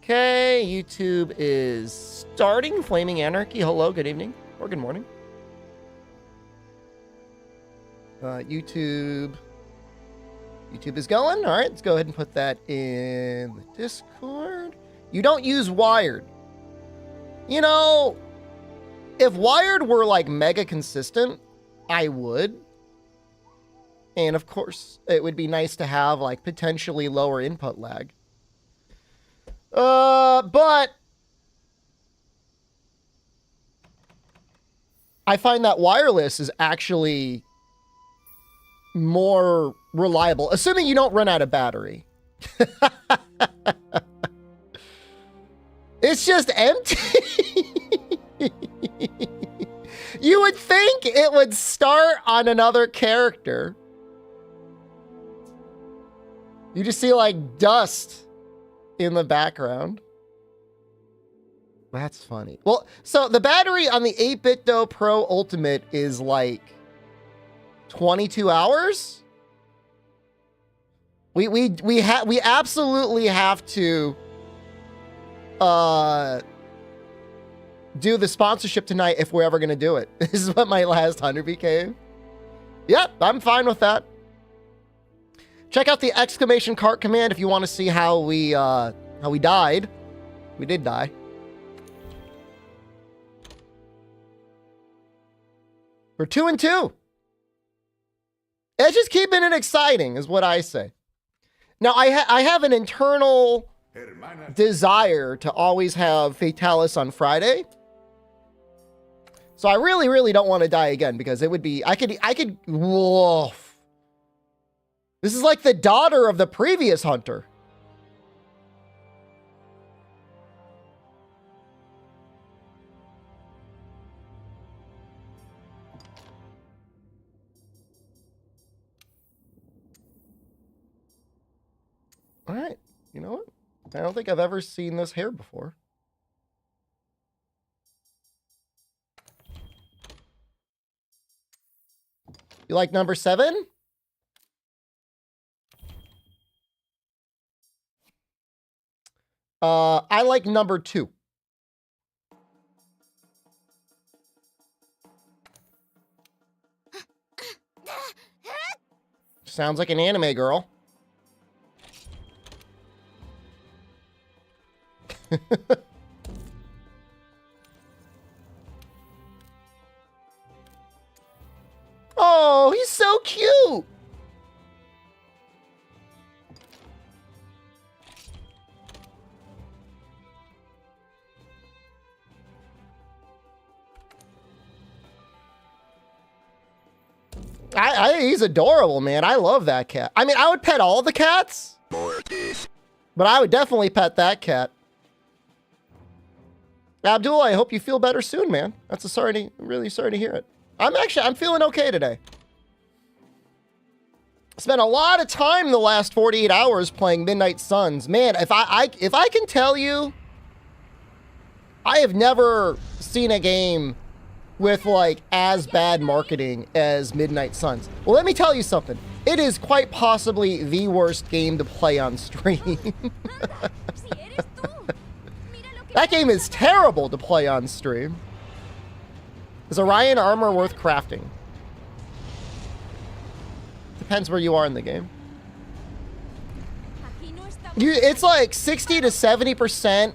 Okay, YouTube is starting. Flaming Anarchy, hello, good evening, or good morning. YouTube is going. All right, let's go ahead and put that in the Discord. You don't use Wired. You know, if Wired were like mega consistent, I would. And of course, it would be nice to have like potentially lower input lag. But I find that wireless is actually more reliable, assuming you don't run out of battery. It's just empty. You would think it would start on another character. You just see like dust in the background. That's funny. Well, so the battery on the 8BitDo Pro Ultimate is like 22 hours. We absolutely have to do the sponsorship tonight if we're ever gonna do it. This is what my last 100 became. Yep, I'm fine with that. Check out the exclamation cart command if you want to see how we died. We did die. We're 2-2. It's just keeping it exciting, is what I say. Now, I have an internal desire to always have Fatalis on Friday. So I really, really don't want to die again because it would be, I could, whoa. This is like the daughter of the previous hunter. All right, you know what? I don't think I've ever seen this hair before. You like number 7? I like number 2. Sounds like an anime girl. Oh, he's so cute. He's adorable, man. I love that cat. I mean, I would pet all the cats, but I would definitely pet that cat. Abdul, I hope you feel better soon, man. Really sorry to hear it. I'm feeling okay today. Spent a lot of time the last 48 hours playing Midnight Suns. Man, if I can tell you, I have never seen a game with like as bad marketing as Midnight Suns. Well, let me tell you something. It is quite possibly the worst game to play on stream. That game is terrible to play on stream. Is Orion armor worth crafting? Depends where you are in the game. It's like 60 to 70%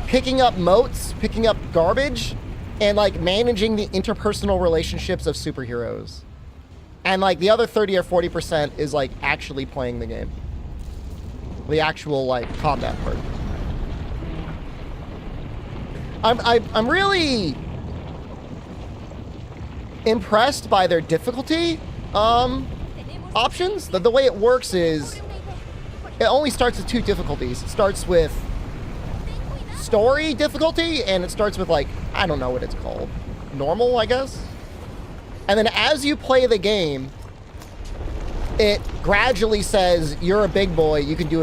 picking up motes, picking up garbage, and like managing the interpersonal relationships of superheroes. And like the other 30 or 40% is like actually playing the game. The actual like combat part. I'm really impressed by their difficulty options. The way it works is it only starts with 2 difficulties. It starts with story difficulty, and it starts with like, I don't know what it's called. Normal, I guess. And then as you play the game, it gradually says, you're a big boy, you can do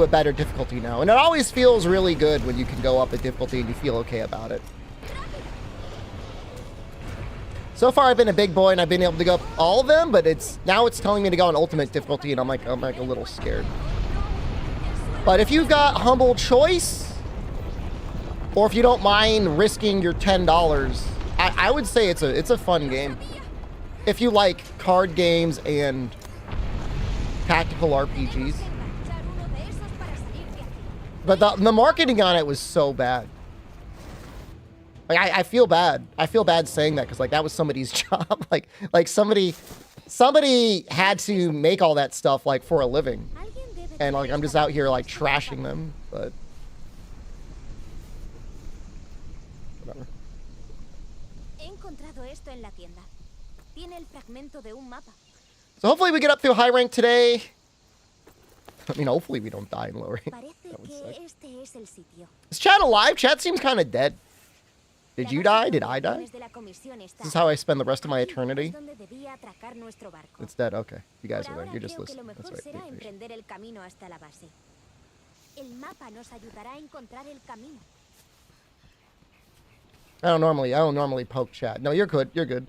a better difficulty now. And it always feels really good when you can go up a difficulty and you feel okay about it. So far I've been a big boy and I've been able to go up all of them, but now it's telling me to go on ultimate difficulty, and I'm like a little scared. But if you've got humble choice, or if you don't mind risking your $10, I would say it's a fun game. If you like card games and tactical RPGs. But the marketing on it was so bad. Like I feel bad. I feel bad saying that because like that was somebody's job. like somebody had to make all that stuff like for a living. And like I'm just out here like trashing them, but whatever. So hopefully we get up through high rank today. I mean, hopefully we don't die in low rank. That would suck. Is chat alive? Chat seems kind of dead. Did you die? Did I die? This is how I spend the rest of my eternity. It's dead. Okay. You guys are there. You're just listening. That's right. I don't normally poke chat. No, you're good. You're good.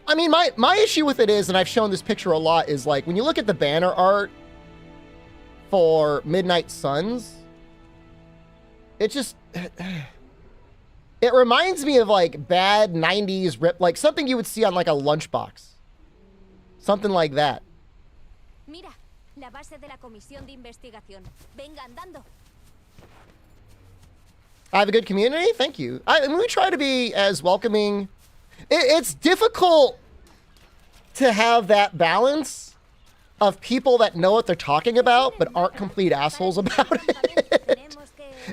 I mean, my issue with it is, and I've shown this picture a lot, is like when you look at the banner art for Midnight Suns, it just it reminds me of like bad 90s rip, like something you would see on like a lunchbox. Something like that. Mira, la base de la comisión de investigación. Venga andando. I have a good community. Thank you. I mean, we try to be as welcoming. It's difficult to have that balance of people that know what they're talking about but aren't complete assholes about it.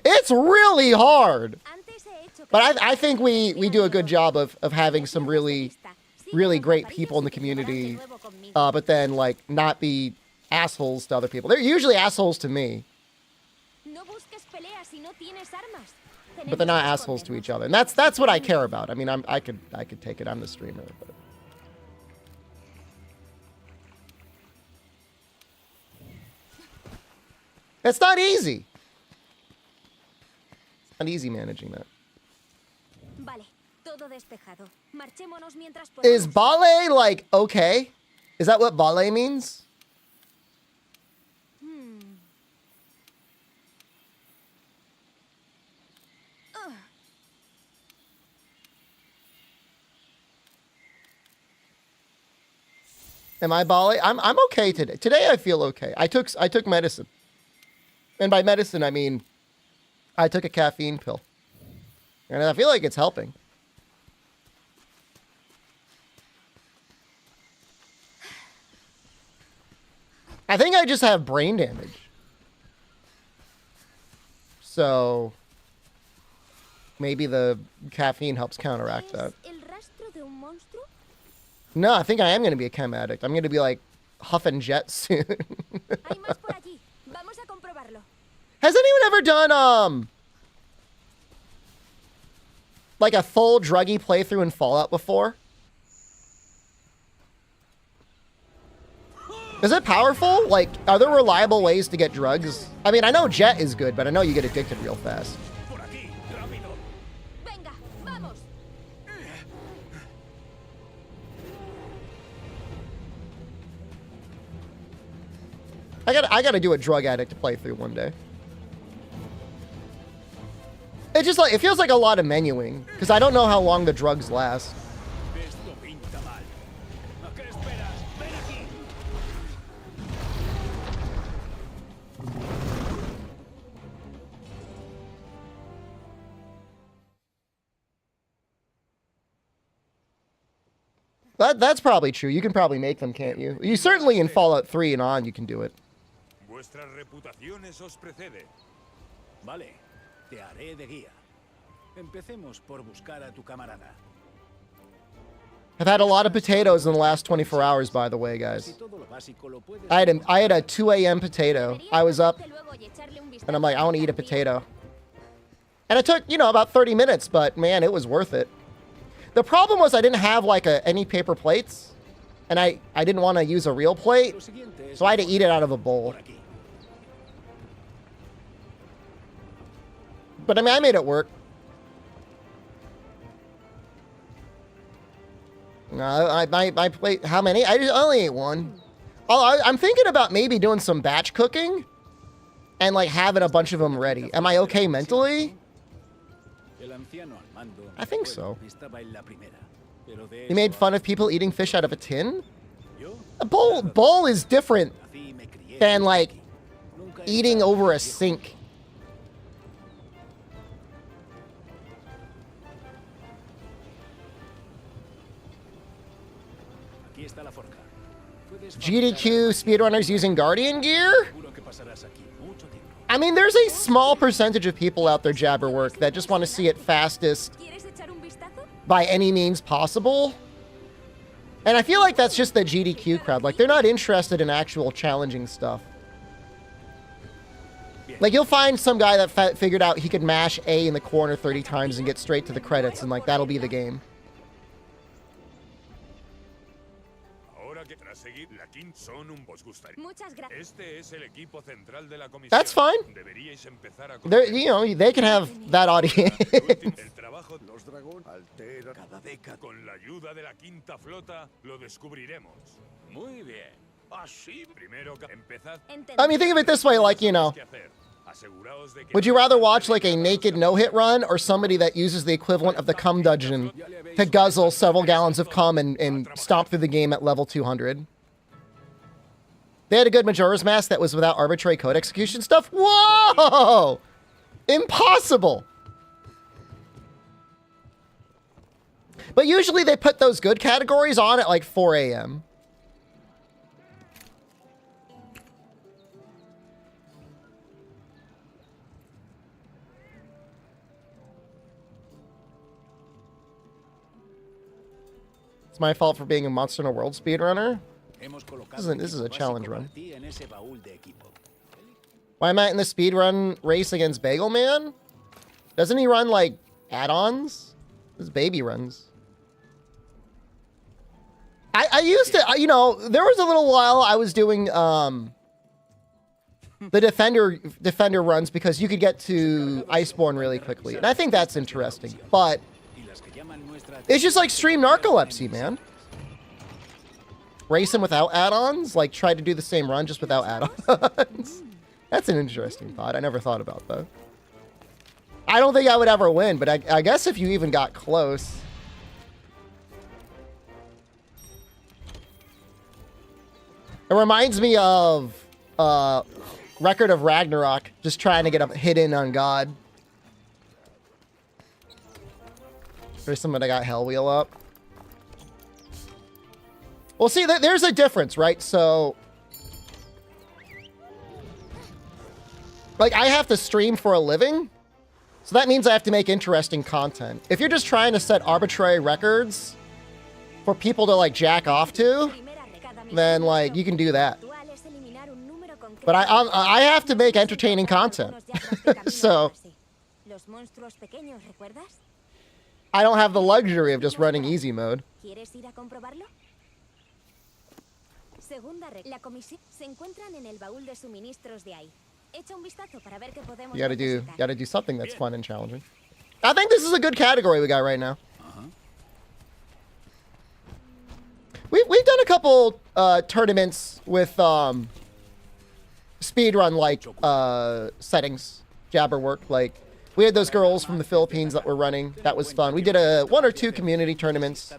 It's really hard. But I think we do a good job of having some really great people in the community, but then like not be assholes to other people. They're usually assholes to me, but they're not assholes to each other, and that's what I care about. I mean, I could take it. I'm the streamer, but it's not easy. It's not easy managing that. Is ballet like okay? Is that what ballet means? Am I ballet? I'm okay today. Today I feel okay. I took medicine. And by medicine I mean I took a caffeine pill. And I feel like it's helping. I think I just have brain damage. So maybe the caffeine helps counteract that. No, I think I am going to be a chem addict. I'm going to be like huffing jet soon. Has anyone ever done like a full druggy playthrough in Fallout before? Is it powerful? Like, are there reliable ways to get drugs? I mean, I know jet is good, but I know you get addicted real fast. I gotta do a drug addict playthrough one day. It just like, it feels like a lot of menuing, because I don't know how long the drugs last. That's probably true. You can probably make them, can't you? You certainly in Fallout 3 and on, you can do it. Vuestras reputaciones os precede. Vale, te haré de guía. Empecemos por buscar a tu camarada. I've had a lot of potatoes in the last 24 hours, by the way, guys. I had a 2 a.m. potato. I was up, and I'm like, I want to eat a potato. And it took, you know, about 30 minutes, but man, it was worth it. The problem was I didn't have like any paper plates, and I didn't want to use a real plate, so I had to eat it out of a bowl. But I mean, I made it work. No, my plate, how many? I only ate one. Oh, I'm thinking about maybe doing some batch cooking and like having a bunch of them ready. Am I okay mentally? I think so. You made fun of people eating fish out of a tin? A bowl is different than like eating over a sink. GDQ speedrunners using Guardian gear? I mean, there's a small percentage of people out there, Jabberwork, that just want to see it fastest by any means possible. And I feel like that's just the GDQ crowd. Like, they're not interested in actual challenging stuff. Like, you'll find some guy that figured out he could mash A in the corner 30 times and get straight to the credits, and, like, that'll be the game. That's fine. They're, you know, they can have that audience. I mean, think of it this way, like, you know, would you rather watch like a naked no-hit run or somebody that uses the equivalent of the cum dungeon to guzzle several gallons of cum and stomp through the game at level 200? They had a good Majora's Mask that was without arbitrary code execution stuff? Whoa! Impossible! But usually they put those good categories on at like 4 a.m. It's my fault for being a Monster Hunter World speedrunner. This is a challenge run. Why am I in the speedrun race against Bagel Man? Doesn't he run like add-ons? This baby runs. I used to, you know, there was a little while I was doing the defender runs because you could get to Iceborne really quickly. And I think that's interesting. But it's just like stream narcolepsy, man. Racing without add-ons? Like, try to do the same run just without add-ons? That's an interesting thought. I never thought about that. I don't think I would ever win, but I guess if you even got close. It reminds me of Record of Ragnarok, just trying to get a hit in on God. There's somebody that got Hell Wheel up. Well, see, there's a difference, right? So, like, I have to stream for a living. So that means I have to make interesting content. If you're just trying to set arbitrary records for people to, like, jack off to, then, like, you can do that. But I have to make entertaining content. So, I don't have the luxury of just running easy mode. You gotta do something that's fun and challenging. I think this is a good category we got right now. We've done a couple tournaments with speedrun like settings, Jabberwork. Like, we had those girls from the Philippines that were running. That was fun. We did one or two community tournaments.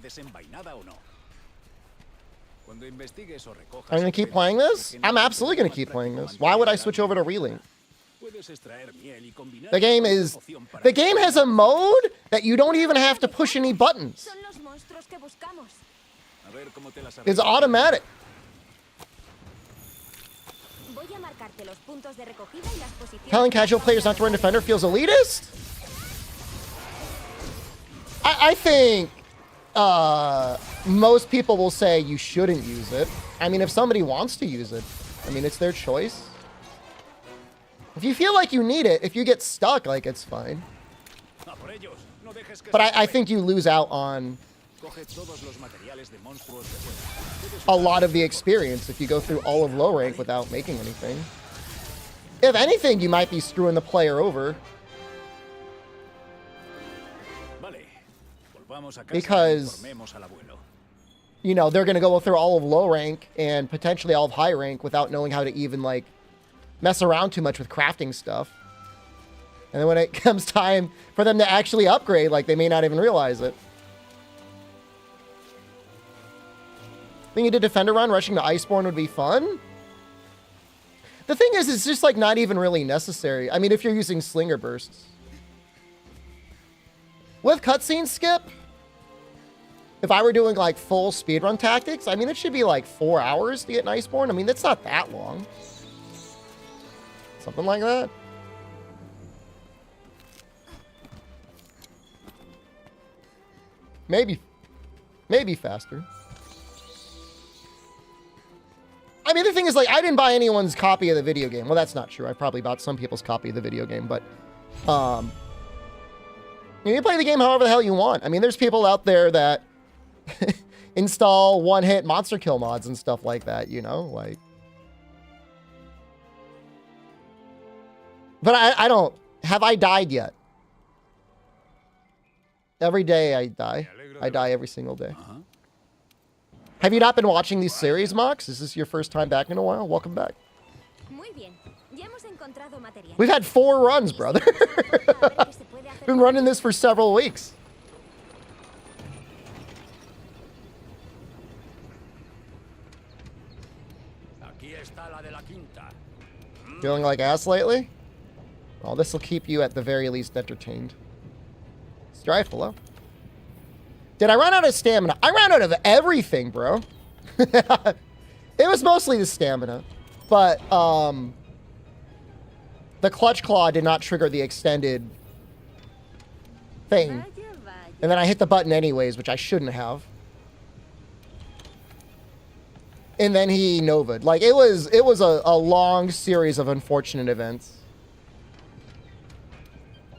I'm gonna keep playing this? I'm absolutely gonna keep playing this. Why would I switch over to Relink? The game has a mode that you don't even have to push any buttons. It's automatic. Telling casual players not to run Defender feels elitist? I think most people will say you shouldn't use it. I mean, if somebody wants to use it, I mean, it's their choice. If you feel like you need it, if you get stuck, like, it's fine. But I think you lose out on a lot of the experience if you go through all of low rank without making anything. If anything, you might be screwing the player over. Because, you know, they're going to go through all of low rank and potentially all of high rank without knowing how to even, like, mess around too much with crafting stuff. And then when it comes time for them to actually upgrade, like, they may not even realize it. Think you did Defender run, rushing to Iceborne would be fun? The thing is, it's just, like, not even really necessary. I mean, if you're using Slinger Bursts. With cutscene skip, if I were doing, like, full speedrun tactics, I mean, it should be, like, 4 hours to get an Iceborne. I mean, that's not that long. Something like that. Maybe faster. I mean, the thing is, like, I didn't buy anyone's copy of the video game. Well, that's not true. I probably bought some people's copy of the video game, but, you can play the game however the hell you want. I mean, there's people out there that install one-hit monster kill mods and stuff like that, you know? Like... But I don't... Have I died yet? Every day I die. I die every single day. Have you not been watching these series, Mox? Is this your first time back in a while? Welcome back. We've had 4 runs, brother. Been running this for several weeks. Feeling like ass lately? Well, this will keep you at the very least entertained. Strife, hello. Did I run out of stamina? I ran out of everything, bro. It was mostly the stamina. But, the Clutch Claw did not trigger the extended thing. And then I hit the button anyways, which I shouldn't have. And then he Nova'd. Like, it was a long series of unfortunate events.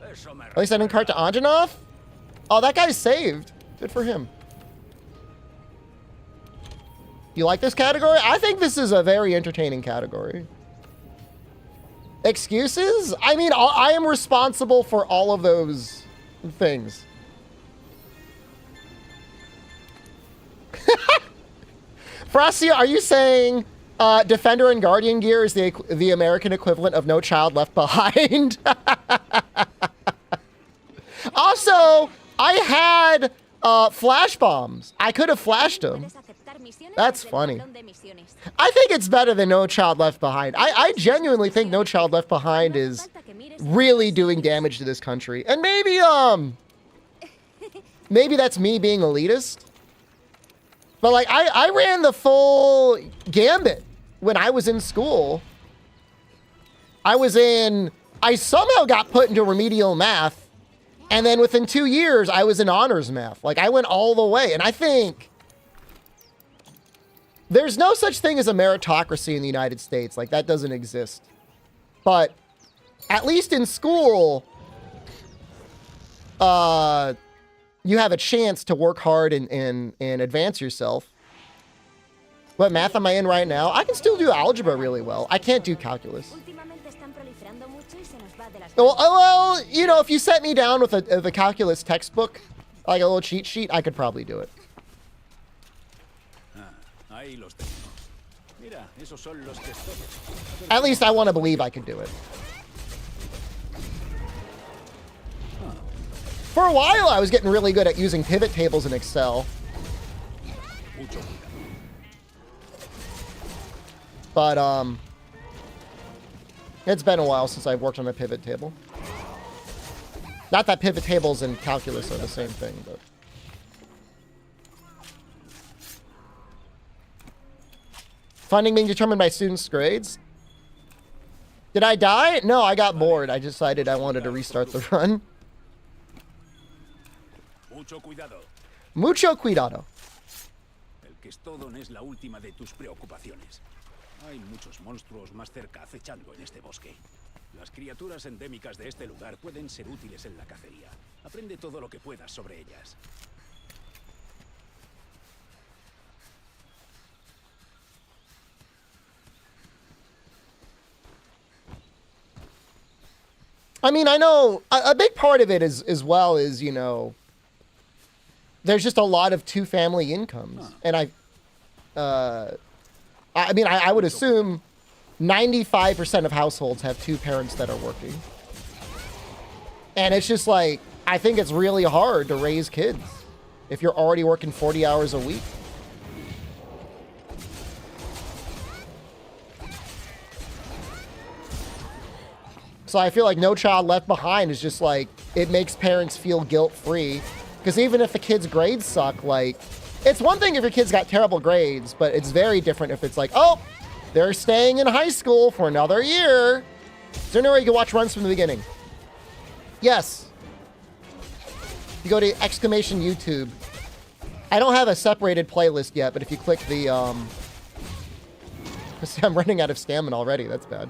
At least I didn't cart to Anjanov? Oh, that guy's saved. Good for him. You like this category? I think this is a very entertaining category. Excuses? I mean, I am responsible for all of those things. Frasia, are you saying Defender and Guardian gear is the American equivalent of No Child Left Behind? Also, I had flash bombs. I could have flashed them. That's funny. I think it's better than No Child Left Behind. I genuinely think No Child Left Behind is really doing damage to this country. And maybe that's me being elitist. But, like, I ran the full gambit when I was in school. I somehow got put into remedial math. And then within 2 years, I was in honors math. Like, I went all the way. And I think there's no such thing as a meritocracy in the United States. Like, that doesn't exist. But at least in school, you have a chance to work hard and advance yourself. What math am I in right now? I can still do algebra really well. I can't do calculus. Well, you know, if you set me down with a calculus textbook, like a little cheat sheet, I could probably do it. At least I want to believe I could do it. For a while, I was getting really good at using pivot tables in Excel. But, it's been a while since I've worked on a pivot table. Not that pivot tables and calculus are the same thing, but... Funding being determined by students' grades? Did I die? No, I got bored. I decided I wanted to restart the run. Mucho cuidado. Mucho cuidado. El que es todo no es la última de tus preocupaciones. Hay muchos monstruos más cerca acechando en este bosque. Las criaturas endémicas de este lugar pueden ser útiles en la cacería. Aprende todo lo que puedas sobre ellas. I mean, I know a big part of it is, as well, is, you know, there's just a lot of two-family incomes. And I mean, I would assume 95% of households have two parents that are working. And it's just like, I think it's really hard to raise kids if you're already working 40 hours a week. So I feel like No Child Left Behind is just like, it makes parents feel guilt-free. Because even if the kid's grades suck, like, it's one thing if your kid's got terrible grades, but it's very different if it's like, oh, they're staying in high school for another year. Is there anywhere you can watch runs from the beginning? Yes. You go to exclamation YouTube. I don't have a separated playlist yet, but if you click the, I'm running out of stamina already. That's bad.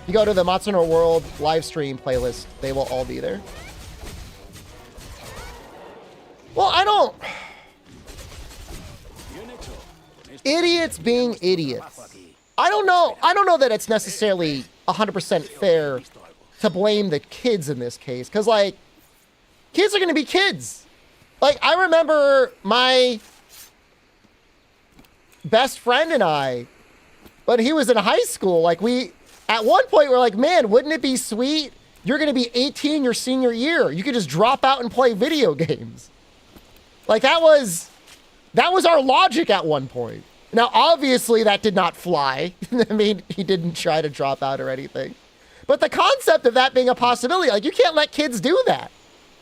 You go to the Monster Hunter World live stream playlist. They will all be there. Well, I don't... Idiots being idiots. I don't know that it's necessarily 100% fair to blame the kids in this case. Because, like, kids are going to be kids. Like, I remember my best friend and I, when he was in high school, like, at one point, we're like, man, wouldn't it be sweet? You're going to be 18 your senior year. You could just drop out and play video games. Like, that was our logic at one point. Now, obviously, that did not fly. I mean, he didn't try to drop out or anything. But the concept of that being a possibility, like, you can't let kids do that.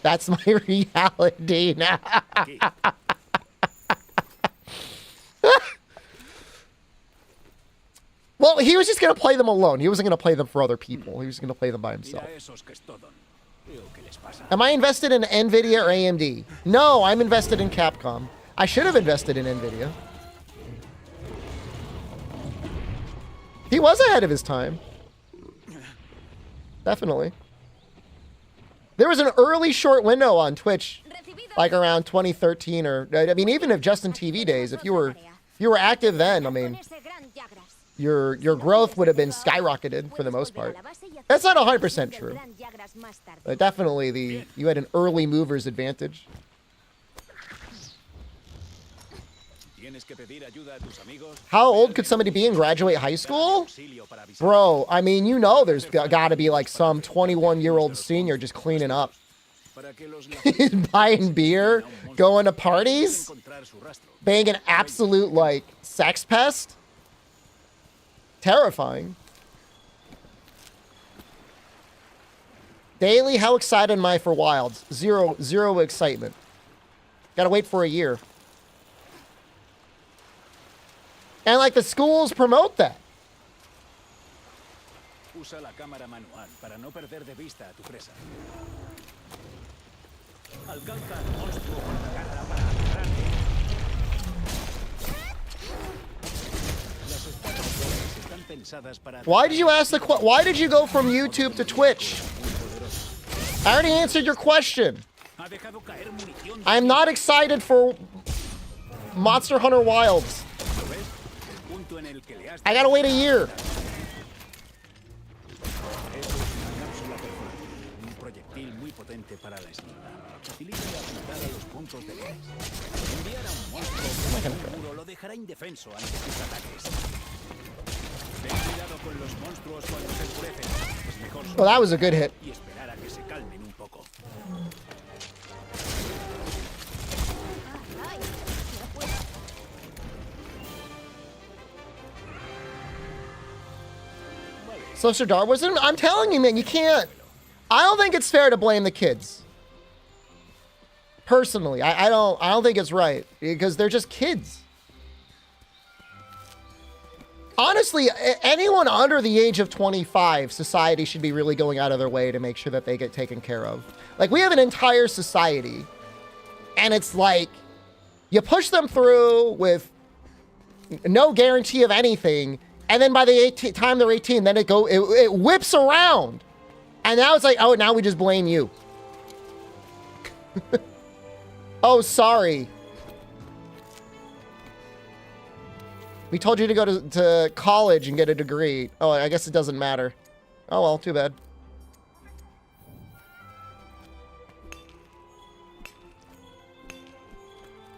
That's my reality now. Well, he was just going to play them alone. He wasn't going to play them for other people. He was going to play them by himself. Am I invested in NVIDIA or AMD? No, I'm invested in Capcom. I should have invested in NVIDIA. He was ahead of his time. Definitely. There was an early short window on Twitch, like around 2013 or, I mean, even if Justin TV days, if you were active then, I mean, your growth would have been skyrocketed for the most part. That's not 100% true. But definitely you had an early mover's advantage. How old could somebody be and graduate high school? Bro, I mean, you know there's got to be like some 21-year-old senior just cleaning up. Buying beer, going to parties, being an absolute, like, sex pest. Terrifying. Daily, how excited am I for Wilds? Zero excitement. Gotta wait for a year. And, like, the schools promote that. Usa la cámara manual para no perder de vista a tu presa. Alcanza al monstruo con la garra para agarrarte. Las espadas están pensadas para. Why did you ask the why did you go from YouTube to Twitch? I already answered your question. I'm not excited for Monster Hunter Wilds. I gotta wait a year. Well, that was a good hit. Social Darwinism? I'm telling you, man, you can't. I don't think it's fair to blame the kids. Personally, I don't think it's right because they're just kids. Honestly, anyone under the age of 25, society should be really going out of their way to make sure that they get taken care of. Like, we have an entire society, and it's like, you push them through with no guarantee of anything, and then by the time they're 18, then it whips around. And now it's like, oh, now we just blame you. Oh, sorry. We told you to go to college and get a degree. Oh, I guess it doesn't matter. Oh, well, too bad.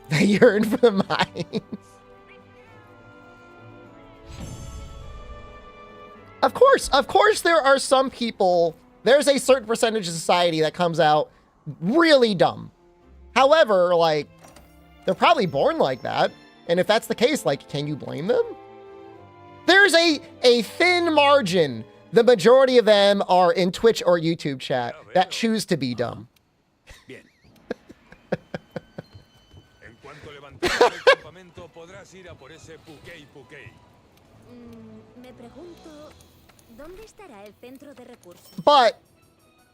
They yearn for the mines. Of course there are some people, there's a certain percentage of society that comes out really dumb. However, like, they're probably born like that. And if that's the case, like, can you blame them? There's a thin margin. The majority of them are in Twitch or YouTube chat that choose to be dumb. Bien. En cuanto levantemos el campamento, podrás ir a por ese Pubg. Me pregunto, ¿dónde estará el centro de recursos? But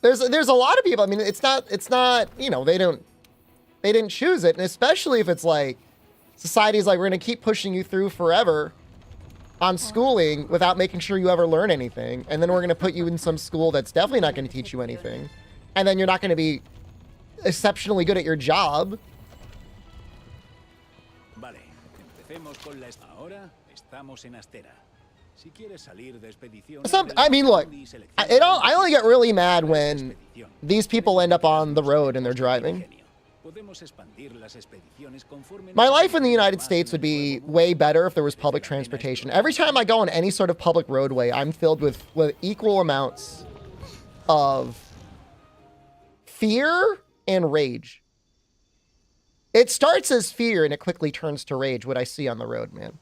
there's a lot of people. I mean, it's not, you know, they didn't choose it. And especially if it's like society's like, we're going to keep pushing you through forever on schooling without making sure you ever learn anything. And then we're going to put you in some school that's definitely not going to teach you anything. And then you're not going to be exceptionally good at your job. Vale, empecemos con la... Ahora estamos en Astera. Si quieres salir de expedición... I mean, look, I only get really mad when these people end up on the road and they're driving. My life in the United States would be way better if there was public transportation. Every time I go on any sort of public roadway, I'm filled with equal amounts of fear and rage. It starts as fear and it quickly turns to rage, what I see on the road, man.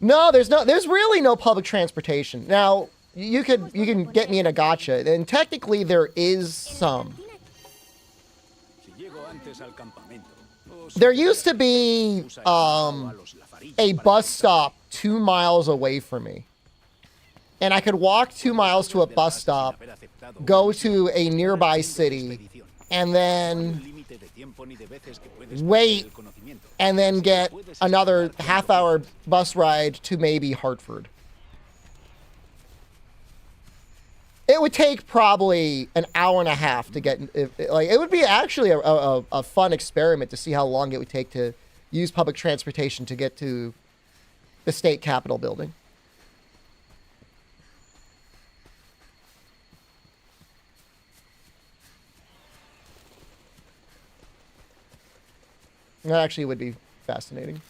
No, there's really no public transportation. Now, you can get me in a gotcha, and technically there is some. There used to be a bus stop 2 miles away from me. And I could walk 2 miles to a bus stop, go to a nearby city, and then wait, and then get another half-hour bus ride to maybe Hartford. It would take probably an hour and a half to get, like, it would be actually a fun experiment to see how long it would take to use public transportation to get to the state capitol building. That actually would be fascinating.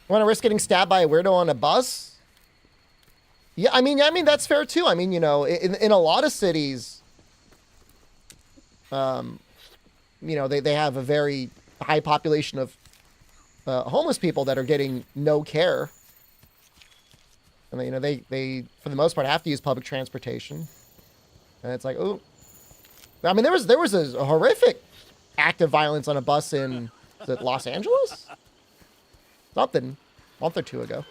Want to risk getting stabbed by a weirdo on a bus? Yeah, I mean that's fair too. I mean, you know, in a lot of cities, you know, they have a very high population of homeless people that are getting no care, and you know they for the most part have to use public transportation, and it's like, oh, I mean there was a horrific act of violence on a bus in Los Angeles? Something. A month or two ago.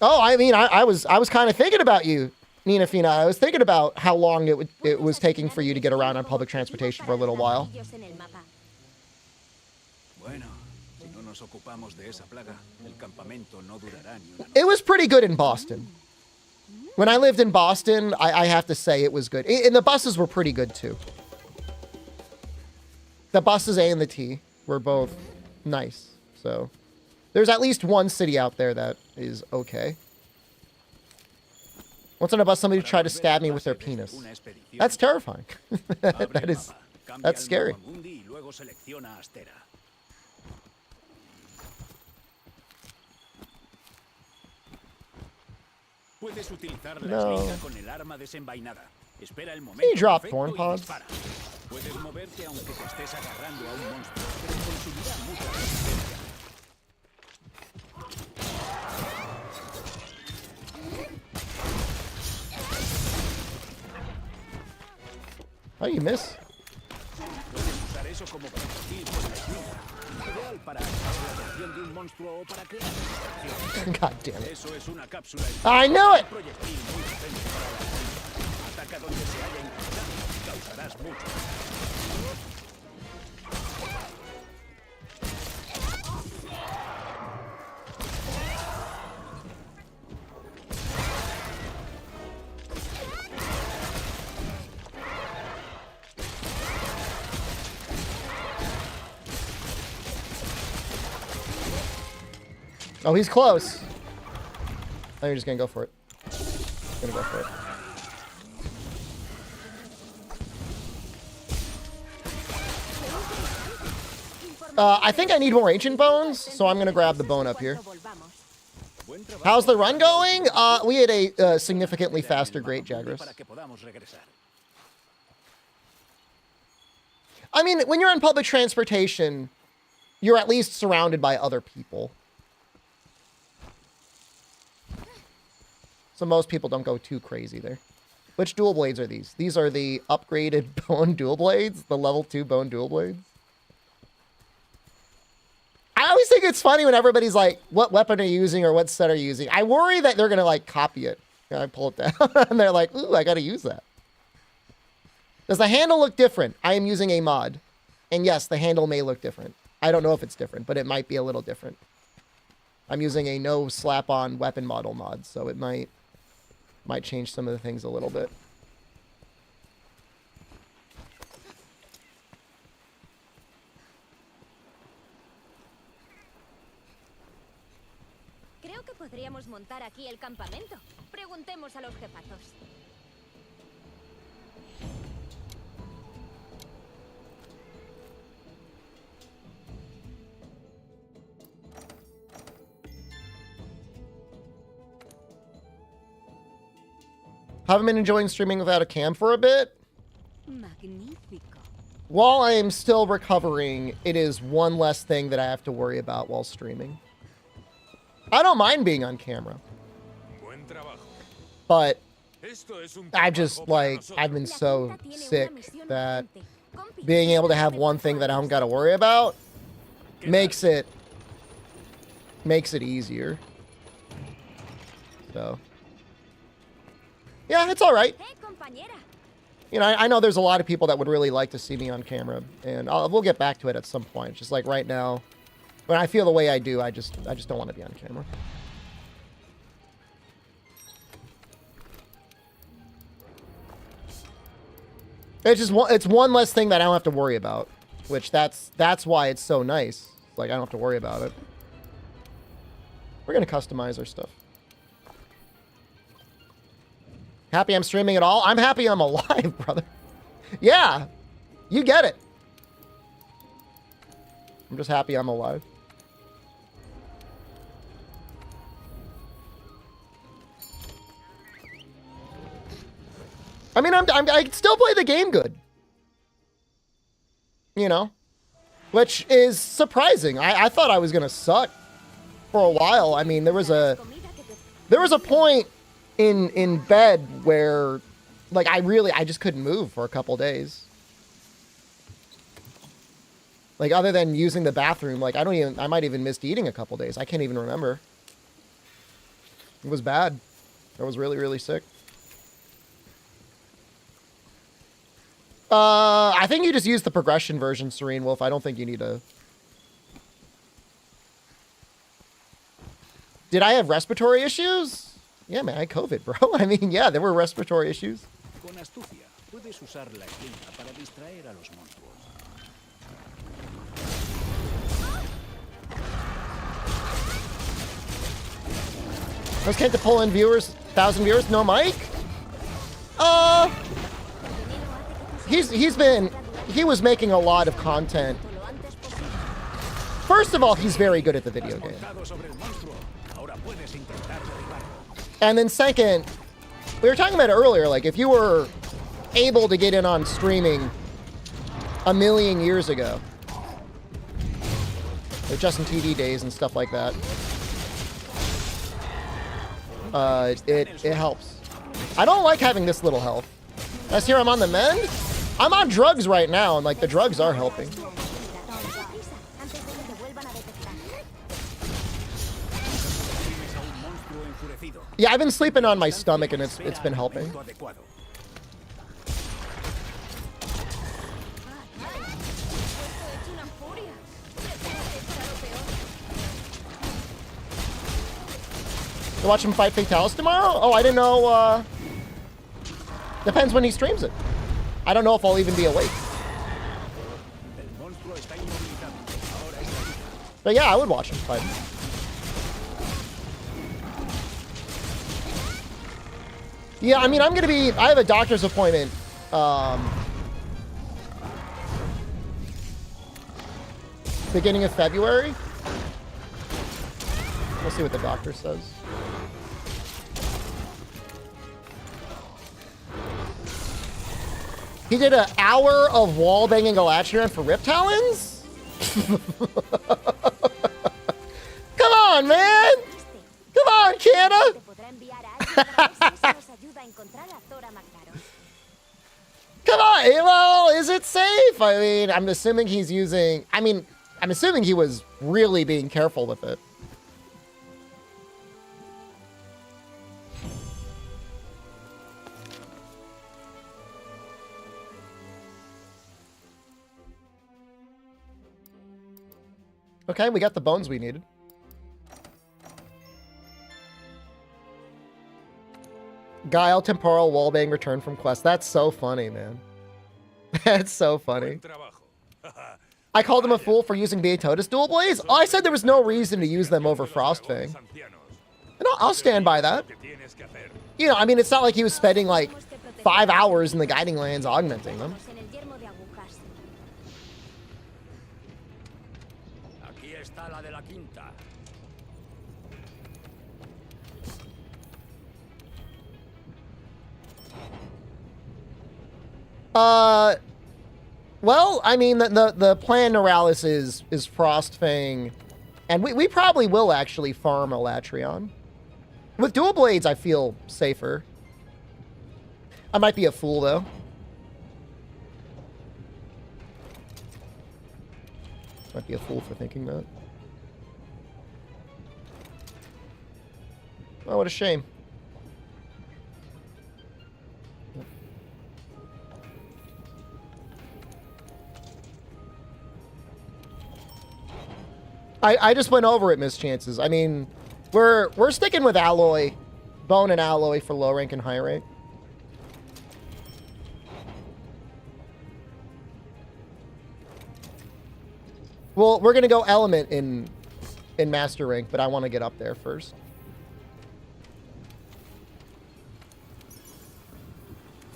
Oh, I mean, I was kind of thinking about you, Nina Fina. I was thinking about how long it was taking for you to get around on public transportation for a little while. It was pretty good in Boston. When I lived in Boston, I have to say it was good. And the buses were pretty good, too. The buses A and the T were both nice. So there's at least one city out there that is okay. Once on a bus, somebody tried to stab me with their penis. That's terrifying. That's scary. Puedes utilizar la No. slinga con el arma desenvainada. Espera el momento Can you drop perfecto thorn y pods? dispara. Puedes moverte aunque te estés agarrando a un monstruo, pero consumirá mucha resistencia. Oh, you miss. Puedes usar eso como proyectil con la slinga. Ideal para atraer la atención de un monstruo o para crear distracción. God damn it. Eso es una cápsula. I knew it! Un proyectil muy potente para la slinga. Ataca donde se haya encontrado. Causarás mucho. Oh, he's close. I think you're just gonna go for it. Gonna go for it. I think I need more ancient bones, so I'm gonna grab the bone up here. How's the run going? We had a significantly faster Great Jagras. I mean, when you're on public transportation, you're at least surrounded by other people. So most people don't go too crazy there. Which dual blades are these? These are the upgraded bone dual blades, the level 2 bone dual blades. I always think it's funny when everybody's like, what weapon are you using or what set are you using? I worry that they're going to like copy it. And I pull it down and they're like, ooh, I got to use that. Does the handle look different? I am using a mod. And yes, the handle may look different. I don't know if it's different, but it might be a little different. I'm using a no slap-on weapon model mod, so it might change some of the things a little bit. Creo que podríamos montar aquí el campamento. Preguntemos a los jefazos. Haven't been enjoying streaming without a cam for a bit. Magnífico. While I am still recovering, it is one less thing that I have to worry about while streaming. I don't mind being on camera. But I've just, like, I've been so sick that being able to have one thing that I don't got to worry about makes it easier. So, yeah, it's all right. You know, I know there's a lot of people that would really like to see me on camera, and we'll get back to it at some point. Just like right now, when I feel the way I do, I just don't want to be on camera. It's one less thing that I don't have to worry about, which that's why it's so nice. Like I don't have to worry about it. We're gonna customize our stuff. Happy I'm streaming at all? I'm happy I'm alive, brother. Yeah, you get it. I'm just happy I'm alive. I mean, I still play the game good. You know? Which is surprising. I thought I was gonna suck for a while. I mean, there was a point in bed where like I just couldn't move for a couple days. Like other than using the bathroom, like I might even missed eating a couple days. I can't even remember. It was bad. I was really, really sick. I think you just use the progression version, Serene Wolf. I don't think you need a... Did I have respiratory issues? Yeah, man, I had COVID, bro. I mean, yeah, there were respiratory issues. Con astucia, puedes usar la esquina para distraer a los monstruos. I was can't to pull in viewers, 1,000 viewers, no mic? He was making a lot of content. First of all, he's very good at the video game. And then second, we were talking about it earlier, like if you were able to get in on streaming a million years ago, like Justin TV days and stuff like that, it helps. I don't like having this little health. Let's hear I'm on the mend. I'm on drugs right now, and like the drugs are helping. Yeah, I've been sleeping on my stomach, and it's been helping. You watch him fight Fatalis tomorrow? Oh, I didn't know. Depends when he streams it. I don't know if I'll even be awake. But yeah, I would watch him fight. Yeah, I mean, I have a doctor's appointment. Beginning of February. We'll see what the doctor says. He did an hour of wall banging Elatrion for Rip Talons? Come on, man! Come on, Canada! Come on, well, is it safe? I mean, I'm assuming he's using... I'm assuming he was really being careful with it. Okay, we got the bones we needed. Guile, temporal, wallbang, return from quest. That's so funny, man. That's so funny. I called him a fool for using Beatotus dual blades. Oh, I said there was no reason to use them over Frostfang. And I'll stand by that. You know, I mean, it's not like he was spending like 5 hours in the Guiding Lands augmenting them. Well, I mean, the plan Neuralis is Frostfang, and we probably will actually farm Elatrion. With dual blades, I feel safer. I might be a fool, though. Might be a fool for thinking that. Oh, what a shame. I just went over it, Mischances. I mean, we're sticking with alloy, bone and alloy for low rank and high rank. Well, we're gonna go element in master rank, but I want to get up there first.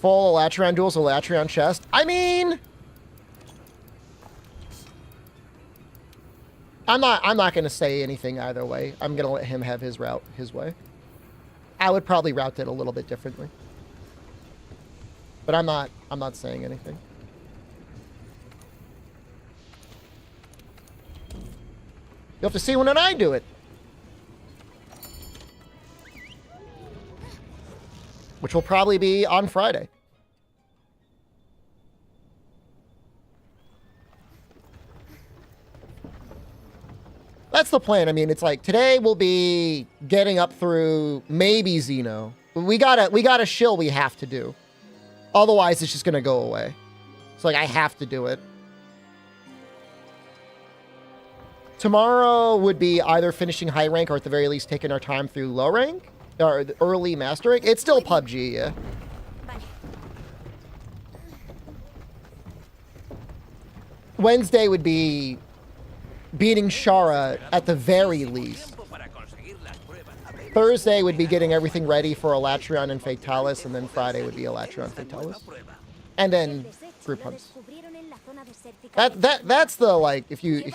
Full Elatrion duels, Elatrion chest. I mean, I'm not going to say anything either way. I'm going to let him have his route his way. I would probably route it a little bit differently. But I'm not saying anything. You'll have to see when I do it. Which will probably be on Friday. That's the plan. I mean, it's like today we'll be getting up through maybe Xeno. We got a shill we have to do. Otherwise, it's just going to go away. It's like I have to do it. Tomorrow would be either finishing high rank or at the very least taking our time through low rank or the early master rank. It's still PUBG, yeah. Wednesday would be beating Shara at the very least. Thursday would be getting everything ready for Elatrion and Fatalis, and then Friday would be Elatrion Fatalis. And then group hunts. That's the, like, if you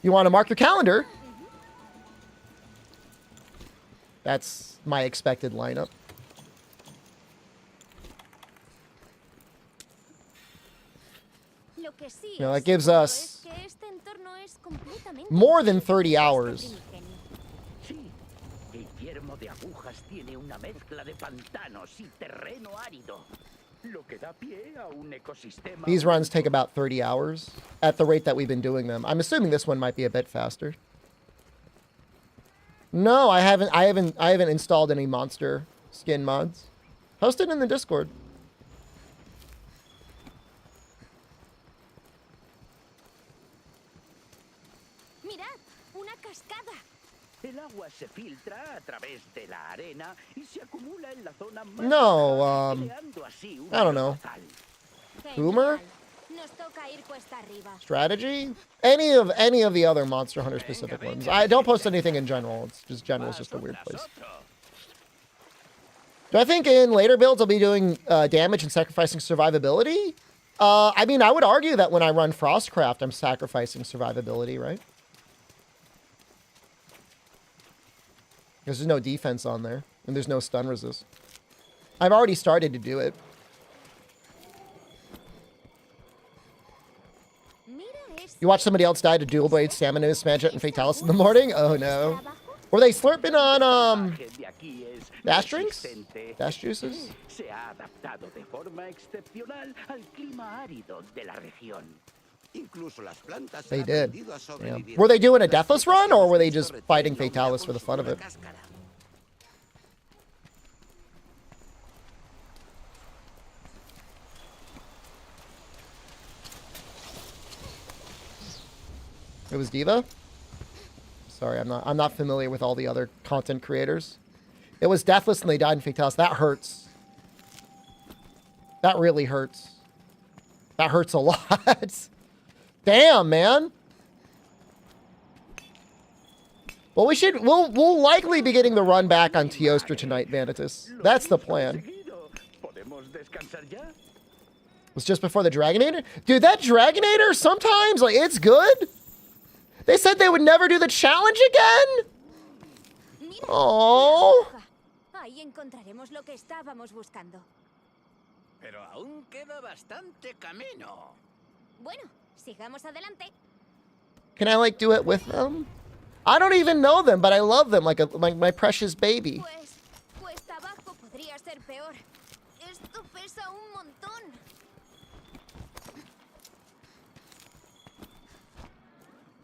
you want to mark your calendar, that's my expected lineup. You know, that gives us more than 30 hours. These runs take about 30 hours at the rate that we've been doing them. I'm assuming this one might be a bit faster. No, I haven't installed any monster skin mods. Post it in the Discord. No, I don't know. Boomer? Strategy? Any of the other Monster Hunter specific ones. I don't post anything in general. It's just general is just a weird place. Do I think in later builds I'll be doing damage and sacrificing survivability? I mean, I would argue that when I run Frostcraft, I'm sacrificing survivability, right? Because there's no defense on there, and there's no stun resist. I've already started to do it. You watch somebody else die to dual blade, stamina, Smadjet, and Fatalis in the morning? Oh no. Were they slurping on dash drinks? Dash juices? Se ha adaptado de forma excepcional al clima árido de la región. Incluso las plantas They han did. aprendido a Yeah. sobrevivir. Were they doing a Deathless run, or were they just fighting Fatalis for the fun of it? It was Diva? Sorry, I'm not familiar with all the other content creators. It was Deathless and they died in Fatalis. That hurts. That really hurts. That hurts a lot. Damn, man. Well, we'll likely be getting the run back on Teostra tonight, Vanitas. That's the plan. It was just before the Dragonator? Dude, that Dragonator sometimes, like, it's good. They said they would never do the challenge again? Oh. Ahí encontraremos lo que estábamos buscando. Pero aún queda bastante camino. Bueno, sigamos adelante. Can I, like, do it with them? I don't even know them, but I love them like my precious baby. Pues, cuesta abajo podría ser peor. Esto pesa un montón.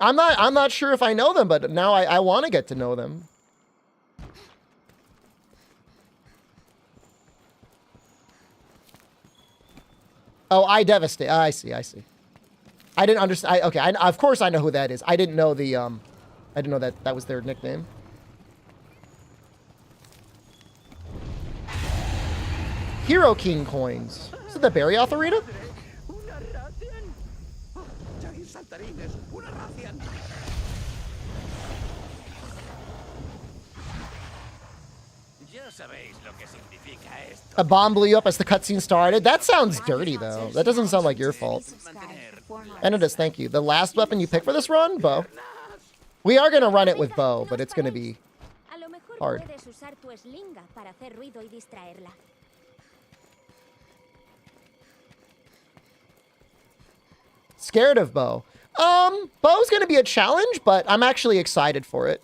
I'm not sure if I know them, but now I want to get to know them. Oh, I devastate. I see. I didn't understand. Okay, of course I know who that is. I didn't know the I didn't know that was their nickname. Hero King coins. Is it the Barrioth Arena? A bomb blew you up as the cutscene started. That sounds dirty, though. That doesn't sound like your fault. Enidus, thank you. The last weapon you pick for this run? Bow. We are going to run it with bow, but it's going to be hard. Scared of bow. Bow's going to be a challenge, but I'm actually excited for it.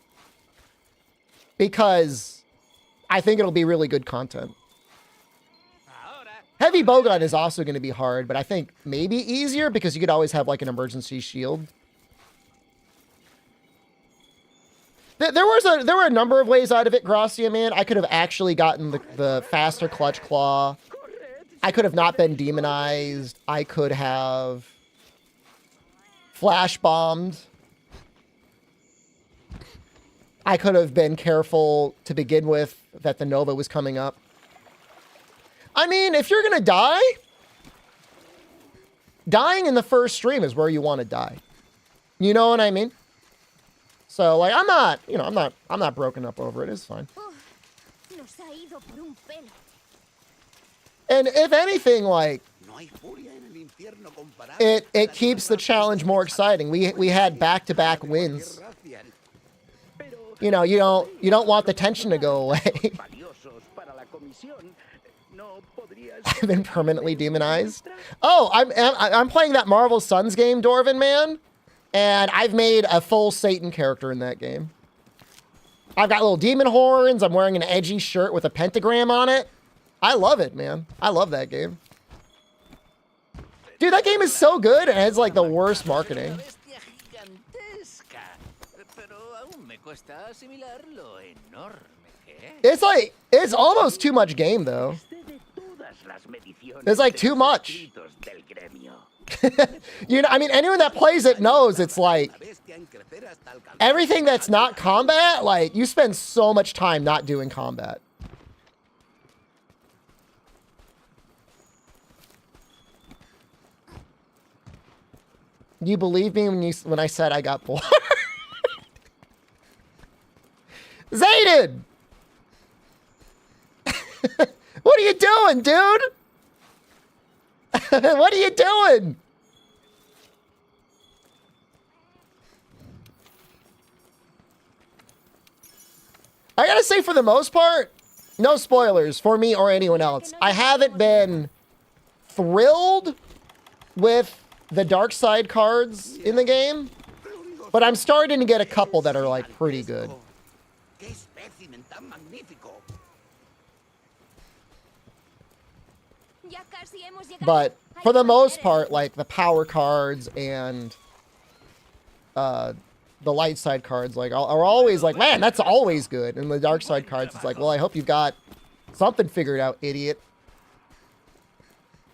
Because I think it'll be really good content. Heavy bowgun is also going to be hard, but I think maybe easier because you could always have like an emergency shield. There were a number of ways out of it, Gracia, man. I could have actually gotten the faster clutch claw. I could have not been demonized. I could have flash bombed. I could have been careful to begin with that the Nova was coming up. I mean, if you're gonna die, dying in the first stream is where you want to die. You know what I mean? So, like, I'm not broken up over it. It's fine. And if anything, like, it keeps the challenge more exciting. We had back-to-back wins. You know, you don't want the tension to go away. I've been permanently demonized. Oh, I'm playing that Marvel Suns game, Dorvin, man. And I've made a full Satan character in that game. I've got little demon horns. I'm wearing an edgy shirt with a pentagram on it. I love it, man. I love that game. Dude, that game is so good and it has like the worst marketing. It's almost too much game though. It's like too much. You know, I mean, anyone that plays it knows it's like everything that's not combat, like you spend so much time not doing combat. You believe me when I said I got bored? Zayden! What are you doing, dude? What are you doing? I gotta say, for the most part, no spoilers for me or anyone else. I haven't been thrilled with the dark side cards in the game, but I'm starting to get a couple that are like pretty good. But for the most part, like the power cards and the light side cards like are always like, man, that's always good. And the dark side cards, it's like, well, I hope you got something figured out, idiot.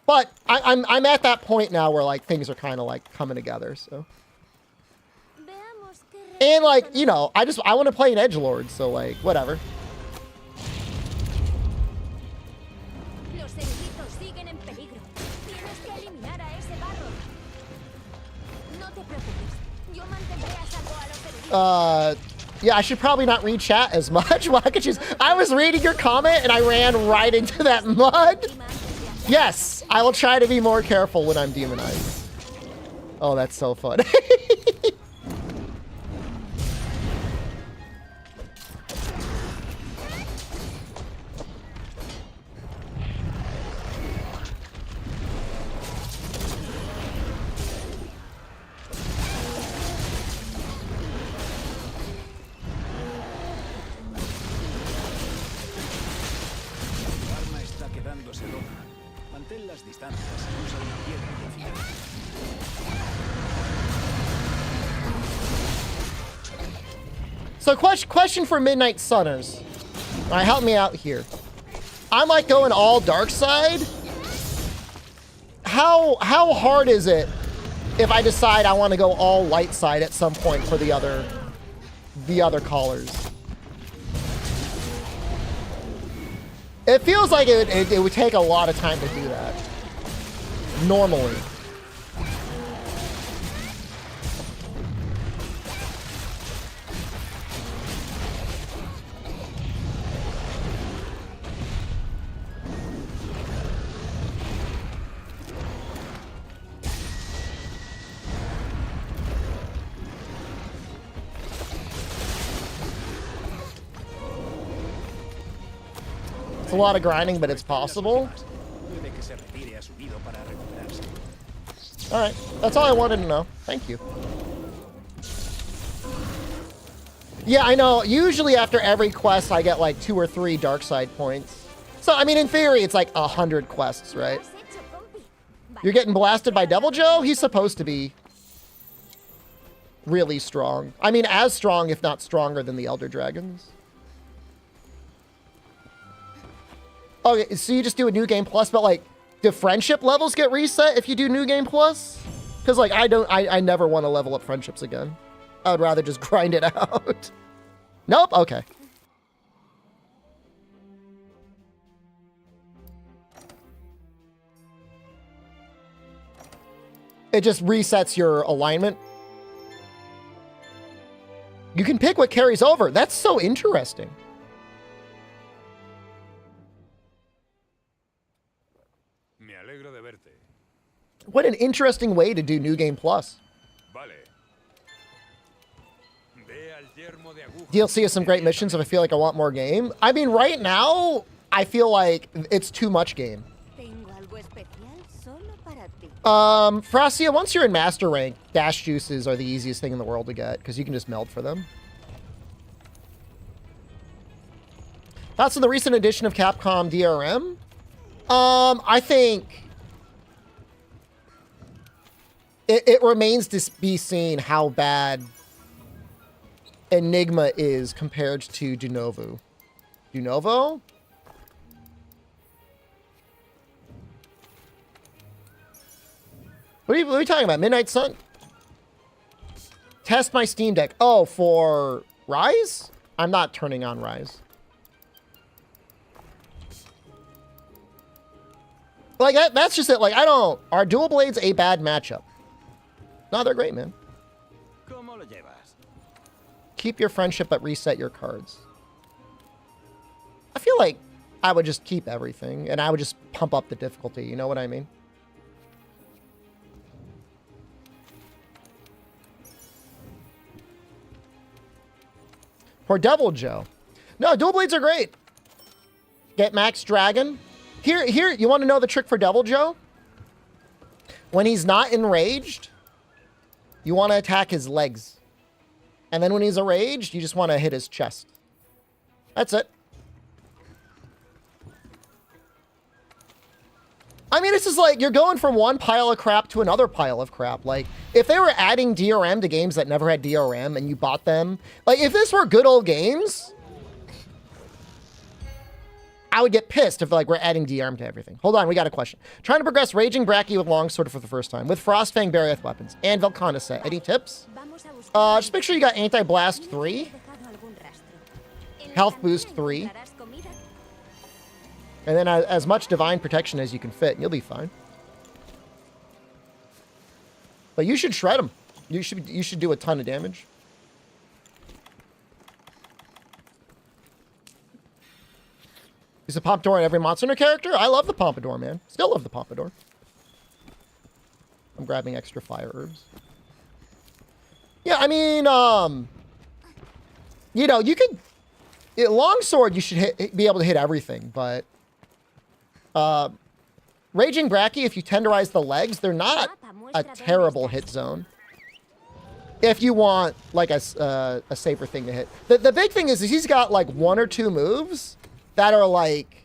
But I'm at that point now where like things are kind of like coming together. So, and like, you know, I want to play an edgelord, so like whatever. Yeah, I should probably not read chat as much. Why could you? I was reading your comment and I ran right into that mud. Yes, I will try to be more careful when I'm demonized. Oh, that's so fun. So question for Midnight Sunners. All right, help me out here. I'm like going all dark side. How hard is it if I decide I want to go all light side at some point for the other callers? It feels like it would take a lot of time to do that. Normally. It's a lot of grinding, but it's possible. Alright, that's all I wanted to know. Thank you. Yeah, I know. Usually after every quest, I get like 2 or 3 dark side points. So, I mean, in theory, it's like 100 quests, right? You're getting blasted by Devil Joe? He's supposed to be really strong. I mean, as strong, if not stronger than the Elder Dragons. Okay, so you just do a New Game Plus, but like, do friendship levels get reset if you do New Game Plus? Because like, I never want to level up friendships again. I would rather just grind it out. Nope, okay. It just resets your alignment. You can pick what carries over. That's so interesting. What an interesting way to do New Game Plus. DLC has some great missions if I feel like I want more game. I mean, right now, I feel like it's too much game. Frostia, once you're in Master Rank, dash juices are the easiest thing in the world to get, because you can just meld for them. Thoughts on the recent edition of Capcom DRM? I think it remains to be seen how bad Enigma is compared to Dunovo. Dunovo? What are we talking about? Midnight Sun? Test my Steam Deck. Oh, for Rise? I'm not turning on Rise. Like, that's just it. Like, are Dual Blades a bad matchup? No, they're great, man. Keep your friendship, but reset your cards. I feel like I would just keep everything, and I would just pump up the difficulty. You know what I mean? For Devil Joe. No, dual blades are great. Get Max Dragon. Here, you want to know the trick for Devil Joe? When he's not enraged, you want to attack his legs. And then when he's enraged, you just want to hit his chest. That's it. I mean, it's just like you're going from one pile of crap to another pile of crap. Like, if they were adding DRM to games that never had DRM and you bought them, like, if this were good old games, I would get pissed if, like, we're adding DRM to everything. Hold on, we got a question. Trying to progress Raging Bracky with Longsword for the first time, with Frostfang Barioth weapons, and Velkhana set. Any tips? Just make sure you got Anti-Blast 3, Health Boost 3, and then as much Divine Protection as you can fit, and you'll be fine. But you should shred them. You should do a ton of damage. Use a Pompadour on every Monster Hunter character? I love the Pompadour, man. Still love the Pompadour. I'm grabbing extra fire herbs. Yeah, I mean, you know, you could... Longsword, you should be able to hit everything, but... Raging Bracky, if you tenderize the legs, they're not a terrible hit zone. If you want, like, a safer thing to hit. The big thing is he's got, like, 1 or 2 moves that are, like,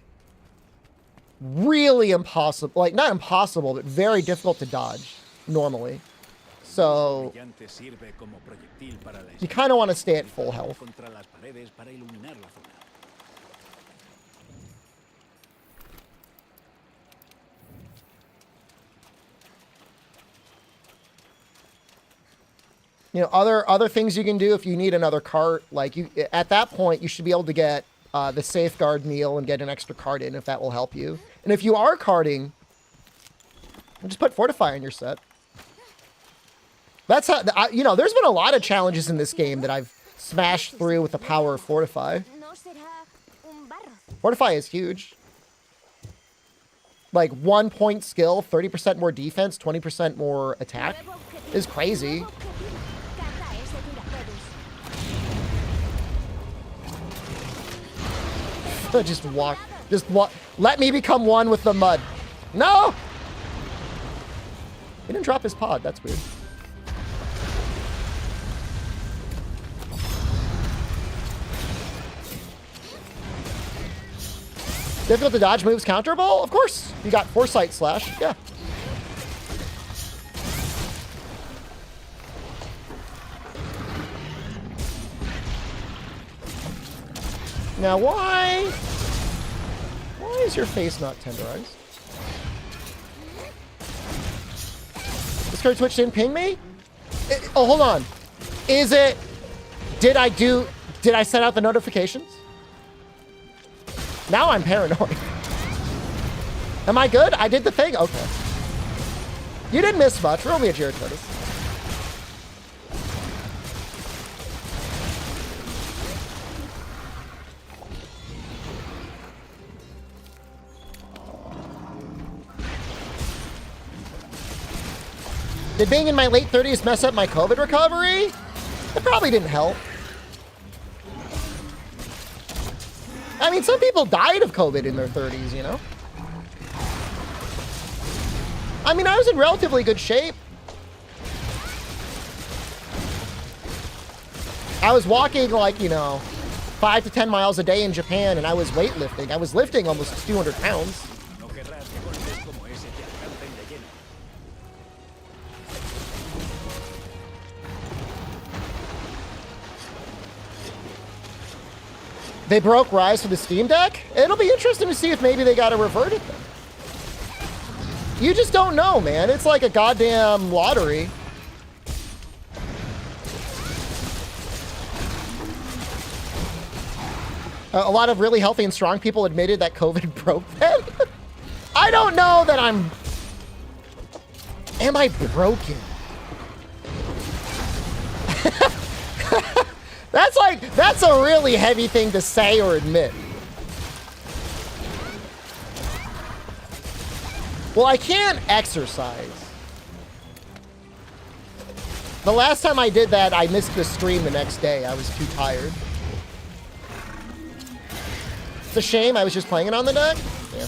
really impossible. Like, not impossible, but very difficult to dodge, normally. So, you kind of want to stay at full health. You know, other things you can do if you need another cart, like, you at that point, you should be able to get the Safeguard Meal and get an extra cart in if that will help you. And if you are carting, just put Fortify in your set. That's how, you know, there's been a lot of challenges in this game that I've smashed through with the power of Fortify. Fortify is huge. Like, 1 point skill, 30% more defense, 20% more attack is crazy. Just walk. Let me become one with the mud. No! He didn't drop his pod. That's weird. Difficult to dodge moves counterable? Of course. You got Foresight Slash. Yeah. Now, why is your face not tenderized? This card Twitch didn't ping me? Oh, hold on. Is it... Did I set out the notifications? Now I'm paranoid. Am I good? I did the thing? Okay. You didn't miss much. Roll me a Jared Curtis. Did being in my late 30s mess up my COVID recovery? It probably didn't help. I mean, some people died of COVID in their 30s, you know? I mean, I was in relatively good shape. I was walking, like, you know, 5 to 10 miles a day in Japan, and I was weightlifting. I was lifting almost 200 pounds. They broke Rise for the Steam Deck? It'll be interesting to see if maybe they got to revert it then. You just don't know, man. It's like a goddamn lottery. A lot of really healthy and strong people admitted that COVID broke them. I don't know that I'm... Am I broken? That's a really heavy thing to say or admit. Well, I can't exercise. The last time I did that, I missed the stream the next day. I was too tired. It's a shame I was just playing it on the deck. Yeah.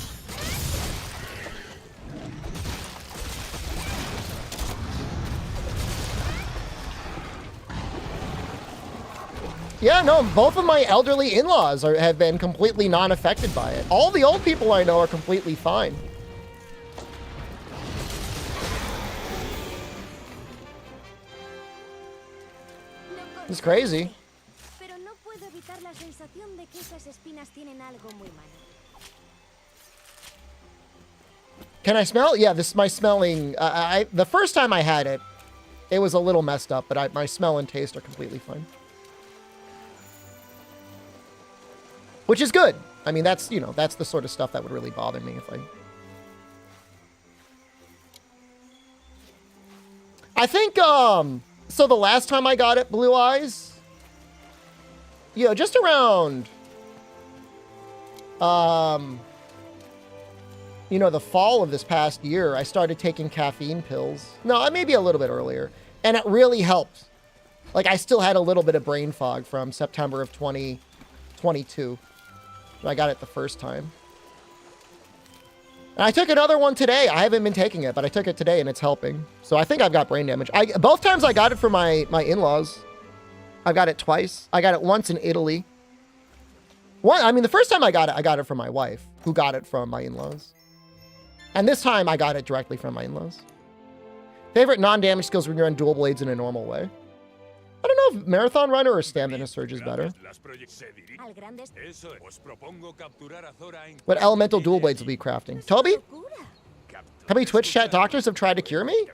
Yeah, no, both of my elderly in-laws have been completely non-affected by it. All the old people I know are completely fine. It's crazy. Pero no puedo evitar la sensación de que esas espinas tienen algo muy malo. Can I smell? Yeah, this my smelling. The first time I had it, it was a little messed up, but my smell and taste are completely fine. Which is good. I mean, that's, you know, that's the sort of stuff that would really bother me if I think, so the last time I got it, Blue Eyes, you know, just around, you know, the fall of this past year, I started taking caffeine pills. No, maybe a little bit earlier. And it really helped. Like, I still had a little bit of brain fog from September of 2022. I got it the first time. And I took another one today. I haven't been taking it, but I took it today and it's helping. So I think I've got brain damage. Both times I got it from my in-laws. I got it twice. I got it once in Italy. I mean, the first time I got it from my wife, who got it from my in-laws. And this time I got it directly from my in-laws. Favorite non-damage skills when you're on dual blades in a normal way? I don't know if Marathon Runner or Stamina Surge is better. What elemental dual blades will be crafting? Toby? How many Twitch chat doctors have tried to cure me?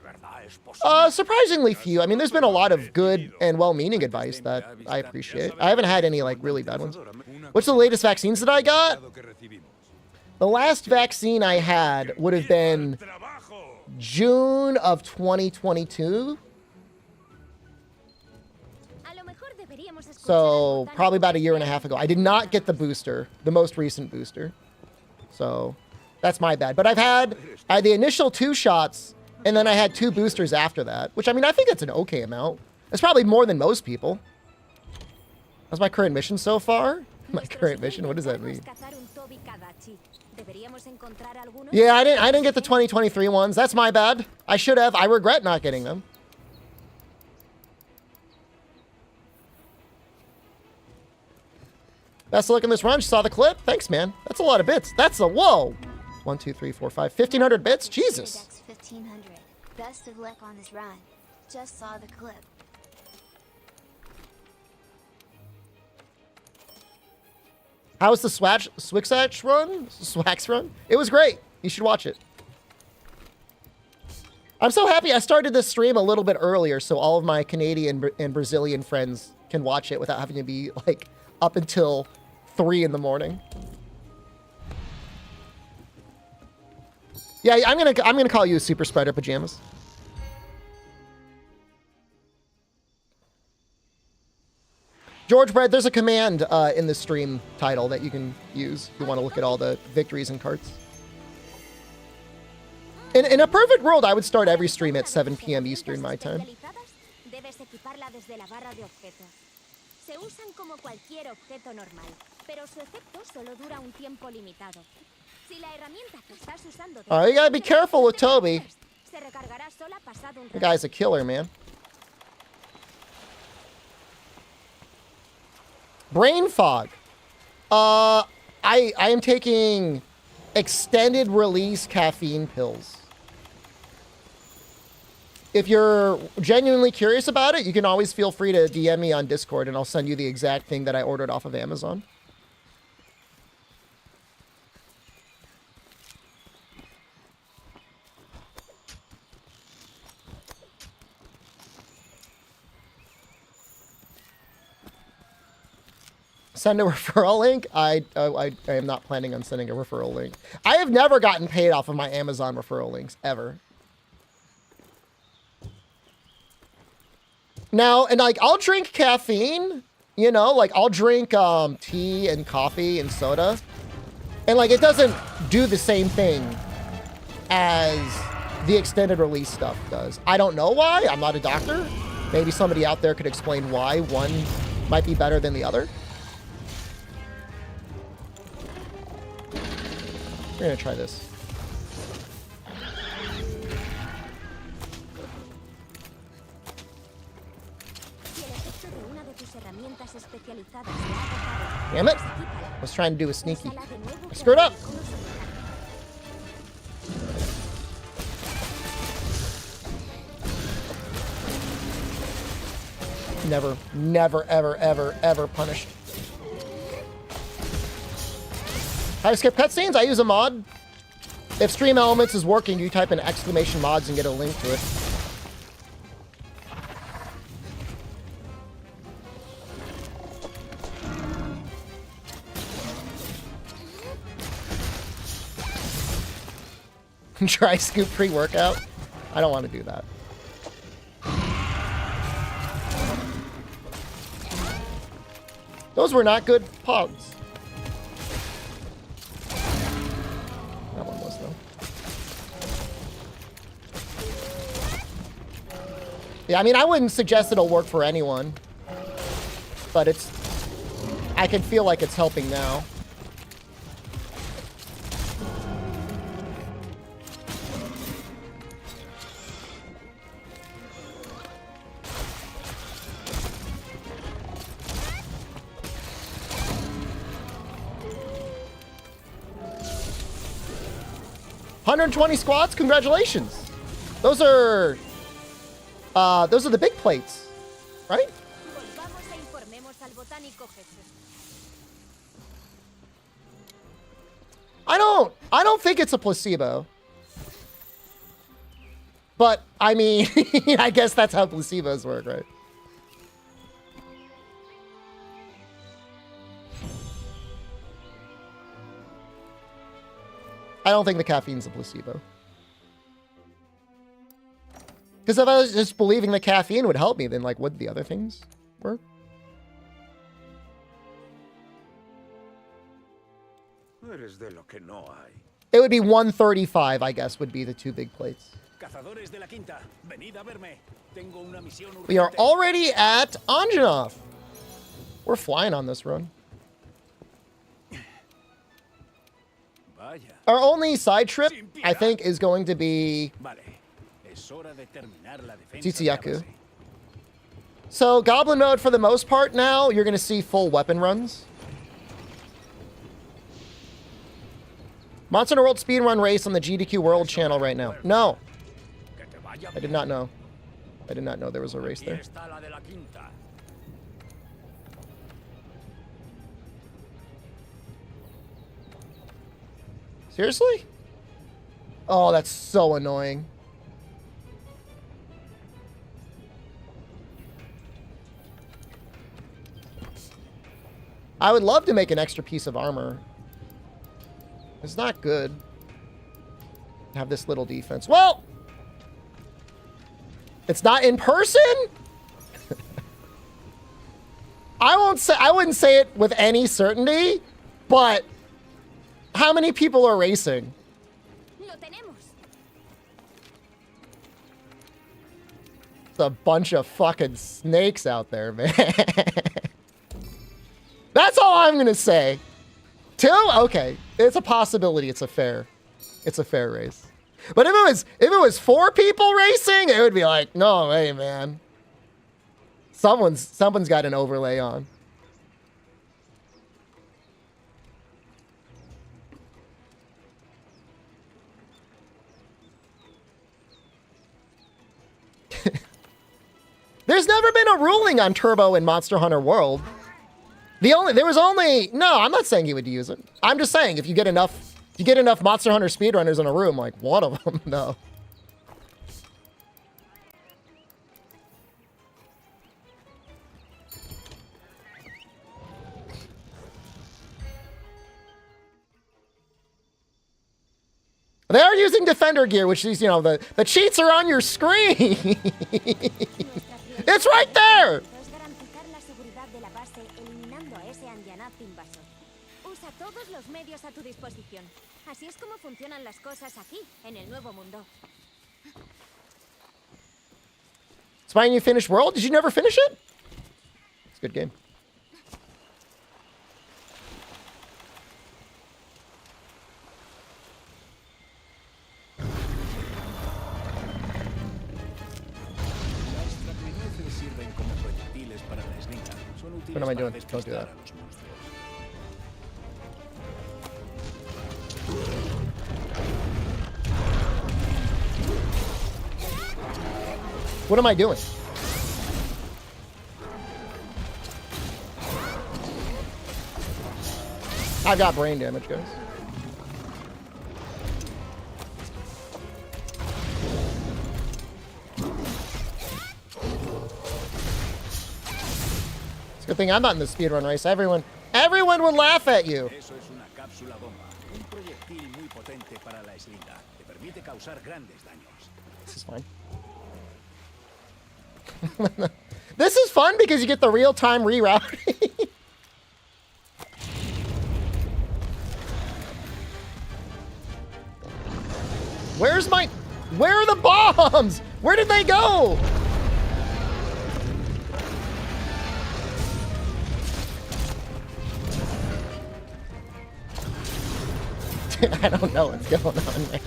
Surprisingly few. I mean, there's been a lot of good and well-meaning advice that I appreciate. I haven't had any, like, really bad ones. What's the latest vaccines that I got? The last vaccine I had would have been June of 2022. So probably about a year and a half ago. I did not get the booster, the most recent booster. So that's my bad. But I had the initial 2 shots, and then I had 2 boosters after that, which, I mean, I think that's an okay amount. It's probably more than most people. That's my current mission so far. My current mission? What does that mean? Yeah, I didn't get the 2023 ones. That's my bad. I should have. I regret not getting them. Best look in this run. Saw the clip. Thanks, man. That's a lot of bits. That's a whoa. 1, 2, 3, 4, 5. 1,500 bits. Jesus. 1,500. Best of luck on this run. Just saw the clip. How was the Swixax run? Swax run? It was great. You should watch it. I'm so happy I started this stream a little bit earlier so all of my Canadian and Brazilian friends can watch it without having to be, like, up until 3 in the morning. Yeah, I'm gonna call you a super spreader, Pajamas. George Bread, there's a command in the stream title that you can use if you want to look at all the victories and carts. In a perfect world, I would start every stream at 7 p.m. Eastern my time. Se usan como cualquier objeto normal, pero su efecto solo dura un tiempo limitado. Si la herramienta que estás usando Oh, you gotta be careful with Toby. se recargará sola pasado un The guy's a killer, man. Brain fog. I am taking extended release caffeine pills. If you're genuinely curious about it, you can always feel free to DM me on Discord and I'll send you the exact thing that I ordered off of Amazon. Send a referral link? I am not planning on sending a referral link. I have never gotten paid off of my Amazon referral links, ever. Now, and like, I'll drink caffeine, you know, like I'll drink tea and coffee and soda. And like, it doesn't do the same thing as the extended release stuff does. I don't know why. I'm not a doctor. Maybe somebody out there could explain why one might be better than the other. We're gonna try this. Damn it! I was trying to do a sneaky. I screwed up! Never, never, ever, ever, ever punished. How to skip cutscenes? I use a mod. If Stream Elements is working, you type in exclamation mods and get a link to it. Try scoop pre-workout. I don't want to do that. Those were not good Pugs. That one was though. Yeah, I mean, I wouldn't suggest it'll work for anyone, but it's. I can feel like it's helping now. $120 squats, congratulations. Those are the big plates, right? I don't think it's a placebo. But I mean, I guess that's how placebos work, right? I don't think the caffeine's a placebo. Because if I was just believing the caffeine would help me, then like, would the other things work? It would be 135, I guess, would be the two big plates. We are already at Anjanov. We're flying on this run. Our only side trip, I think, is going to be Tsutsuyaku. So, Goblin mode, for the most part now, you're going to see full weapon runs. Monster Hunter World Speedrun race on the GDQ World channel right now. No. I did not know. I did not know there was a race there. Seriously? Oh, that's so annoying. I would love to make an extra piece of armor. It's not good. Have this little defense. Well, it's not in person. I wouldn't say it with any certainty, but how many people are racing? It's a bunch of fucking snakes out there, man. That's all I'm gonna say. 2? Okay. It's a possibility. It's a fair race. But if it was 4 people racing, it would be like, no way, man. Someone's got an overlay on. There's never been a ruling on turbo in Monster Hunter World. No, I'm not saying he would use it. I'm just saying if you get enough Monster Hunter speedrunners in a room, like one of them, no. They are using defender gear, which is, you know, the cheats are on your screen. It's right there. Spine, you finished World? Did you never finish it? It's a good game. útiles am I para doing? Don't do despistar that. a los monstruos. What am I doing? I've got brain damage, guys. It's a good thing I'm not in the speedrun race. Everyone would laugh at you. Eso es una cápsula bomba, un proyectil muy potente para la eslinga. Te permite causar grandes daños. This is fine. This is fun because you get the real-time rerouting. Where are the bombs? Where did they go? I don't know what's going on, man.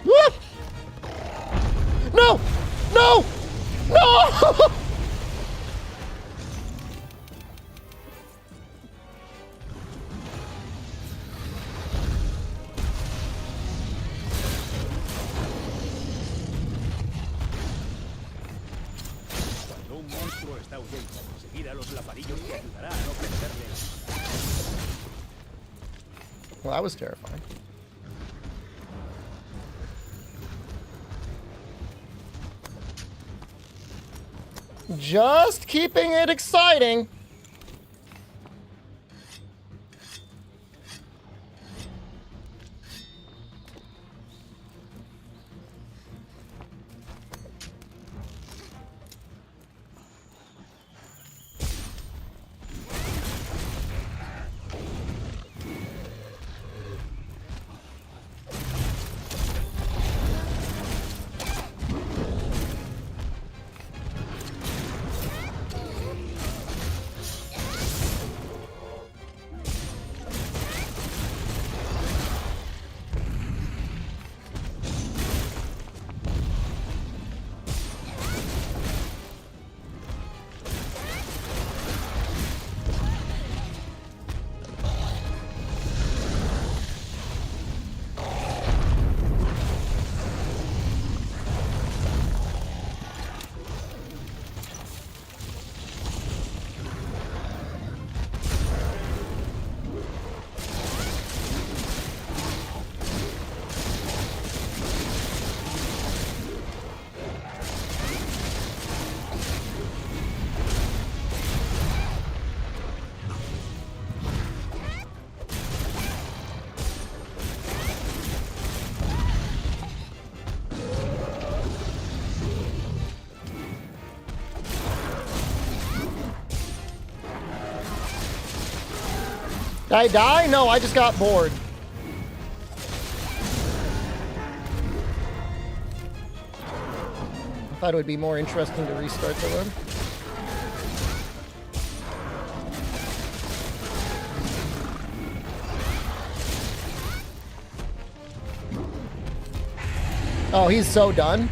Woo! No! No! No! Cuando un monstruo está huyendo, seguir a los lazarillos te ayudará a no perderle la vista. Well, that was terrifying. Just keeping it exciting. Did I die? No, I just got bored. I thought it would be more interesting to restart the run. Oh, he's so done.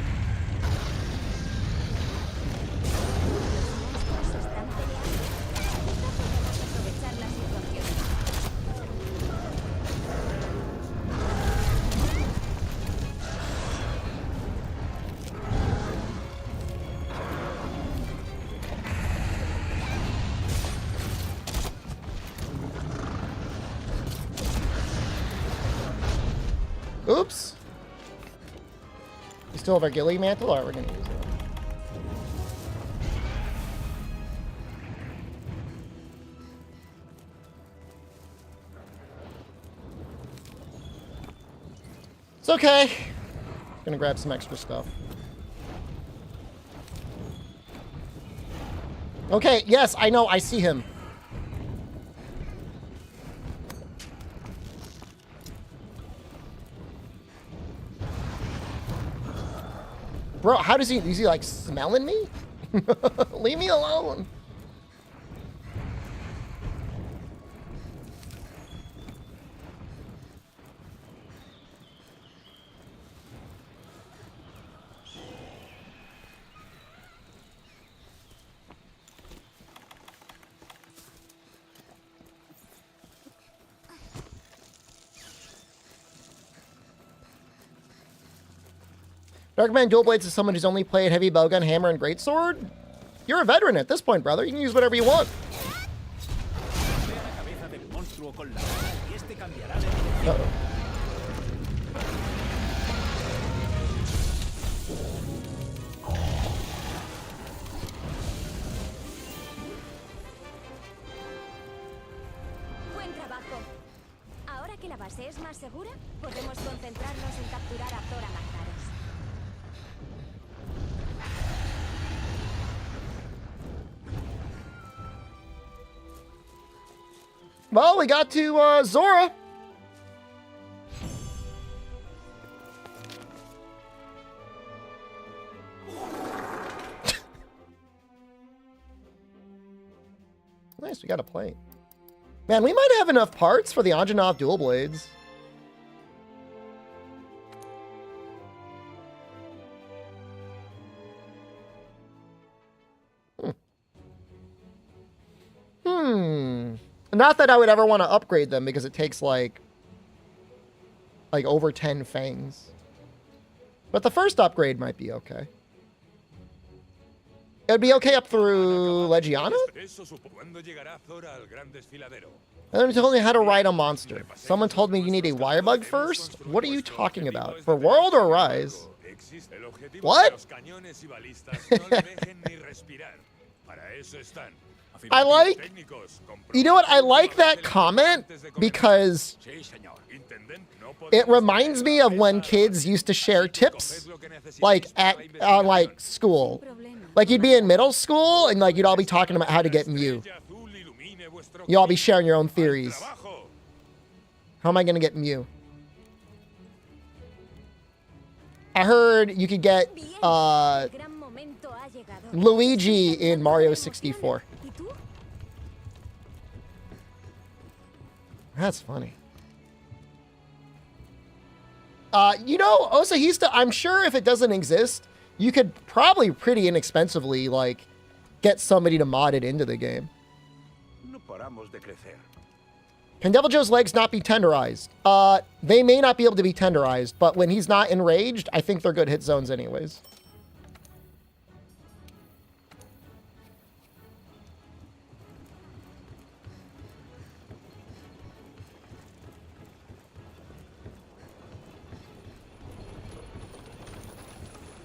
Oops. We still have our ghillie mantle, or are we going to use it? It's okay. Gonna grab some extra stuff. Okay, yes, I know, I see him. Bro, how does he, is he like smelling me? Leave me alone. I recommend dual blades to someone who's only played heavy bowgun, hammer, and greatsword. You're a veteran at this point, brother. You can use whatever you want. Uh-oh. Buen trabajo. Ahora que la base es más segura, podemos concentrarnos en capturar a Zora Magdaros. Well, we got to Zora. Nice, we got a plate. Man, we might have enough parts for the Anjanov dual blades. Not that I would ever want to upgrade them because it takes like over 10 fangs. But the first upgrade might be okay. It would be okay up through Legiana? And then told me how to ride a monster. Someone told me you need a wire bug first? What are you talking about? For World or Rise? What? I like, you know what? I like that comment because it reminds me of when kids used to share tips, like at like school. Like you'd be in middle school and like you'd all be talking about how to get Mew. You all be sharing your own theories. How am I gonna get Mew? I heard you could get Luigi in Mario 64. That's funny. You know, Osahista, I'm sure if it doesn't exist, you could probably pretty inexpensively, like, get somebody to mod it into the game. Can Devil Joe's legs not be tenderized? They may not be able to be tenderized, but when he's not enraged, I think they're good hit zones anyways.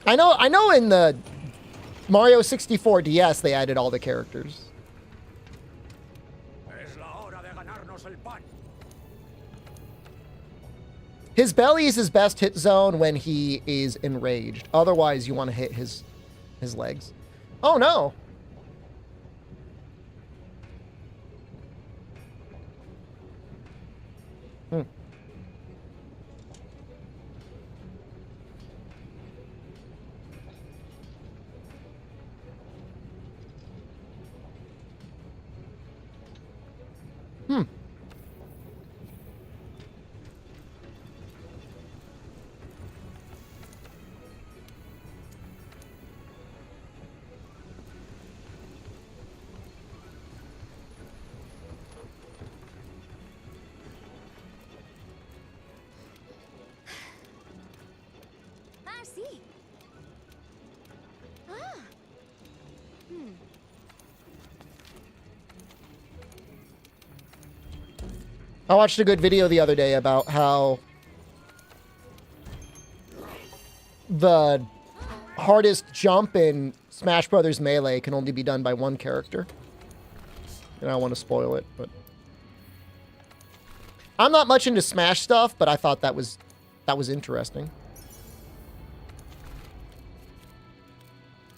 I know in the Mario 64 DS they added all the characters. His belly is his best hit zone when he is enraged. Otherwise, you want to hit his legs. Oh no. I watched a good video the other day about how the hardest jump in Smash Brothers Melee can only be done by one character. And I don't want to spoil it, but I'm not much into Smash stuff, but I thought that was interesting.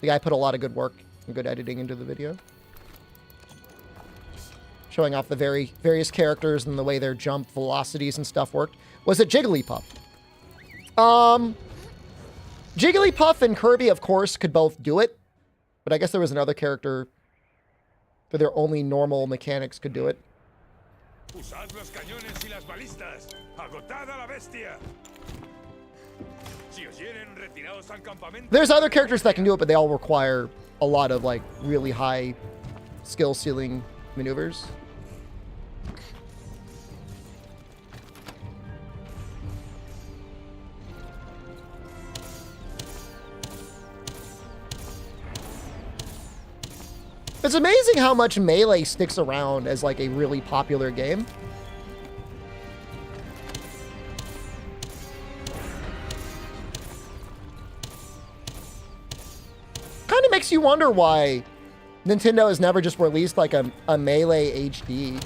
The guy put a lot of good work and good editing into the video. Showing off the various characters and the way their jump velocities and stuff worked. Was it Jigglypuff? Jigglypuff and Kirby, of course, could both do it. But I guess there was another character for their only normal mechanics could do it. There's other characters that can do it, but they all require a lot of, like, really high skill ceiling maneuvers. It's amazing how much Melee sticks around as like a really popular game. Kind of makes you wonder why Nintendo has never just released like a Melee HD.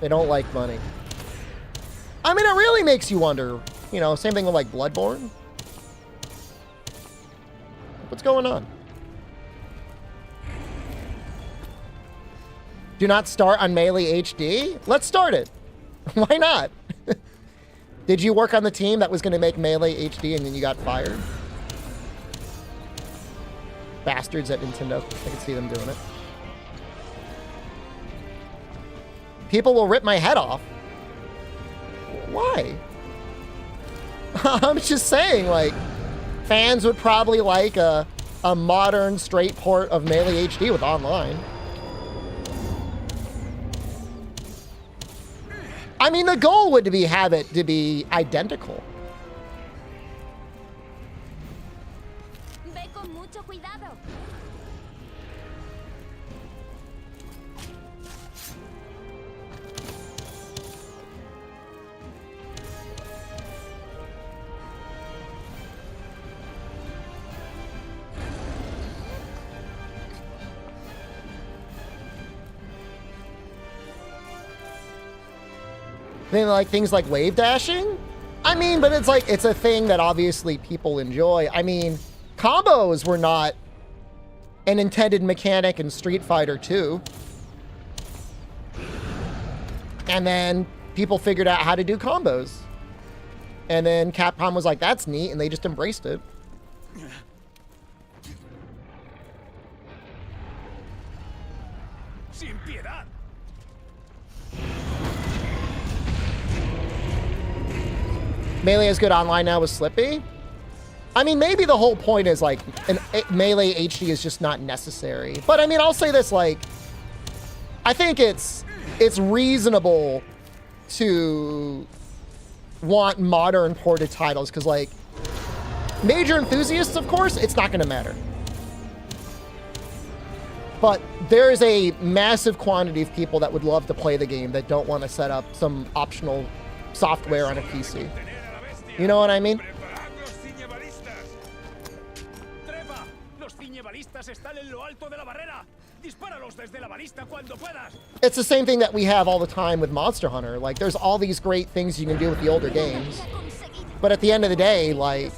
They don't like money. I mean, it really makes you wonder. You know, same thing with like Bloodborne. What's going on? Do not start on Melee HD? Let's start it. Why not? Did you work on the team that was going to make Melee HD and then you got fired? Bastards at Nintendo. I can see them doing it. People will rip my head off. Why? I'm just saying, like, fans would probably like a modern straight port of Melee HD with online. I mean, the goal would be have it to be identical. Ve con mucho cuidado. Then like things like wave dashing? I mean, but it's like, it's a thing that obviously people enjoy. I mean, combos were not an intended mechanic in Street Fighter 2. And then people figured out how to do combos. And then Capcom was like, that's neat, and they just embraced it. Sin piedad. Melee is good online now with Slippy. I mean, maybe the whole point is like Melee HD is just not necessary. But I mean, I'll say this, like, I think it's reasonable to want modern ported titles because, like, major enthusiasts, of course, it's not going to matter. But there is a massive quantity of people that would love to play the game that don't want to set up some optional software on a PC. You know what I mean? Trepa, los ciñebalistas están en lo alto de la barrera. Dispáralos desde la balista cuando puedas. It's the same thing that we have all the time with Monster Hunter. Like, there's all these great things you can do with the older games. But at the end of the day, like,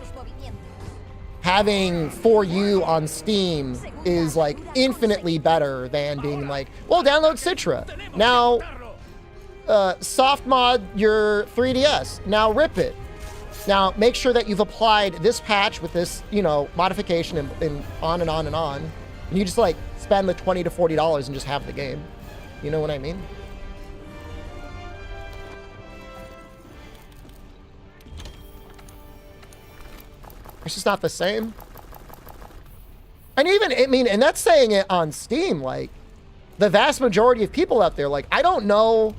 having For You on Steam is, like, infinitely better than being like, well, download Citra. Now, soft mod your 3DS. Now rip it. Now, make sure that you've applied this patch with this, you know, modification and on and on and on. And you just, like, spend the $20 to $40 and just have the game. You know what I mean? It's just not the same. And even, I mean, and that's saying it on Steam, like, the vast majority of people out there, like, I don't know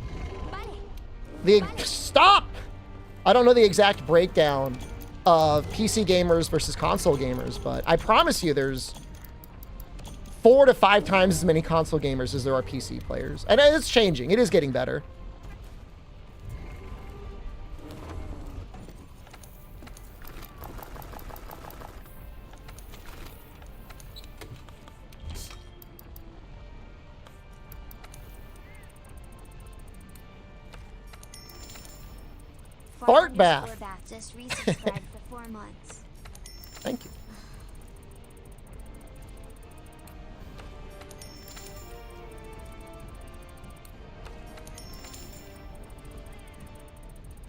Stop! I don't know the exact breakdown of PC gamers versus console gamers, but I promise you there's 4 to 5 times as many console gamers as there are PC players. And it's changing. It is getting better. Fart bath. Just resubscribed for 4 months. Thank you.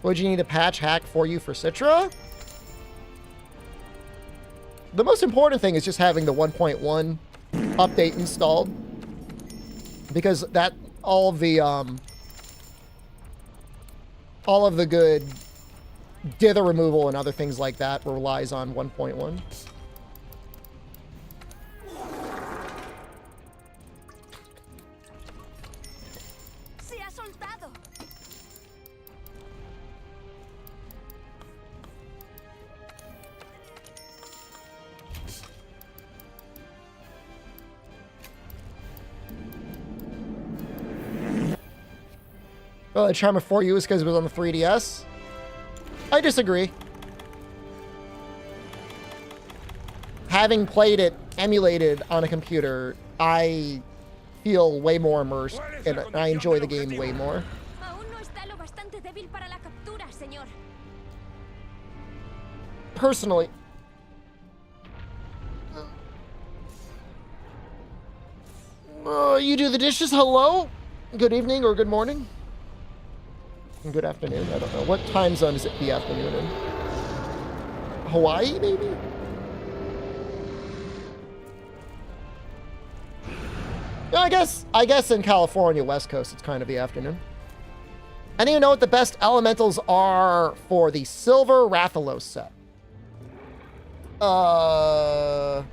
Would you need a patch hack for you for Citra? The most important thing is just having the 1.1 update installed, because that all of the good dither removal and other things like that relies on 1.1. Oh, the charm of 4U is because it was on the 3DS. I disagree. Having played it emulated on a computer, I feel way more immersed and I enjoy the game way more. Aún no está lo bastante débil para la captura, señor. Personally. You do the dishes, hello? Good evening or good morning? Good afternoon, I don't know. What time zone is it the afternoon in? Hawaii, maybe? No, I guess in California, West Coast, it's kind of the afternoon. I don't even know what the best elementals are for the Silver Rathalos set. Zora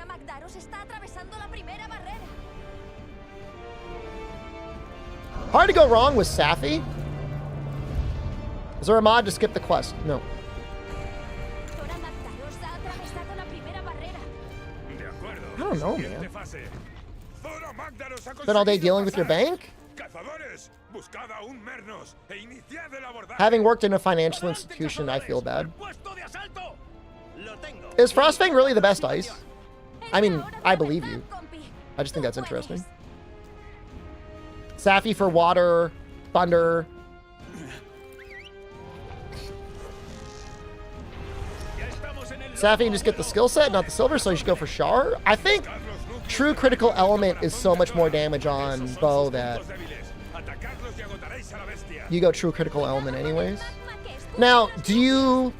Magdaros está atravesando la primera barrera. Hard to go wrong with Safi. Is there a mod to skip the quest? No. Zora Magdaros ha atravesado la primera barrera. De acuerdo. I don't know, Siguiente man. fase. Zora Magdaros ha Spent all day conseguido dealing with your pasar. bank? Cazadores, buscad a un Mernos e iniciad el abordaje. Having worked in a financial institution, I feel bad. Puesto de asalto. Lo tengo. Is Frostfang really the best ice? I mean, Es la hora I de believe verdad, you. compi. I just think Tú that's interesting. puedes. Safi for water, thunder. Ya estamos en el Safi can just get the skill set, not the silver, so you should go for Char. I think true critical element is so much more damage on bow that Atacadlos y agotaréis a la bestia. you go true critical element anyways. Now, do you...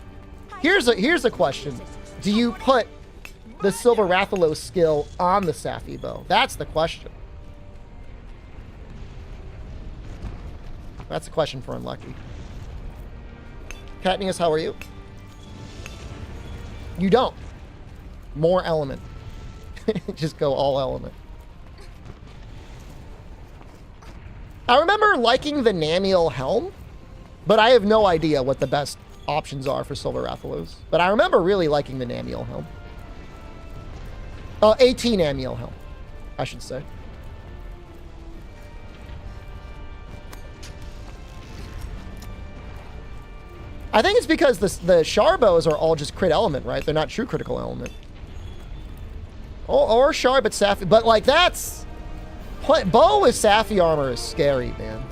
Here's a question. Do you put the Silver Rathalos skill on the Safi bow? That's the question. That's a question for Unlucky. Katniss, how are you? You don't. More element. Just go all element. I remember liking the Namiel helm, but I have no idea what the best options are for Silver Rathalos. But I remember really liking the Namiel helm. 18 Namiel helm, I should say. I think it's because the Char bows are all just crit element, right? They're not true critical element. Or Char, but Safi. But, like, that's... Bow with Safi armor is scary, man.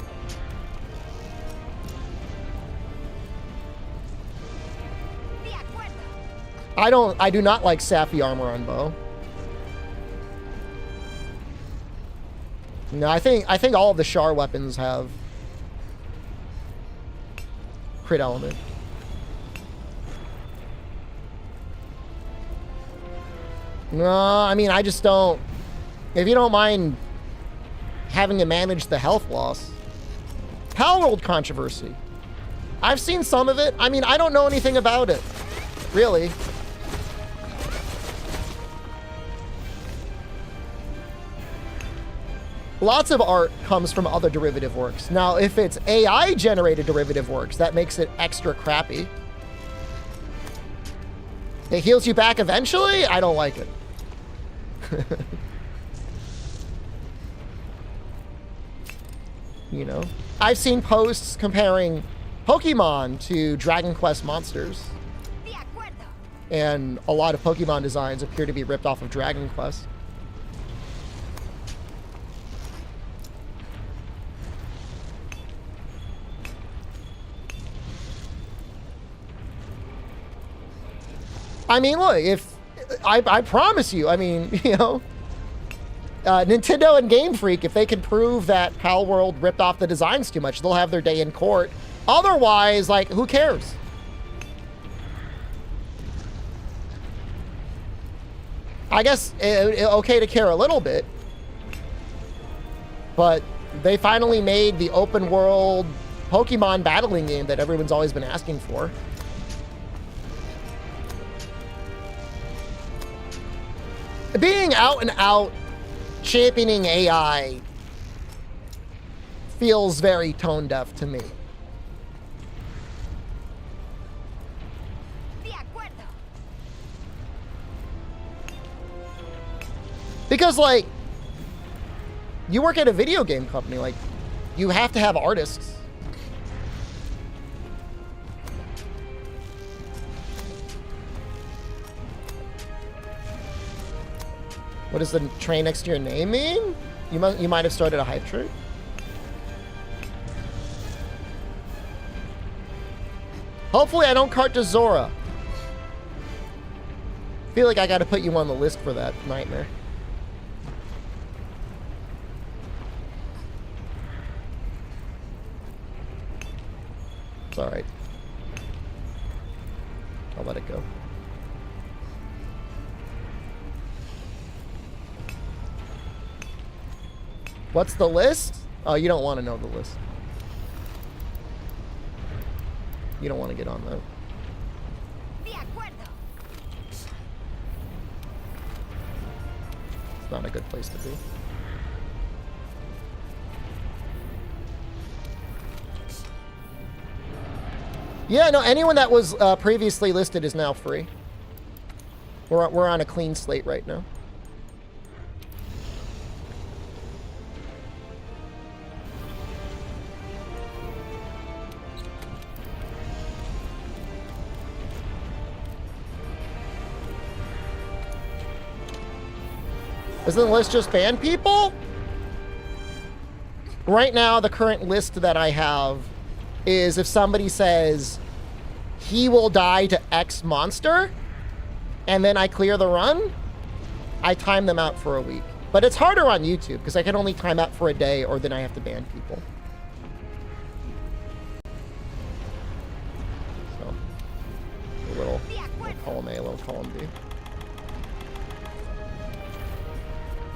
I do not like Safi armor on bow. No, I think all of the Char weapons have crit element. No, I mean, I just don't... If you don't mind having to manage the health loss. Palworld controversy. I've seen some of it. I mean, I don't know anything about it. Really. Lots of art comes from other derivative works. Now, if it's AI-generated derivative works, that makes it extra crappy. It heals you back eventually? I don't like it. You know? I've seen posts comparing Pokemon to Dragon Quest monsters. And a lot of Pokemon designs appear to be ripped off of Dragon Quest. I mean, look, if I promise you, I mean, you know, Nintendo and Game Freak, if they can prove that Palworld ripped off the designs too much, they'll have their day in court. Otherwise, like, who cares? I guess okay to care a little bit, but they finally made the open world Pokemon battling game that everyone's always been asking for. Being out and out championing AI feels very tone deaf to me. Because, like, you work at a video game company, like, You have to have artists. What does the train next to your name mean? You might have started a hype train. Hopefully I don't cart to Zora. Feel like I gotta put you on the list for that nightmare. It's alright. I'll let it go. What's the list? Oh, you don't want to know the list. You don't want to get on that. It's not a good place to be. Yeah, no, anyone that was previously listed is now free. We're on a clean slate right now. Isn't the list just ban people? Right now, the current list that I have is if somebody says he will die to X monster, and then I clear the run, I time them out for a week. But it's harder on YouTube because I can only time out for a day, or then I have to ban people. So, a little column A, a little column B.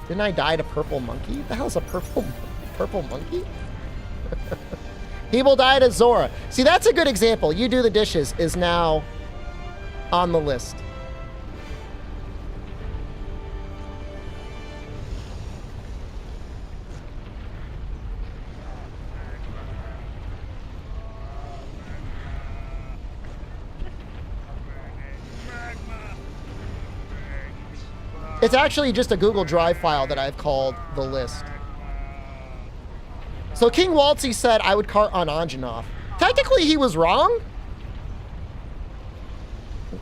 Didn't I die to purple monkey? The hell's a purple monkey? People died to Zora. See, that's a good example. You do the dishes is now on the list. It's actually just a Google Drive file that I've called the list. So King Waltzy said I would cart on Anjanov. Technically, he was wrong.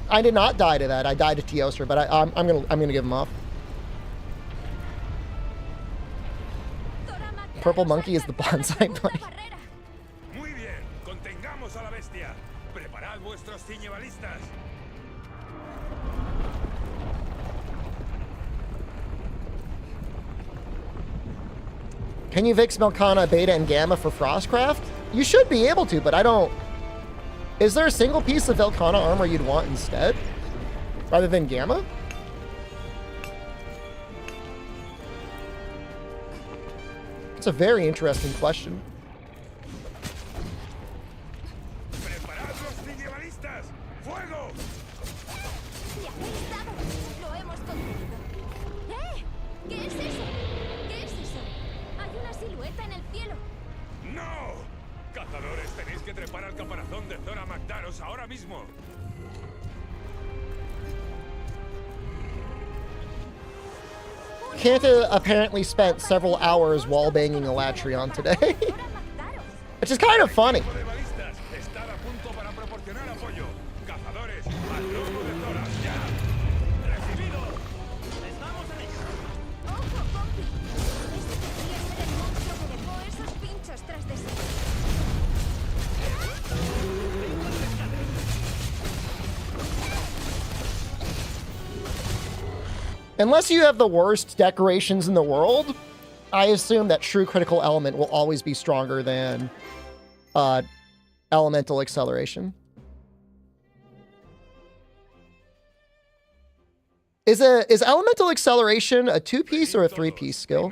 I did not die to that. I died to Teostra, but I'm gonna give him off. Purple monkey is the bonsai bunny. Muy bien, contengamos a la bestia. Preparad vuestros ciñebalistas. Can you fix Melkana Beta and Gamma for Frostcraft? You should be able to, but I don't... Is there a single piece of Velkhana armor you'd want instead? Rather than Gamma? It's a very interesting question. Preparad los ciñebalistas. Fuego. Lo hemos conseguido. ¡Eh! ¿Qué es eso? ¿Qué es eso? Hay una silueta en el cielo. ¡No! Cazadores, tenéis que trepar al caparazón de Zora Magdaros ahora mismo. Kanta apparently spent several hours wallbanging Elatrion today. Which is kind of funny. Equipo de balistas, estad a punto para proporcionar apoyo. Cazadores, al lobo de Zora, ya. ¡Recibido! ¡Estamos en ello! ¡Ojo, Pompi! Ese debería ser el monstruo que dejó esos pinchos tras de sí. Unless you have the worst decorations in the world, I assume that true critical element will always be stronger than elemental acceleration. Is elemental acceleration a 2-piece or a 3-piece skill?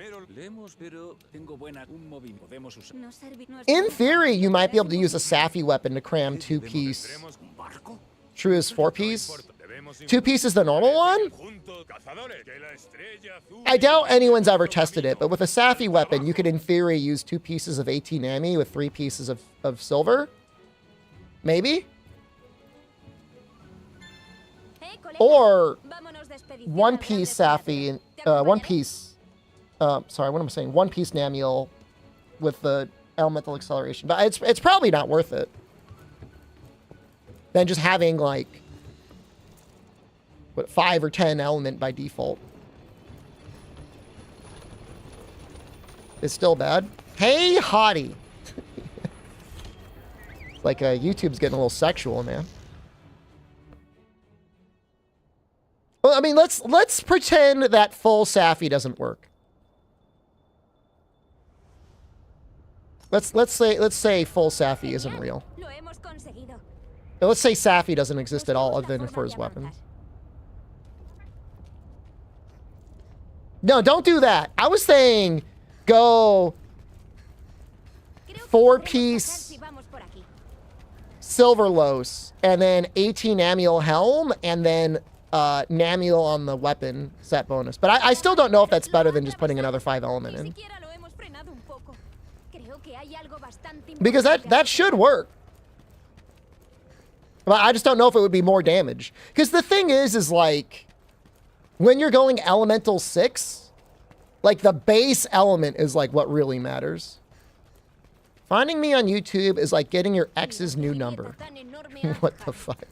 In theory, you might be able to use a Safi weapon to cram 2-piece. True is 4-piece. 2-piece is the normal one? I doubt anyone's ever tested it, but with a Safi weapon, you could in theory use 2 pieces of 18 Ami with 3 pieces of silver. Maybe? Or 1-piece Safi, 1-piece, sorry, what am I saying? 1-piece Namiel with the elemental acceleration, but it's probably not worth it. Than just having like what 5 or 10 element by default. It's still bad. Hey, hottie. Like YouTube's getting a little sexual, man. Well, I mean, let's pretend that full Safi doesn't work. Let's say full Safi isn't real. Let's say Safi doesn't exist at all other than for his weapons. No, don't do that. I was saying go 4-piece Silverlos and then 18 Amul Helm and then Namul on the weapon set bonus. But I still don't know if that's better than just putting another 5 element in. Because that should work. But I just don't know if it would be more damage. Because the thing is like, when you're going elemental 6, like the base element is like what really matters. Finding me on YouTube is like getting your ex's new number. What the fuck?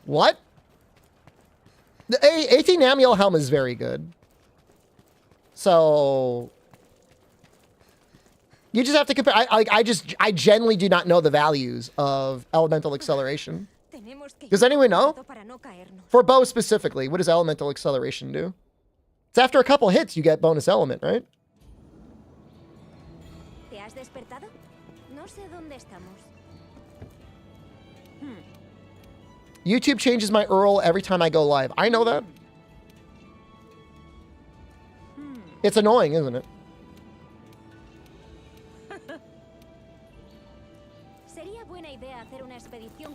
What? The 18 Amul Helm is very good. So you just have to compare. I genuinely do not know the values of elemental acceleration. Does anyone know? For bow specifically, what does elemental acceleration do? It's after a couple hits you get bonus element, right? YouTube changes my URL every time I go live. I know that. It's annoying, isn't it?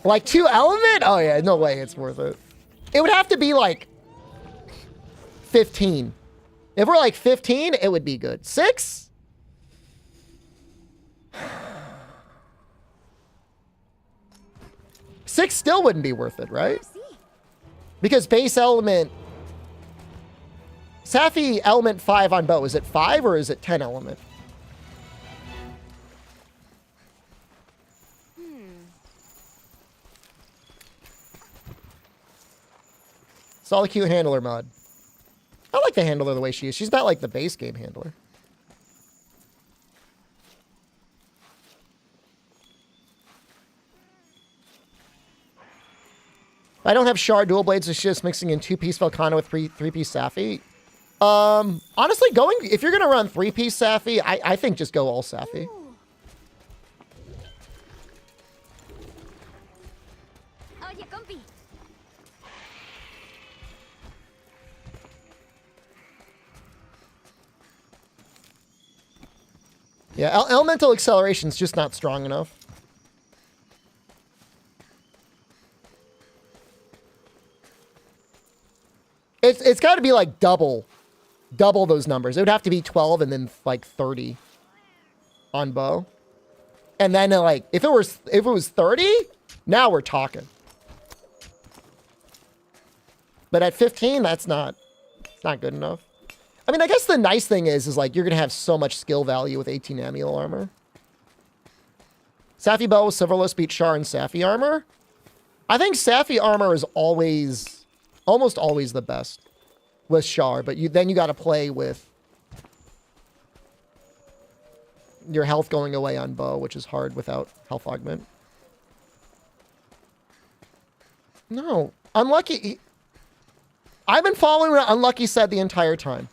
Like 2 element? Oh yeah, no way it's worth it. It would have to be like 15. If we're like 15, it would be good. 6? Six still wouldn't be worth it, right? Because base element... Safi element 5 on bow. Is it 5 or is it 10 element? Solid cute handler mod. I like the handler the way she is. She's not like the base game handler. I don't have Shard dual blades, it's just mixing in 2-piece Volcano with 3-piece Safi. Honestly, if you're gonna run 3-piece Safi, I think just go all Safi. Yeah, elemental acceleration is just not strong enough. It's got to be like double those numbers. It would have to be 12 and then like 30 on bow. And then like if it was 30, now we're talking. But at 15, it's not good enough. I mean, I guess the nice thing is like you're going to have so much skill value with 18 Amul armor. Safi bow, Silverless beat Char and Safi armor. I think Safi armor is almost always the best with Char, but then you got to play with your health going away on bow, which is hard without health augment. No, Unlucky. I've been following what Unlucky said the entire time.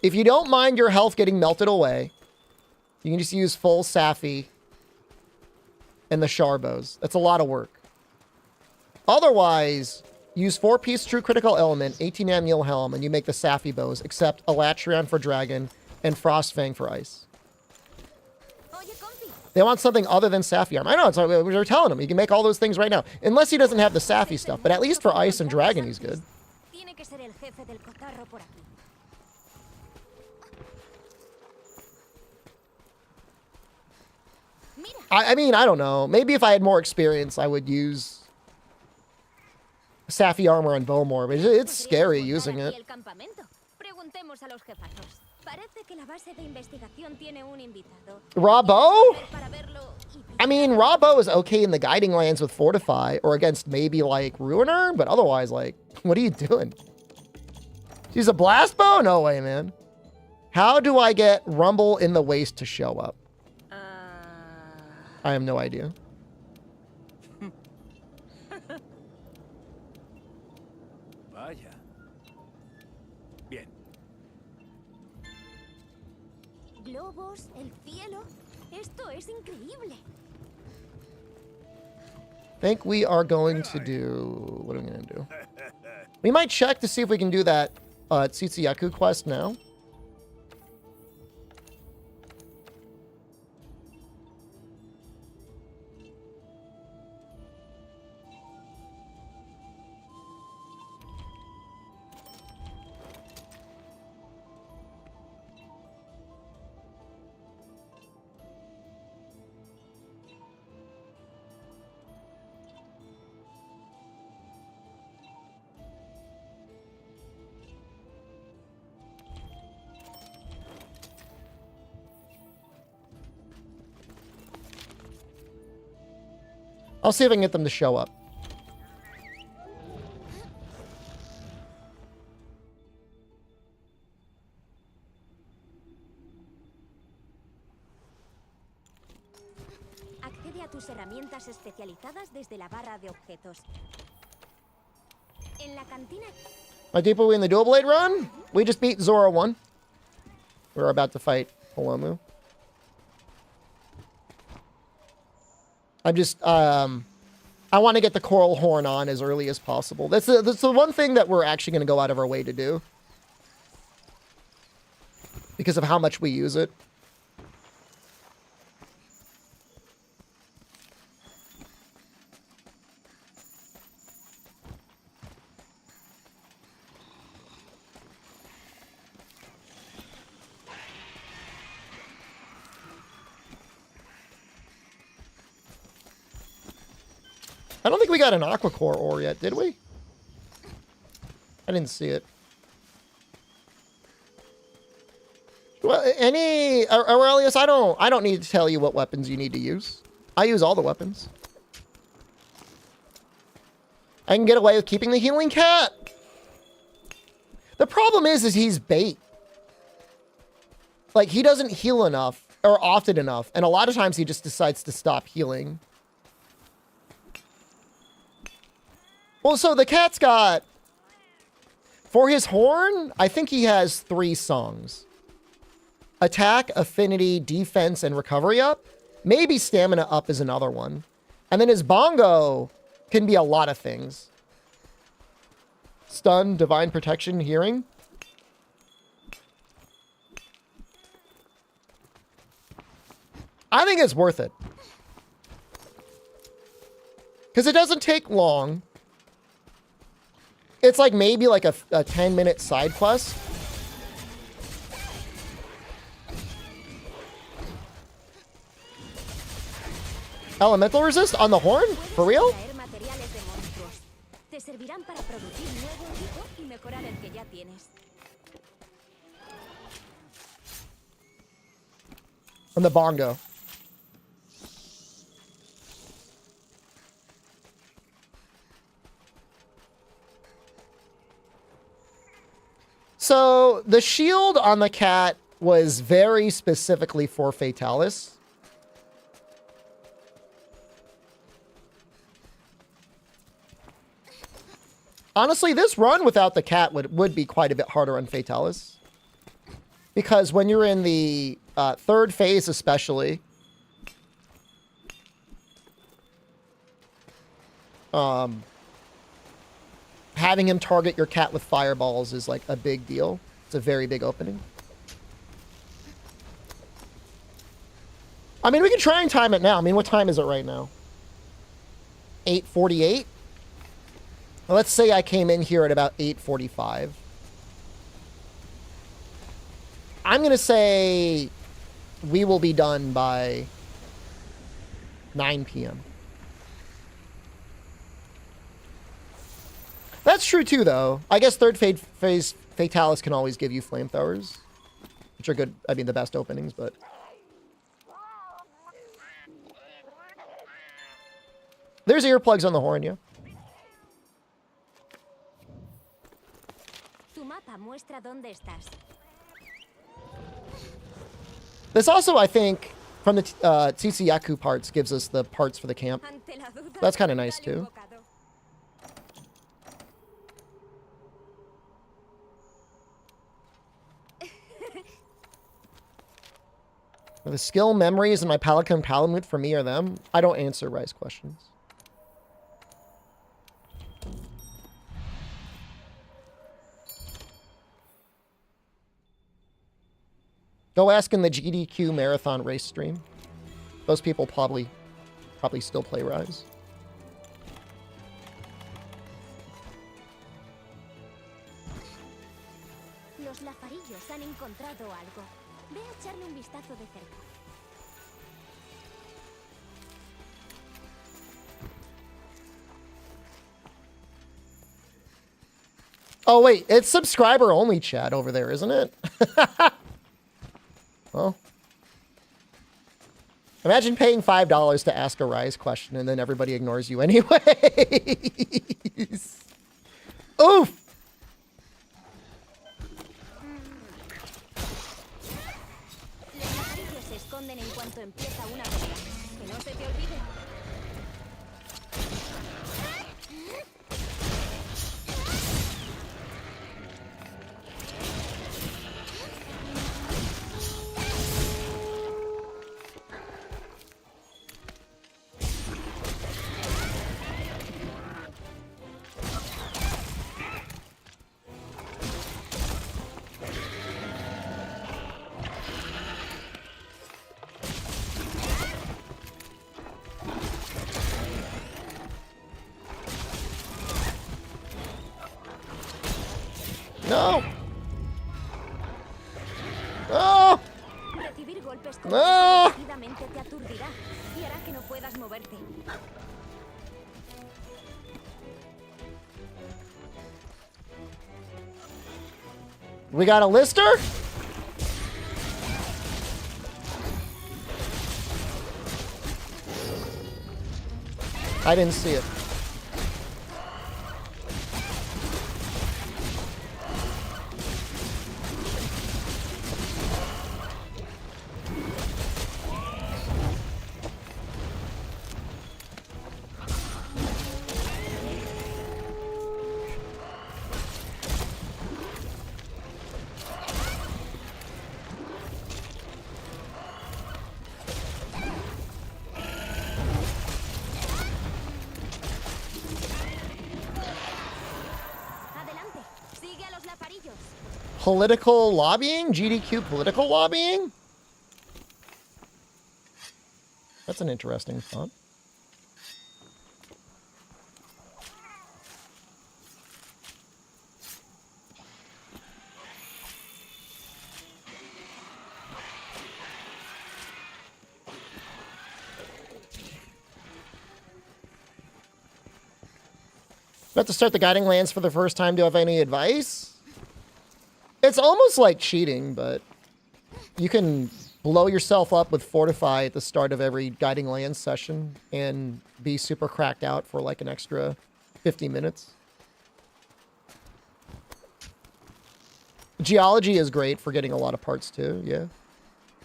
If you don't mind your health getting melted away, you can just use full Safi and the Char bows. That's a lot of work. Otherwise, use 4-piece True Critical Element, 18 Amul Helm, and you make the Safi bows, except Elatrion for Dragon and Frostfang for Ice. They want something other than Safi armor. I know, it's like we're telling him. He can make all those things right now. Unless he doesn't have the Safi stuff. But at least for Ice and Dragon, he's good. I mean, I don't know. Maybe if I had more experience, I would use Safi armor on bow more. But it's scary using it. a los jefazos. Parece que la base de investigación tiene un invitado. Robbo? Para verlo y I mean, Robbo is okay in the guiding lands with Fortify or against maybe like Ruiner, but otherwise, like, what are you doing? She's a blast bow? No way, man. How do I get Rumble in the Waste to show up? I have no idea. Vaya. Bien. globos, el cielo. Esto es increíble. I think we are going to do... What are we going to do? We might check to see if we can do that Tsutsuyaku quest now. I'll see if I can get them to show up. Accede a tus herramientas especializadas desde la barra de objetos. En la cantina. How deep are we in the dual blade run? We just beat Zoro 1. We're about to fight Olomu. I'm just, I want to get the Coral Horn on as early as possible. That's the one thing that we're actually going to go out of our way to do. Because of how much we use it. I don't think we got an Aqua Core ore yet, did we? I didn't see it. Well, Aurelius, I don't need to tell you what weapons you need to use. I use all the weapons. I can get away with keeping the healing cat. The problem is he's bait. Like, he doesn't heal enough, or often enough, and a lot of times he just decides to stop healing. Well, so the cat's got, for his horn, I think he has 3 songs. Attack, affinity, defense, and recovery up. Maybe stamina up is another one. And then his bongo can be a lot of things. Stun, divine protection, hearing. I think it's worth it. Because it doesn't take long. It's like maybe like a 10-minute side quest. Elemental resist on the horn? For real? On the bongo. So, the shield on the cat was very specifically for Fatalis. Honestly, this run without the cat would be quite a bit harder on Fatalis. Because when you're in the third phase especially, having him target your cat with fireballs is like a big deal. It's a very big opening. I mean, we can try and time it now. I mean, what time is it right now? 8:48? Well, let's say I came in here at about 8:45. I'm going to say we will be done by 9 p.m. That's true too, though. I guess third phase Fatalis can always give you flamethrowers, which are good. I mean, the best openings, but... There's earplugs on the horn, yeah. Tu mapa muestra dónde estás. This also, I think, from the Tsitsuyaku parts, gives us the parts for the camp. Ante la duda, That's kind of nice, dale un too. bocado. Are the skill memories in my Palico and Palamute for me or them? I don't answer Rice questions. Go ask in the GDQ marathon race stream. Those people probably still play Rise. Los lazarillos han encontrado algo. Ve a echarle un vistazo de cerca. Oh, wait. It's subscriber only chat over there, isn't it? Well. Imagine paying $5 to ask a Rise question and then everybody ignores you anyways. Oof! Los lazarillos se esconden en cuanto empieza una pelea. Que no se te olvide. No! No! Recibir golpes con ¡No! rápidamente te aturdirá y hará que no puedas moverte. We got a Lister? I didn't see it. Adelante, sigue a los lazarillos. Political lobbying? GDQ political lobbying? That's an interesting thought. About to start the guiding lands for the first time. Do you have any advice? It's almost like cheating, but you can blow yourself up with Fortify at the start of every guiding lands session and be super cracked out for like an extra 50 minutes. Geology is great for getting a lot of parts too, yeah.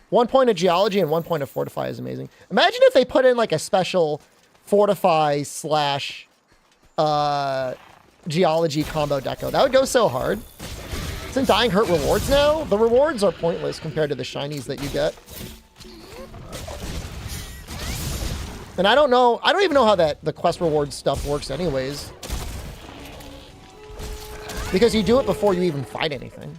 1 point of Geology and 1 point of Fortify is amazing. Imagine if they put in like a special Fortify slash Geology combo deco. That would go so hard. Isn't Dying hurt rewards now? The rewards are pointless compared to the shinies that you get. And I don't even know how the quest reward stuff works anyways. Because you do it before you even fight anything.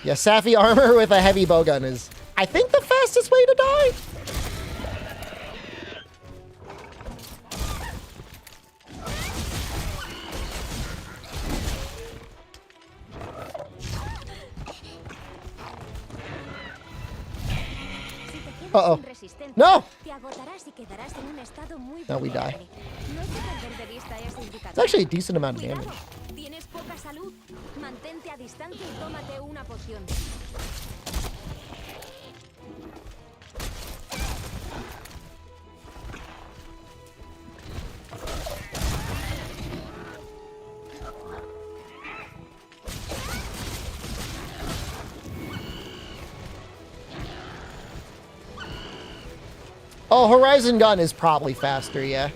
Yeah, Safi armor with a heavy bowgun is, I think, the fastest way to die. Si te Uh-oh. sin resistencia, No! te agotarás y quedarás en un estado muy No, we die. vulnerable. No hay que perder de vista ese indicador. It's actually a decent amount of Cuidado, damage. tienes poca salud. Mantente a distancia y tómate una poción. Oh, Horizon Gun is probably faster, yeah.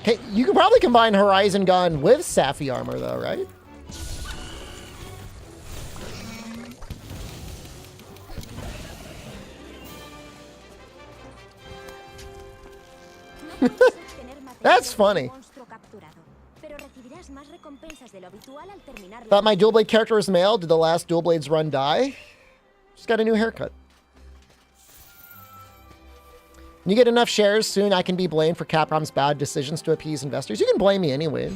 Okay, you can probably combine Horizon Gun with Safi Armor, though, right? No podrás obtener material That's de funny. monstruo capturado, pero recibirás más recompensas de lo habitual al terminar la Thought my dual blade character was male. Did the last dual blades run die? Just got a new haircut. When you get enough shares soon, I can be blamed for Capcom's bad decisions to appease investors. You can blame me anyways.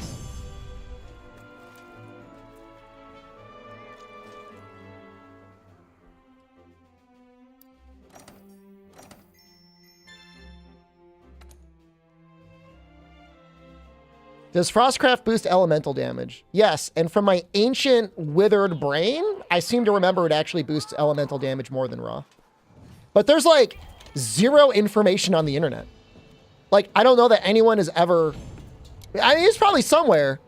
Does Frostcraft boost elemental damage? Yes, and from my ancient withered brain, I seem to remember it actually boosts elemental damage more than raw. But there's like zero information on the internet. Like, I don't know that anyone has ever... I mean, it's probably somewhere.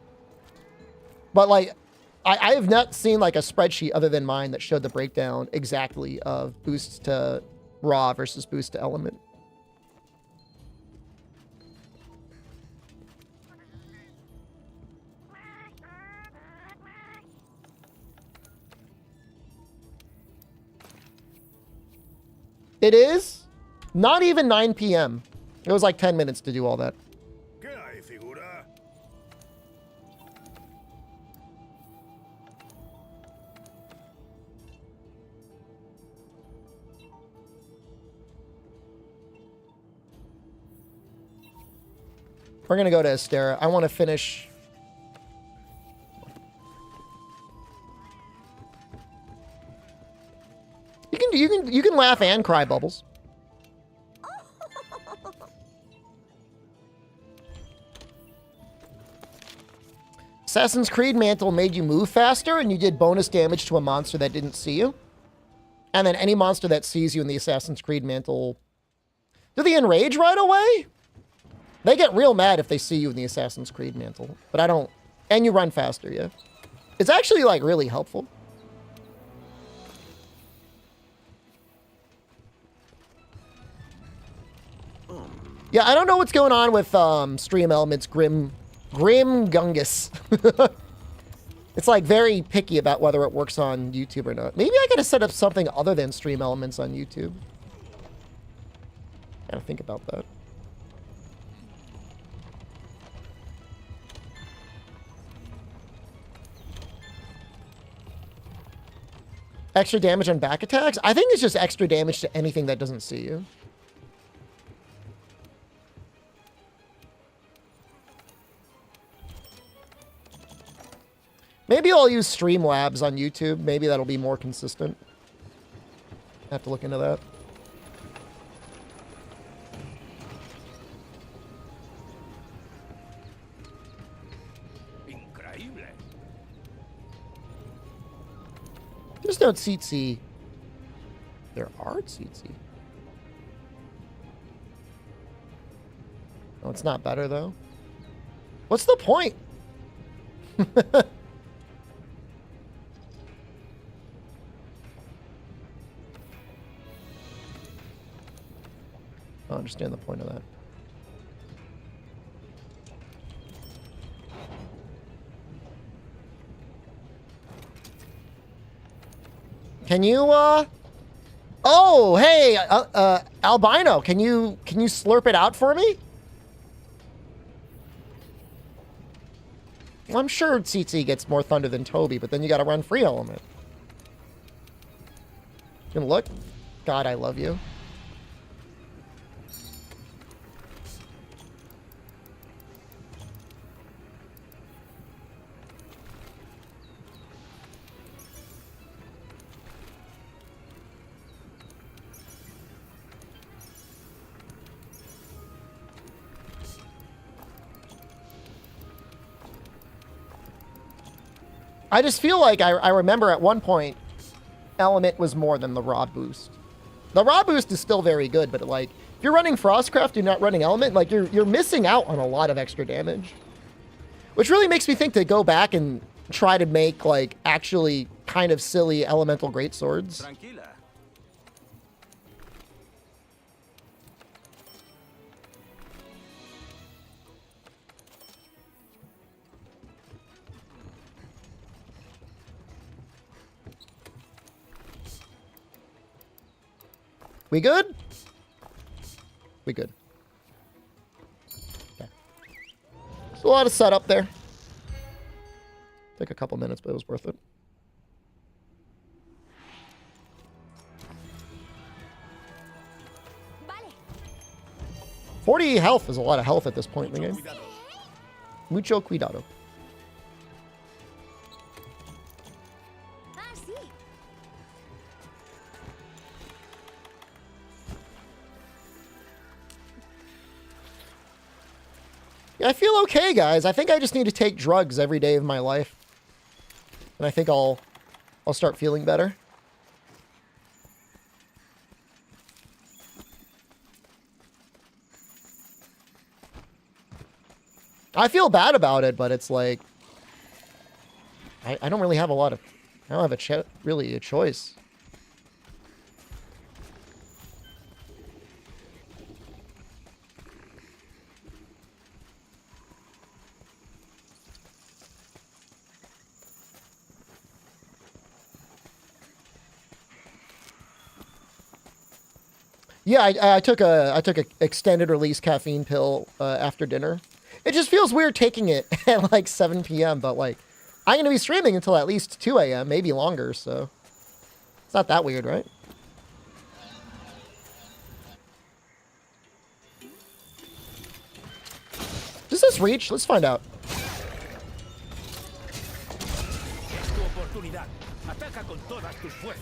But like, I have not seen like a spreadsheet other than mine that showed the breakdown exactly of boosts to raw versus boost to element. It is not even 9 p.m. It was like 10 minutes to do all that. ¿Qué hay, figura? We're gonna go to Astera. I want to finish. You can laugh and cry, Bubbles. Assassin's Creed Mantle made you move faster, and you did bonus damage to a monster that didn't see you. And then any monster that sees you in the Assassin's Creed Mantle, do they enrage right away? They get real mad if they see you in the Assassin's Creed Mantle, but I don't. And you run faster, yeah. It's actually like really helpful. Yeah, I don't know what's going on with Stream Elements Grim Gungus. It's like very picky about whether it works on YouTube or not. Maybe I gotta set up something other than Stream Elements on YouTube. Gotta think about that. Extra damage on back attacks? I think it's just extra damage to anything that doesn't see you. Maybe I'll use Streamlabs on YouTube. Maybe that'll be more consistent. I have to look into that. Increíble. There's no tsetse. There are tsetse. Oh, it's not better though. What's the point? I don't understand the point of that. Can you, oh, hey, Albino, can you slurp it out for me? Well, I'm sure tsetse gets more thunder than Toby, but then you gotta run free element. You can look? God, I love you. I just feel like I remember at one point, Element was more than the raw boost. The raw boost is still very good, but like if you're running Frostcraft, you're not running Element, like you're missing out on a lot of extra damage. Which really makes me think to go back and try to make like actually kind of silly elemental greatswords. Tranquila. We good? We good. Okay. There's a lot of setup there. Took a couple minutes, but it was worth it. Vale. 40 health is a lot of health at this point in the game. Mucho cuidado. Ah, sí. Yeah, I feel okay, guys. I think I just need to take drugs every day of my life. And I think I'll start feeling better. I feel bad about it, but it's like I don't really have a lot of I don't have really a choice. Yeah, I took a extended release caffeine pill after dinner. It just feels weird taking it at like 7 p.m. But like, I'm gonna be streaming until at least 2 a.m., maybe longer. So it's not that weird, right? Does this reach? Let's find out.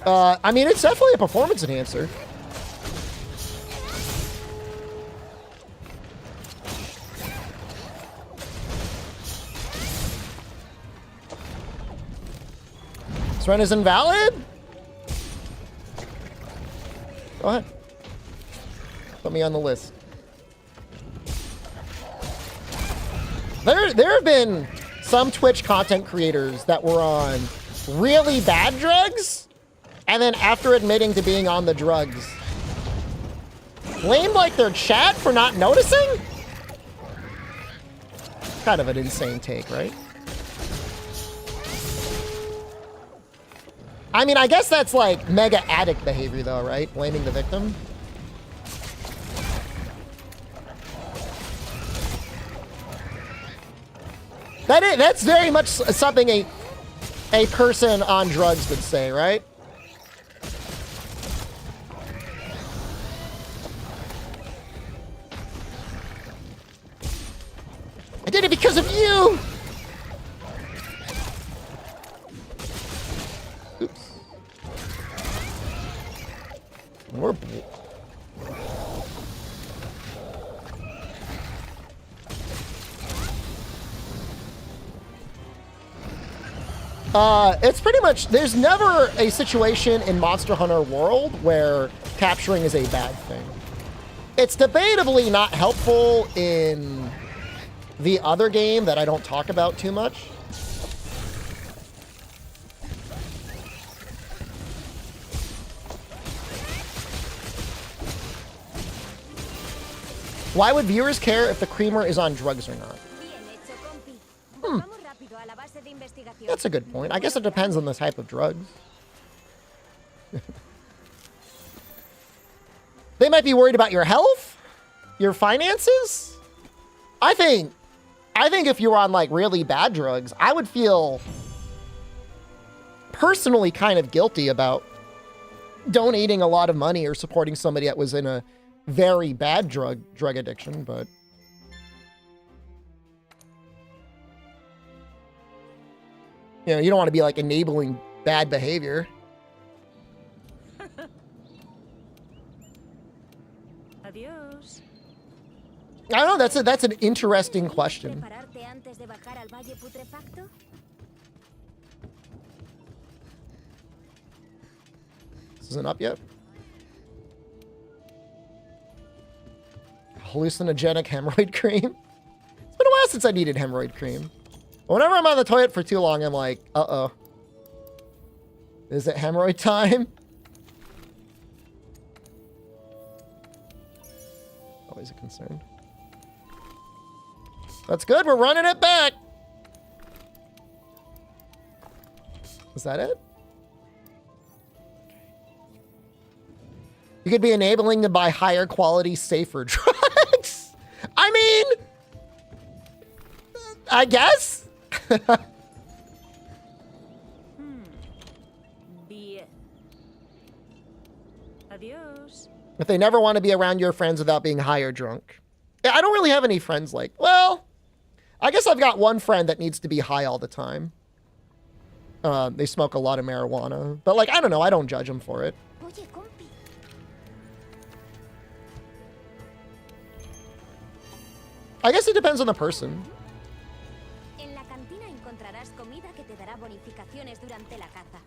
I mean, it's definitely a performance enhancer. This run is invalid? Go ahead. Put me on the list. There have been some Twitch content creators that were on really bad drugs, and then after admitting to being on the drugs, blamed like their chat for not noticing? Kind of an insane take, right? I mean, I guess that's like mega addict behavior though, right? Blaming the victim. That's very much something a person on drugs would say, right? I did it because of you! Oops. More it's pretty much, there's never a situation in Monster Hunter World where capturing is a bad thing. It's debatably not helpful in the other game that I don't talk about too much. Why would viewers care if the creamer is on drugs or not? That's a good point. I guess it depends on the type of drugs. They might be worried about your health, your finances. I think if you were on like really bad drugs, I would feel personally kind of guilty about donating a lot of money or supporting somebody that was in a very bad drug addiction, but you know, you don't want to be like enabling bad behavior. Adios. I don't know, that's an interesting question. This isn't up yet. Hallucinogenic hemorrhoid cream. It's been a while since I needed hemorrhoid cream. Whenever I'm on the toilet for too long, I'm like, uh-oh. Is it hemorrhoid time? Always a concern. That's good. We're running it back. Is that it? You could be enabling to buy higher quality, safer drugs. I mean, I guess. Bien. Adios. If they never want to be around your friends without being high or drunk. Yeah, I don't really have any friends like, well, I guess I've got one friend that needs to be high all the time. They smoke a lot of marijuana. But like, I don't know. I don't judge them for it. Oye, compi. I guess it depends on the person. En la cantina encontrarás comida que te dará bonificaciones durante la caza.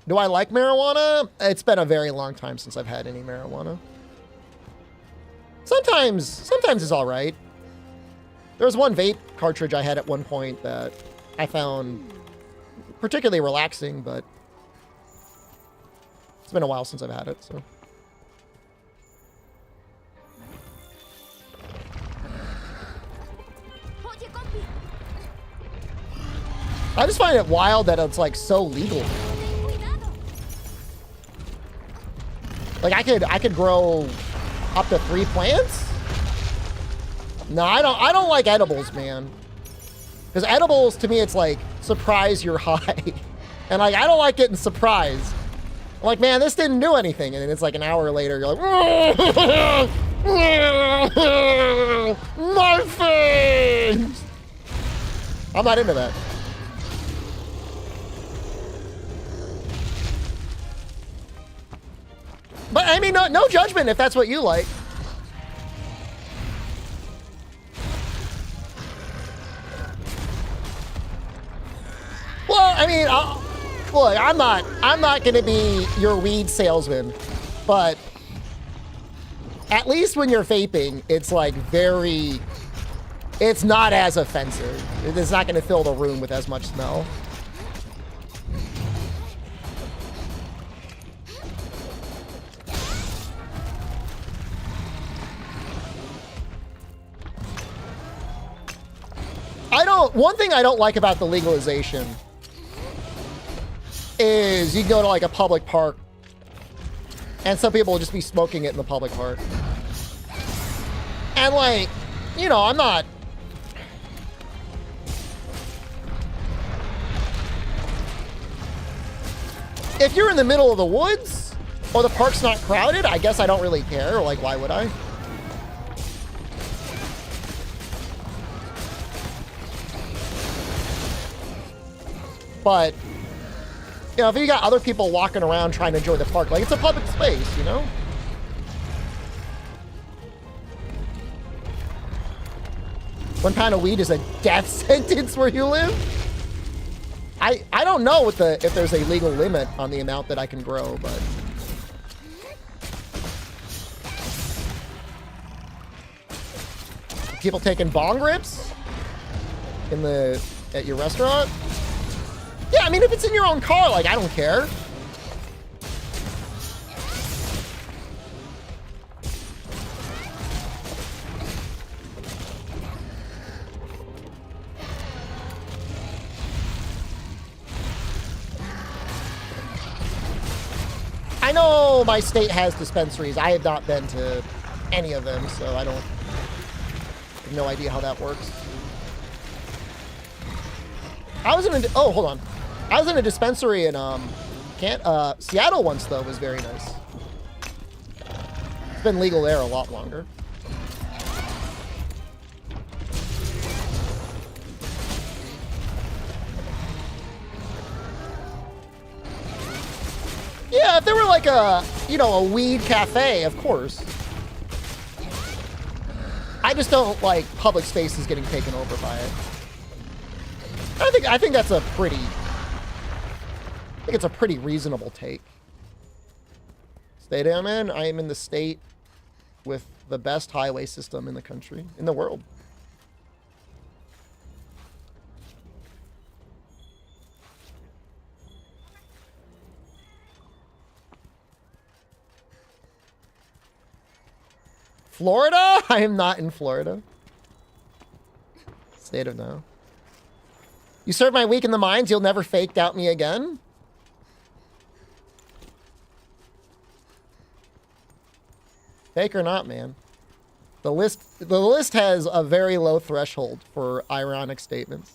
Do I like marijuana? It's been a very long time since I've had any marijuana. Sometimes it's all right. There was one vape cartridge I had at one point that I found particularly relaxing, but it's been a while since I've had it, so. Oye, compi. I just find it wild that it's like so legal. Ten cuidado. Like I could grow up to 3 plants? No, I don't like edibles, man. Because edibles, to me, it's like, surprise, you're high. And like, I don't like getting surprised. I'm like, man, this didn't do anything. And then it's like an hour later, you're like, my face! I'm not into that. But I mean, no judgment if that's what you like. Well, I mean, look, I'm not going to be your weed salesman, but at least when you're vaping, it's like it's not as offensive. It's not going to fill the room with as much smell. One thing I don't like about the legalization is you go to like a public park and some people will just be smoking it in the public park. And like, you know, I'm not... If you're in the middle of the woods or the park's not crowded, I guess I don't really care. Like, why would I? But, you know, if you got other people walking around trying to enjoy the park, like, it's a public space, you know? One pound of weed is a death sentence where you live? I don't know if there's a legal limit on the amount that I can grow, but... People taking bong rips at your restaurant? Yeah, I mean, if it's in your own car, like, I don't care. I know my state has dispensaries. I have not been to any of them, so I have no idea how that works. I was in a... Oh, hold on. I was in a dispensary in Seattle once, though. It was very nice. It's been legal there a lot longer. Yeah, if there were like a, you know, a weed cafe, of course. I just don't like public spaces getting taken over by it. I think that's a pretty I think it's a pretty reasonable take. State I'm in. I am in the state with the best highway system in the country, in the world. Florida? I am not in Florida. State of no. You served my week in the mines, you'll never fake doubt me again? Fake or not, man. The list has a very low threshold for ironic statements.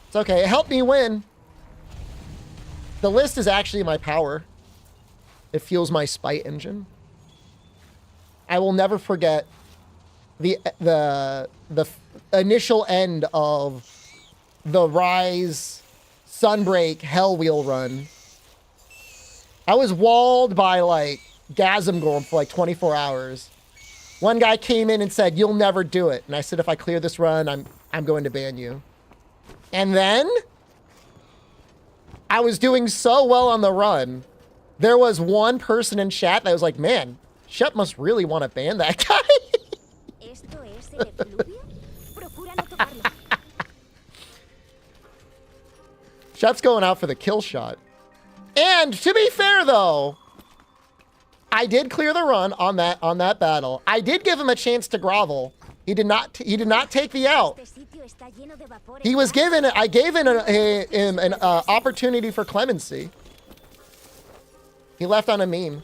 It's okay. It helped me win. The list is actually my power. It fuels my spite engine. I will never forget the initial end of the Rise Sunbreak Hellwheel run. I was walled by like Gasmgorm for like 24 hours. One guy came in and said, "You'll never do it." And I said, "If I clear this run, I'm going to ban you." And then I was doing so well on the run. There was one person in chat that was like, "Man, Shep must really want to ban that guy." Shep's going out for the kill shot. And to be fair though, I did clear the run on that battle. I did give him a chance to grovel. He did not take the out. He was given, I gave him an opportunity for clemency. He left on a meme.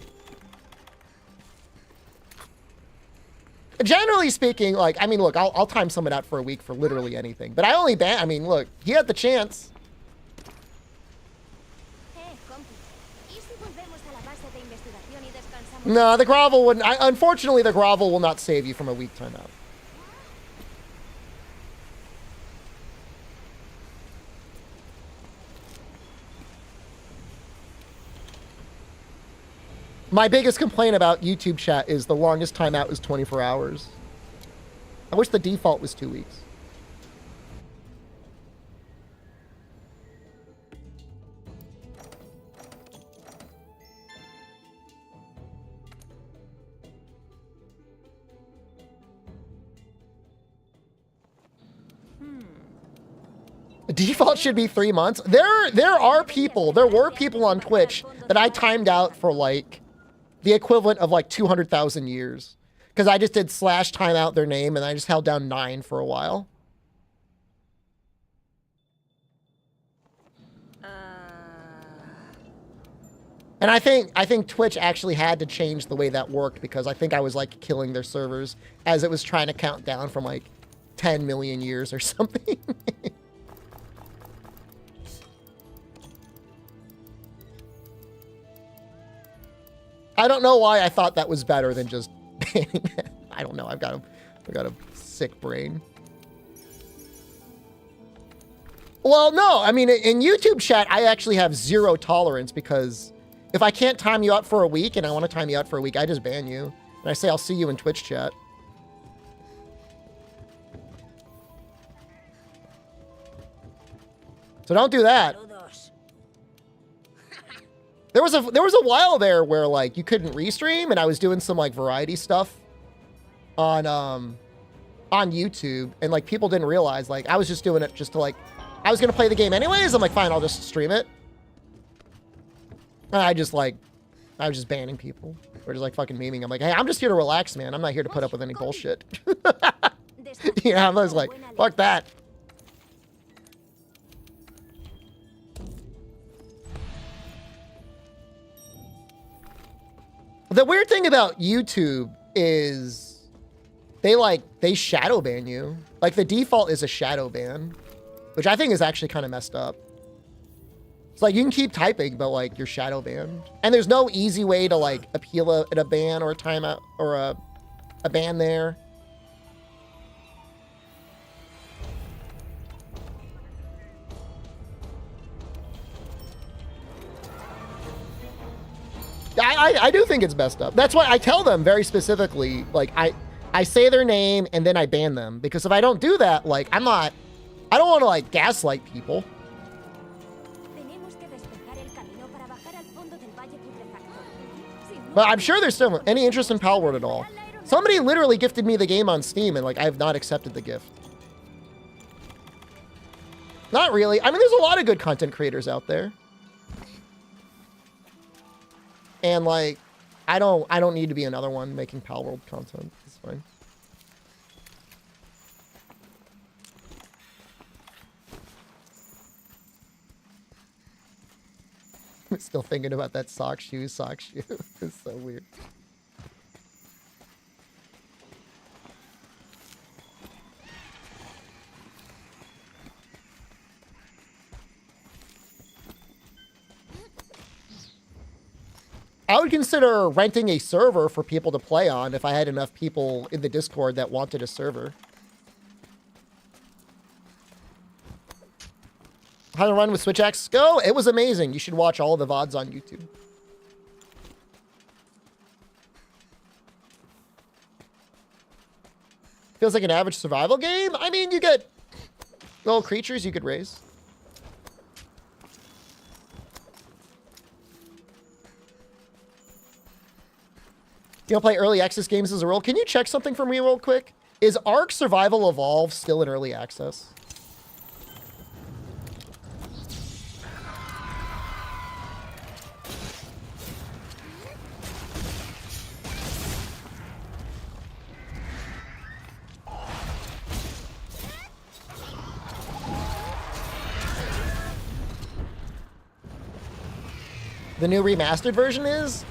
Generally speaking, like, I mean, look, I'll time someone out for a week for literally anything. But I only ban, I mean, look, he had the chance. No, the grovel wouldn't. Unfortunately, the grovel will not save you from a week timeout. My biggest complaint about YouTube chat is the longest timeout is 24 hours. I wish the default was 2 weeks. The default should be 3 months. There were people on Twitch that I timed out for like the equivalent of like 200,000 years. Because I just did / timeout their name and I just held down 9 for a while. And I think Twitch actually had to change the way that worked because I think I was like killing their servers as it was trying to count down from like 10 million years or something. I don't know why I thought that was better than just banning it. I don't know. I've got a sick brain. Well, no. I mean, in YouTube chat, I actually have 0 tolerance because if I can't time you out for a week and I want to time you out for a week, I just ban you. And I say, I'll see you in Twitch chat. So don't do that. There was a while there where like you couldn't restream and I was doing some like variety stuff on YouTube and like people didn't realize like I was just doing it just to like I was gonna play the game anyways. I'm like, fine, I'll just stream it. And I was just banning people. Or just like fucking memeing. I'm like, hey, I'm just here to relax, man. I'm not here to put up with any bullshit. Yeah, I was like, fuck that. The weird thing about YouTube is they shadow ban you. Like the default is a shadow ban, which I think is actually kind of messed up. It's like you can keep typing, but like you're shadow banned. And there's no easy way to like appeal a ban or a timeout or a ban there. I do think it's messed up. That's why I tell them very specifically, like, I say their name and then I ban them. Because if I don't do that, like, I don't want to, like, gaslight people. But I'm sure there's still any interest in Palworld at all. Somebody literally gifted me the game on Steam and, like, I have not accepted the gift. Not really. I mean, there's a lot of good content creators out there. And, like, I don't need to be another one making Palworld content. It's fine. I'm still thinking about that sock shoe. It's so weird. I would consider renting a server for people to play on if I had enough people in the Discord that wanted a server. How to run with Switch X Go? It was amazing. You should watch all of the VODs on YouTube. Feels like an average survival game? I mean, you get little creatures you could raise. You don't play early access games as a rule? Can you check something for me real quick? Is Ark Survival Evolved still in early access? The new remastered version is?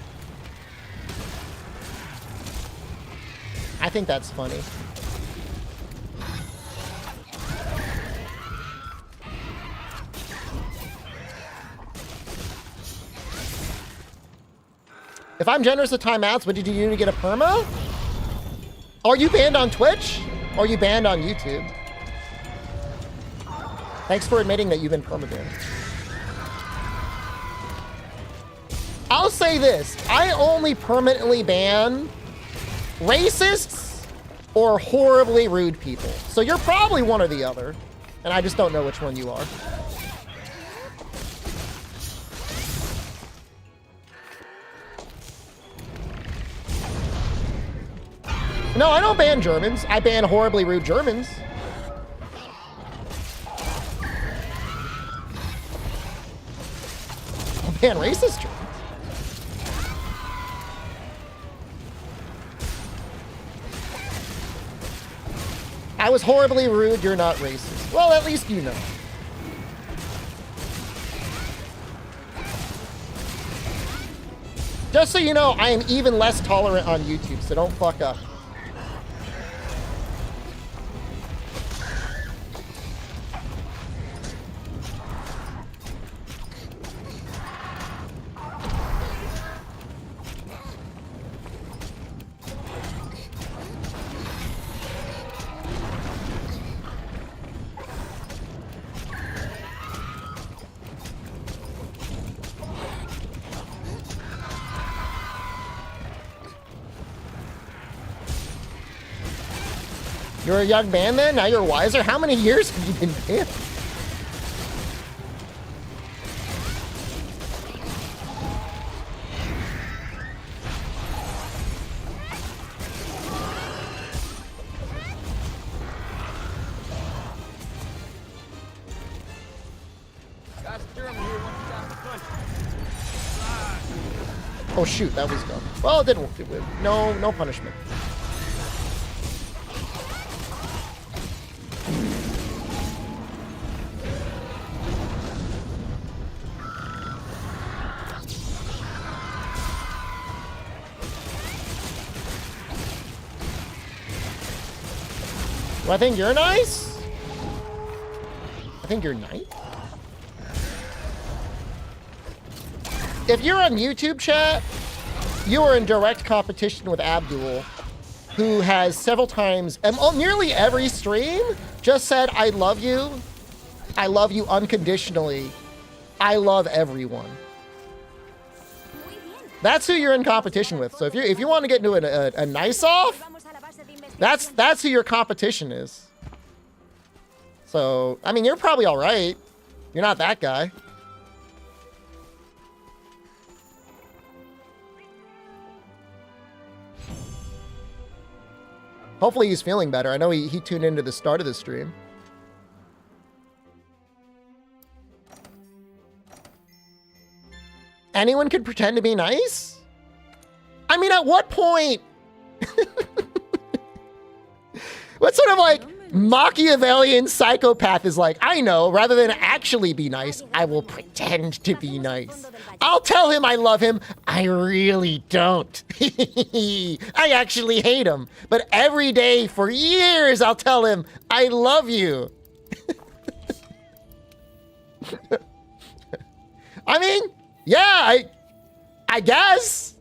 I think that's funny. If I'm generous with timeouts, what did you do to get a perma? Are you banned on Twitch? Or are you banned on YouTube? Thanks for admitting that you've been perma-banned. I'll say this. I only permanently ban racists or horribly rude people. So you're probably one or the other. And I just don't know which one you are. No, I don't ban Germans. I ban horribly rude Germans. I'll ban racist Germans. I was horribly rude, you're not racist. Well, at least you know. Just so you know, I am even less tolerant on YouTube, so don't fuck up. You're a young man then? Now you're wiser? How many years have you been banned? Oh shoot, that was dumb. Well, it didn't work. No punishment. Do I think you're nice? I think you're nice. If you're on YouTube chat, you are in direct competition with Abdul, who has several times, and nearly every stream, just said, I love you unconditionally. I love everyone. That's who you're in competition with. So if you want to get into a nice off, that's who your competition is. So, I mean, you're probably all right. You're not that guy. Hopefully he's feeling better. I know he tuned into the start of the stream. Anyone could pretend to be nice? I mean, at what point? What sort of like Machiavellian psychopath is like, I know, rather than actually be nice, I will pretend to be nice. I'll tell him I love him. I really don't. I actually hate him. But every day for years, I'll tell him I love you. I mean, yeah, I guess.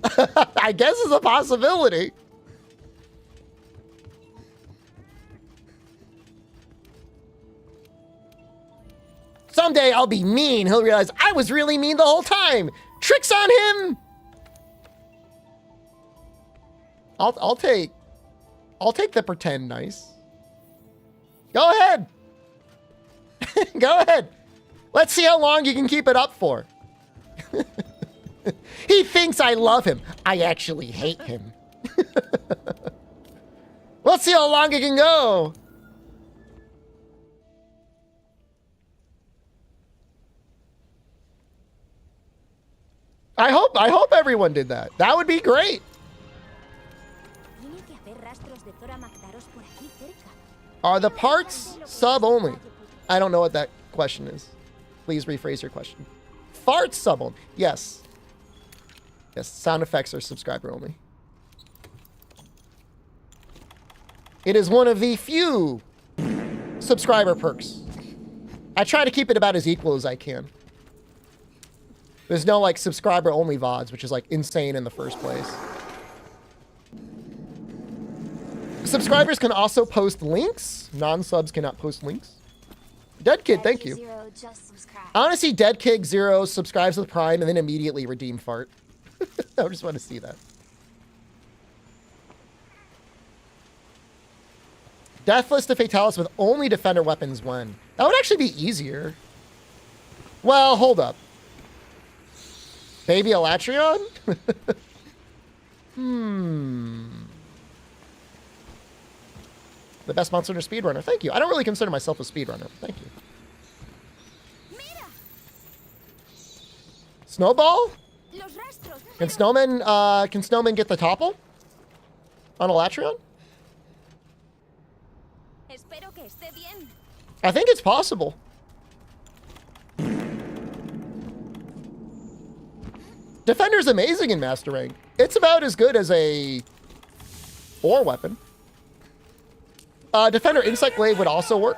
I guess it's a possibility. Someday I'll be mean. He'll realize I was really mean the whole time. Tricks on him. I'll take the pretend nice. Go ahead. Go ahead. Let's see how long you can keep it up for. He thinks I love him. I actually hate him. Let's see how long it can go. I hope everyone did that. That would be great. Are the parts sub only? I don't know what that question is. Please rephrase your question. Farts sub only. Yes. Yes, sound effects are subscriber only. It is one of the few subscriber perks. I try to keep it about as equal as I can. There's no like subscriber only VODs, which is like insane in the first place. Subscribers can also post links. Non-subs cannot post links. Dead Kid, thank you. I want to see Dead Kid 0 subscribes to the Prime and then immediately redeem fart. I just want to see that. Deathless to Fatalis with only defender weapons when. That would actually be easier. Well, hold up. Baby Elatrion? The best monster hunter speedrunner. Thank you. I don't really consider myself a speedrunner. Thank you. Snowball? Can Snowman get the topple? On Elatrion? I think it's possible. Defender's amazing in Master Rank. It's about as good as a ore weapon. Defender Insight Glaive would also work.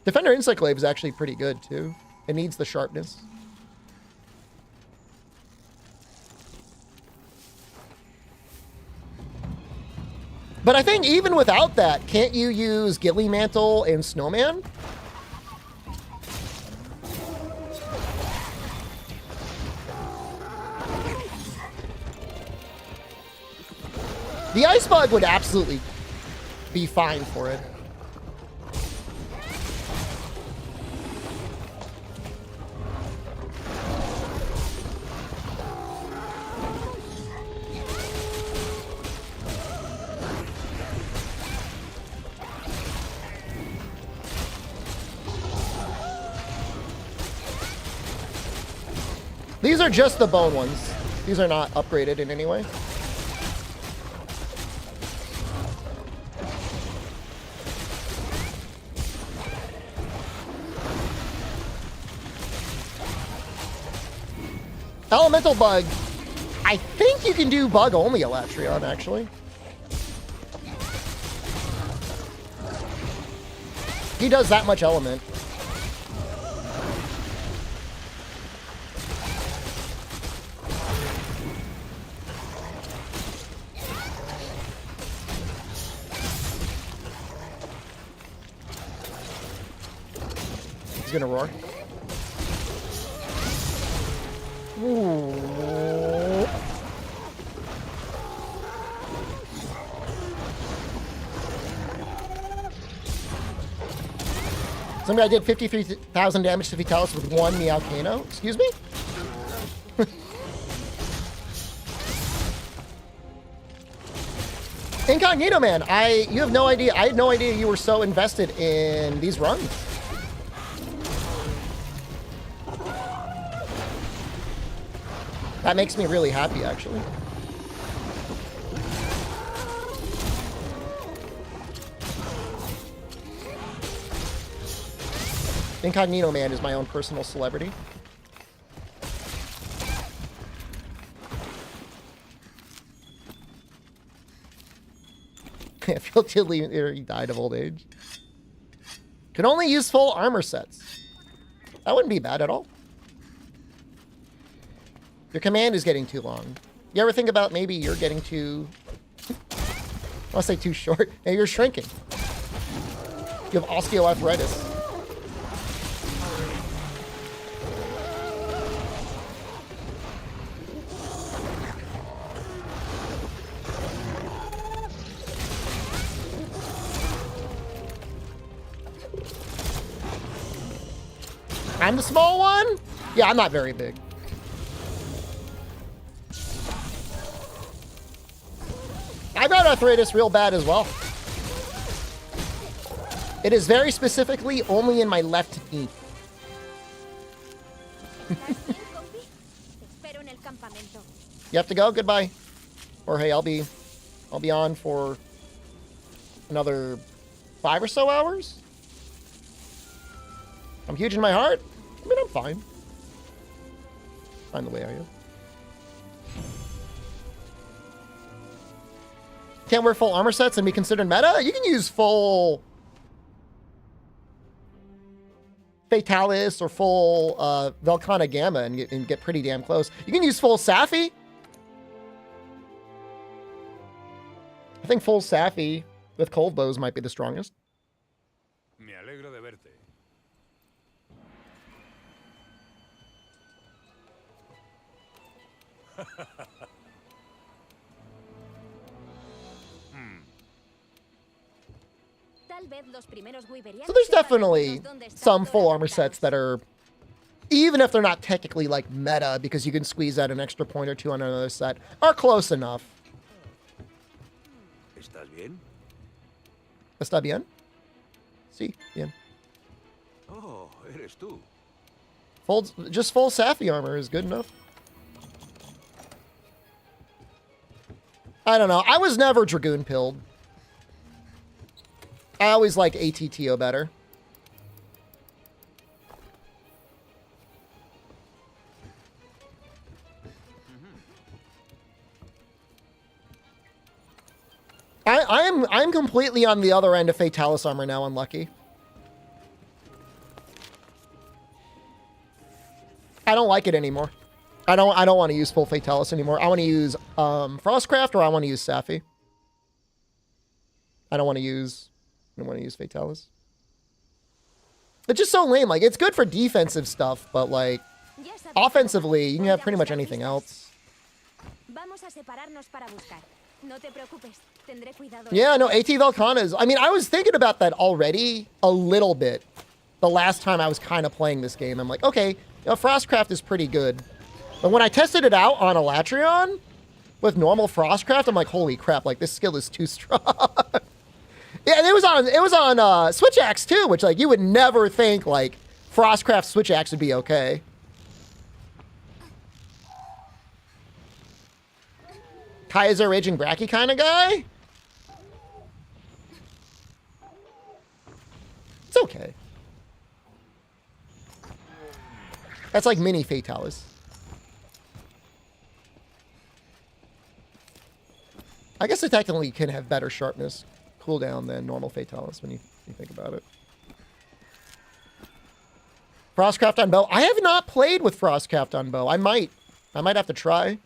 Defender Insight Glaive is actually pretty good too. It needs the sharpness. But I think even without that, can't you use Ghillie Mantle and Snowman? The Ice Bug would absolutely be fine for it. These are just the bone ones. These are not upgraded in any way. Elemental Bug. I think you can do bug only Elatrion, actually. He does that much element. He's gonna roar. Ooh. Somebody, I did 53,000 damage to Fatalis with one Meowcano. Excuse me? Incognito Man, you have no idea. I had no idea you were so invested in these runs. That makes me really happy, actually. Incognito Man is my own personal celebrity. I feel he died of old age. Can only use full armor sets. That wouldn't be bad at all. Your command is getting too long. You ever think about maybe you're getting too... I'll say too short. Maybe you're shrinking. You have osteoarthritis. I'm the small one? Yeah, I'm not very big. I got arthritis real bad as well. It is very specifically only in my left knee. You have to go? Goodbye. Or hey, I'll be on for another 5 or so hours. I'm huge in my heart. I mean, I'm fine. Fine the way I am. Can't wear full armor sets and be considered meta? You can use full Fatalis or full Velcana Gamma and get pretty damn close. You can use full Safi. I think full Safi with cold bows might be the strongest. Me alegro de verte. So there's definitely some full armor sets that are, even if they're not technically like meta, because you can squeeze out an extra point or two on another set, are close enough. ¿Estás bien? ¿Está bien? Sí, bien. Oh, eres tú. Just full Safi armor is good enough. I don't know. I was never Dragoon pilled. I always like ATTO better. I'm completely on the other end of Fatalis armor now, unlucky. I don't like it anymore. I don't want to use full Fatalis anymore. I want to use Frostcraft or I want to use Safi. I don't want to use Fatalis. It's just so lame. Like, it's good for defensive stuff, but like offensively, you can have pretty much anything else. Yeah, no, AT Velcanas. I mean, I was thinking about that already a little bit the last time I was kind of playing this game. I'm like, okay, you know, Frostcraft is pretty good. But when I tested it out on Elatrion with normal Frostcraft, I'm like, holy crap, like this skill is too strong. Yeah, and it was on Switch Axe too, which like you would never think like Frostcraft Switch Axe would be okay. Kaiser Raging Bracky kind of guy? It's okay. That's like mini Fatalis. I guess it technically can have better sharpness cooldown than normal Fatalis when you think about it. Frostcraft on bow. I have not played with Frostcraft on bow. I might have to try.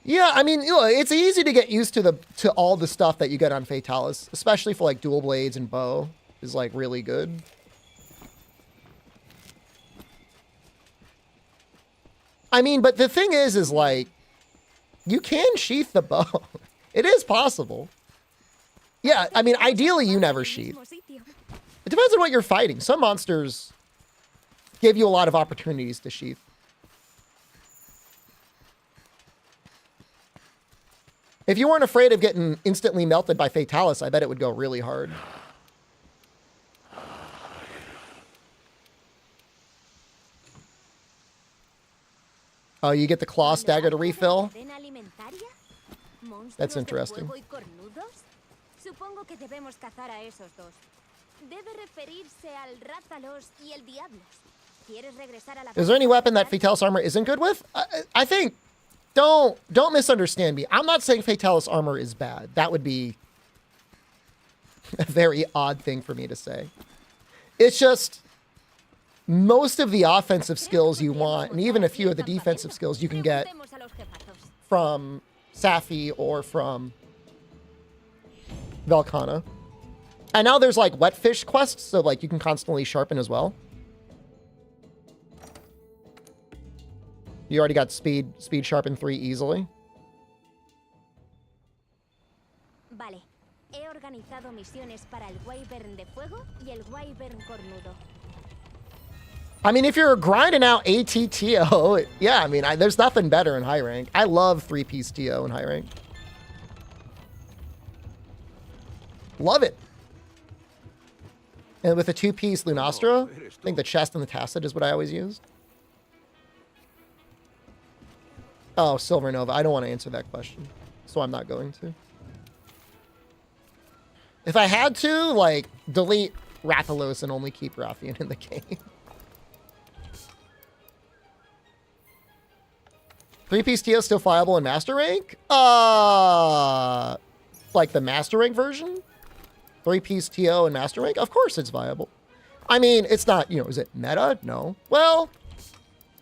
Yeah, I mean, you know, it's easy to get used to all the stuff that you get on Fatalis, especially for like dual blades and bow is like really good. I mean, but the thing is like, you can sheath the bow. It is possible. Yeah, I mean, ideally you never sheath. It depends on what you're fighting. Some monsters give you a lot of opportunities to sheath. If you weren't afraid of getting instantly melted by Fatalis, I bet it would go really hard. Oh, you get the claw stagger to refill? That's interesting. Supongo que debemos cazar a esos dos. Debe referirse al Rathalos y el Diablos. ¿Quieres regresar a la... Is there any weapon that Fatalis armor isn't good with? I think, don't misunderstand me. I'm not saying Fatalis armor is bad. That would be a very odd thing for me to say. It's just most of the offensive skills you want, and even a few of the defensive skills you can get from Safi or from Velkhana. And now there's like wet fish quests, so like you can constantly sharpen as well. You already got speed sharpen 3 easily. Vale. He organizado misiones para el Wyvern de Fuego y el Wyvern Cornudo. I mean, if you're grinding out ATTO, yeah, I mean, there's nothing better in high rank. I love 3-piece TO in high rank. Love it. And with a 2-piece Lunastra, I think the chest and the tacet is what I always used. Oh, Silver Nova. I don't want to answer that question, so I'm not going to. If I had to, like, delete Rathalos and only keep Rathian in the game. 3-piece TO still viable in Master Rank? Like the Master Rank version? 3-piece TO in Master Rank? Of course it's viable. I mean, it's not, you know, is it meta? No. Well,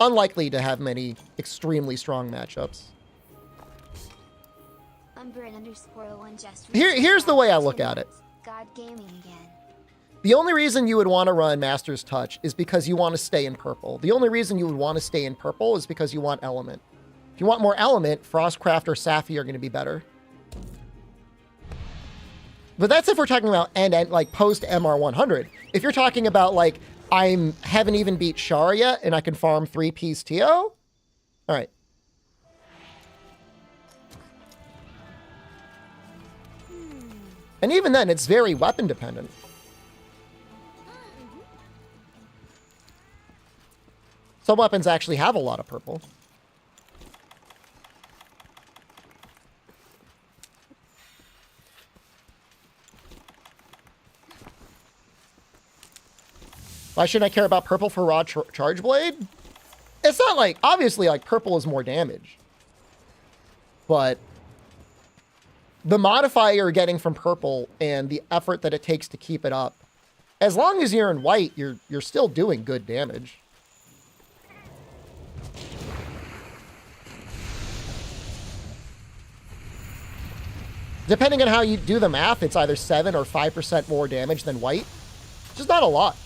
unlikely to have many extremely strong matchups. Here's the way I look at it. God gaming again. The only reason you would want to run Master's Touch is because you want to stay in purple. The only reason you would want to stay in purple is because you want element. If you want more element, Frostcraft or Safi are going to be better. But that's if we're talking about end like post MR100. If you're talking about like I haven't even beat Shara yet and I can farm 3-piece TO, all right. And even then, it's very weapon dependent. Some weapons actually have a lot of purple. Why shouldn't I care about purple for raw charge blade? It's not like, obviously, like, purple is more damage. But the modifier you're getting from purple and the effort that it takes to keep it up, as long as you're in white, you're still doing good damage. Depending on how you do the math, it's either 7 or 5% more damage than white. Which is not a lot.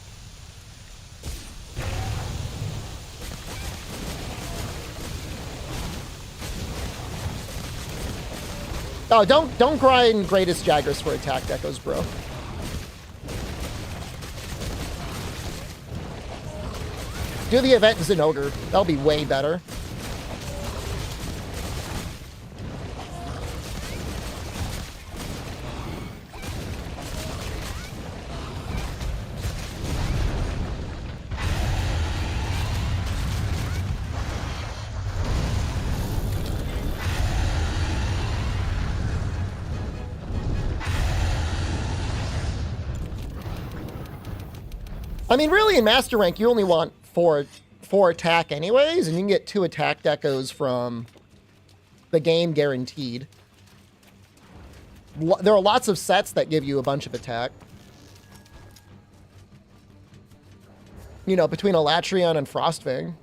Oh, don't grind Greatest Jagras for attack decos, bro. Do the event Zinogre. That'll be way better. I mean, really, in Master Rank, you only want four attack anyways, and you can get 2 attack decos from the game guaranteed. There are lots of sets that give you a bunch of attack. You know, between Elatrion and Frostfang.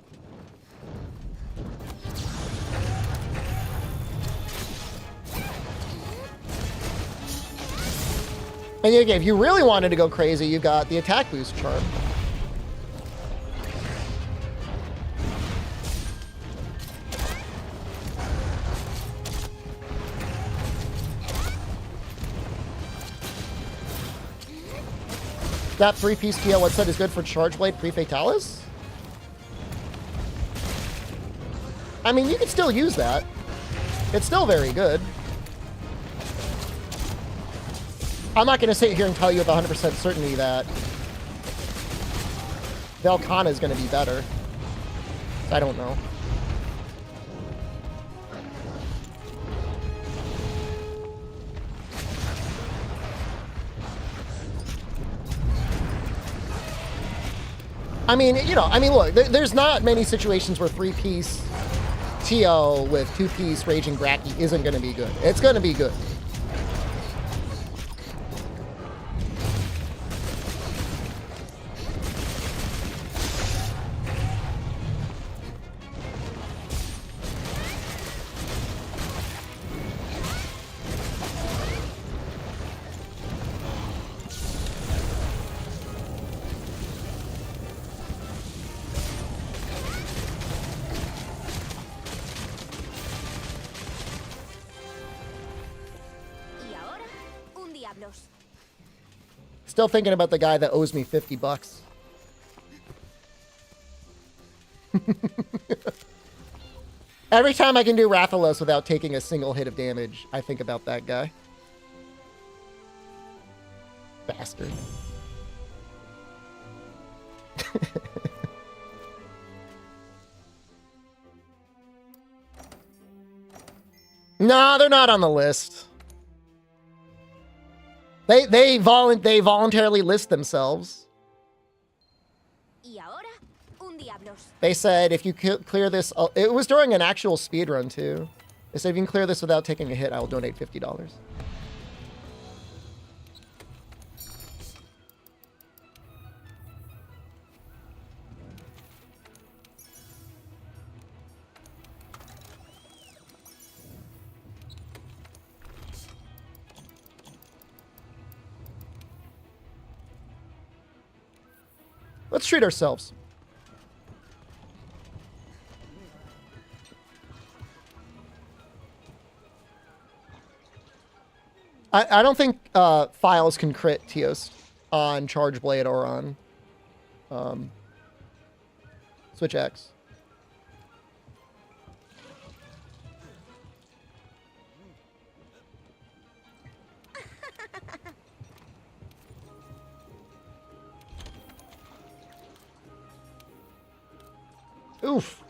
And again, if you really wanted to go crazy, you got the attack boost charm. That 3-piece TL, what said is good for Charge Blade pre-Fatalis? I mean, you can still use that. It's still very good. I'm not going to sit here and tell you with 100% certainty that Velkhana is going to be better. I don't know. I mean, you know, look, there's not many situations where 3-piece TO with 2-piece Raging Bracky isn't going to be good. It's going to be good. Still thinking about the guy that owes me 50 bucks. Every time I can do Rathalos without taking a single hit of damage, I think about that guy. Bastard. Nah, they're not on the list. They voluntarily list themselves. They said if you clear this, it was during an actual speedrun too. They said if you can clear this without taking a hit, I will donate $50. Let's treat ourselves. I don't think files can crit Teos on Charge Blade or on Switch X. Oof.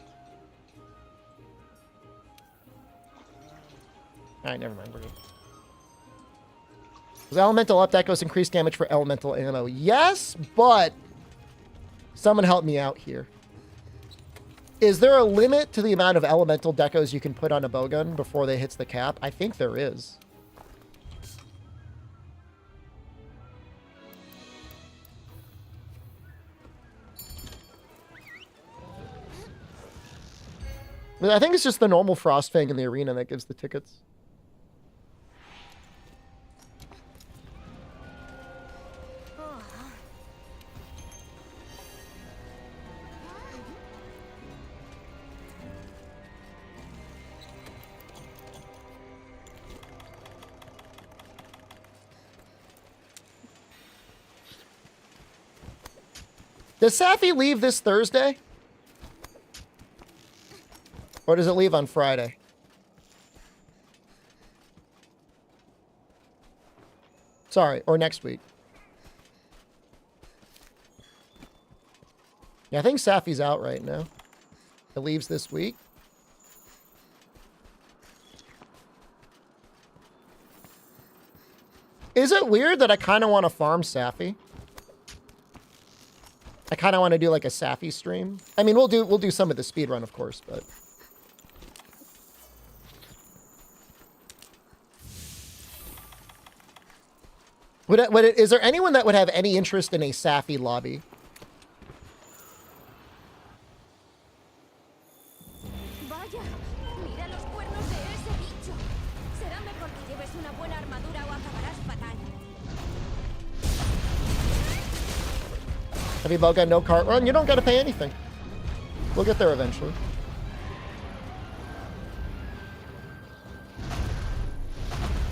Alright, never mind. We're good. Does elemental up that goes increased damage for elemental ammo? Yes, but someone help me out here. Is there a limit to the amount of elemental decos you can put on a bowgun before they hits the cap? I think there is. But I think it's just the normal Frostfang in the arena that gives the tickets. Does Safi leave this Thursday? Or does it leave on Friday? Sorry, or next week. Yeah, I think Safi's out right now. It leaves this week. Is it weird that I kind of want to farm Safi? I kind of want to do like a Safi stream. I mean, we'll do some of the speedrun, of course, but is there anyone that would have any interest in a Safi lobby? Heavy bowgun, no cart run. You don't got to pay anything. We'll get there eventually.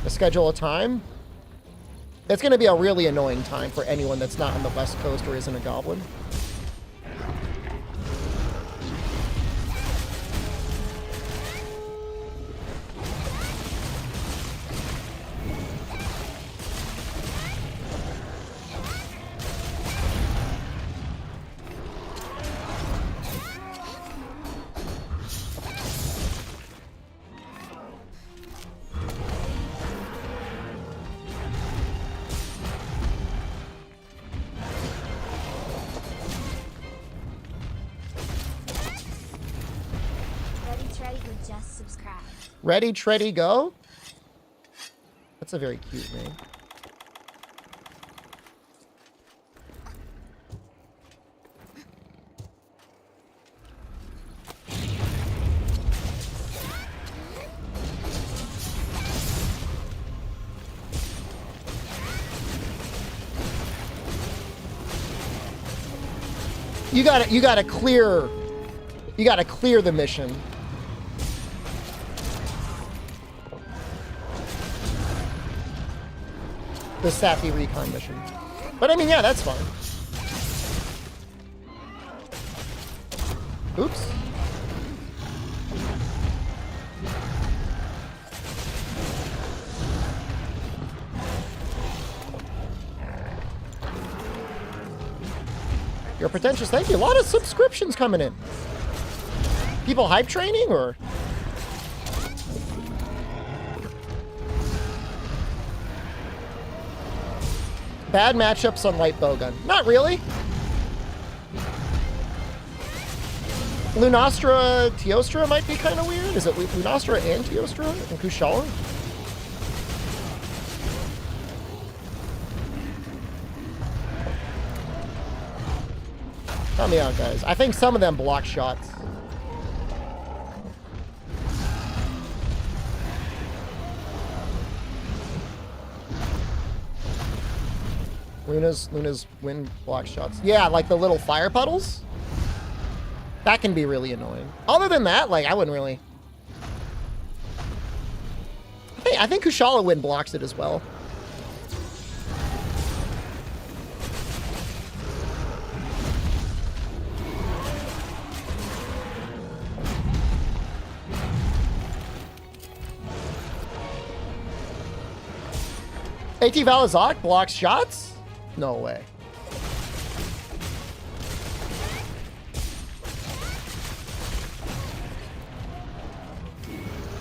Schedule a time. It's going to be a really annoying time for anyone that's not on the West Coast or isn't a goblin. Ready, Treddy, go? That's a very cute name. You gotta clear the mission. The Sappy Recon mission. But I mean, yeah, that's fine. Oops. You're pretentious, thank you. A lot of subscriptions coming in. People hype training or? Bad matchups on light bowgun. Not really. Lunastra, Teostra might be kind of weird. Is it Lunastra and Teostra and Kushala? Help me out, guys. I think some of them block shots. Luna's wind block shots. Yeah, like the little fire puddles. That can be really annoying. Other than that, like, I wouldn't really. I think Kushala wind blocks it as well. AT Valazak blocks shots? No way.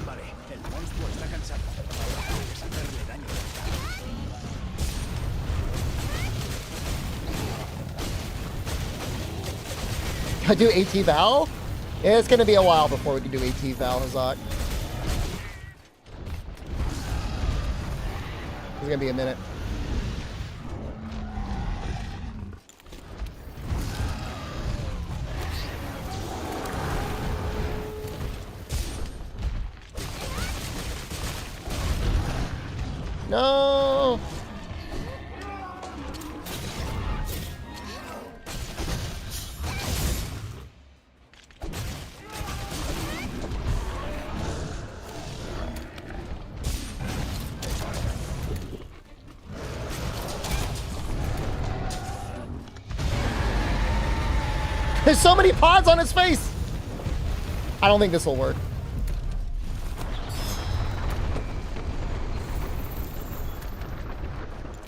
Vale, el monstruo está cansado. Hay que sacarle daño. I do AT Val? Yeah, it's gonna be a while before we can do AT Val, Hazak. It's gonna be a minute. No. There's so many pods on his face. I don't think this will work.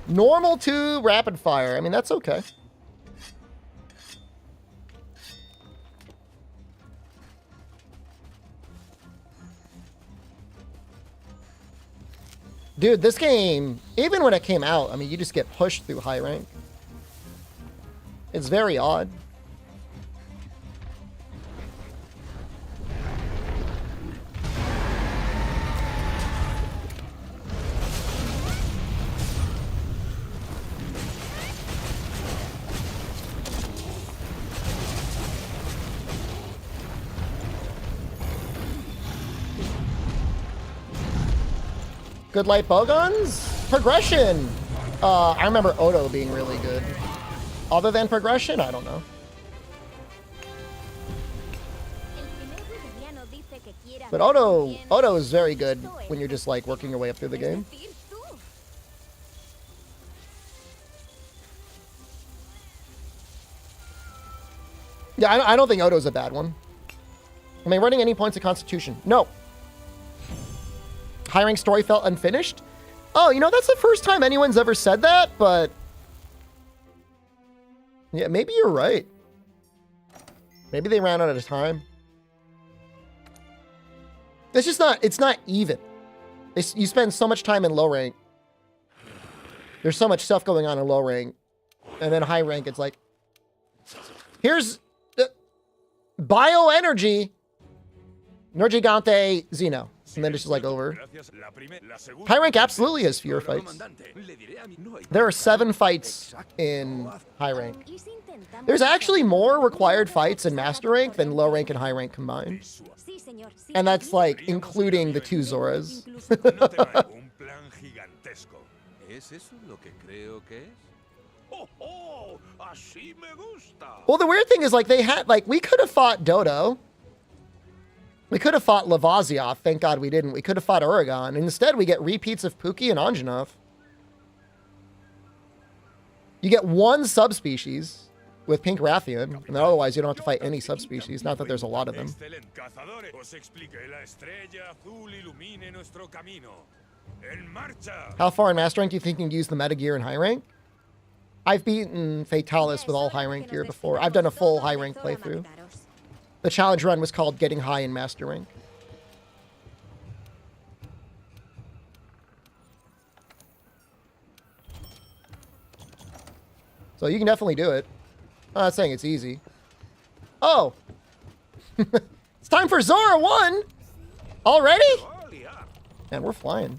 Normal to rapid fire. I mean, that's okay. Dude, this game, even when it came out, I mean, you just get pushed through high rank. It's very odd. Good light bowguns? Progression! I remember Odo being really good. Other than progression, I don't know. But Odo is very good when you're just like working your way up through the game. Yeah, I don't think Odo's a bad one. Am I running any points of Constitution? No. High rank story felt unfinished? Oh, you know, that's the first time anyone's ever said that, but... Yeah, maybe you're right. Maybe they ran out of time. It's just not, it's not even. You spend so much time in low rank. There's so much stuff going on in low rank. And then high rank, it's like, here's bioenergy, Nergigante, Xeno. And then it's just like over. High rank absolutely has fewer fights. There are 7 fights in high rank. There's actually more required fights in master rank than low rank and high rank combined. And that's like including the 2 Zoras. Well, the weird thing is, like, they had, like, we could have fought Dodo. We could have fought Lavaziov. Thank God we didn't. We could have fought Oregon. Instead, we get repeats of Pookie and Anjanov. You get 1 subspecies with Pink Rathian, and otherwise you don't have to fight any subspecies. Not that there's a lot of them. How far in Master Rank do you think you can use the meta gear in high rank? I've beaten Fatalis with all high rank gear before. I've done a full high rank playthrough. The challenge run was called Getting High in Master Rank. So you can definitely do it. I'm not saying it's easy. Oh! It's time for Zora 1! Already? Man, we're flying.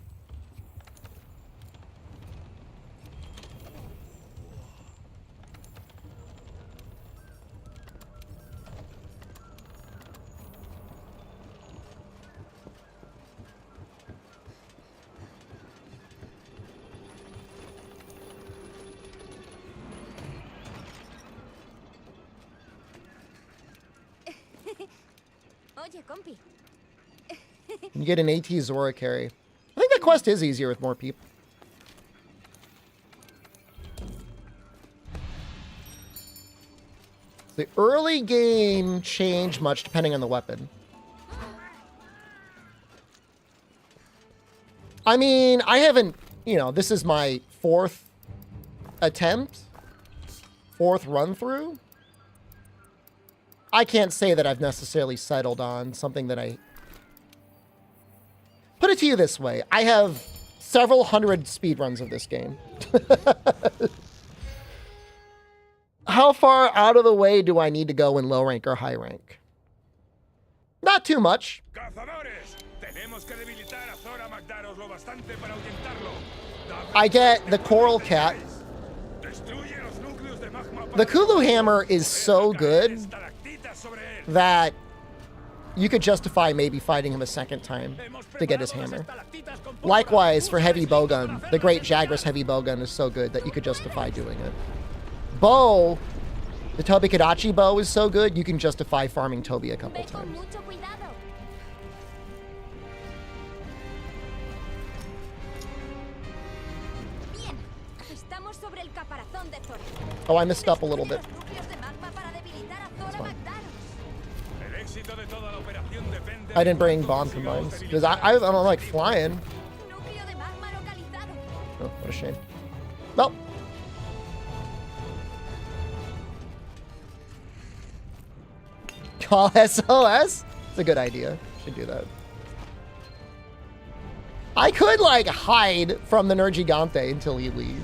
You get an AT Zora carry. I think that quest is easier with more people. The early game changed much depending on the weapon. I mean, I haven't, you know, this is my 4th attempt, 4th run through. I can't say that I've necessarily settled on something that I... Put it to you this way. I have several hundred speedruns of this game. How far out of the way do I need to go in low rank or high rank? Not too much. I get the Coral Cat. The Kulu Hammer is so good that you could justify maybe fighting him a second time to get his hammer. Likewise, for Heavy Bowgun, the Great Jagras Heavy Bowgun is so good that you could justify doing it. Bow, the Tobi Kadachi bow is so good, you can justify farming Tobi a couple times. Oh, I messed up a little bit. That's fine. I didn't bring bomb combines because I don't like flying. Oh, what a shame. Well. Call SOS? It's a good idea. Should do that. I could, like, hide from the Nergigante until he leaves.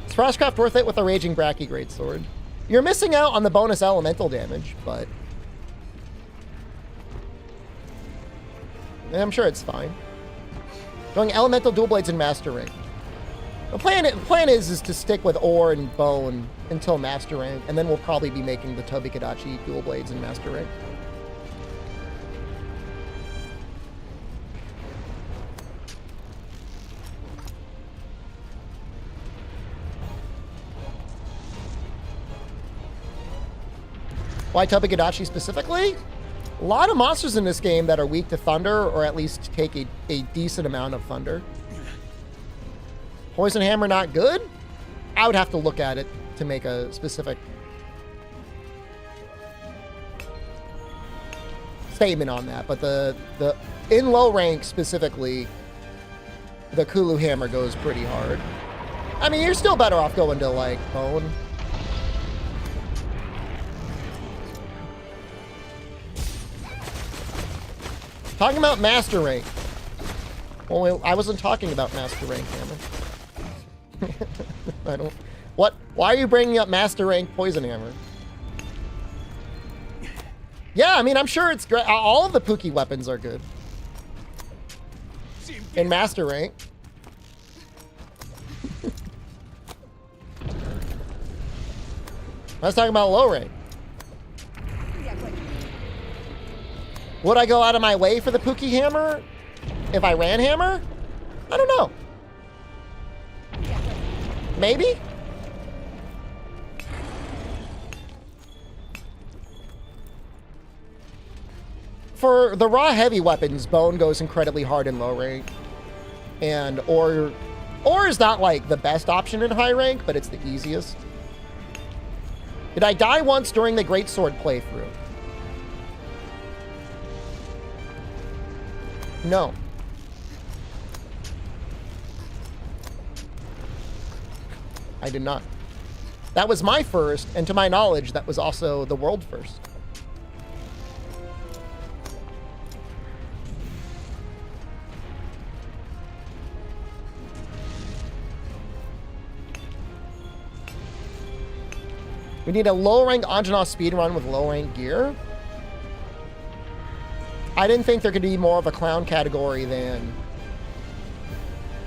Is Frostcraft worth it with a Raging Bracky Greatsword? You're missing out on the bonus elemental damage, but... I'm sure it's fine. Going elemental dual blades in Master Rank. The plan is to stick with ore and bone until Master Rank, and then we'll probably be making the Tobi Kadachi dual blades in Master Rank. Why Tobi Kadachi specifically? A lot of monsters in this game that are weak to thunder, or at least take a decent amount of thunder. Poison Hammer not good? I would have to look at it to make a specific statement on that, but the in low rank specifically, the Kulu hammer goes pretty hard. I mean, you're still better off going to like bone. Talking about master rank. Well, I wasn't talking about master rank hammer. I don't. What? Why are you bringing up master rank poison hammer? Yeah, I mean, I'm sure it's great. All of the Pookie weapons are good. In master rank. I was talking about low rank. Would I go out of my way for the Pookie hammer if I ran hammer? I don't know. Maybe? For the raw heavy weapons, bone goes incredibly hard in low rank. And or is not like the best option in high rank, but it's the easiest. Did I die once during the greatsword playthrough? No. I did not. That was my first, and to my knowledge, that was also the world first. We need a low-rank Anjanath speedrun with low-rank gear. I didn't think there could be more of a clown category than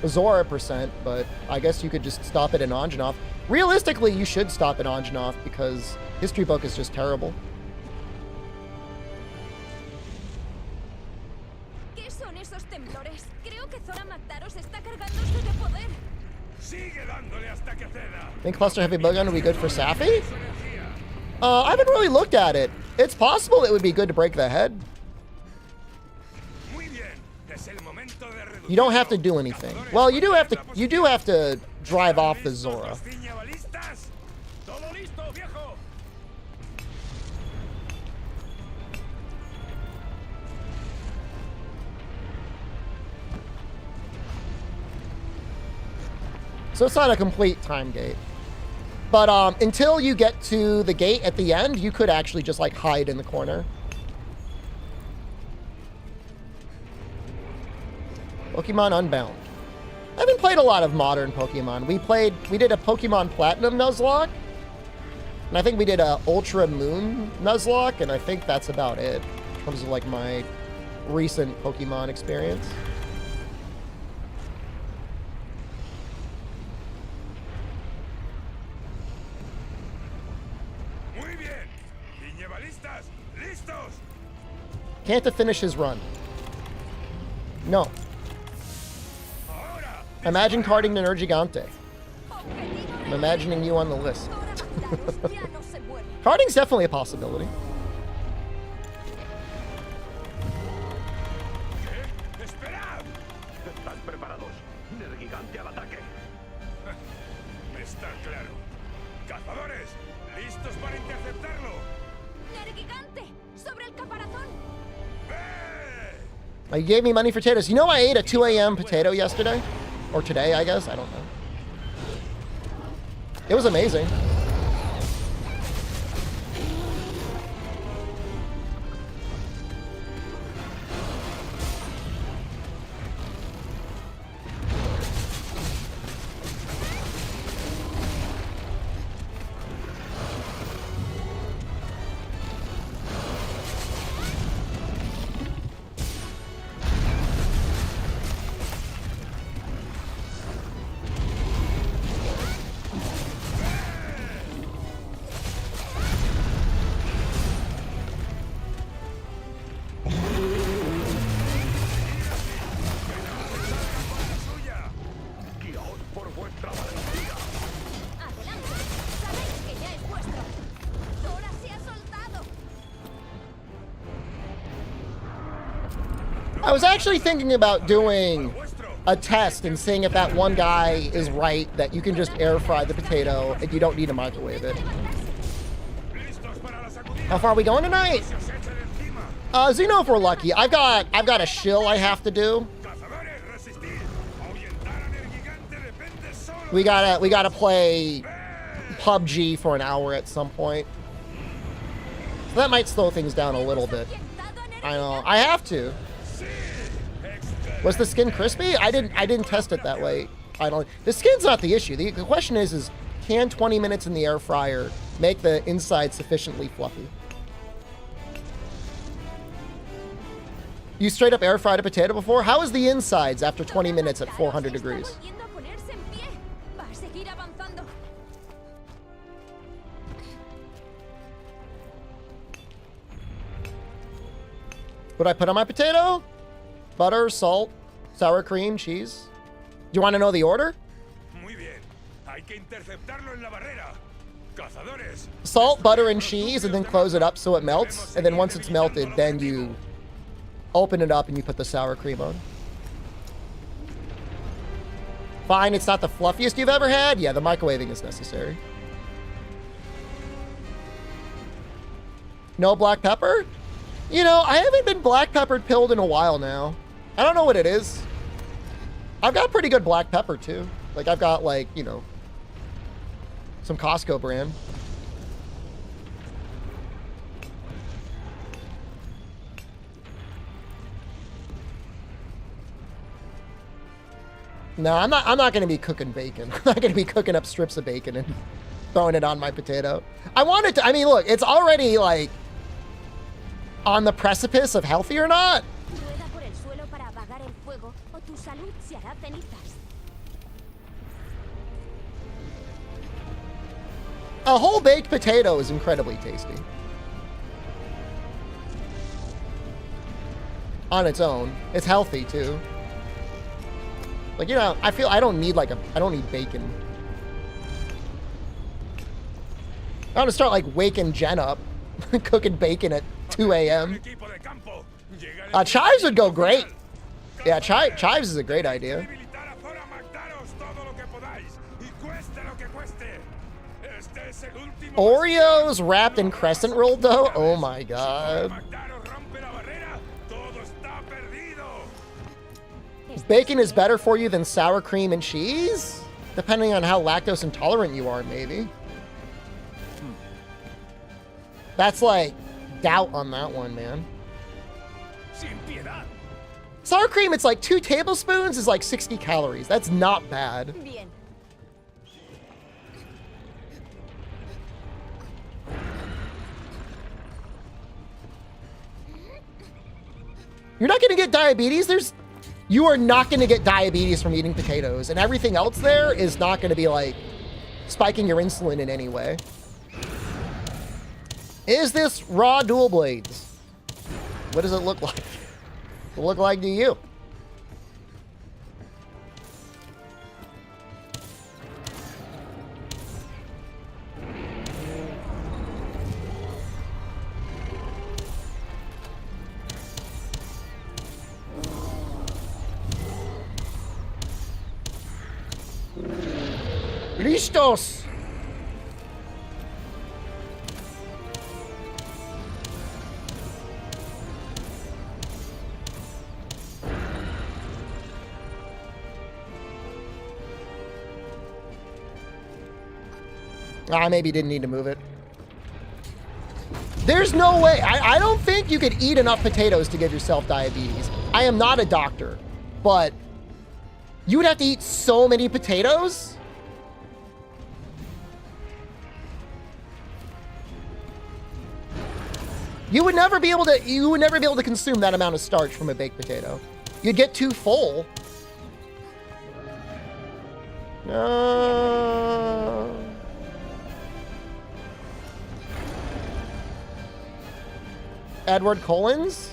Zora percent, but I guess you could just stop it in Anjanath. Realistically, you should stop at Anjanath because History Book is just terrible. ¿Qué son esos temblores? Creo que Zora Magdaros está cargándose de poder. Sigue dándole hasta que ceda. Think Cluster Heavy Bowgun would be good for Safi? I haven't really looked at it. It's possible it would be good to break the head. You don't have to do anything. Well, you do have to drive off the Zora. So it's not a complete time gate. But until you get to the gate at the end, you could actually just like hide in the corner. Pokemon Unbound. I haven't played a lot of modern Pokemon. We did a Pokemon Platinum Nuzlocke. And I think we did a Ultra Moon Nuzlocke, and I think that's about it in terms of like my recent Pokemon experience. Can't finish his run. No. Imagine carding the Nergigante. I'm imagining you on the list. Carding's definitely a possibility. Está claro. Cazadores, listos para interceptarlo. ¡Nergigante! ¡Sobre el caparazón! You gave me money for potatoes. You know I ate a 2 a.m. potato yesterday? Or today, I guess. I don't know. It was amazing. I was actually thinking about doing a test and seeing if that one guy is right, that you can just air fry the potato and you don't need to microwave it. How far are we going tonight? Xeno, if we're lucky. I've got a shill I have to do. Cazadores, resistir. Ahuyentar al gigante depende solo We gotta play PUBG for an hour at some point. So that might slow things down a little bit. I know. I have to. Was the skin crispy? I didn't test it that way. The skin's not the issue. The question is can 20 minutes in the air fryer make the inside sufficiently fluffy? You straight up air fried a potato before? How is the insides after 20 minutes at 400 degrees? What I put on my potato? Butter, salt, sour cream, cheese. Do you want to know the order? Muy bien. Hay que interceptarlo en la barrera. Cazadores. Salt, butter, and cheese, and then close it up so it melts. And then once it's melted, then you open it up and you put the sour cream on. Fine, it's not the fluffiest you've ever had. Yeah, the microwaving is necessary. No black pepper? You know, I haven't been black peppered pilled in a while now. I don't know what it is. I've got pretty good black pepper too. Like I've got like, you know, some Costco brand. No, I'm not going to be cooking bacon. I'm not going to be cooking up strips of bacon and throwing it on my potato. I want it to, I mean, look, it's already like on the precipice of healthy or not. A whole baked potato is incredibly tasty. On its own. It's healthy too. Like, you know, I feel I don't need bacon. I'm gonna start like waking Jen up, cooking bacon at 2 a.m. Chives would go great. Yeah, chives is a great idea. Oreos wrapped in crescent rolled dough? Oh my god. Bacon is better for you than sour cream and cheese? Depending on how lactose intolerant you are, maybe. That's like doubt on that one, man. Sour cream, it's like 2 tablespoons is like 60 calories. That's not bad. You're not gonna get diabetes? You are not gonna get diabetes from eating potatoes, and everything else there is not gonna be like spiking your insulin in any way. Is this raw dual blades? What does it look like? What look like to you? Listos! Maybe didn't need to move it. There's no way. I don't think you could eat enough potatoes to give yourself diabetes. I am not a doctor, but you would have to eat so many potatoes. You would never be able to consume that amount of starch from a baked potato. You'd get too full. No. Edward Collins?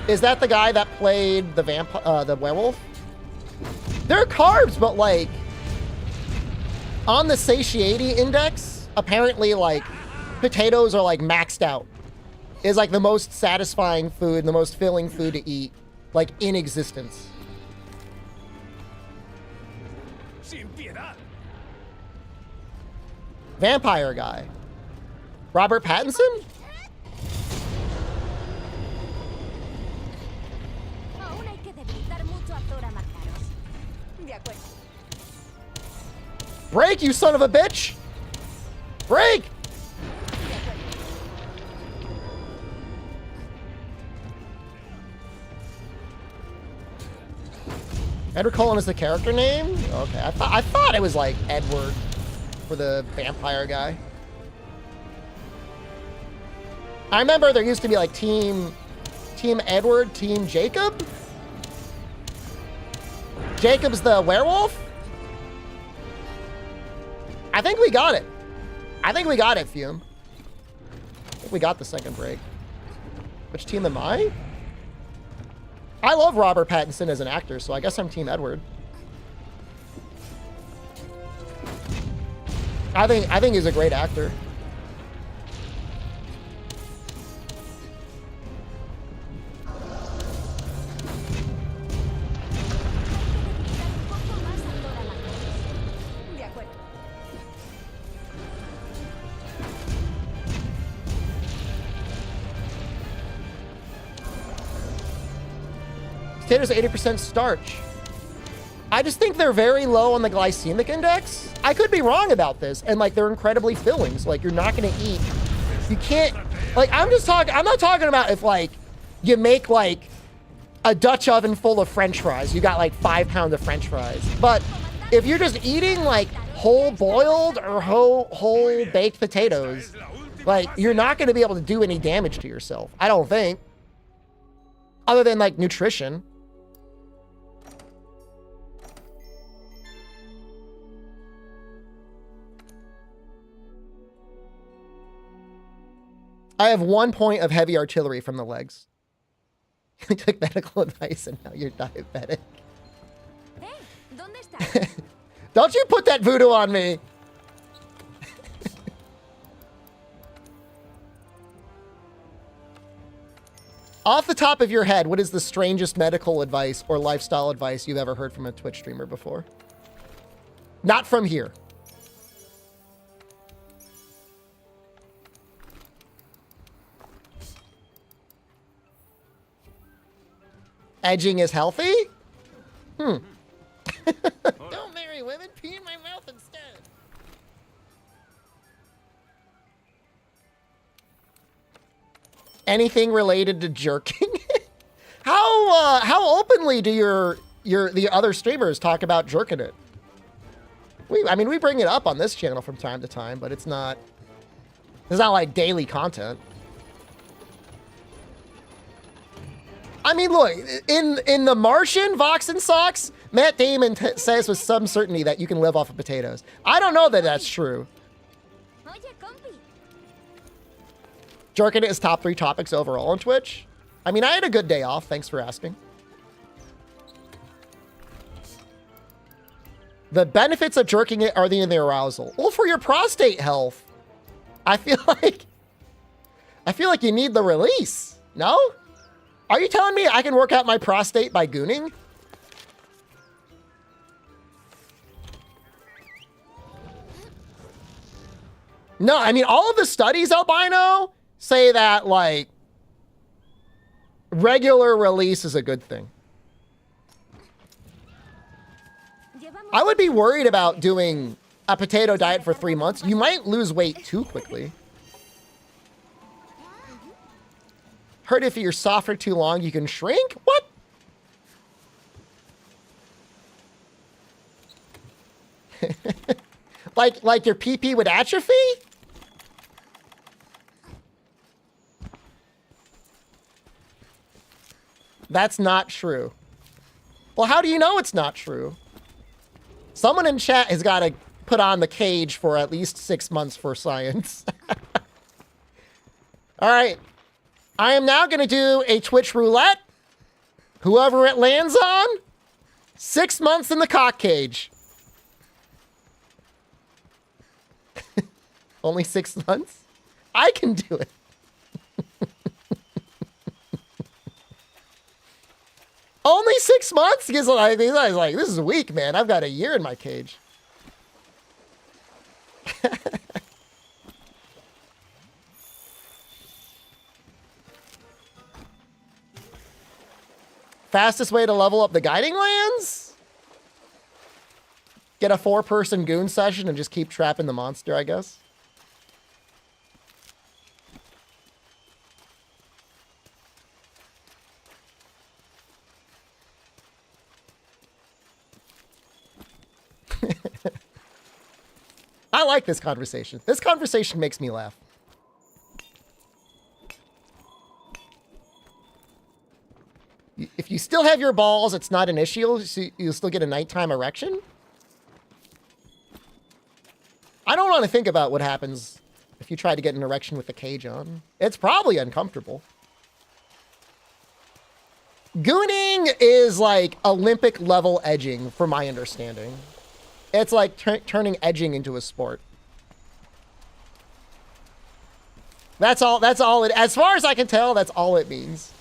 Is that the guy that played the werewolf? They're carbs, but like on the satiety index, apparently like potatoes are like maxed out. Is like the most satisfying food, the most filling food to eat, like in existence. Vampire guy. Robert Pattinson? Break, you son of a bitch! Break! Edward Cullen is the character name? Okay, I thought it was like Edward for the vampire guy. I remember there used to be like Team Edward, Team Jacob. Jacob's the werewolf? I think we got it. I think we got it, Fume. I think we got the second break. Which team am I? I love Robert Pattinson as an actor, so I guess I'm Team Edward. I think he's a great actor. Potatoes 80% starch. I just think they're very low on the glycemic index. I could be wrong about this, and like they're incredibly filling. So like you're not gonna eat. You can't. Like I'm not talking about if like you make like a Dutch oven full of French fries. You got like 5 pounds of French fries. But if you're just eating like whole boiled or whole baked potatoes, like you're not gonna be able to do any damage to yourself. I don't think. Other than like nutrition. I have 1 point of heavy artillery from the legs. You took medical advice and now you're diabetic. Don't you put that voodoo on me. Off the top of your head, what is the strangest medical advice or lifestyle advice you've ever heard from a Twitch streamer before? Not from here. Edging is healthy? Don't marry women, pee in my mouth instead. Anything related to jerking? How openly do the other streamers talk about jerking it? I mean, we bring it up on this channel from time to time, but it's not like daily content. I mean, look, in The Martian, Vox and Socks, Matt Damon says with some certainty that you can live off of potatoes. I don't know that that's true. Jerking it is top 3 topics overall on Twitch. I mean, I had a good day off. Thanks for asking. The benefits of jerking it are the arousal. Well, for your prostate health, I feel like you need the release. No? Are you telling me I can work out my prostate by gooning? No, I mean, all of the studies, Albino, say that, like, regular release is a good thing. I would be worried about doing a potato diet for 3 months. You might lose weight too quickly. Heard if you're soft for too long, you can shrink? What? like your PP would atrophy? That's not true. Well, how do you know it's not true? Someone in chat has got to put on the cage for at least 6 months for science. All right. I am now going to do a Twitch roulette. Whoever it lands on, 6 months in the cock cage. Only 6 months? I can do it. Only 6 months? Because I was like, this is weak, man. I've got a year in my cage. Fastest way to level up the guiding lands? Get a 4-person goon session and just keep trapping the monster, I guess. I like this conversation. This conversation makes me laugh. If you still have your balls, it's not an issue. You'll still get a nighttime erection. I don't want to think about what happens if you try to get an erection with the cage on. It's probably uncomfortable. Gooning is like Olympic level edging, from my understanding. It's like turning edging into a sport. That's all it, as far as I can tell, that's all it means.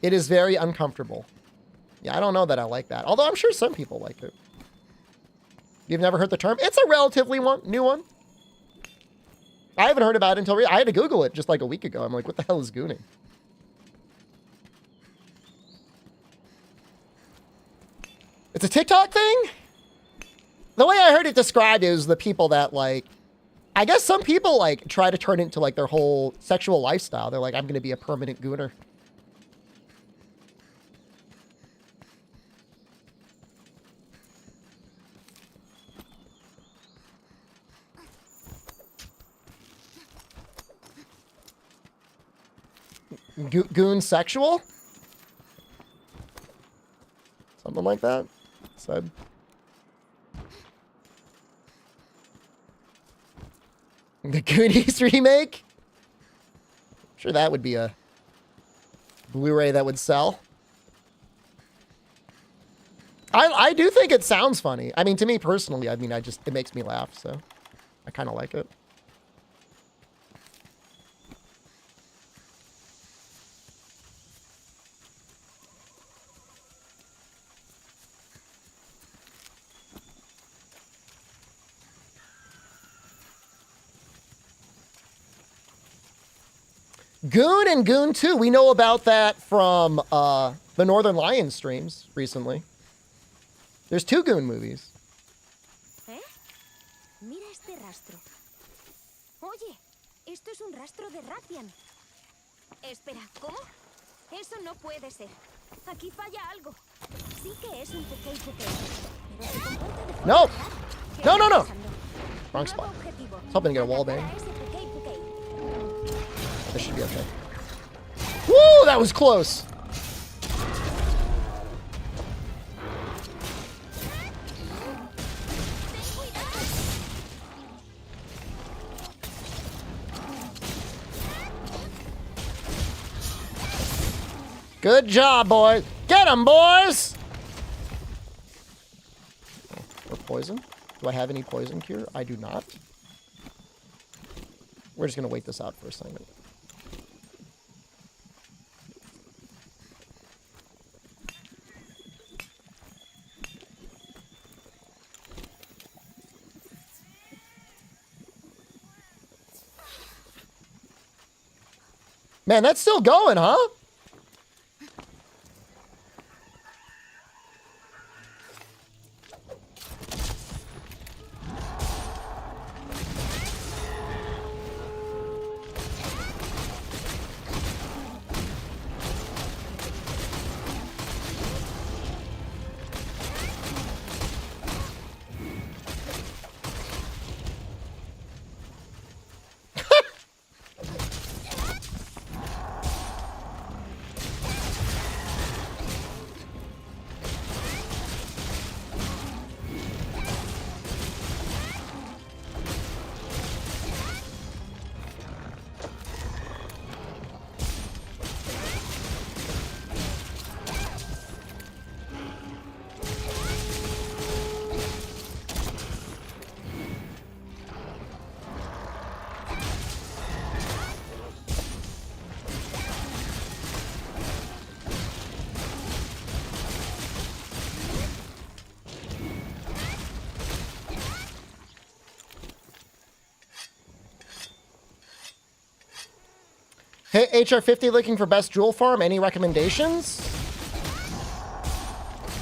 It is very uncomfortable. Yeah, I don't know that I like that. Although I'm sure some people like it. You've never heard the term? It's a relatively new one. I haven't heard about it until I had to Google it just like a week ago. I'm like, what the hell is gooning? It's a TikTok thing? The way I heard it described is the people that like, I guess some people like try to turn it into like their whole sexual lifestyle. They're like, I'm going to be a permanent gooner. Goon sexual? Something like that. Said. The Goonies remake? I'm sure that would be a Blu-ray that would sell. I do think it sounds funny. I mean, to me personally, I mean, it makes me laugh, so I kind of like it. Goon and Goon 2, we know about that from the Northern Lion streams recently. There's 2 Goon movies. Mira este rastro. Oye, esto es un rastro de Rathian. Espera, ¿cómo? Eso no puede ser. Aquí falla algo. Sí que es un Pukei Pukei, pero se comporta de forma No. rara. No, no, no. Pensando. Wrong spot. Nuevo objetivo. I was hoping to get a wall bang. Atacar a ese Pukei Pukei. This should be okay. Woo, that was close. Good job, boys. Get them, boys. Or poison. Do I have any poison cure? I do not. We're just going to wait this out for a second. Man, that's still going, huh? Hey, HR50 looking for best jewel farm. Any recommendations?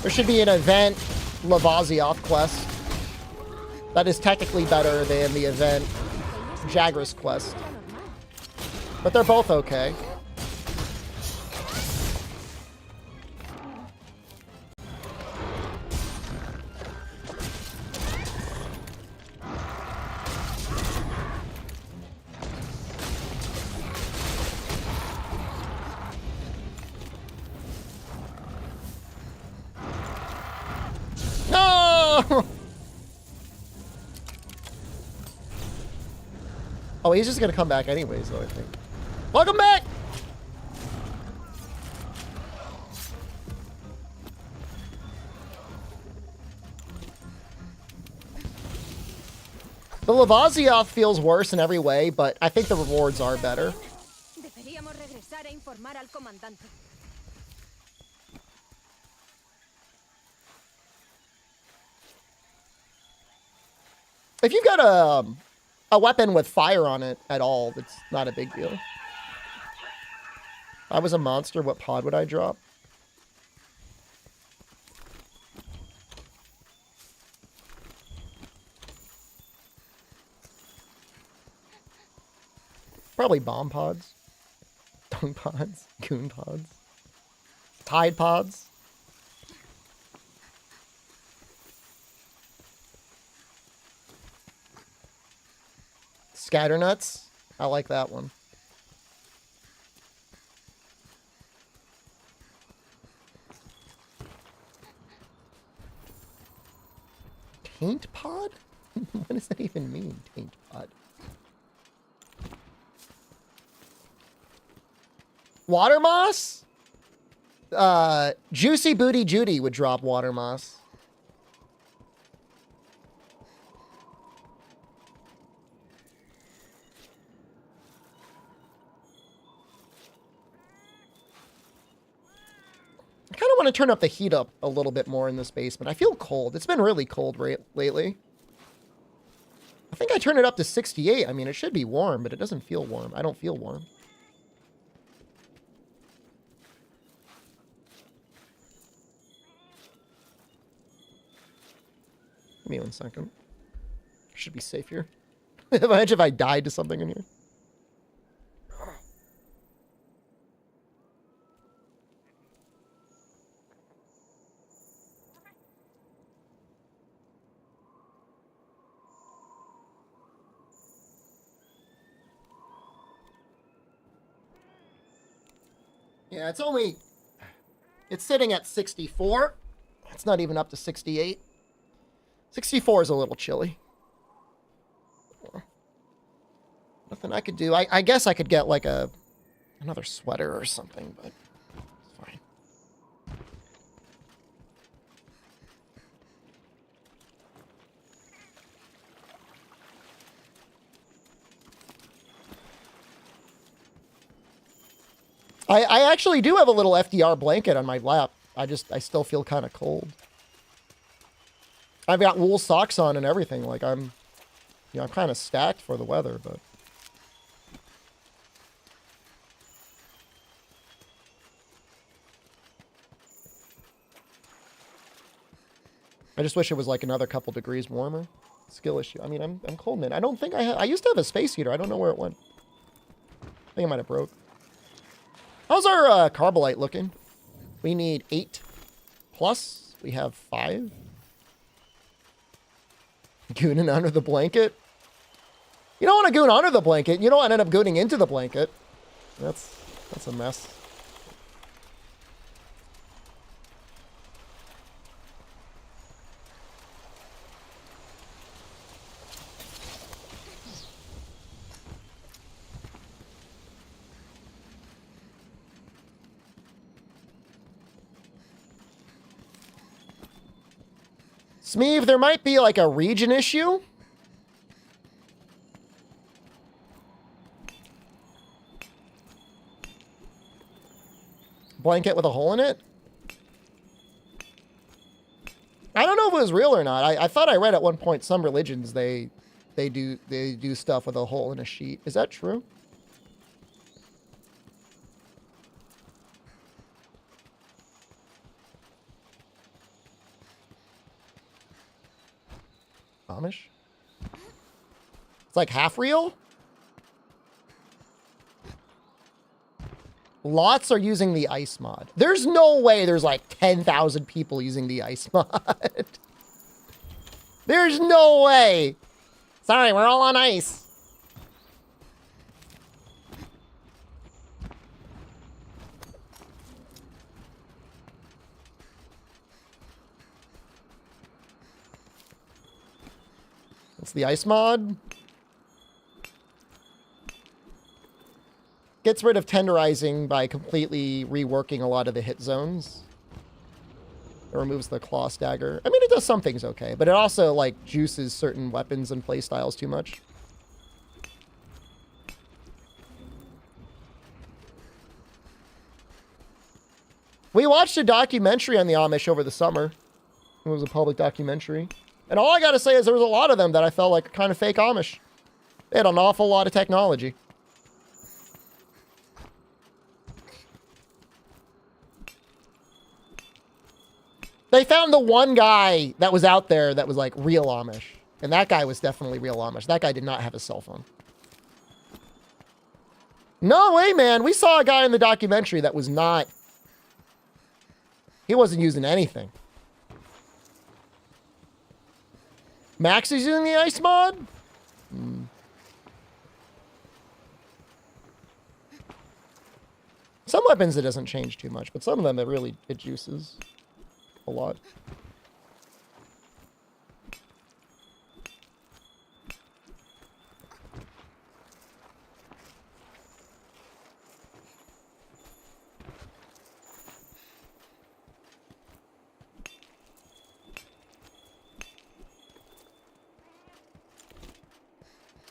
There should be an event Lavazioth quest. That is technically better than the event Jagras quest. But they're both okay. No! Oh, he's just gonna come back anyways, though, I think. Welcome back! The Lavazioth feels worse in every way, but I think the rewards are better. Deberíamos regresar a informar al comandante. If you've got a weapon with fire on it at all, it's not a big deal. If I was a monster, what pod would I drop? Probably bomb pods. Dung pods. Goon pods. Tide pods. Scatternuts. I like that one. Taint pod? What does that even mean, taint pod? Water moss? Juicy Booty Judy would drop water moss. I kind of want to turn up the heat up a little bit more in this basement. I feel cold. It's been really cold lately. I think I turned it up to 68. I mean, it should be warm, but it doesn't feel warm. I don't feel warm. Give me 1 second. Should be safe here. Imagine if I died to something in here. Yeah, it's sitting at 64. It's not even up to 68. 64 is a little chilly. Nothing I could do. I guess I could get like another sweater or something, but it's fine. I actually do have a little FDR blanket on my lap. I still feel kind of cold. I've got wool socks on and everything. Like I'm kind of stacked for the weather, but. I just wish it was like another couple degrees warmer. Skill issue. I mean, I'm cold, man. I don't think I used to have a space heater. I don't know where it went. I think it might have broke. How's our Carbolite looking? We need 8 plus. We have 5. Gooning under the blanket. You don't want to goon under the blanket. You don't want to end up gooning into the blanket. That's a mess. Smeeve, there might be like a region issue. Blanket with a hole in it? I don't know if it was real or not. I thought I read at one point some religions they do stuff with a hole in a sheet. Is that true? Amish? It's like half real? Lots are using the ice mod. There's no way there's like 10,000 people using the ice mod. There's no way. Sorry, we're all on ice. That's the ice mod. Gets rid of tenderizing by completely reworking a lot of the hit zones. It removes the claw stagger. I mean, it does some things okay, but it also, like, juices certain weapons and playstyles too much. We watched a documentary on the Amish over the summer. It was a public documentary. And all I gotta say is there was a lot of them that I felt like kind of fake Amish. They had an awful lot of technology. They found the one guy that was out there that was like real Amish. And that guy was definitely real Amish. That guy did not have a cell phone. No way, man. We saw a guy in the documentary that was not... He wasn't using anything. Max is using the ice mod? Some weapons it doesn't change too much, but some of them it juices a lot.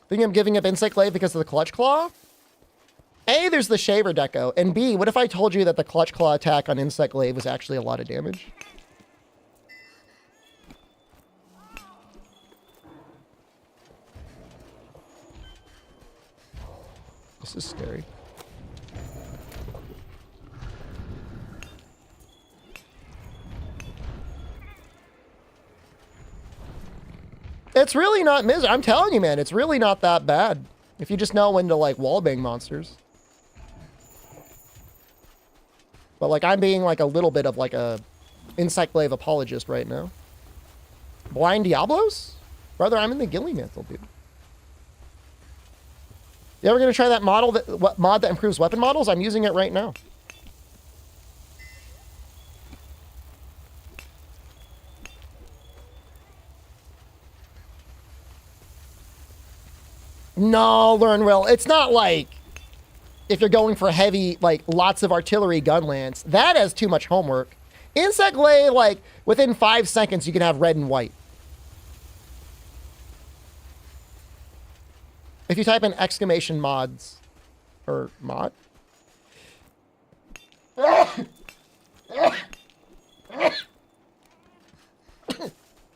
Think I'm giving up Insect Glaive because of the Clutch Claw? A, there's the Shaver Deco. And B, what if I told you that the Clutch Claw attack on Insect Glaive was actually a lot of damage? This is scary. It's really not I'm telling you, man, it's really not that bad. If you just know when to, like, wallbang monsters. But, like, I'm being, like, a little bit of, like, a Insect Glaive apologist right now. Blind Diablos? Brother, I'm in the Ghillie Mantle, dude. You ever gonna try that mod that improves weapon models? I'm using it right now. No, learn well. It's not like if you're going for heavy, like lots of artillery gun lance. That has too much homework. Insect Glaive, like within 5 seconds, you can have red and white. If you type in exclamation mods or mod.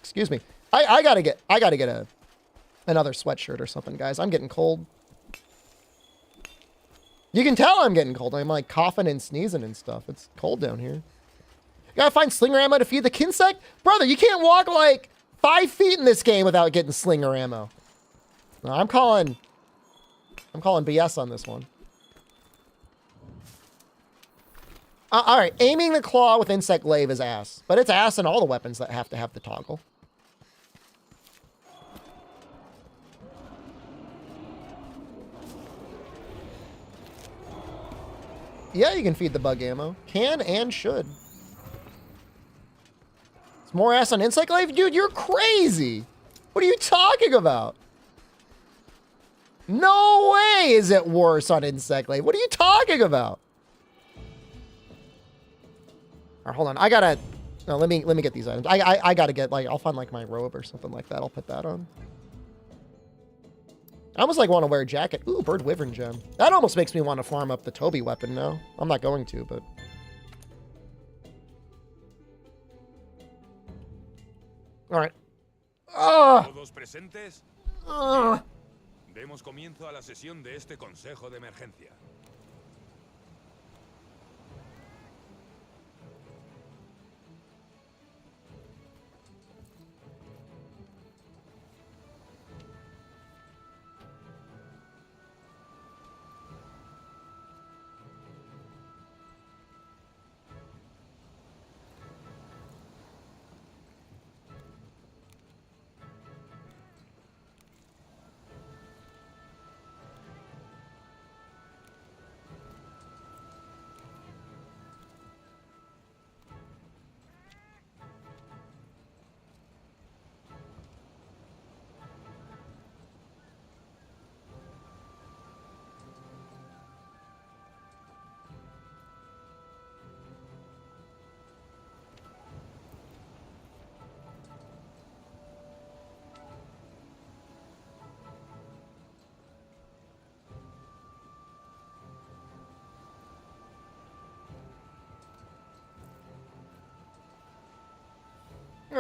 Excuse me. I gotta get another sweatshirt or something, guys. I'm getting cold. You can tell I'm getting cold. I'm like coughing and sneezing and stuff. It's cold down here. You gotta find slinger ammo to feed the Kinsect? Brother, you can't walk like 5 feet in this game without getting slinger ammo. No, I'm calling BS on this one. All right, aiming the claw with Insect Glaive is ass. But it's ass in all the weapons that have to have the toggle. Yeah, you can feed the bug ammo. Can and should. It's more ass on Insect Glaive? Dude, you're crazy. What are you talking about? No way is it worse on Insect Glaive. What are you talking about? All right, hold on. I gotta... No, let me get these items. I gotta get, like... I'll find, like, my robe or something like that. I'll put that on. I almost like want to wear a jacket. Ooh, Bird Wyvern gem. That almost makes me want to farm up the Toby weapon now. I'm not going to, but... Alright. ¿Todos presentes? Demos comienzo a la sesión de este consejo de emergencia.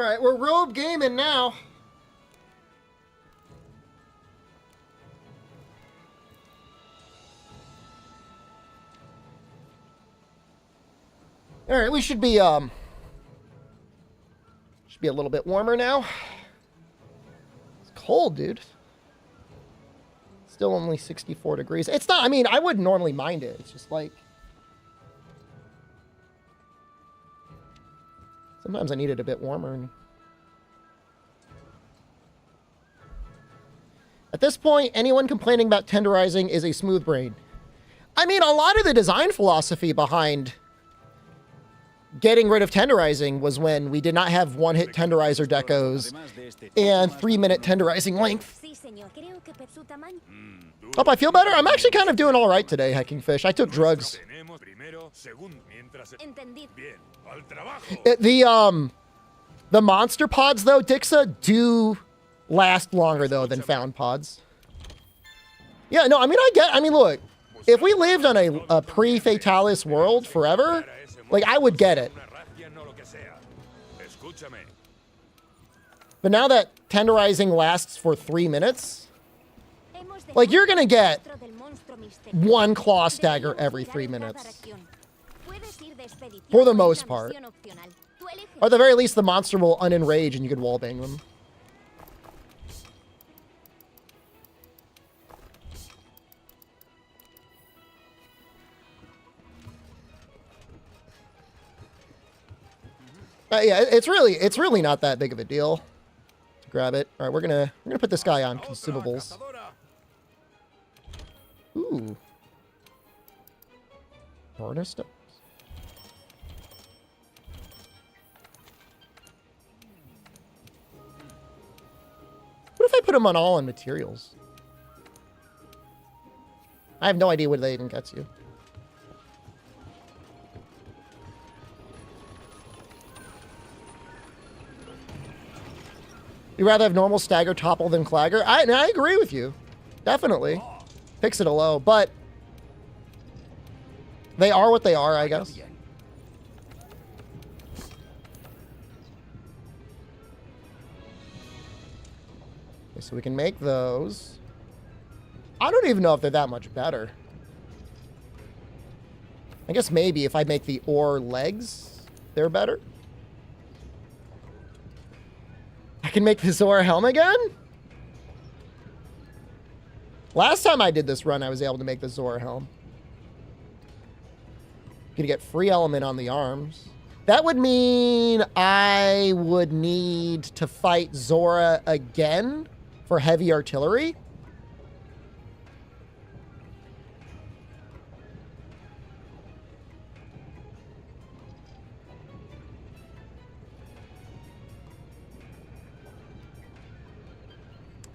right, we're robe gaming now. All right, we should be a little bit warmer now. It's cold, dude. Still only 64 degrees. It's not, I mean, I wouldn't normally mind it. It's just like, sometimes I need it a bit warmer. At this point, anyone complaining about tenderizing is a smooth brain. I mean, a lot of the design philosophy behind getting rid of tenderizing was when we did not have one-hit tenderizer decos and 3-minute tenderizing length. Hope I feel better. I'm actually kind of doing all right today, Hecking Fish. I took drugs. The monster pods, though, Dixa, do last longer, though, than found pods. Yeah, no, I mean, look, if we lived on a pre-Fatalis world forever, like, I would get it. But now that tenderizing lasts for 3 minutes, like, you're gonna get one claw stagger every 3 minutes. For the most part. Or at the very least, the monster will unenrage and you could wallbang them. Yeah, it's really not that big of a deal to grab it. All right, we're gonna put this guy on consumables. Ooh, Barna stones. What if I put them on all on materials? I have no idea what that even gets you. You'd rather have normal stagger topple than clagger? I agree with you. Definitely. Fix it a low, but they are what they are, I guess. Okay, so we can make those. I don't even know if they're that much better. I guess maybe if I make the ore legs, they're better. I can make the Zora helm again? Last time I did this run, I was able to make the Zora helm. Gonna get free element on the arms. That would mean I would need to fight Zora again for heavy artillery.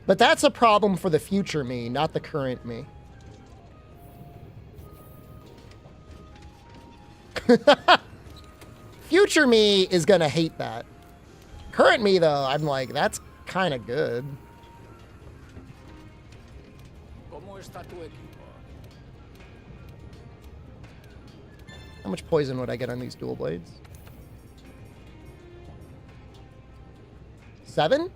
But that's a problem for the future me, not the current me. Future me is gonna hate that. Current me, though, I'm like, that's kind of good. How much poison would I get on these dual blades? 7?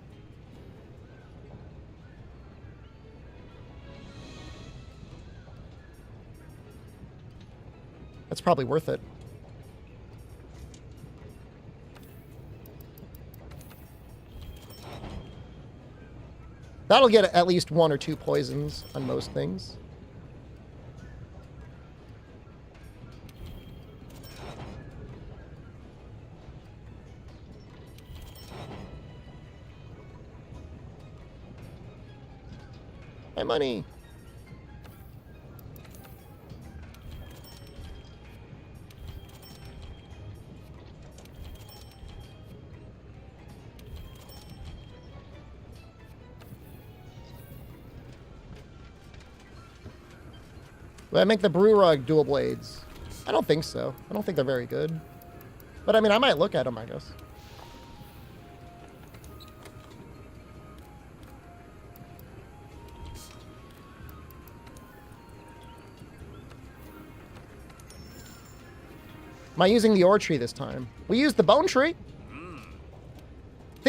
That's probably worth it. That'll get at least 1 or 2 poisons on most things. My money. Will I make the Brew Rug dual blades? I don't think so. I don't think they're very good. But I mean, I might look at them, I guess. Am I using the ore tree this time? We used the bone tree.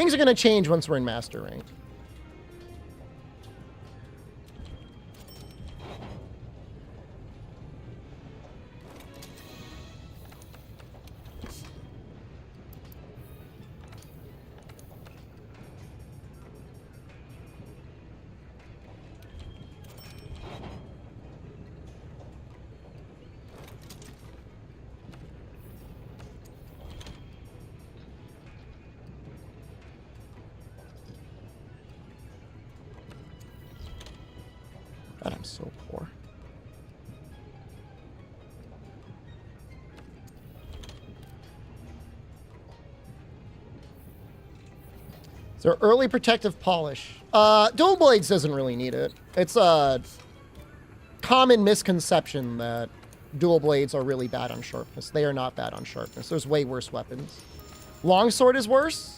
Things are going to change once we're in Master Rank. God, I'm so poor. Is there early protective polish? Dual Blades doesn't really need it. It's a common misconception that Dual Blades are really bad on sharpness. They are not bad on sharpness. There's way worse weapons. Longsword is worse.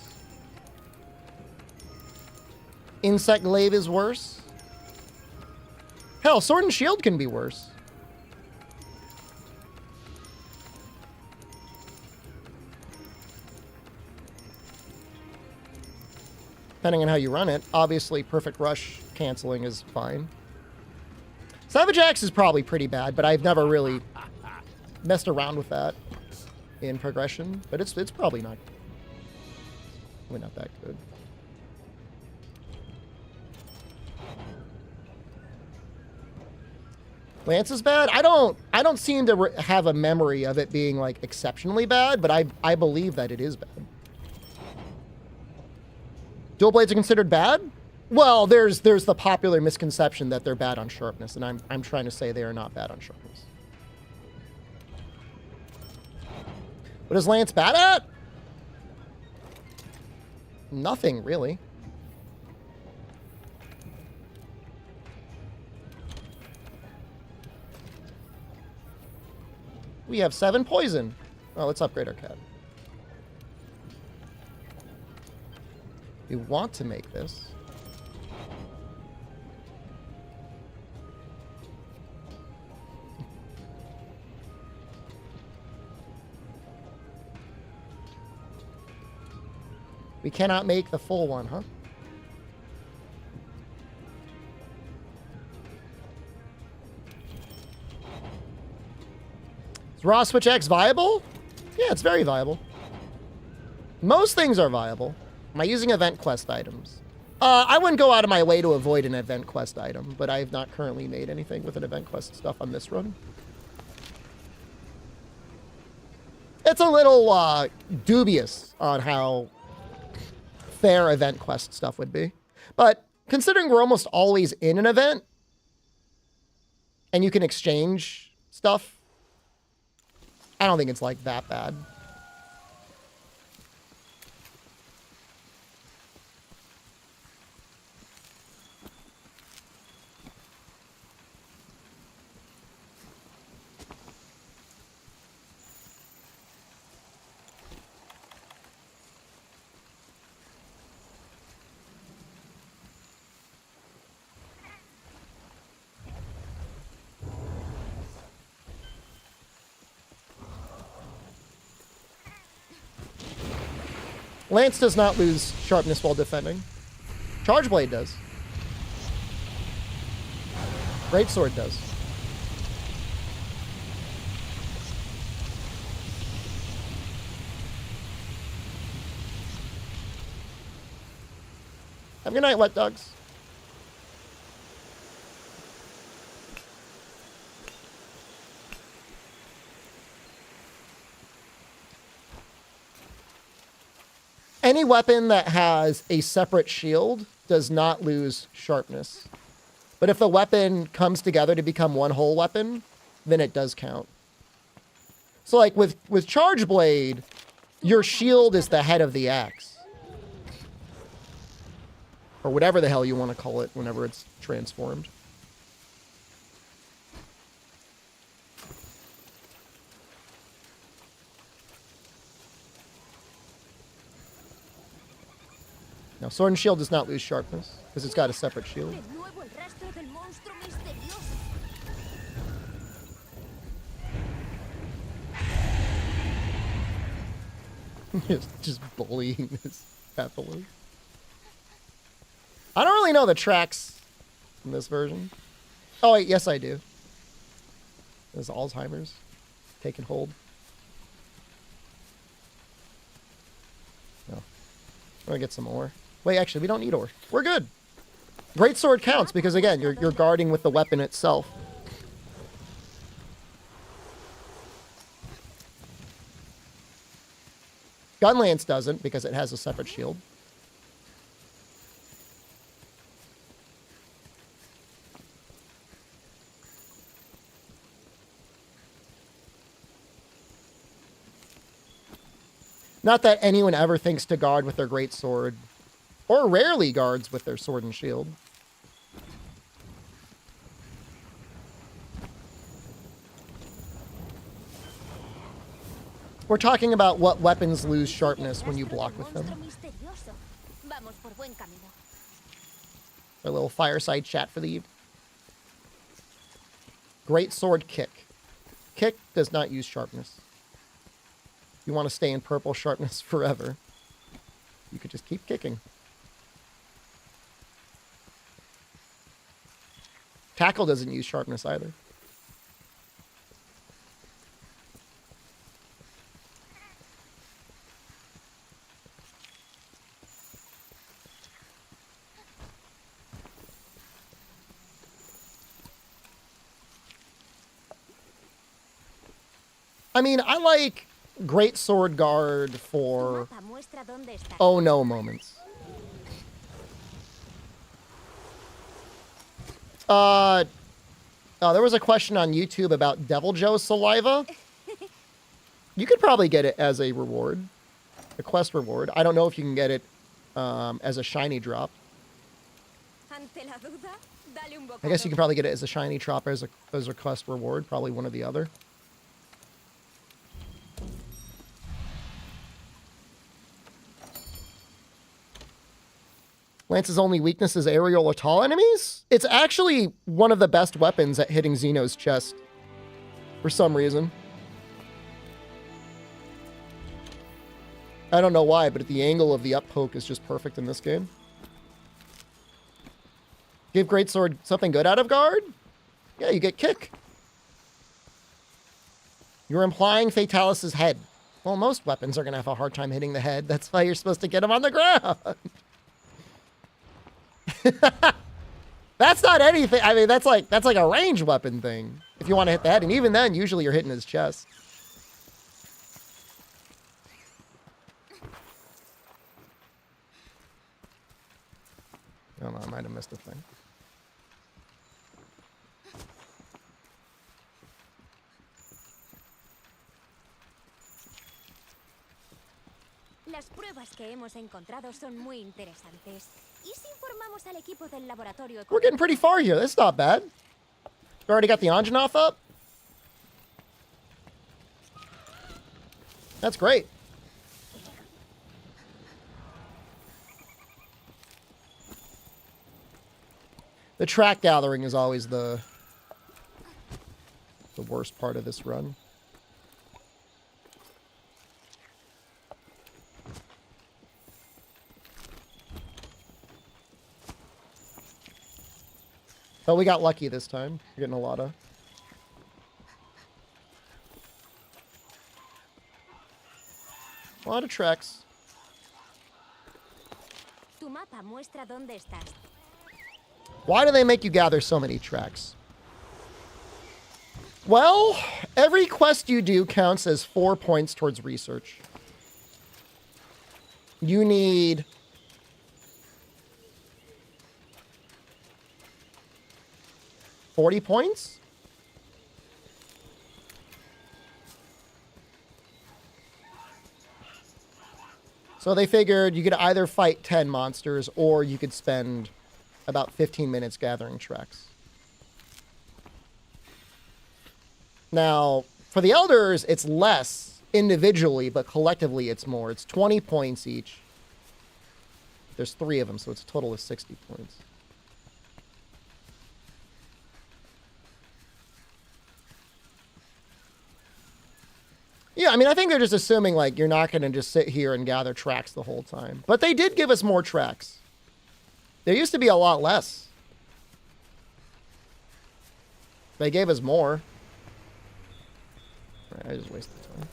Insect Glaive is worse. Hell, Sword and Shield can be worse. Depending on how you run it. Obviously, Perfect Rush canceling is fine. Savage Axe is probably pretty bad, but I've never really messed around with that in progression. But it's probably not that good. Lance is bad? I don't seem to have a memory of it being like exceptionally bad, but I believe that it is bad. Dual Blades are considered bad? Well, there's the popular misconception that they're bad on sharpness, and I'm trying to say they are not bad on sharpness. What is Lance bad at? Nothing, really. We have 7 poison. Oh, let's upgrade our cat. We want to make this. We cannot make the full one, huh? Is Raw Switch X viable? Yeah, it's very viable. Most things are viable. Am I using event quest items? I wouldn't go out of my way to avoid an event quest item, but I have not currently made anything with an event quest stuff on this run. It's a little dubious on how fair event quest stuff would be. But considering we're almost always in an event, and you can exchange stuff, I don't think it's like that bad. Lance does not lose sharpness while defending. Charge Blade does. Greatsword does. Have a good night, wet dogs. Any weapon that has a separate shield does not lose sharpness. But if the weapon comes together to become one whole weapon, then it does count. So like with Charge Blade, your shield is the head of the axe. Or whatever the hell you want to call it whenever it's transformed. Now, Sword and Shield does not lose sharpness, because it's got a separate shield. Just bullying this Fatalis. I don't really know the tracks in this version. Oh, wait, yes, I do. There's Alzheimer's taking hold. No. I'm gonna get some ore. Wait, actually, we don't need ore. We're good. Great sword counts because, again, you're guarding with the weapon itself. Gunlance doesn't because it has a separate shield. Not that anyone ever thinks to guard with their great sword, or rarely guards with their sword and shield. We're talking about what weapons lose sharpness when you block with them. A little fireside chat for the evening. Great sword kick. Kick does not use sharpness. You want to stay in purple sharpness forever. You could just keep kicking. Tackle doesn't use sharpness either. I mean, I like Great Sword Guard for oh no moments. There was a question on YouTube about Devil Joe's saliva. You could probably get it as a reward, a quest reward. I don't know if you can get it as a shiny drop. I guess you can probably get it as a shiny drop or as a quest reward, probably one or the other. Lance's only weakness is aerial or tall enemies? It's actually one of the best weapons at hitting Xeno's chest. For some reason. I don't know why, but the angle of the up poke is just perfect in this game. Give Greatsword something good out of guard? Yeah, you get kick. You're implying Fatalis' head. Well, most weapons are going to have a hard time hitting the head. That's why you're supposed to get him on the ground. That's not anything. I mean, that's like a range weapon thing. If you want to hit the head, and even then, usually you're hitting his chest. I don't know. I might have missed a thing. Las pruebas que hemos encontrado son muy interesantes. ¿Y si informamos al equipo del laboratorio? We're getting pretty far here. That's not bad. We already got the Anjanath up. That's great. The track gathering is always the worst part of this run. But we got lucky this time. We're getting a lot of tracks. Tu mapa muestra dónde estás. Why do they make you gather so many tracks? Well, every quest you do counts as 4 points towards research. You need 40 points? So they figured you could either fight 10 monsters or you could spend about 15 minutes gathering tracks. Now, for the Elders, it's less individually, but collectively it's more. It's 20 points each. There's 3 of them, so it's a total of 60 points. Yeah, I mean, I think they're just assuming, like, you're not going to just sit here and gather tracks the whole time. But they did give us more tracks. There used to be a lot less. They gave us more. Alright, I just wasted time.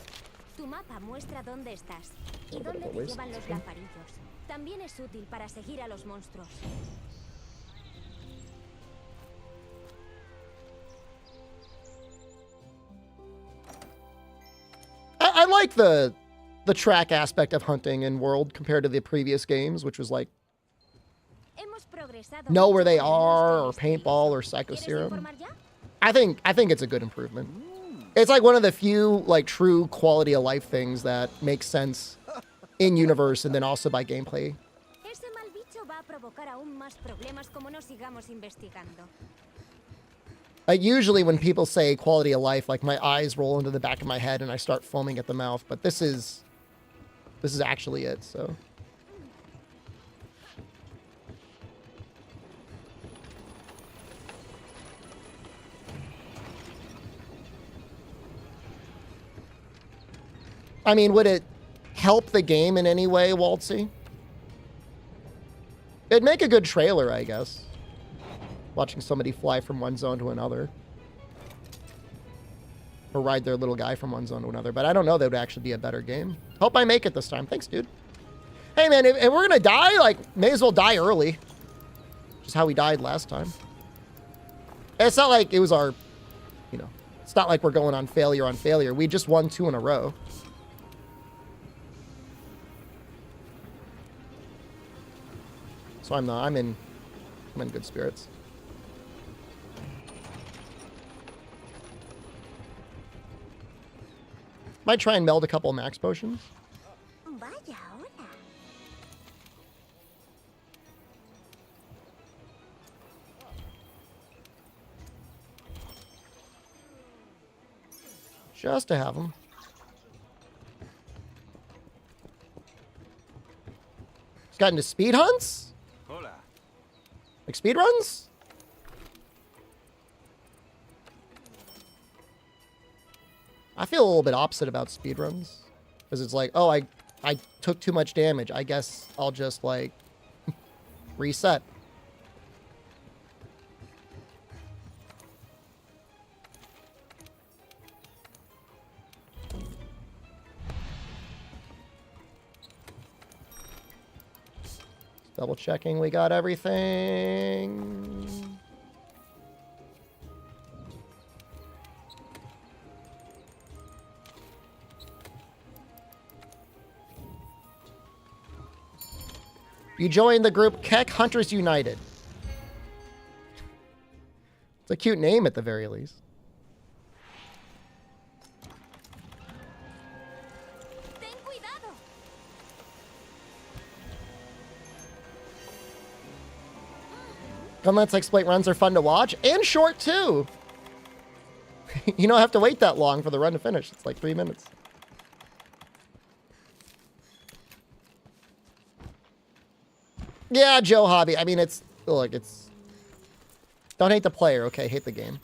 Tu mapa muestra dónde estás y Little bit dónde of a te waste llevan los of time. lazarillos. También es útil para seguir a los monstruos. I like the track aspect of hunting in World compared to the previous games, which was like Hemos progresado know where mucho they con el are, monstruo or este paintball, or liso. psycho ¿Quieres serum. informar ya? I think it's a good improvement. It's like one of the few like true quality of life things that makes sense in universe and then also by gameplay. Ese mal bicho va a provocar aún más problemas como no sigamos investigando. Usually when people say quality of life, like my eyes roll into the back of my head and I start foaming at the mouth, but this is actually it, so. I mean, would it help the game in any way, Waltzy? It'd make a good trailer, I guess. Watching somebody fly from one zone to another. Or ride their little guy from one zone to another. But I don't know that would actually be a better game. Hope I make it this time. Thanks, dude. Hey, man, if we're gonna die, like, may as well die early. Which is how we died last time. And it's not like it was our, you know, it's not like we're going on failure on failure. We just won 2 in a row. So I'm in good spirits. Might try and meld a couple max potions. Vaya hora. Just to have them. He's got into speed hunts? Hola. Like speed runs? I feel a little bit opposite about speed runs. Because it's like, oh, I took too much damage. I guess I'll just, like, reset. Double checking we got everything. You joined the group Keck Hunters United. It's a cute name at the very least. Ten cuidado. Gunlets exploit runs are fun to watch and short too. You don't have to wait that long for the run to finish. It's like 3 minutes. Yeah, Joe Hobby. I mean, it's... Look, it's... Don't hate the player, okay? Hate the game.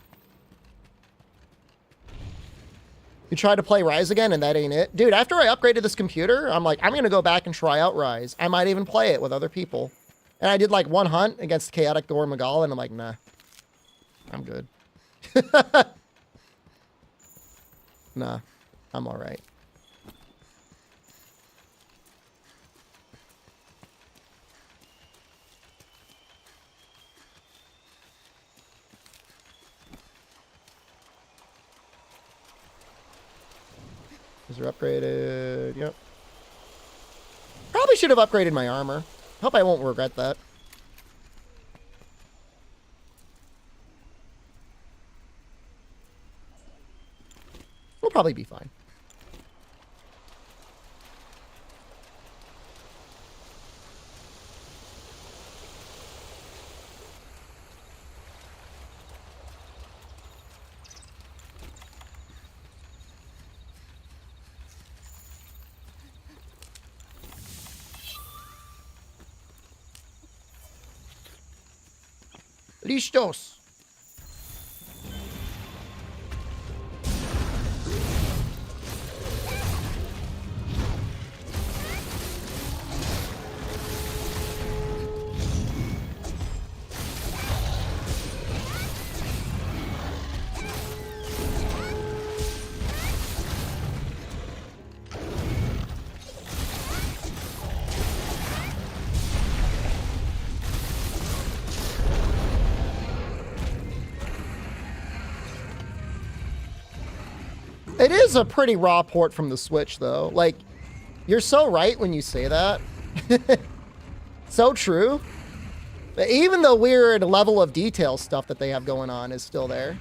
You tried to play Rise again, and that ain't it? Dude, after I upgraded this computer, I'm like, I'm going to go back and try out Rise. I might even play it with other people. And I did, like, one hunt against Chaotic Thor Magal, and I'm like, nah. I'm good. Nah. I'm alright. These are upgraded. Yep. Probably should have upgraded my armor. Hope I won't regret that. We'll probably be fine. Listos. It is a pretty raw port from the Switch, though. Like, you're so right when you say that. So true. But even the weird level of detail stuff that they have going on is still there.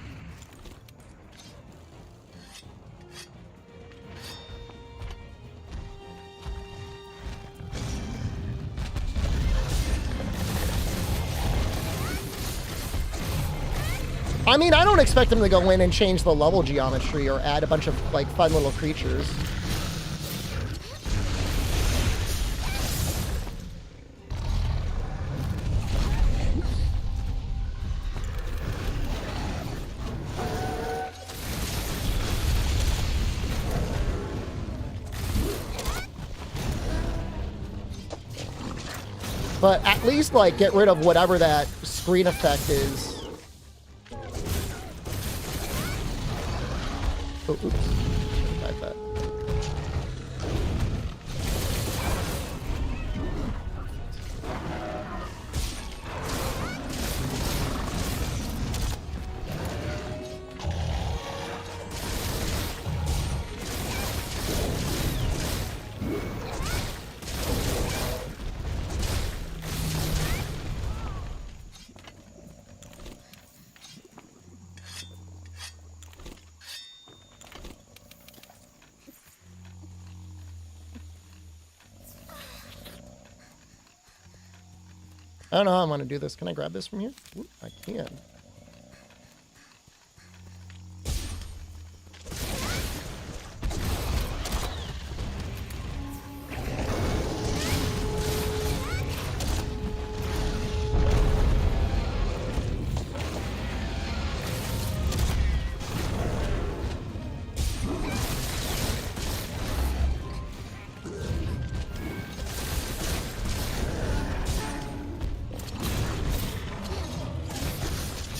I mean, I don't expect them to go in and change the level geometry or add a bunch of, like, fun little creatures. But at least, like, get rid of whatever that screen effect is. Oh, oops. Like that. I don't know how I'm going to do this. Can I grab this from here? Ooh, I can.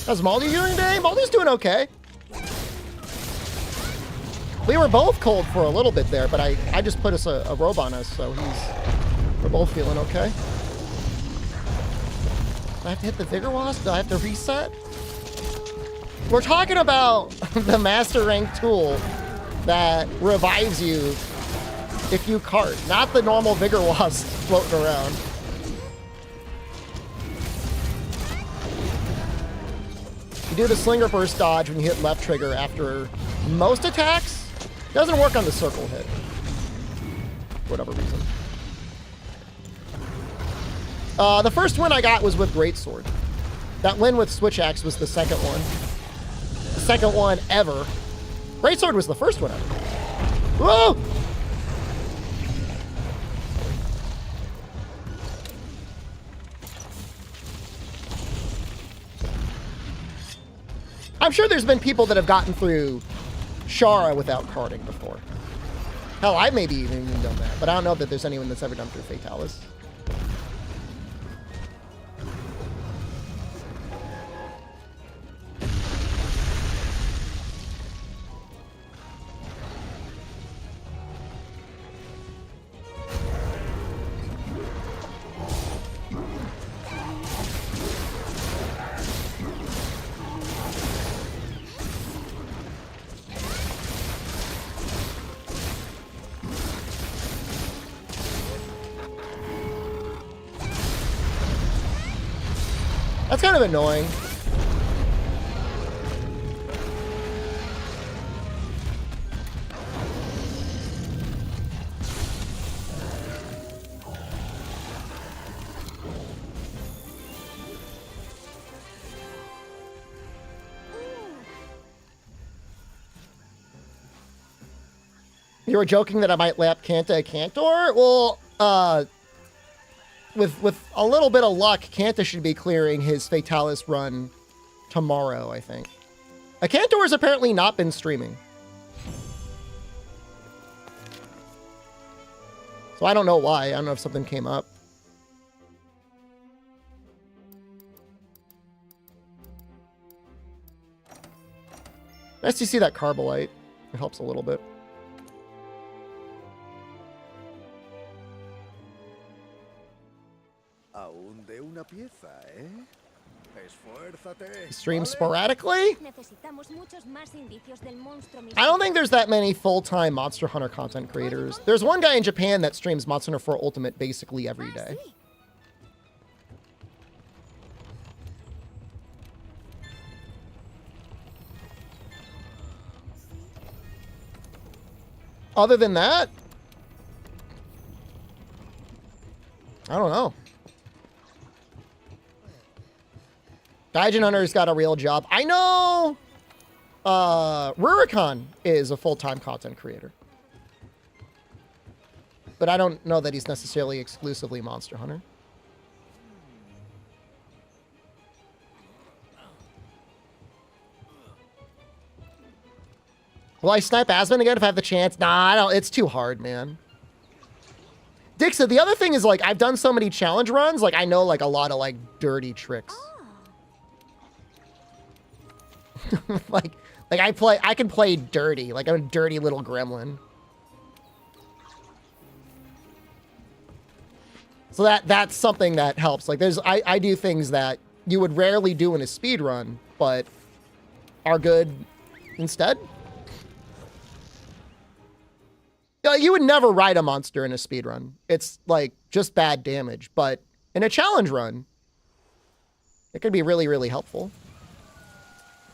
How's Maldy doing today? Maldy's doing okay. We were both cold for a little bit there, but I just put us a robe on us, so we're both feeling okay. Do I have to hit the Vigor Wasp? Do I have to reset? We're talking about the Master Rank tool that revives you if you cart, not the normal Vigor Wasp floating around. You do the Slinger Burst dodge when you hit left trigger after most attacks. Doesn't work on the circle hit. For whatever reason. The first win I got was with Greatsword. That win with Switch Axe was the second one. The second one ever. Greatsword was the first one ever. Whoa! I'm sure there's been people that have gotten through Shara without carting before. Hell, I maybe even done that, but I don't know that there's anyone that's ever done through Fatalis. That's kind of annoying. You were joking that I might lap Kanta a Cantor? Well, with a little bit of luck, Kanta should be clearing his Fatalis run tomorrow, I think. A Cantor has apparently not been streaming. So I don't know why. I don't know if something came up. Nice to see that Carbolite. It helps a little bit. Aún de una pieza, ¿eh? Stream sporadically? Necesitamos muchos más indicios del monstruo I don't think there's that many full-time Monster Hunter content creators. There's one guy in Japan that streams Monster Hunter 4 Ultimate basically every day. Sí. Other than that, I don't know. Gaijin Hunter's got a real job. I know Rurikon is a full-time content creator. But I don't know that he's necessarily exclusively Monster Hunter. Will I snipe Asmund again if I have the chance? Nah, I don't. It's too hard, man. Dixon, the other thing is, like, I've done so many challenge runs, like, I know, like, a lot of, like, dirty tricks. like I can play dirty. Like, I'm a dirty little gremlin. So that's something that helps. Like, I do things that you would rarely do in a speed run, but are good instead. You would never ride a monster in a speed run. It's like just bad damage, but in a challenge run, it could be really, really helpful.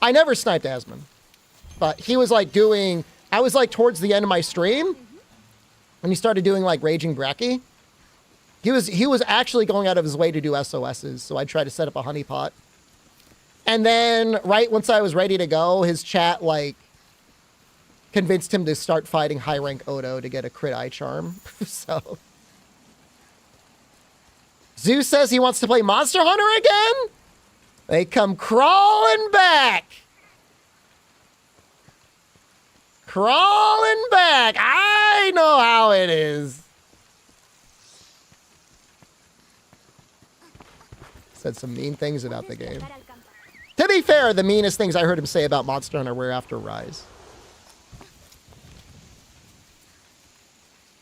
I never sniped Asmund, but he was like doing, I was like towards the end of my stream when he started doing like Raging Bracky. He was actually going out of his way to do SOSs, so I tried to set up a honeypot. And then right once I was ready to go, his chat like convinced him to start fighting high rank Odo to get a crit eye charm. So Zeus says he wants to play Monster Hunter again? They come crawling back. Crawling back. I know how it is. Said some mean things about the game. To be fair, the meanest things I heard him say about Monster Hunter were after Rise.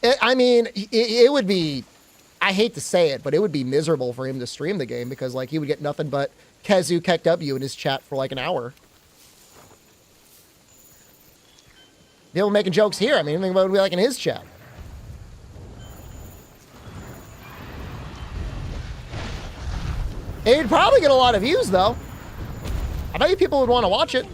It would be, I hate to say it, but it would be miserable for him to stream the game because, like, he would get nothing but Kezu KekW in his chat for, like, an hour. People making jokes here. I mean, think about what it would be like in his chat. It'd probably get a lot of views, though. I bet you people would want to watch it.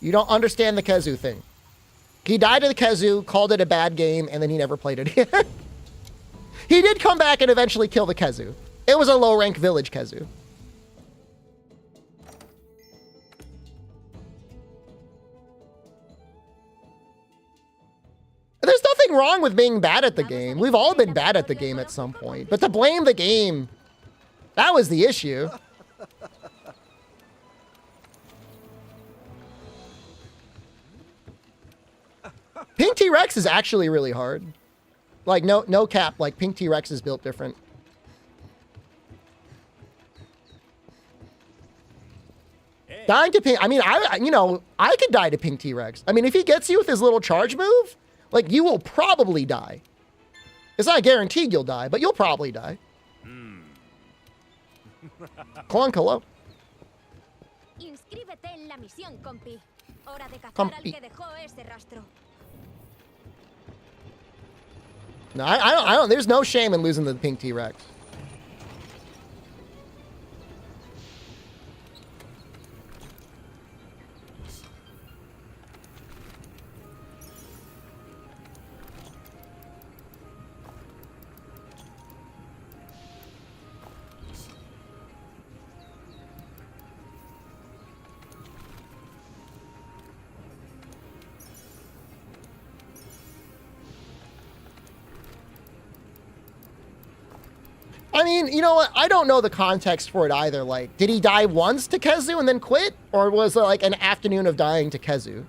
You don't understand the Kezu thing. He died to the Kezu, called it a bad game, and then he never played it again. He did come back and eventually kill the Kezu. It was a low-rank village Kezu. There's nothing wrong with being bad at the game. We've all been bad at the game at some point. But to blame the game, that was the issue. Pink T-Rex is actually really hard. Like, no cap, like, Pink T-Rex is built different. Dying to Pink, I mean, I could die to Pink T-Rex. I mean, if he gets you with his little charge move, like, you will probably die. It's not guaranteed you'll die, but you'll probably die. Coloncolo. Compi. No, I don't, there's no shame in losing to the Pink T-Rex. I mean, you know what? I don't know the context for it either. Like, did he die once to Kezu and then quit? Or was it like an afternoon of dying to Kezu?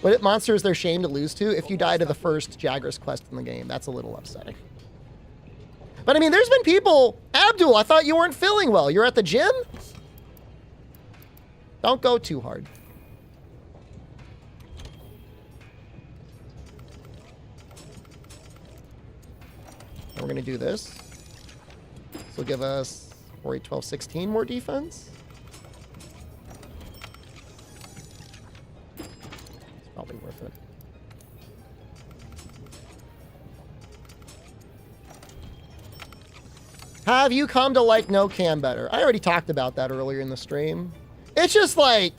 What monster is there shame to lose to? If you die to the first Jagras quest in the game, that's a little upsetting. But I mean, there's been people... Abdul, I thought you weren't feeling well. You're at the gym? Don't go too hard. And we're going to do this. This will give us 4, 8, 12, 16 more defense. It's probably worth it. Have you come to like no cam better? I already talked about that earlier in the stream. It's just like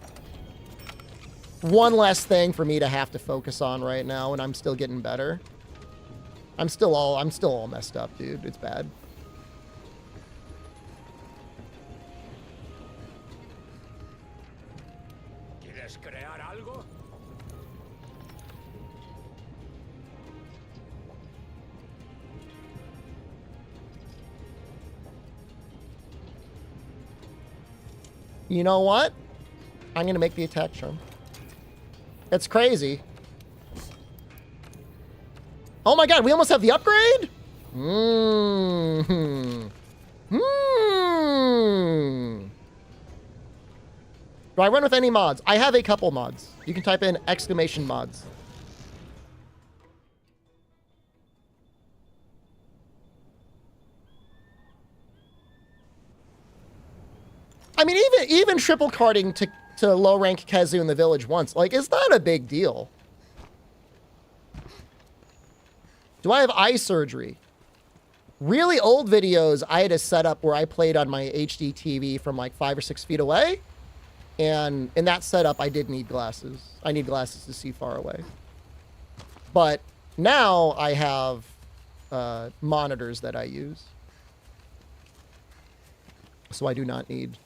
one less thing for me to have to focus on right now, and I'm still getting better. I'm still all messed up, dude. It's bad. ¿Quieres crear algo? You know what? I'm gonna make the attack charm. It's crazy. Oh my god, we almost have the upgrade? Do I run with any mods? I have a couple mods. You can type in exclamation mods. I mean, even triple carding to low rank Kezu in the village once, like, it's not a big deal. Do I have eye surgery? Really old videos, I had a setup where I played on my HD TV from like 5 or 6 feet away. And in that setup, I did need glasses. I need glasses to see far away. But now I have monitors that I use. So I don't need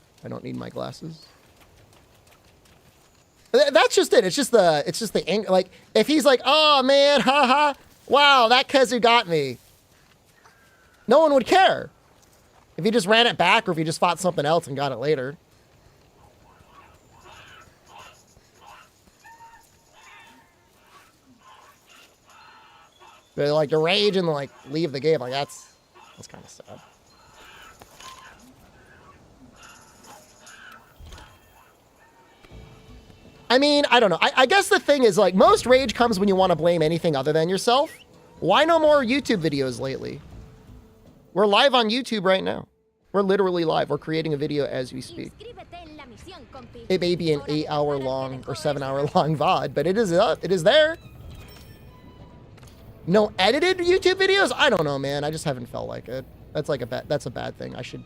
my glasses. That's just it. It's just the anger. Like, if he's like, oh man, haha, wow, that Kezu got me. No one would care. If he just ran it back or if he just fought something else and got it later. But like to rage and like leave the game, like that's kind of sad. I mean, I don't know. I guess the thing is, like, most rage comes when you want to blame anything other than yourself. Why no more YouTube videos lately? We're live on YouTube right now. We're literally live. We're creating a video as we speak. It may be an 8-hour long or 7-hour long VOD, but it is up. It is there. No edited YouTube videos? I don't know, man. I just haven't felt like it. That's like that's a bad thing. I should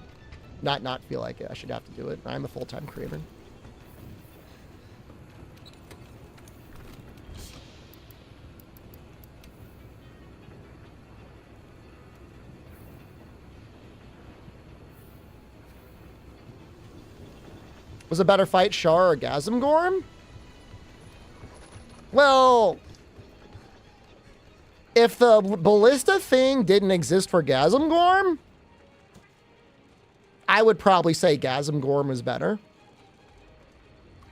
not feel like it. I should have to do it. I'm a full-time creator. Was a better fight Char or Gasmgorm? Well, if the ballista thing didn't exist for Gasmgorm, I would probably say Gasmgorm was better.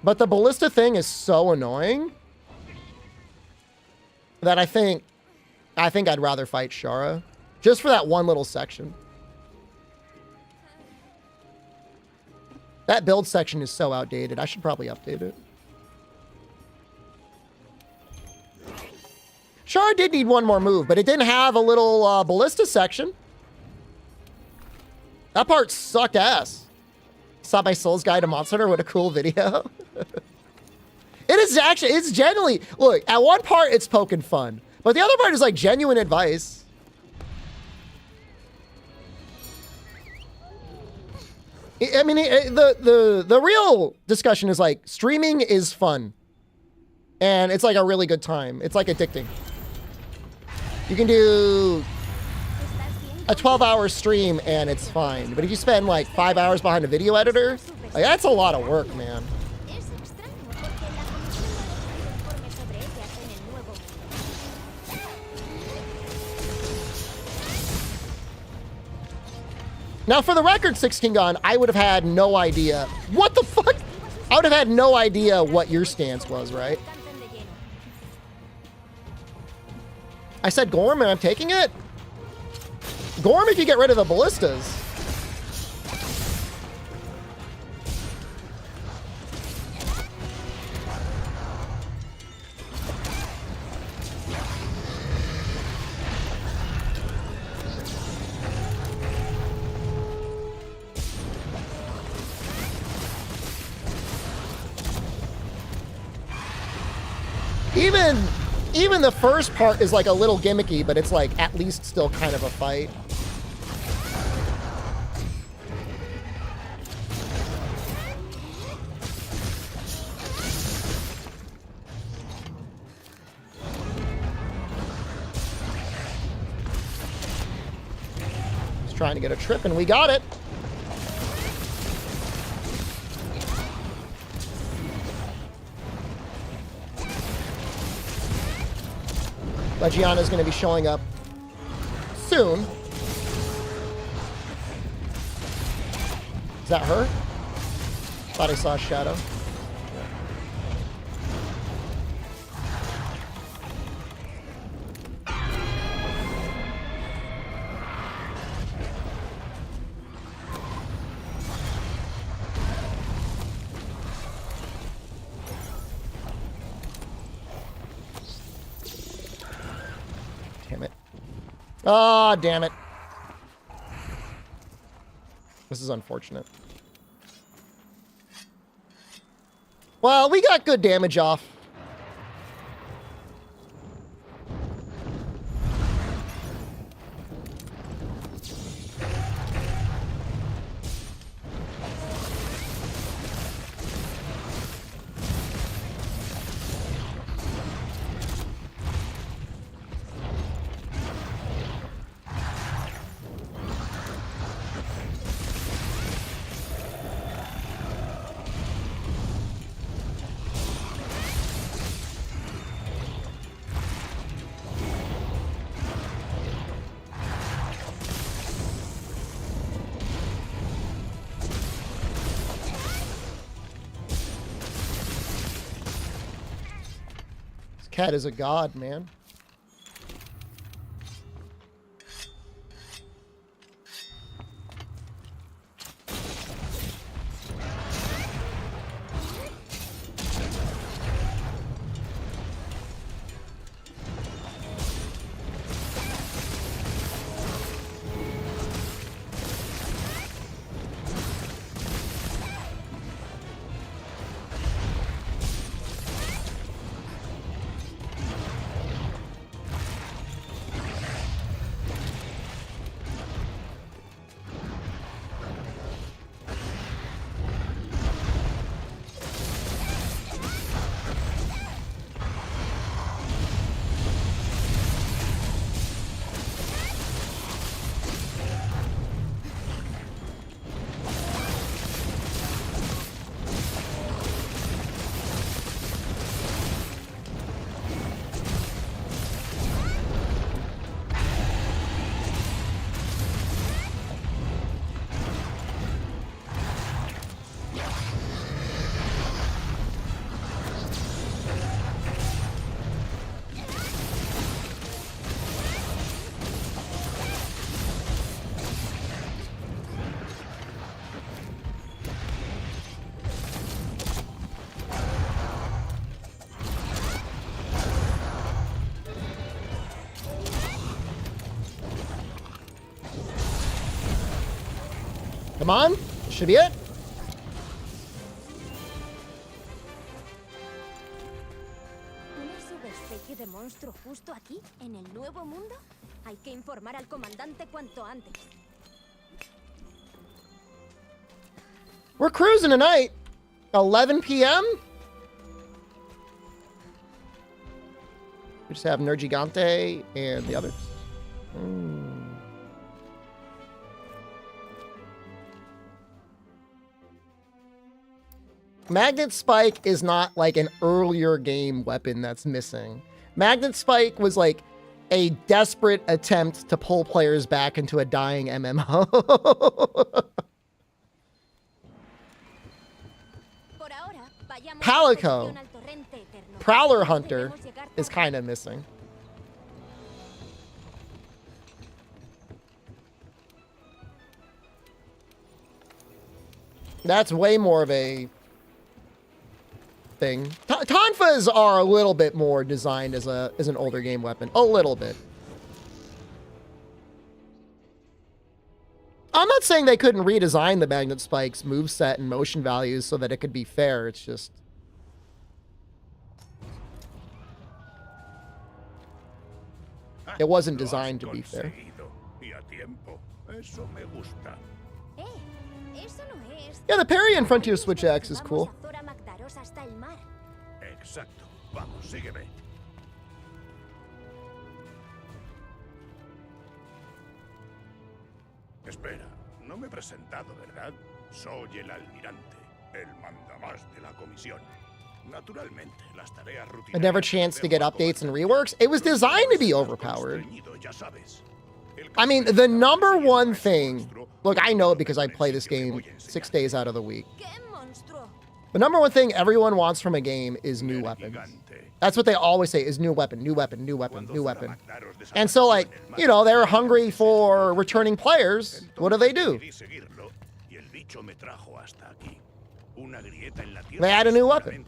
But the ballista thing is so annoying that I think I'd rather fight Shara just for that one little section. That build section is so outdated. I should probably update it. Char did need one more move, but it didn't have a little ballista section. That part sucked ass. Saw my Soul's Guide to Monster Hunter. What a cool video. It is actually, it's genuinely, look, at one part it's poking fun, but the other part is like genuine advice. I mean, the real discussion is like, streaming is fun. And it's like a really good time. It's like addicting. You can do a 12-hour stream and it's fine. But if you spend like 5 hours behind a video editor, like that's a lot of work, man. Now, for the record, 16 Gun, I would have had no idea. What the fuck? I would have had no idea what your stance was, right? I said Gorm and I'm taking it? Gorm if you get rid of the ballistas. Even the first part is like a little gimmicky, but it's like at least still kind of a fight. Just trying to get a trip, and we got it. Gianna's going to be showing up soon. Is that her? Thought I saw a shadow. Ah, oh, damn it. This is unfortunate. Well, we got good damage off. Cat is a god, man. Come on, should be it. ¿Una subespecie de monstruo justo aquí, en el nuevo mundo? Hay que informar al comandante cuanto antes. We're cruising tonight. 11 p.m. We just have Nergigante and the others. Magnet Spike is not like an earlier game weapon that's missing. Magnet Spike was like a desperate attempt to pull players back into a dying MMO. Palico, Prowler Hunter, is kind of missing. That's way more of a thing. Tonfas are a little bit more designed as an older game weapon. A little bit. I'm not saying they couldn't redesign the Magnet Spike's moveset and motion values so that it could be fair. It's just... It wasn't Lo has designed to be fair. conseguido, y a tiempo. Eso me gusta. Eso no es. Yeah, the parry and frontier switch axe is cool. Vamos a Zora Magdaros hasta el mar. Exacto. Vamos, sígueme. Espera, no me he presentado, ¿verdad? Soy el almirante, el mandamás de la comisión. Naturalmente, las tareas rutinarias... I never chanced to get updates and reworks. It was designed to be overpowered. Ya sabes. I mean, the number one thing... Look, I know it because I play this game 6 days out of the week. ¡Qué monstruo! The number one thing everyone wants from a game is new weapons. That's what they always say, is new weapon, new weapon, new weapon, new weapon. And so, like, you know, they're hungry for returning players. What do? They add a new weapon.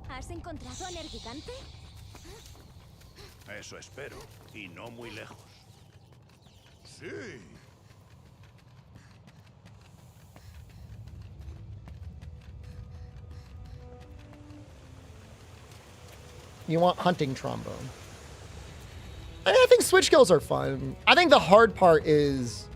¿Has encontrado a Energigante? Eso espero, y no muy lejos. Sí. You want hunting trombone. I think switch kills are fun. I think the hard part is,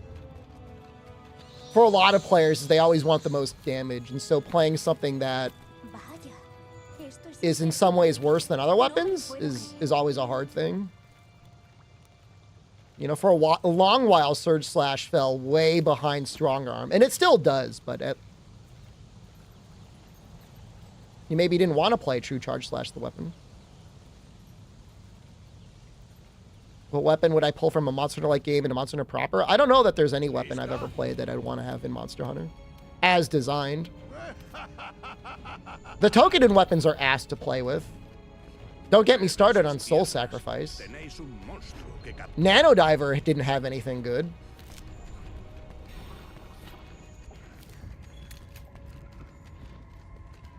for a lot of players, is they always want the most damage. And so playing something that Vaya, esto es is in some ways worse than other weapons is always a hard thing. You know, for a long while, Surge Slash fell way behind Strong Arm. And it still does, but you maybe didn't want to play True Charge Slash the weapon. What weapon would I pull from a Monster Hunter-like game into Monster Hunter proper? I don't know that there's any weapon I've ever played that I'd want to have in Monster Hunter. As designed. The token weapons are ass to play with. Don't get me started on Soul Sacrifice. Nano Diver didn't have anything good.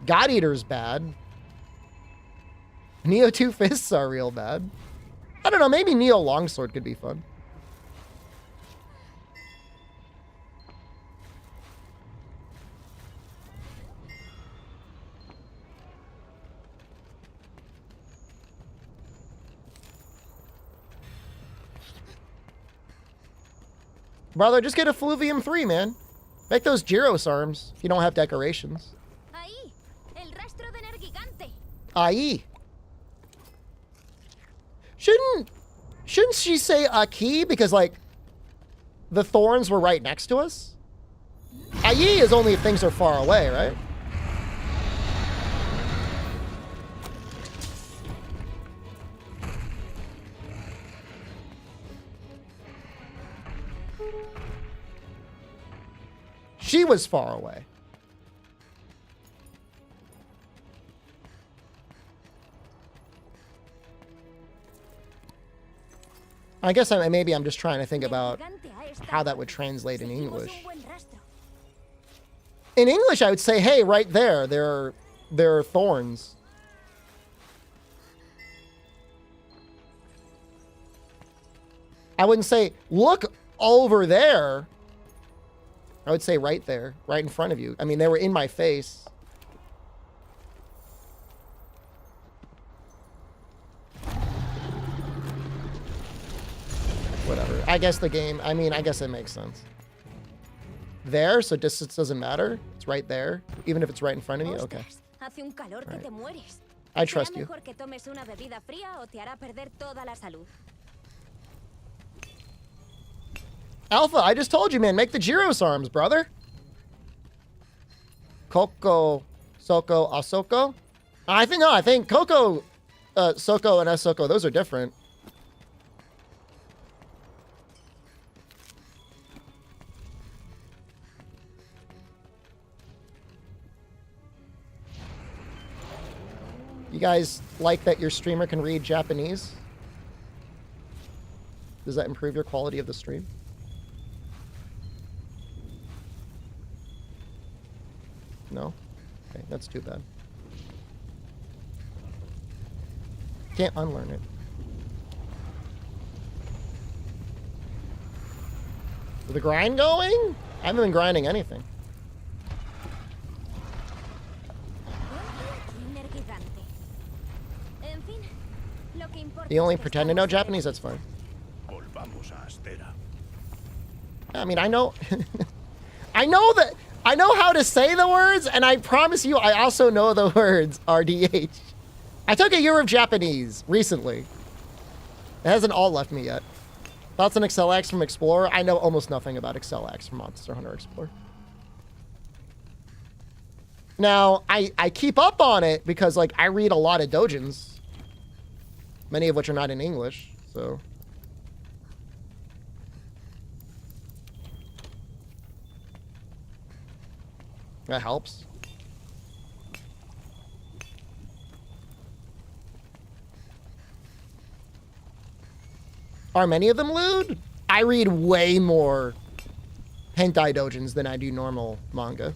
God Eater's bad. Neo Two Fists are real bad. I don't know, maybe Neo Longsword could be fun. Brother, just get a Fluvium 3, man. Make those Gyros arms if you don't have decorations. ahí. El rastro de Energigante. Ai. Shouldn't she say Aki because, like, the thorns were right next to us? Ai is only if things are far away, right? She was far away. I guess maybe I'm just trying to think about how that would translate in English. In English, I would say, hey, right there are thorns. I wouldn't say, look over there. I would say right there, right in front of you. I mean, they were in my face. Whatever. I guess the game, I mean, I guess it makes sense. There, so distance doesn't matter. It's right there. Even if it's right in front of me? Okay. Hace un calor que te mueres. I trust you. Será mejor que tomes una bebida fría o te hará perder toda la salud. Alpha, I just told you, man. Make the Gyros arms, brother. Coco, Soko, Asoko. I think Coco, Soko, and Asoko, those are different. You guys like that your streamer can read Japanese? Does that improve your quality of the stream? No? Okay, that's too bad. Can't unlearn it. Is the grind going? I haven't been grinding anything. You only pretend to know Japanese, that's fine. Volvamos a Astera. I mean, I know... I know how to say the words, and I promise you, I also know the words RDH. I took a year of Japanese recently. It hasn't all left me yet. Thoughts on Accellax from Explorer? I know almost nothing about Accellax from Monster Hunter Explorer. Now, I keep up on it because, like, I read a lot of doujins. Many of which are not in English, so... That helps. Are many of them lewd? I read way more hentai doujins than I do normal manga.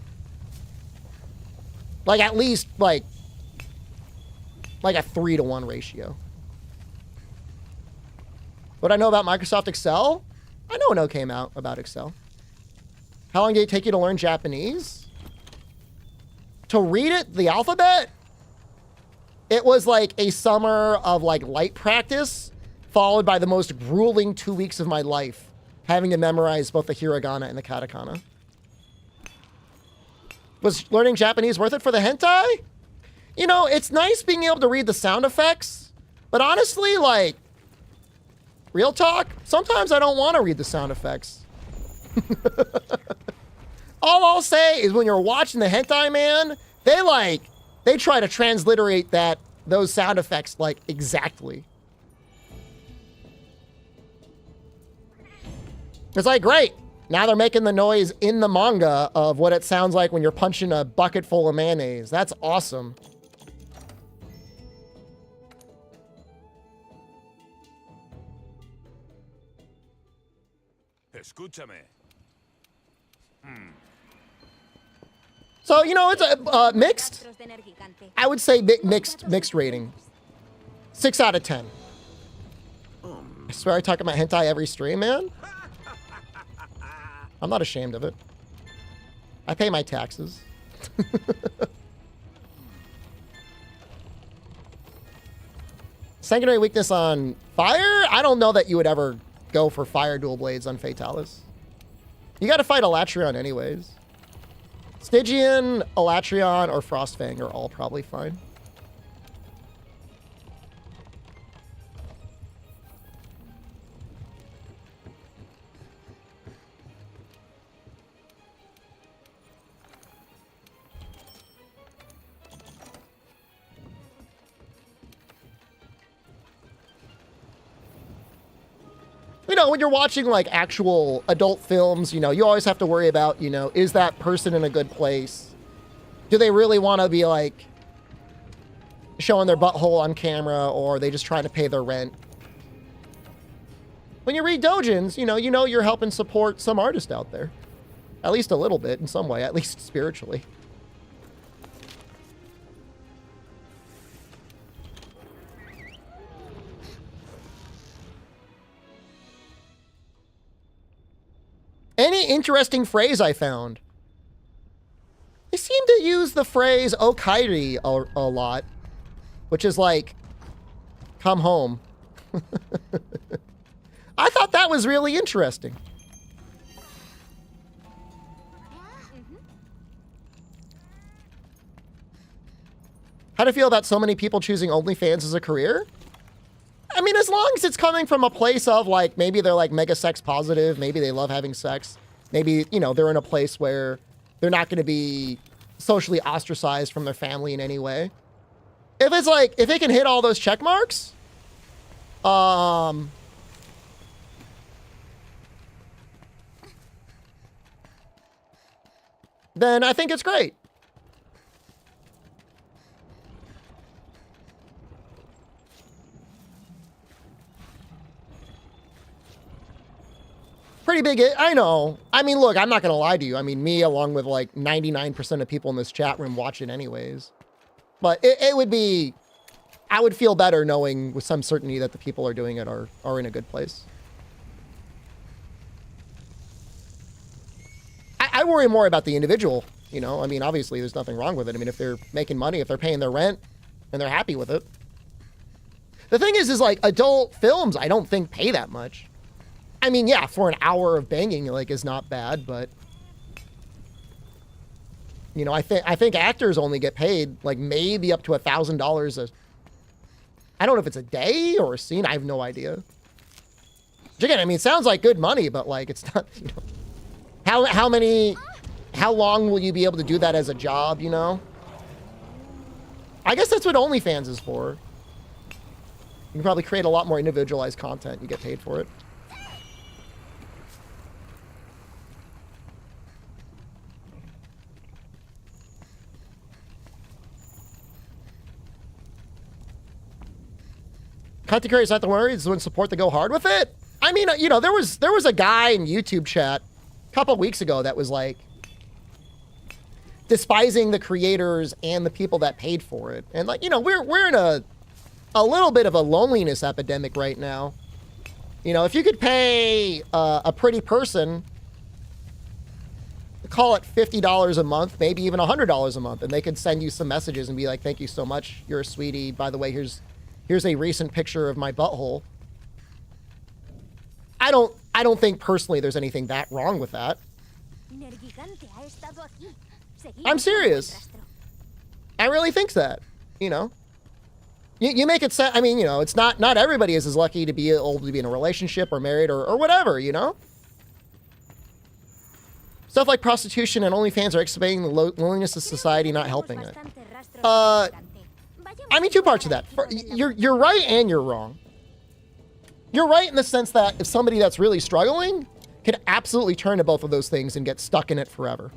Like, at least, like a 3-to-1 ratio. What I know about Microsoft Excel? I know when it came out about Excel. How long did it take you to learn Japanese? To read it, the alphabet? It was like a summer of like light practice, followed by the most grueling 2 weeks of my life, having to memorize both the hiragana and the katakana. Was learning Japanese worth it for the hentai? You know, it's nice being able to read the sound effects, but honestly, like, real talk, sometimes I don't want to read the sound effects. All I'll say is when you're watching the hentai, man, they try to transliterate those sound effects, like, exactly. It's like, great. Now they're making the noise in the manga of what it sounds like when you're punching a bucket full of mayonnaise. That's awesome. Escúchame. So, you know, it's a mixed. I would say mixed rating. 6 out of 10. I swear I talk about hentai every stream, man. I'm not ashamed of it. I pay my taxes. Secondary weakness on fire? I don't know that you would ever go for fire dual blades on Fatalis. You got to fight Elatrion anyways. Stygian, Elatrion, or Frostfang are all probably fine. You know, when you're watching, like, actual adult films, you know, you always have to worry about, you know, is that person in a good place? Do they really want to be, like, showing their butthole on camera, or are they just trying to pay their rent? When you read doujins, you know you're helping support some artist out there. At least a little bit, in some way, at least spiritually. Any interesting phrase I found? They seem to use the phrase okairi a lot, which is like, come home. I thought that was really interesting. How do you feel about so many people choosing OnlyFans as a career? I mean, as long as it's coming from a place of, like, maybe they're, like, mega sex positive, maybe they love having sex, maybe, you know, they're in a place where they're not going to be socially ostracized from their family in any way. If it's, like, if it can hit all those check marks, then I think it's great. Pretty big, I know. I mean, look, I'm not going to lie to you. I mean, me, along with like 99% of people in this chat room watch it anyways. But it would be, I would feel better knowing with some certainty that the people are doing it are in a good place. I worry more about the individual, you know? I mean, obviously there's nothing wrong with it. I mean, if they're making money, if they're paying their rent and they're happy with it. The thing is like adult films, I don't think pay that much. I mean, yeah, for an hour of banging, like, is not bad, but you know, I think actors only get paid like maybe up to $1,000 a. I don't know if it's a day or a scene. I have no idea. Which again, I mean, it sounds like good money, but like it's not. You know, how long will you be able to do that as a job? You know. I guess that's what OnlyFans is for. You can probably create a lot more individualized content. You get paid for it. Content creators not to worry. This is when support to go hard with it. I mean, you know, there was a guy in YouTube chat a couple weeks ago that was like despising the creators and the people that paid for it, and like, you know, we're in a little bit of a loneliness epidemic right now. You know, if you could pay a pretty person, call it $50 a month, maybe even $100 a month, and they could send you some messages and be like, "Thank you so much. You're a sweetie. By the way, here's a recent picture of my butthole." I don't think personally there's anything that wrong with that. I'm serious. I really think that, you know. You make it I mean, you know, it's not everybody is as lucky to be able to be in a relationship or married or whatever, you know. Stuff like prostitution and OnlyFans are expanding the loneliness of society, not helping it. I mean, two parts of that. You're right and you're wrong. You're right in the sense that if somebody that's really struggling can absolutely turn to both of those things and get stuck in it forever.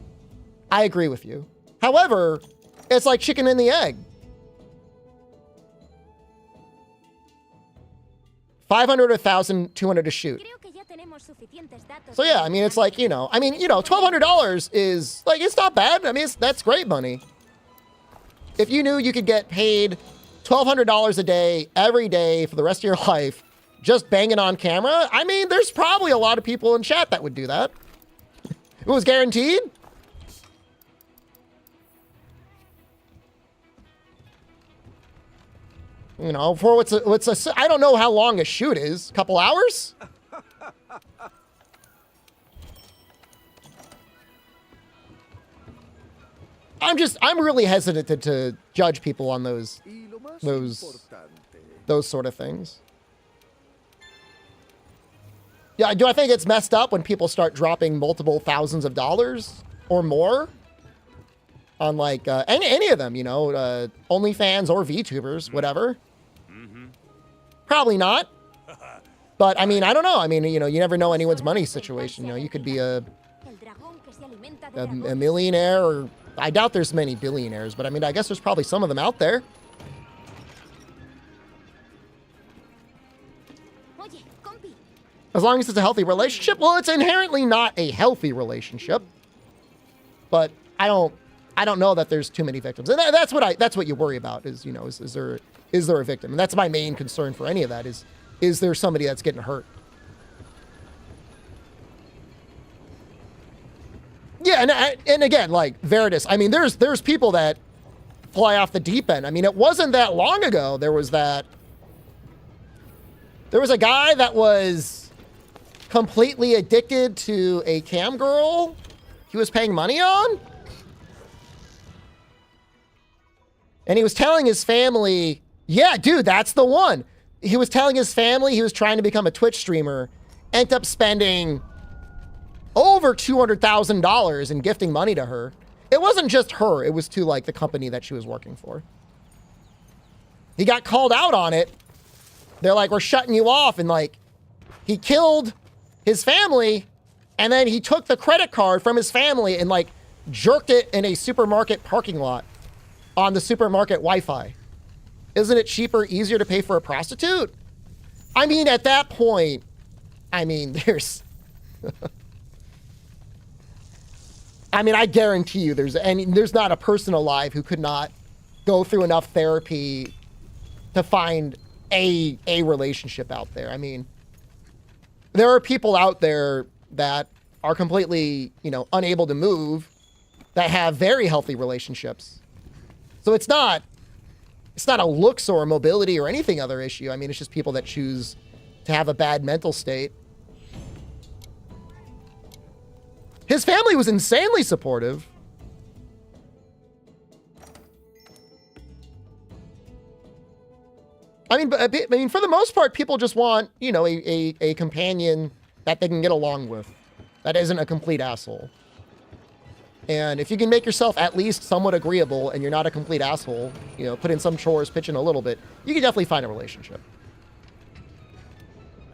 I agree with you. However, it's like chicken and the egg. 500 or 1,000, 200 to shoot. So yeah, I mean, it's like, you know, $1,200 is like, it's not bad. I mean, that's great money. If you knew you could get paid $1,200 a day, every day for the rest of your life, just banging on camera, I mean, there's probably a lot of people in chat that would do that. It was guaranteed. You know, for I don't know how long a shoot is. A couple hours? I'm really hesitant to judge people on those sort of things. Yeah, do I think it's messed up when people start dropping multiple thousands of dollars or more on like any of them, you know, OnlyFans or VTubers, whatever? Probably not. But I mean, I don't know. I mean, you know, you never know anyone's money situation. You know, you could be a millionaire, or I doubt there's many billionaires, but I mean, I guess there's probably some of them out there. As long as it's a healthy relationship. Well, it's inherently not a healthy relationship, but I don't know that there's too many victims, and that's what you worry about is, you know, is there a victim, and that's my main concern for any of that is there somebody that's getting hurt? Yeah, and again, like Veritas, I mean, there's people that fly off the deep end. I mean, it wasn't that long ago there was a guy that was completely addicted to a cam girl he was paying money on. And he was telling his family, yeah, dude, that's the one. He was telling his family he was trying to become a Twitch streamer, ended up spending over $200,000 in gifting money to her. It wasn't just her, it was to like the company that she was working for. He got called out on it. They're like, we're shutting you off. And like, he killed his family, and then he took the credit card from his family and like jerked it in a supermarket parking lot on the supermarket Wi-Fi. Isn't it cheaper, easier to pay for a prostitute? I mean, at that point, I mean, there's I mean, I guarantee you there's not a person alive who could not go through enough therapy to find a relationship out there. I mean, there are people out there that are completely, you know, unable to move, that have very healthy relationships. So it's not It's not a looks or a mobility or anything other issue. I mean, it's just people that choose to have a bad mental state. His family was insanely supportive. I mean, for the most part, people just want, you know, a companion that they can get along with, that isn't a complete asshole. And if you can make yourself at least somewhat agreeable and you're not a complete asshole, you know, put in some chores, pitch in a little bit, you can definitely find a relationship.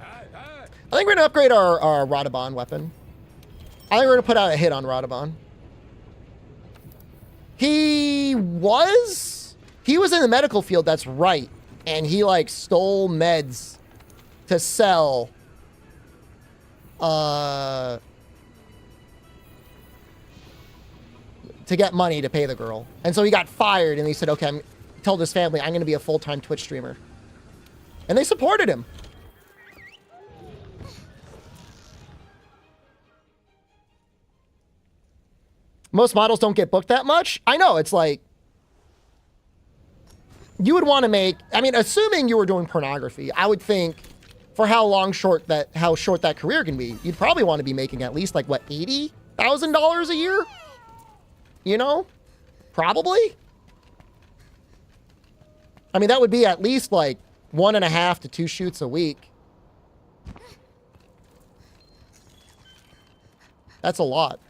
I think we're going to upgrade our Radabon weapon. I think we're going to put out a hit on Radabon. He was in the medical field, that's right. And he, like, stole meds to sell. To get money to pay the girl. And so he got fired, and he said, okay, told his family, I'm going to be a full-time Twitch streamer. And they supported him. Most models don't get booked that much. I know, it's like, you would want to make, I mean, assuming you were doing pornography, I would think for how short that career can be, you'd probably want to be making at least like, what, $80,000 a year? You know? Probably. I mean, that would be at least like 1.5 to 2 shoots a week. That's a lot.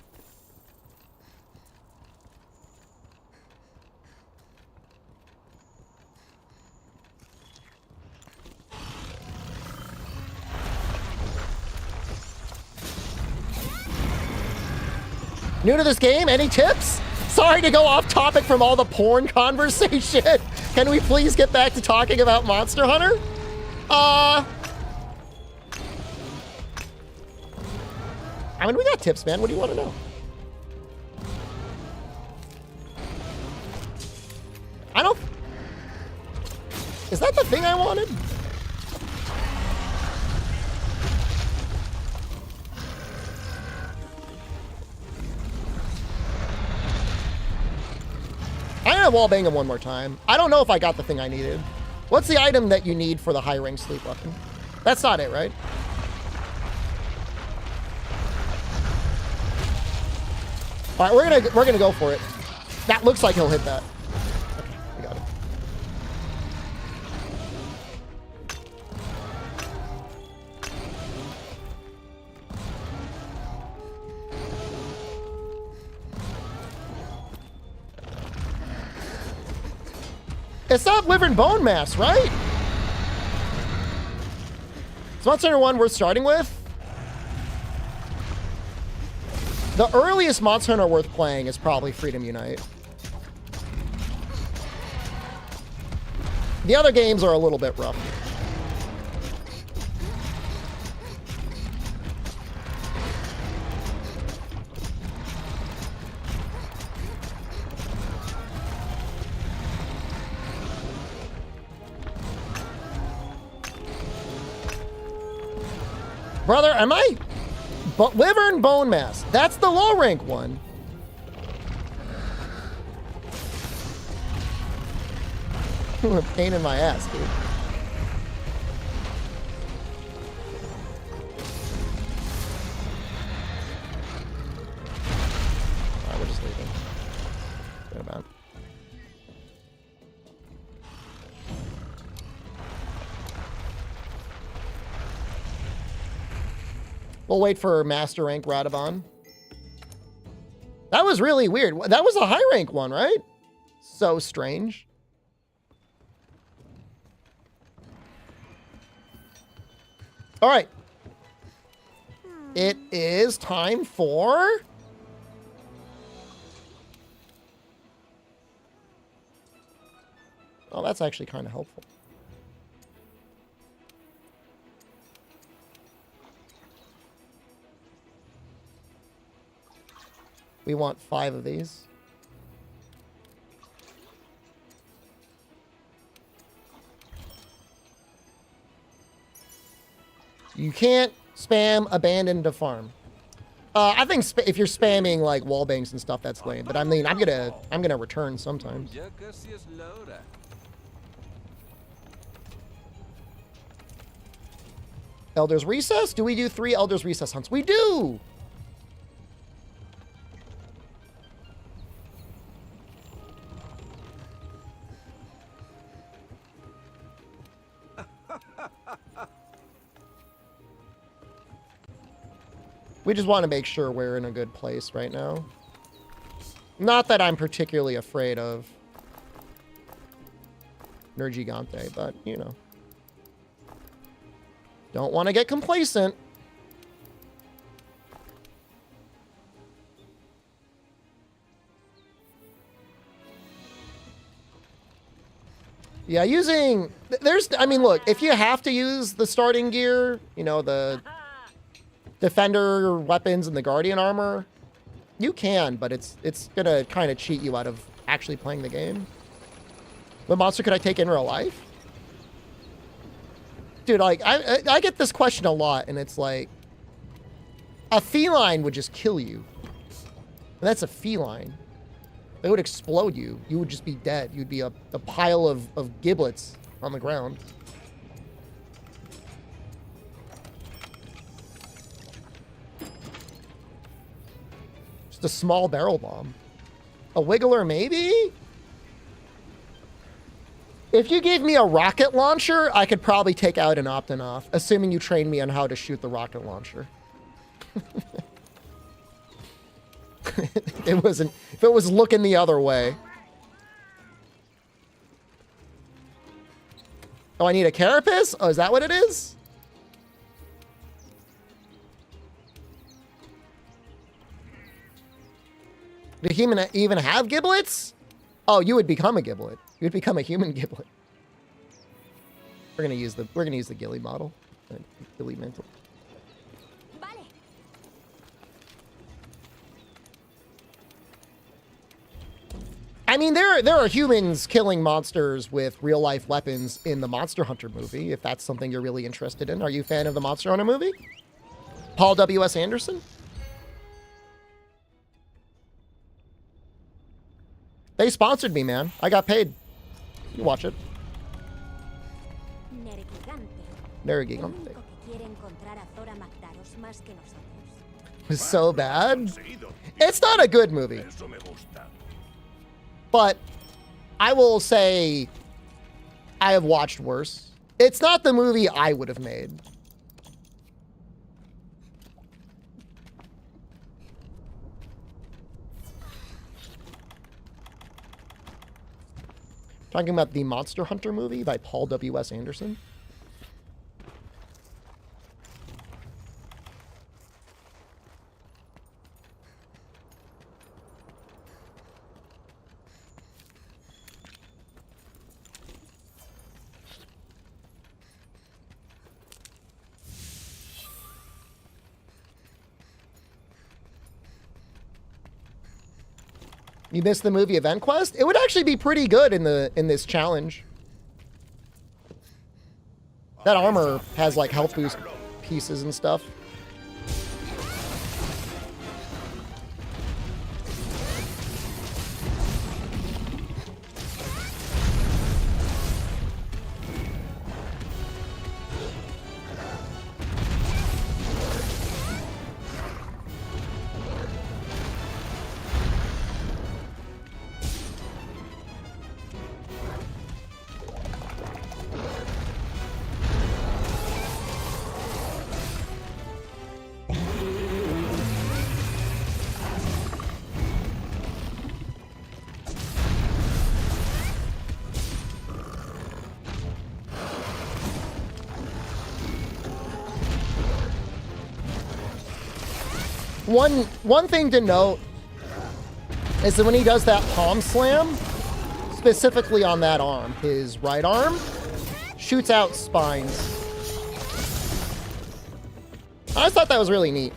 New to this game? Any tips? Sorry to go off topic from all the porn conversation. Can we please get back to talking about Monster Hunter? I mean, we got tips, man. What do you want to know? I don't... Is that the thing I wanted? I'm gonna wallbang him one more time. I don't know if I got the thing I needed. What's the item that you need for the high rank sleep weapon? That's not it, right? All right, we're gonna go for it. That looks like he'll hit that. Okay, we got it. It's not liver and bone mass, right? Is Monster Hunter 1 worth starting with? The earliest Monster Hunter worth playing is probably Freedom Unite. The other games are a little bit rough. Brother, am I? But liver and bone mass. That's the low rank one. A pain in my ass, dude. Alright, we're just leaving. Forget about it. We'll wait for Master Rank Radabon. That was really weird. That was a high rank one, right? So strange. All right. It is time for... Oh, that's actually kind of helpful. We want 5 of these. You can't spam abandon to farm. I think if you're spamming like wall bangs and stuff, that's lame. But I mean, I'm gonna return sometimes. Elder's Recess? Do we do 3 Elder's Recess hunts? We do! We just want to make sure we're in a good place right now. Not that I'm particularly afraid of Nergigante, but, you know. Don't want to get complacent. Yeah, using... I mean, look, if you have to use the starting gear, you know, the Defender weapons and the Guardian armor, you can, but it's going to kind of cheat you out of actually playing the game. What monster could I take in real life? Dude, like, I get this question a lot, and it's like, a feline would just kill you. And that's a feline. They would explode you. You would just be dead. You'd be a pile of giblets on the ground. Just a small barrel bomb. A Wiggler, maybe? If you gave me a rocket launcher, I could probably take out an Optonoth, assuming you trained me on how to shoot the rocket launcher. If it was looking the other way. Oh, I need a carapace? Oh, is that what it is? Do human even have giblets? Oh, you would become a giblet. You would become a human giblet. We're gonna use the Gilly model. Gilly mental. I mean, there are humans killing monsters with real-life weapons in the Monster Hunter movie, if that's something you're really interested in. Are you a fan of the Monster Hunter movie? Paul W.S. Anderson? They sponsored me, man. I got paid. You watch it. Nergigante. It's so bad. It's not a good movie. But I will say I have watched worse. It's not the movie I would have made. Talking about the Monster Hunter movie by Paul W.S. Anderson. You missed the movie Event Quest? It would actually be pretty good in this challenge. That armor has like health boost pieces and stuff. One thing to note is that when he does that palm slam, specifically on that arm, his right arm shoots out spines. I just thought that was really neat.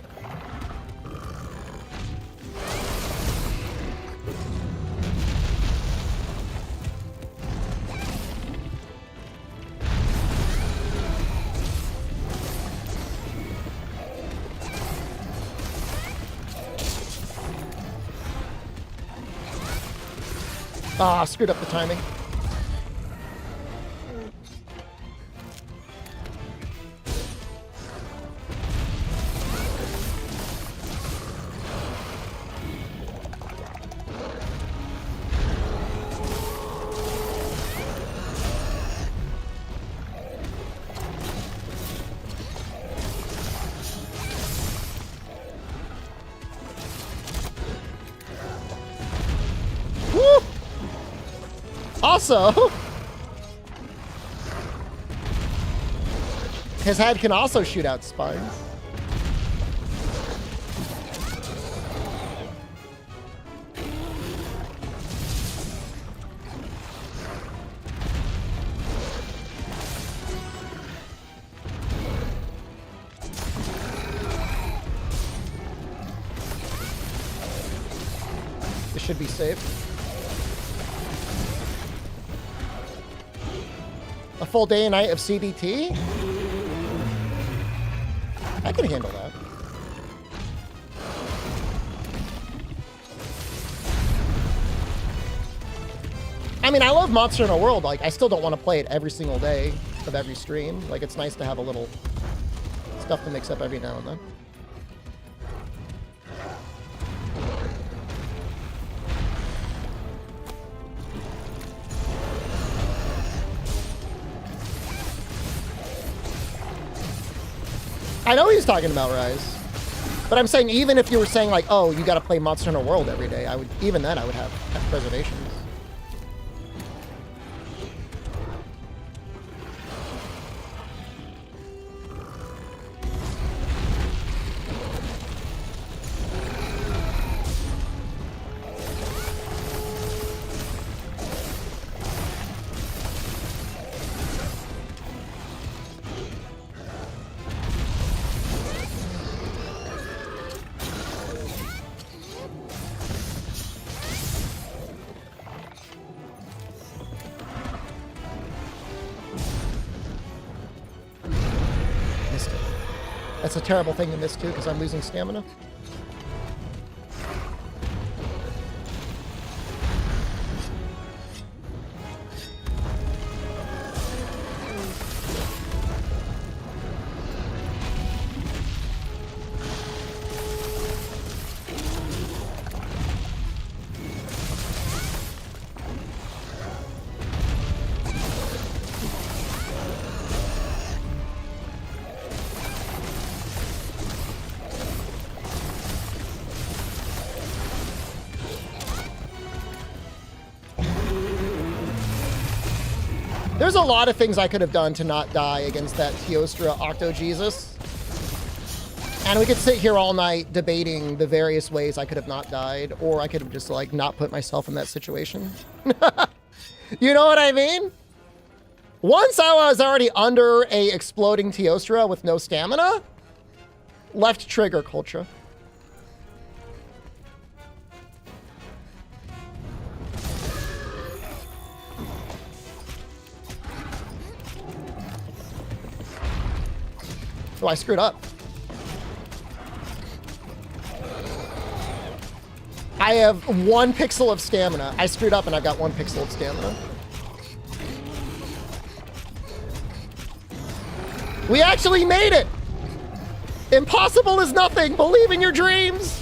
Ah, screwed up the timing. Also, his head can also shoot out spines. This should be safe. A full day and night of CBT? I can handle that. I mean, I love Monster Hunter World. Like, I still don't want to play it every single day of every stream. Like, it's nice to have a little stuff to mix up every now and then. I know he's talking about Rise, but I'm saying even if you were saying like, oh, you got to play Monster Hunter World every day, I would, even then I would have reservations. That's a terrible thing to miss too, because I'm losing stamina. There's a lot of things I could have done to not die against that Teostra Octo Jesus. And we could sit here all night debating the various ways I could have not died, or I could have just like not put myself in that situation. You know what I mean? Once I was already under a exploding Teostra with no stamina, left trigger culture. Oh, I screwed up. I have 1 pixel of stamina. I screwed up and I've got 1 pixel of stamina. We actually made it! Impossible is nothing! Believe in your dreams!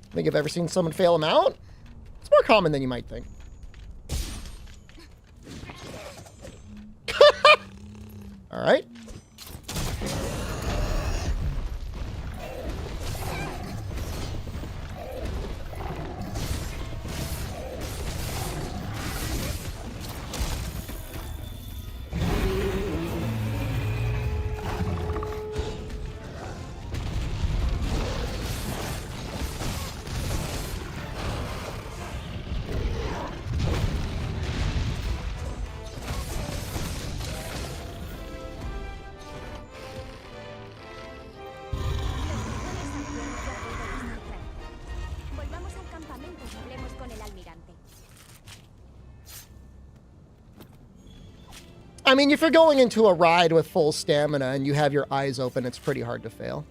I think I've ever seen someone fail him out. It's more common than you might think. All right. I mean, if you're going into a ride with full stamina and you have your eyes open, it's pretty hard to fail.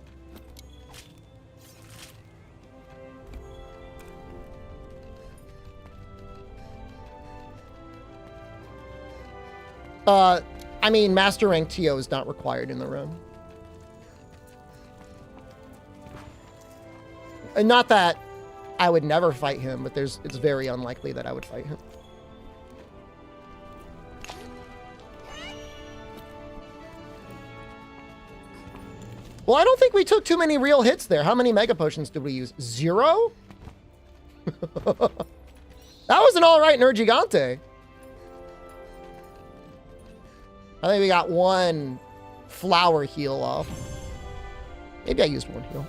I mean, Master Rank TO is not required in the room. And not that I would never fight him, but it's very unlikely that I would fight him. Well, I don't think we took too many real hits there. How many Mega Potions did we use? 0? That was an alright Nergigante. I think we got 1 flower heal off. Maybe I used 1 heal.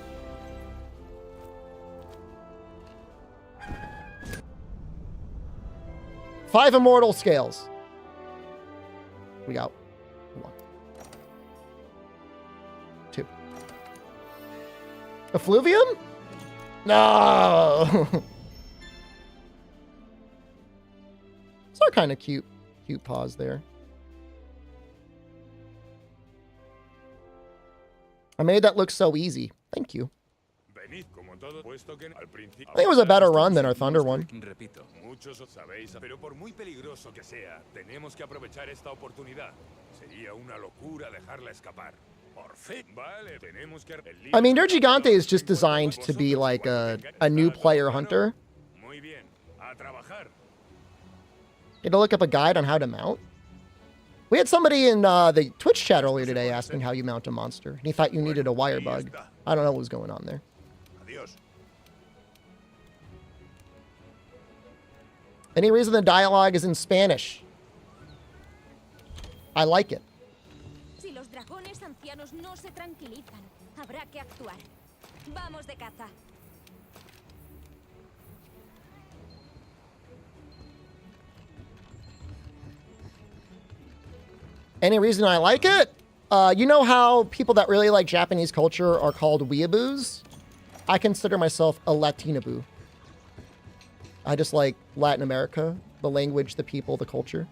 Five immortal scales. We got 1. 2. Effluvium? No. It's our kind of cute pause there. I made that look so easy. Thank you. I think it was a better run than our Thunder one. Muchos sabéis, pero por muy peligroso que sea, tenemos que aprovechar esta oportunidad. Sería una locura dejarla escapar. Por fin, vale, tenemos que... I mean, Nergigante is just designed to be like a new player hunter. Muy bien, a trabajar. You to look up a guide on how to mount. We had somebody in the Twitch chat earlier today asking how you mount a monster, and he thought you needed a wire bug. I don't know what was going on there. Adiós. Any reason the dialogue is in Spanish? I like it. Si los dragones ancianos no se tranquilizan, habrá que actuar. Vamos de caza. Any reason I like it? You know how people that really like Japanese culture are called weeaboos? I consider myself a Latinaboo. I just like Latin America, the language, the people, the culture.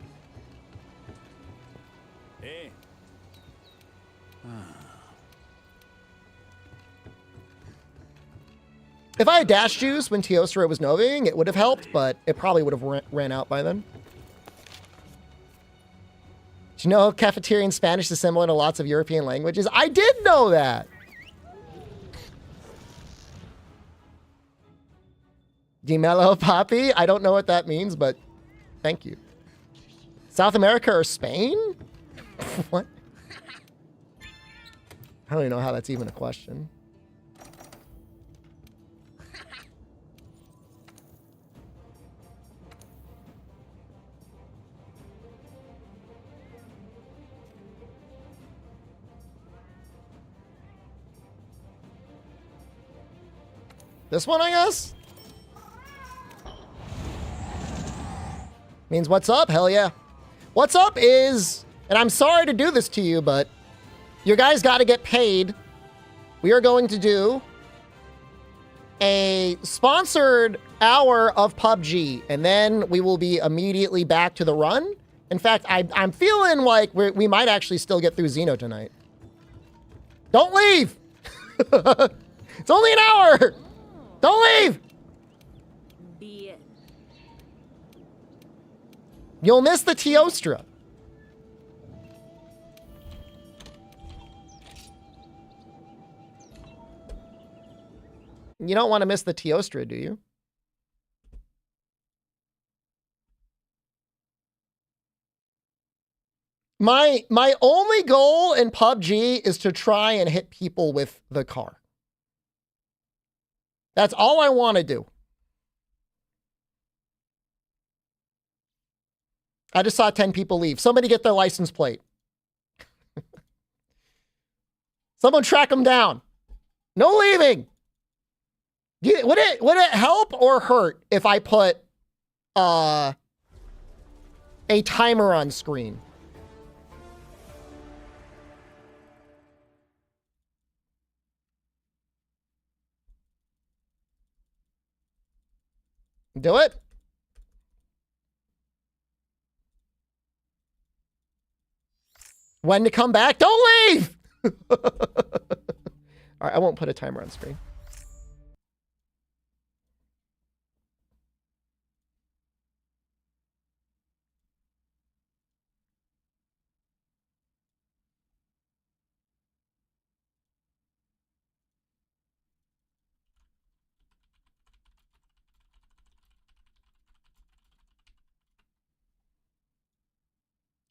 If I had dash juice when Teostra was novaing, it would have helped, but it probably would have ran out by then. Do you know cafeteria in Spanish is similar to lots of European languages? I did know that. Dimelo Papi? I don't know what that means, but thank you. South America or Spain? What? I don't even know how that's even a question. This one, I guess? Means what's up? Hell yeah. What's up is, and I'm sorry to do this to you, but you guys got to get paid. We are going to do a sponsored hour of PUBG, and then we will be immediately back to the run. In fact, I'm feeling like we might actually still get through Xeno tonight. Don't leave! It's only an hour! Don't leave! Bien. You'll miss the Teostra. You don't want to miss the Teostra, do you? My only goal in PUBG is to try and hit people with the car. That's all I want to do. I just saw 10 people leave. Somebody get their license plate. Someone track them down. No leaving. Would it help or hurt if I put a timer on screen? Do it. When to come back? Don't leave! All right, I won't put a timer on screen.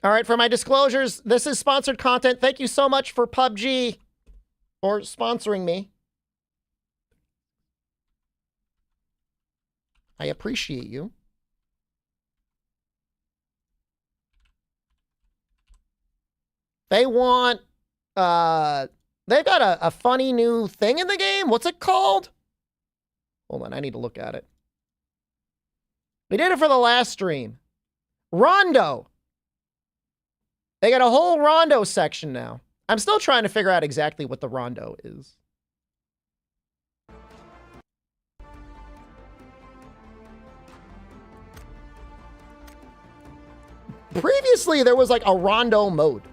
All right, for my disclosures, this is sponsored content. Thank you so much for PUBG. or sponsoring me. I appreciate you. They want, they've got a funny new thing in the game. What's it called? Hold on, I need to look at it. We did it for the last stream. Rondo. They got a whole Rondo section now. I'm still trying to figure out exactly what the Rondo is. Previously, there was like a Rondo mode.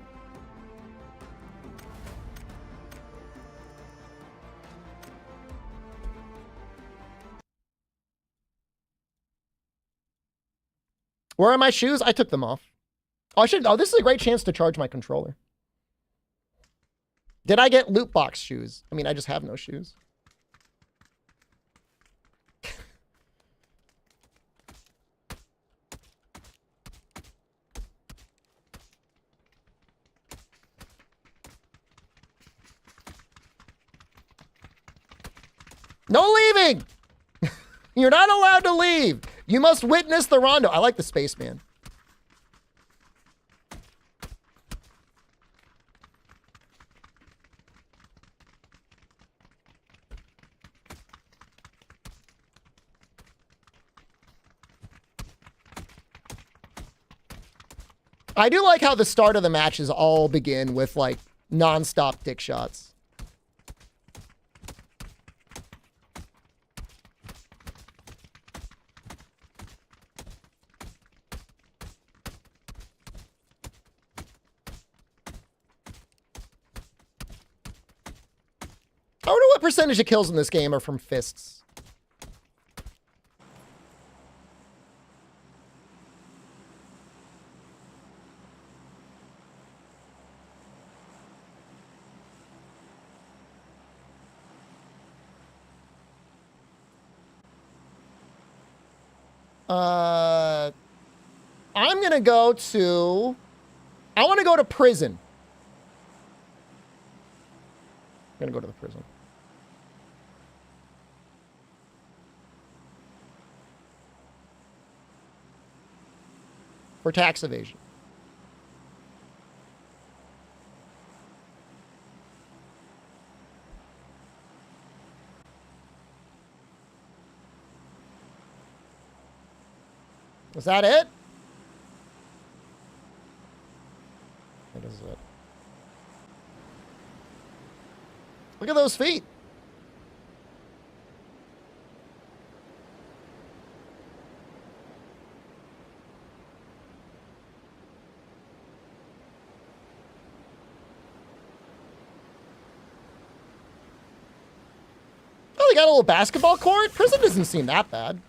Where are my shoes? I took them off. Oh, this is a great chance to charge my controller. Did I get loot box shoes? I mean, I just have no shoes. No leaving! You're not allowed to leave. You must witness the Rondo. I like the spaceman. I do like how the start of the matches all begin with like non-stop dick shots. I wonder what percentage of kills in this game are from fists. I'm gonna go to... I want to go to prison. I'm gonna go to the prison. For tax evasion. Was that it? What is it? Look at those feet. Oh, they got a little basketball court? Prison doesn't seem that bad.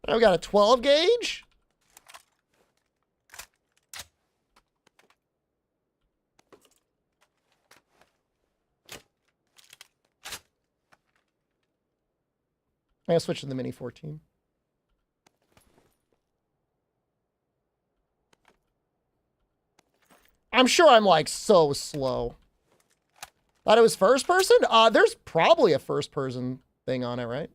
We got a 12 gauge. I'm gonna switch to the Mini 14. I'm sure I'm like so slow. Thought it was first person? There's probably a first person thing on it, right?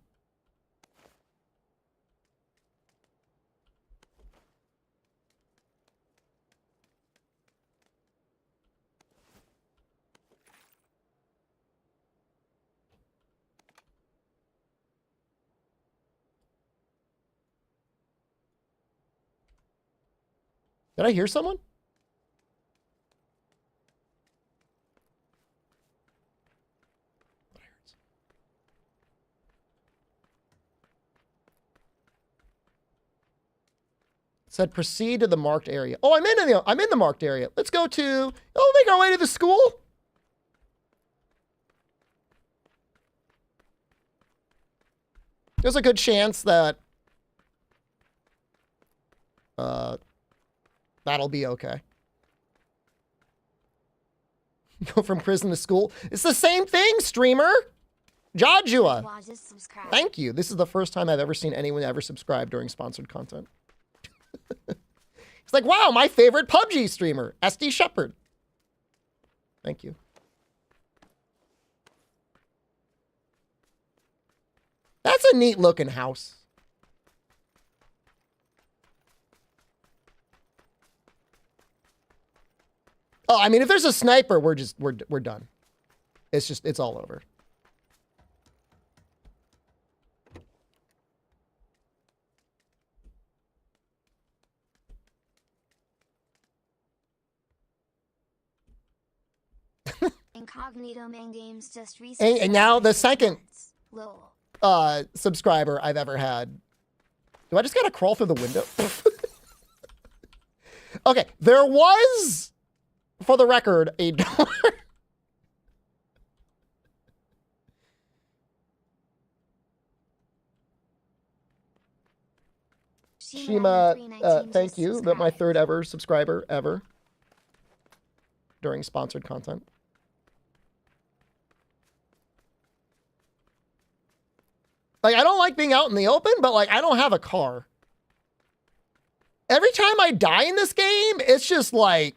Did I hear someone? It said proceed to the marked area. Oh, I'm in the marked area. Let's go to, make our way to the school. there's a good chance that that'll be okay. Go from prison to school. It's the same thing, streamer. Jajua. Watches, subscribe. Thank you. This is the first time I've ever seen anyone ever subscribe during sponsored content. It's like, wow, my favorite PUBG streamer, SD Shepherd. Thank you. That's a neat looking house. Oh, I mean, if there's a sniper, we're done. It's all over. Incognito main games just recently. And now the second Lol. subscriber I've ever had. Do I just gotta crawl through the window? Okay, there was, for the record, a door. Shima, thank you. That my third ever subscriber ever during sponsored content. Like, I don't like being out in the open, but like, I don't have a car. Every time I die in this game, it's just like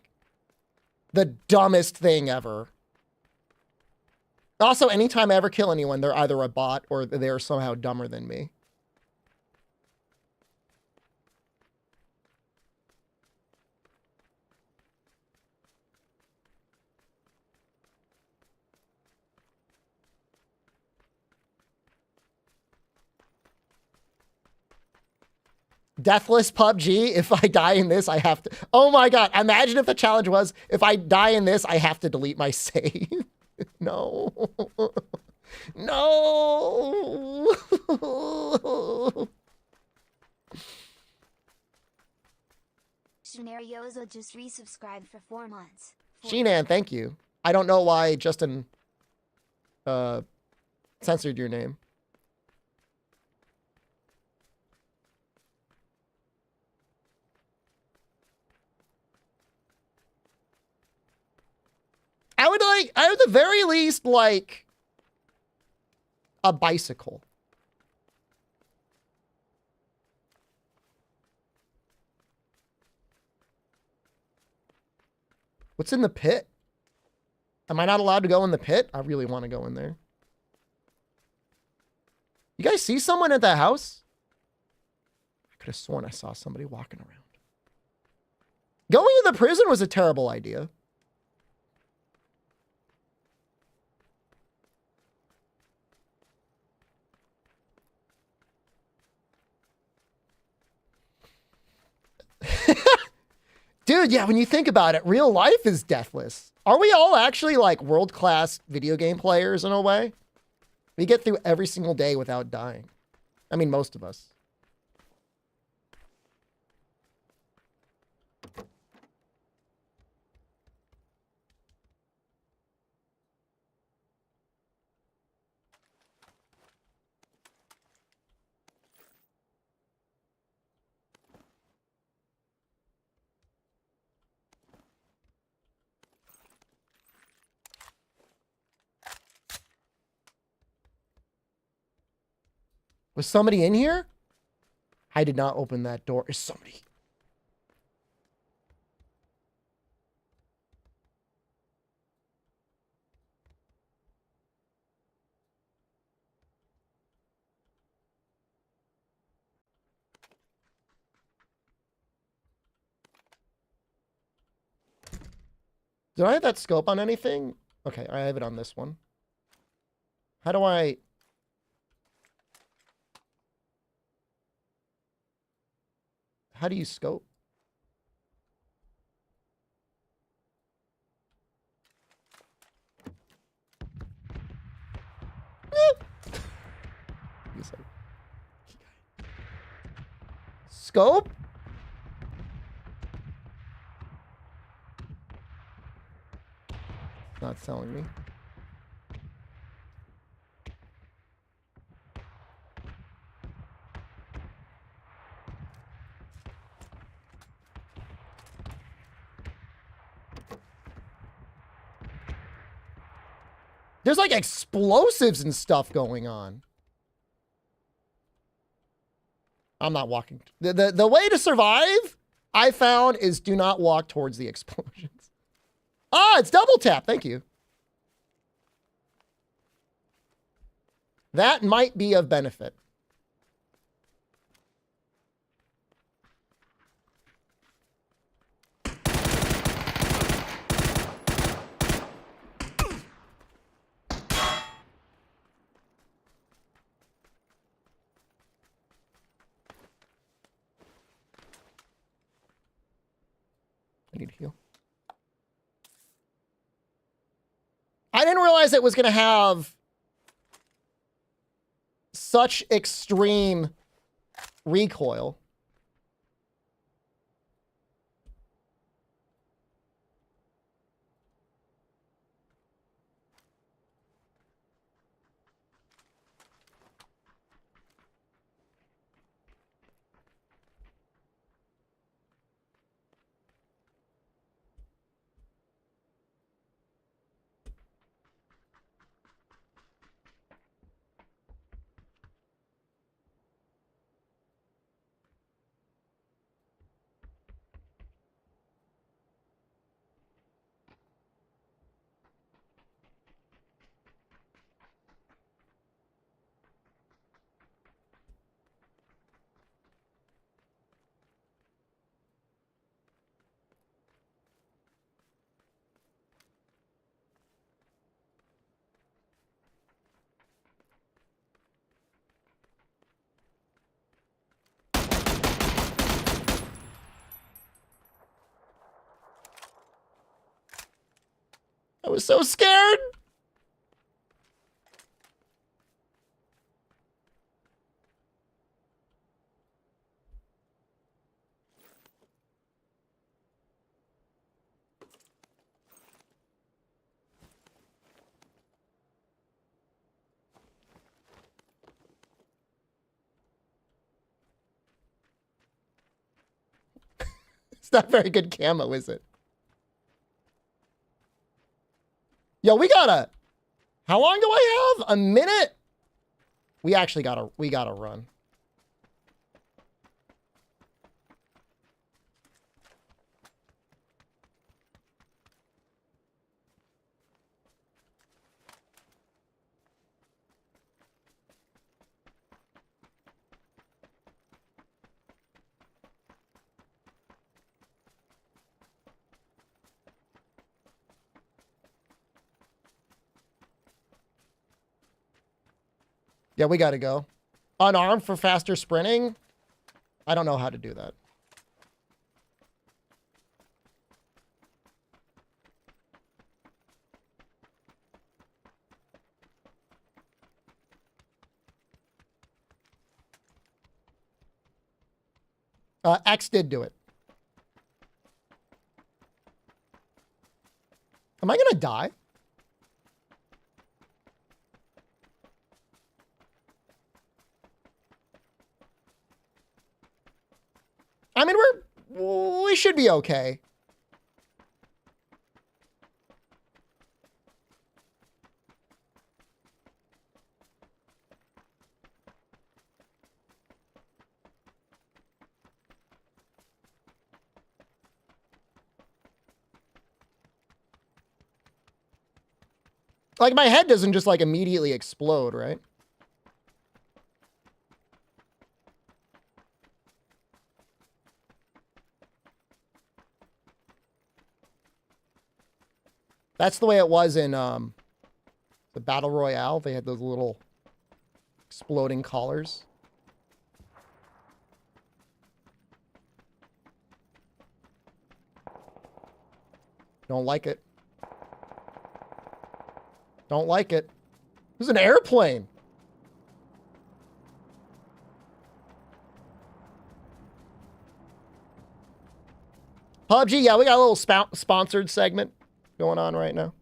the dumbest thing ever. Also, anytime I ever kill anyone, they're either a bot or they're somehow dumber than me. Deathless PUBG. If I die in this, I have to. Oh my god! Imagine if the challenge was, if I die in this, I have to delete my save. No. No. Scenariozo just resubscribed for 4 months. Sheenan, thank you. I don't know why Justin censored your name. I would like, at the very least, like a bicycle. What's in the pit? Am I not allowed to go in the pit? I really want to go in there. You guys see someone at that house? I could have sworn I saw somebody walking around. Going to the prison was a terrible idea. Dude, yeah, when you think about it, real life is deathless. Are we all actually like world-class video game players in a way? We get through every single day without dying. I mean, most of us. Was somebody in here? I did not open that door. Is somebody? Do I have that scope on anything? Okay, I have it on this one. How do I... How do you scope? Scope? Not telling me. There's like explosives and stuff going on. I'm not walking. The way to survive, I found, is do not walk towards the explosions. Ah, it's double tap. Thank you. That might be of benefit. I need to heal. I didn't realize it was going to have such extreme recoil. I was so scared. It's not very good camo, is it? Yo, we gotta... How long do I have? A minute? We actually gotta run. Yeah, we gotta go. Unarmed for faster sprinting? I don't know how to do that. X did do it. Am I gonna die? I mean, we should be okay. Like, my head doesn't just, like, immediately explode, right? That's the way it was in the Battle Royale. They had those little exploding collars. Don't like it. Don't like it. There's an airplane. PUBG, yeah, we got a little sponsored segment going on right now.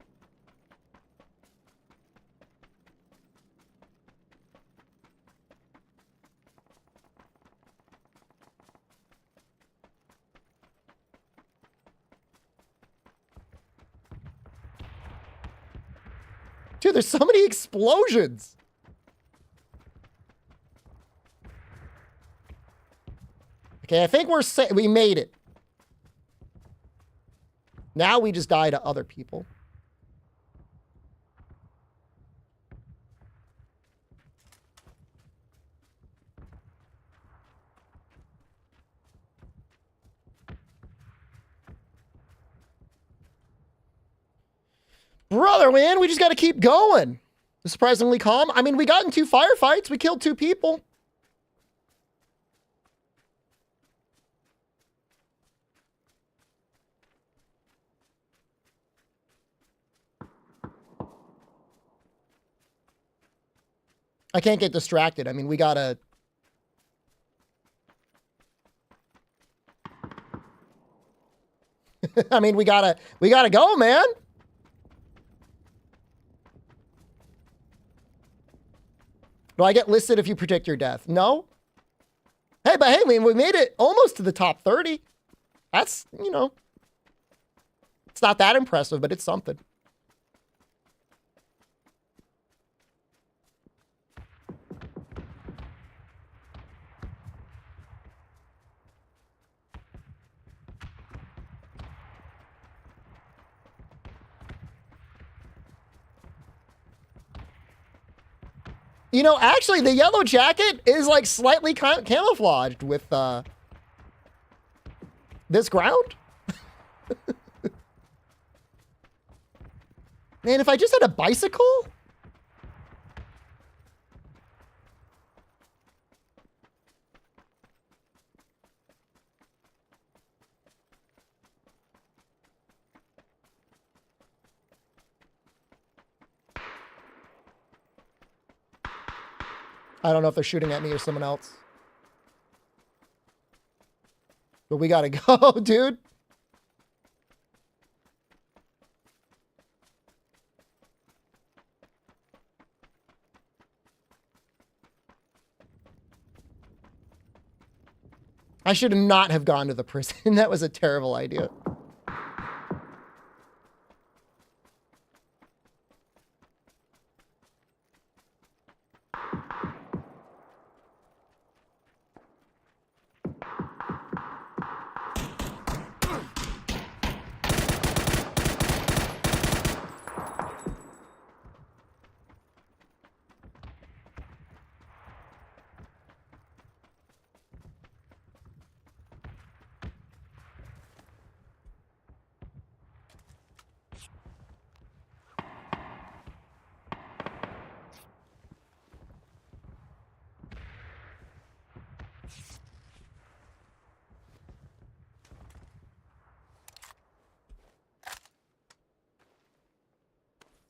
Dude, there's so many explosions. Okay, I think we made it. Now we just die to other people. Brother, man, we just got to keep going. Surprisingly calm. I mean, we got in 2 firefights. We killed 2 people. I can't get distracted. I mean, we gotta... I mean, we gotta go, man. Do I get listed if you predict your death? No. Hey, but hey, we made it almost to the top 30. That's, you know, it's not that impressive, but it's something. You know, actually, the yellow jacket is like slightly camouflaged with this ground. Man, if I just had a bicycle. I don't know if they're shooting at me or someone else. But we gotta go, dude. I should not have gone to the prison. That was a terrible idea.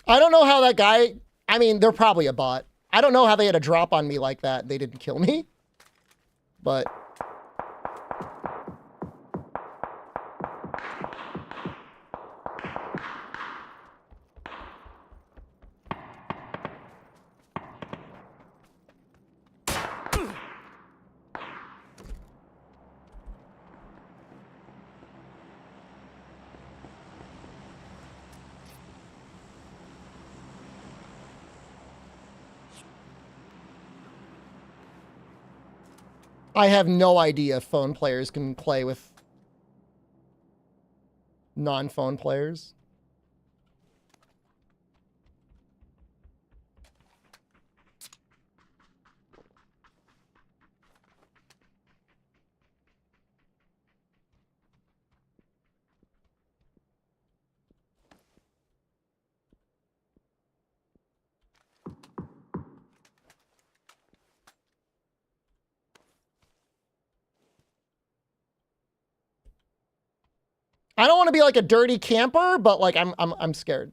I don't know how that guy, I mean, they're probably a bot. I don't know how they had a drop on me like that. They didn't kill me. But... I have no idea if phone players can play with non-phone players. I don't want to be like a dirty camper, but like I'm scared.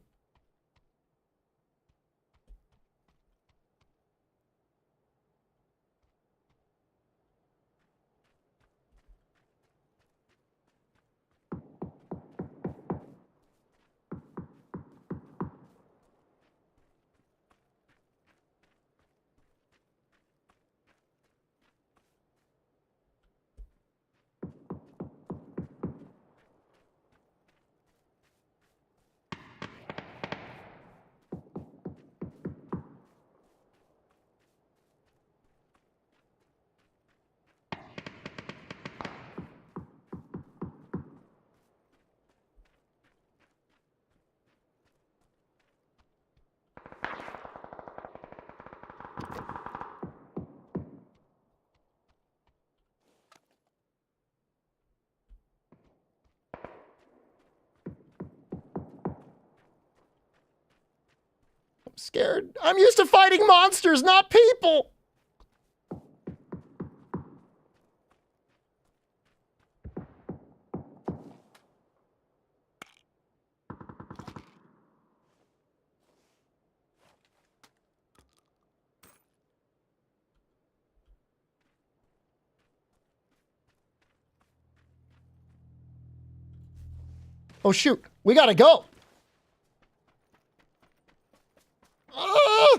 scared. I'm used to fighting monsters, not people. Oh, shoot. We gotta go. Ah!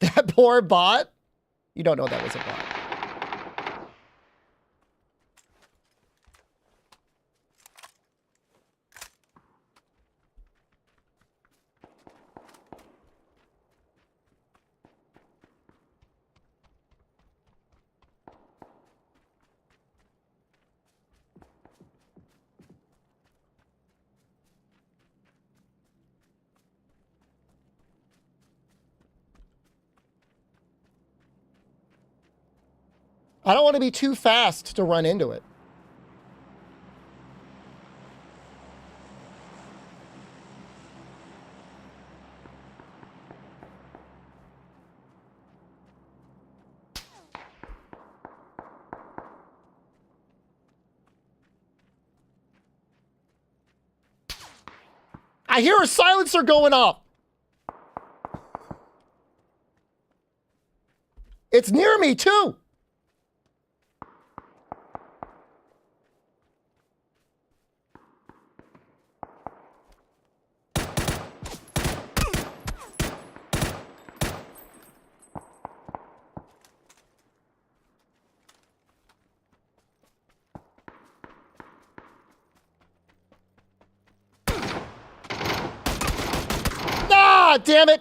That poor bot. You don't know that was a bot. I don't want to be too fast to run into it. I hear a silencer going off. It's near me too. Ah, damn it.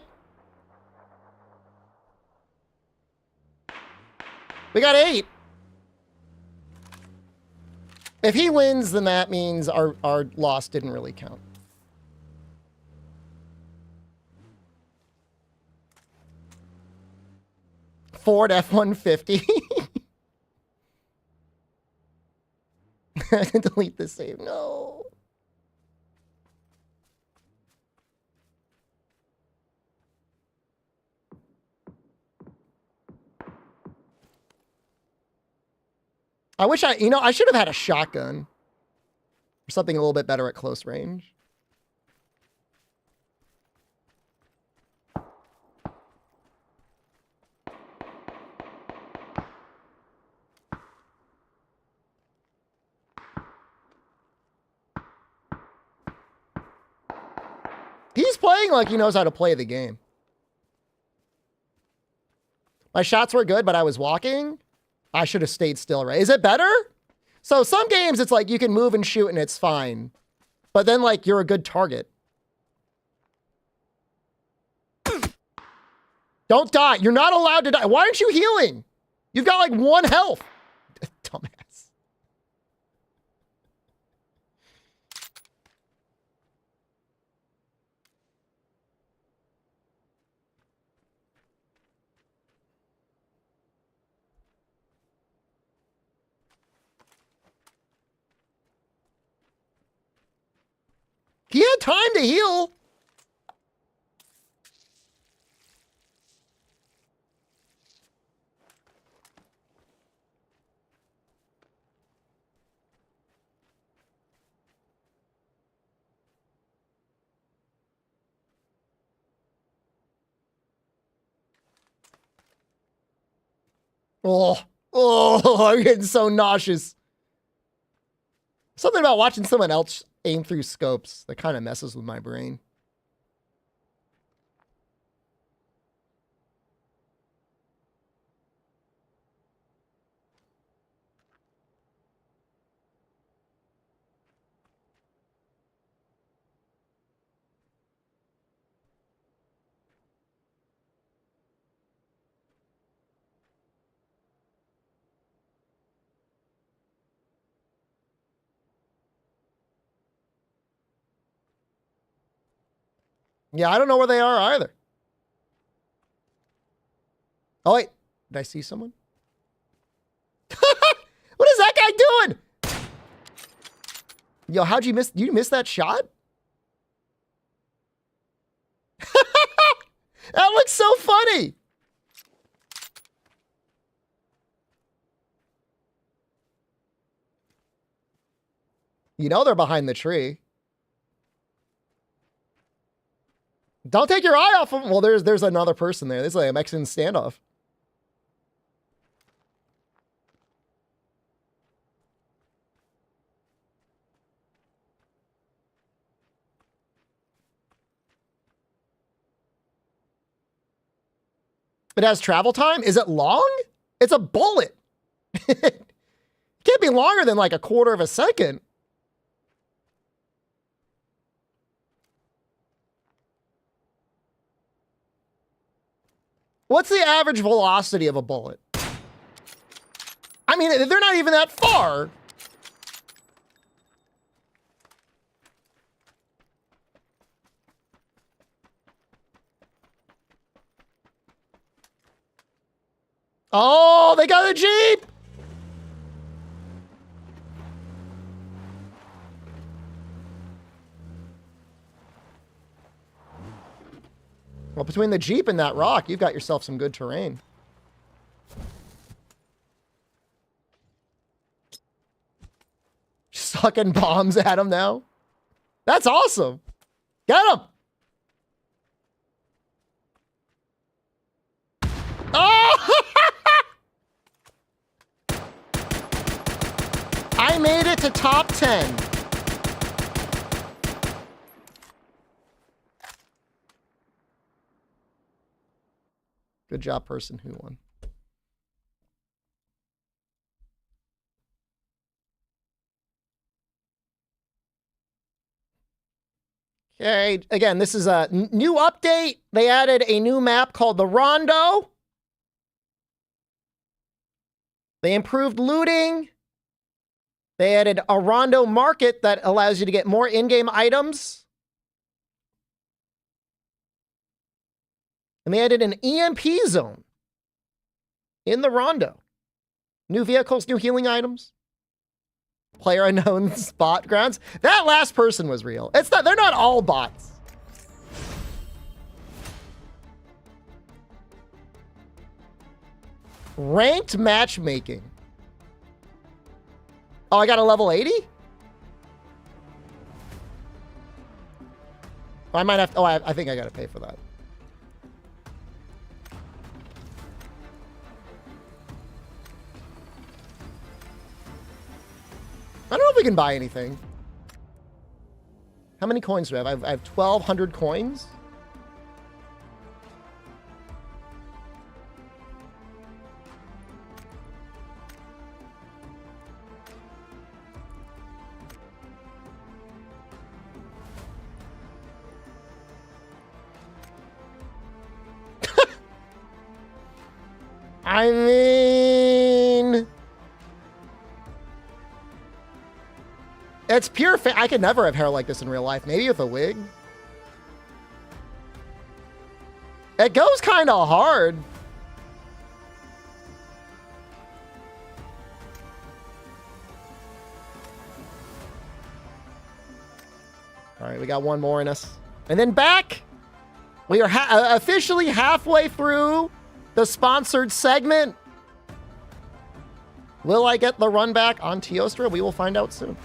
We got 8. If he wins, then that means our loss didn't really count. Ford F-150. I can delete this save. No. I wish I should have had a shotgun or something a little bit better at close range. He's playing like he knows how to play the game. My shots were good, but I was walking. I should have stayed still, right? Is it better? So some games, it's like you can move and shoot and it's fine. But then, like, you're a good target. Don't die. You're not allowed to die. Why aren't you healing? You've got, like, 1 health. Dumbass. He had time to heal. Oh, I'm getting so nauseous. Something about watching someone else aim through scopes that kind of messes with my brain. Yeah, I don't know where they are either. Oh, wait. Did I see someone? What is that guy doing? Yo, how'd you miss? You miss that shot? That looks so funny. You know they're behind the tree. Don't take your eye off them. Well, there's another person there. This is like a Mexican standoff. It has travel time. Is it long? It's a bullet. It can't be longer than like a quarter of a second. What's the average velocity of a bullet? I mean, they're not even that far. Oh, they got a Jeep. Well, between the Jeep and that rock, you've got yourself some good terrain. Sucking bombs at him now. That's awesome. Get him. Oh! I made it to top 10. Good job, person who won. Okay, again, this is a new update. They added a new map called the Rondo. They improved looting. They added a Rondo market that allows you to get more in-game items. And they added an EMP zone in the Rondo. New vehicles, new healing items. Player unknown spot grounds. That last person was real. It's not, they're not all bots. Ranked matchmaking. Oh, I got a level 80? I might have to, I think I got to pay for that. I don't know if we can buy anything. How many coins do I have? I have 1,200 coins. I mean... It's pure I could never have hair like this in real life. Maybe with a wig. It goes kind of hard. All right, we got one more in us. And then back. We are officially halfway through the sponsored segment. Will I get the run back on Teostra? We will find out soon.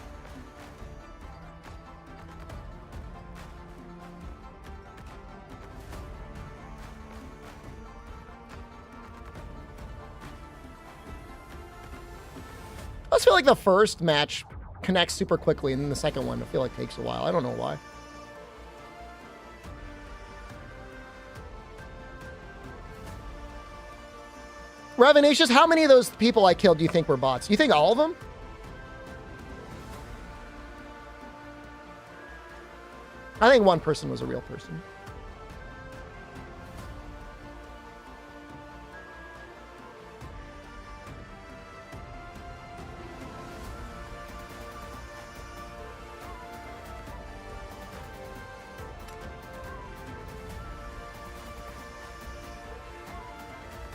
I just feel like the first match connects super quickly, and then the second one I feel like takes a while. I don't know why. Revenatious, how many of those people I killed do you think were bots? You think all of them? I think one person was a real person.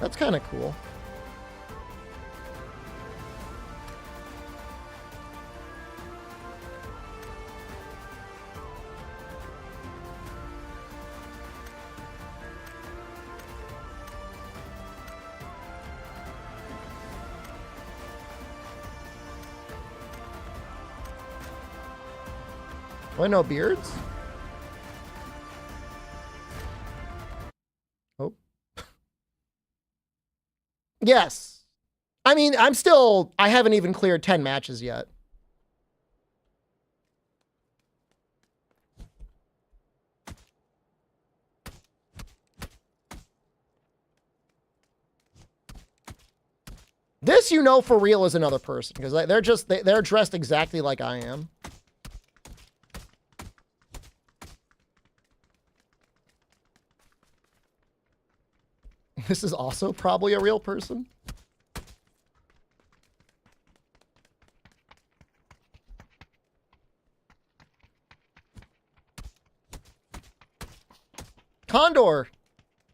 That's kind of cool. Why no beards? Oh. Yes. I mean, I haven't even cleared 10 matches yet. This, you know, for real is another person because they're dressed exactly like I am. This is also probably a real person. Condor.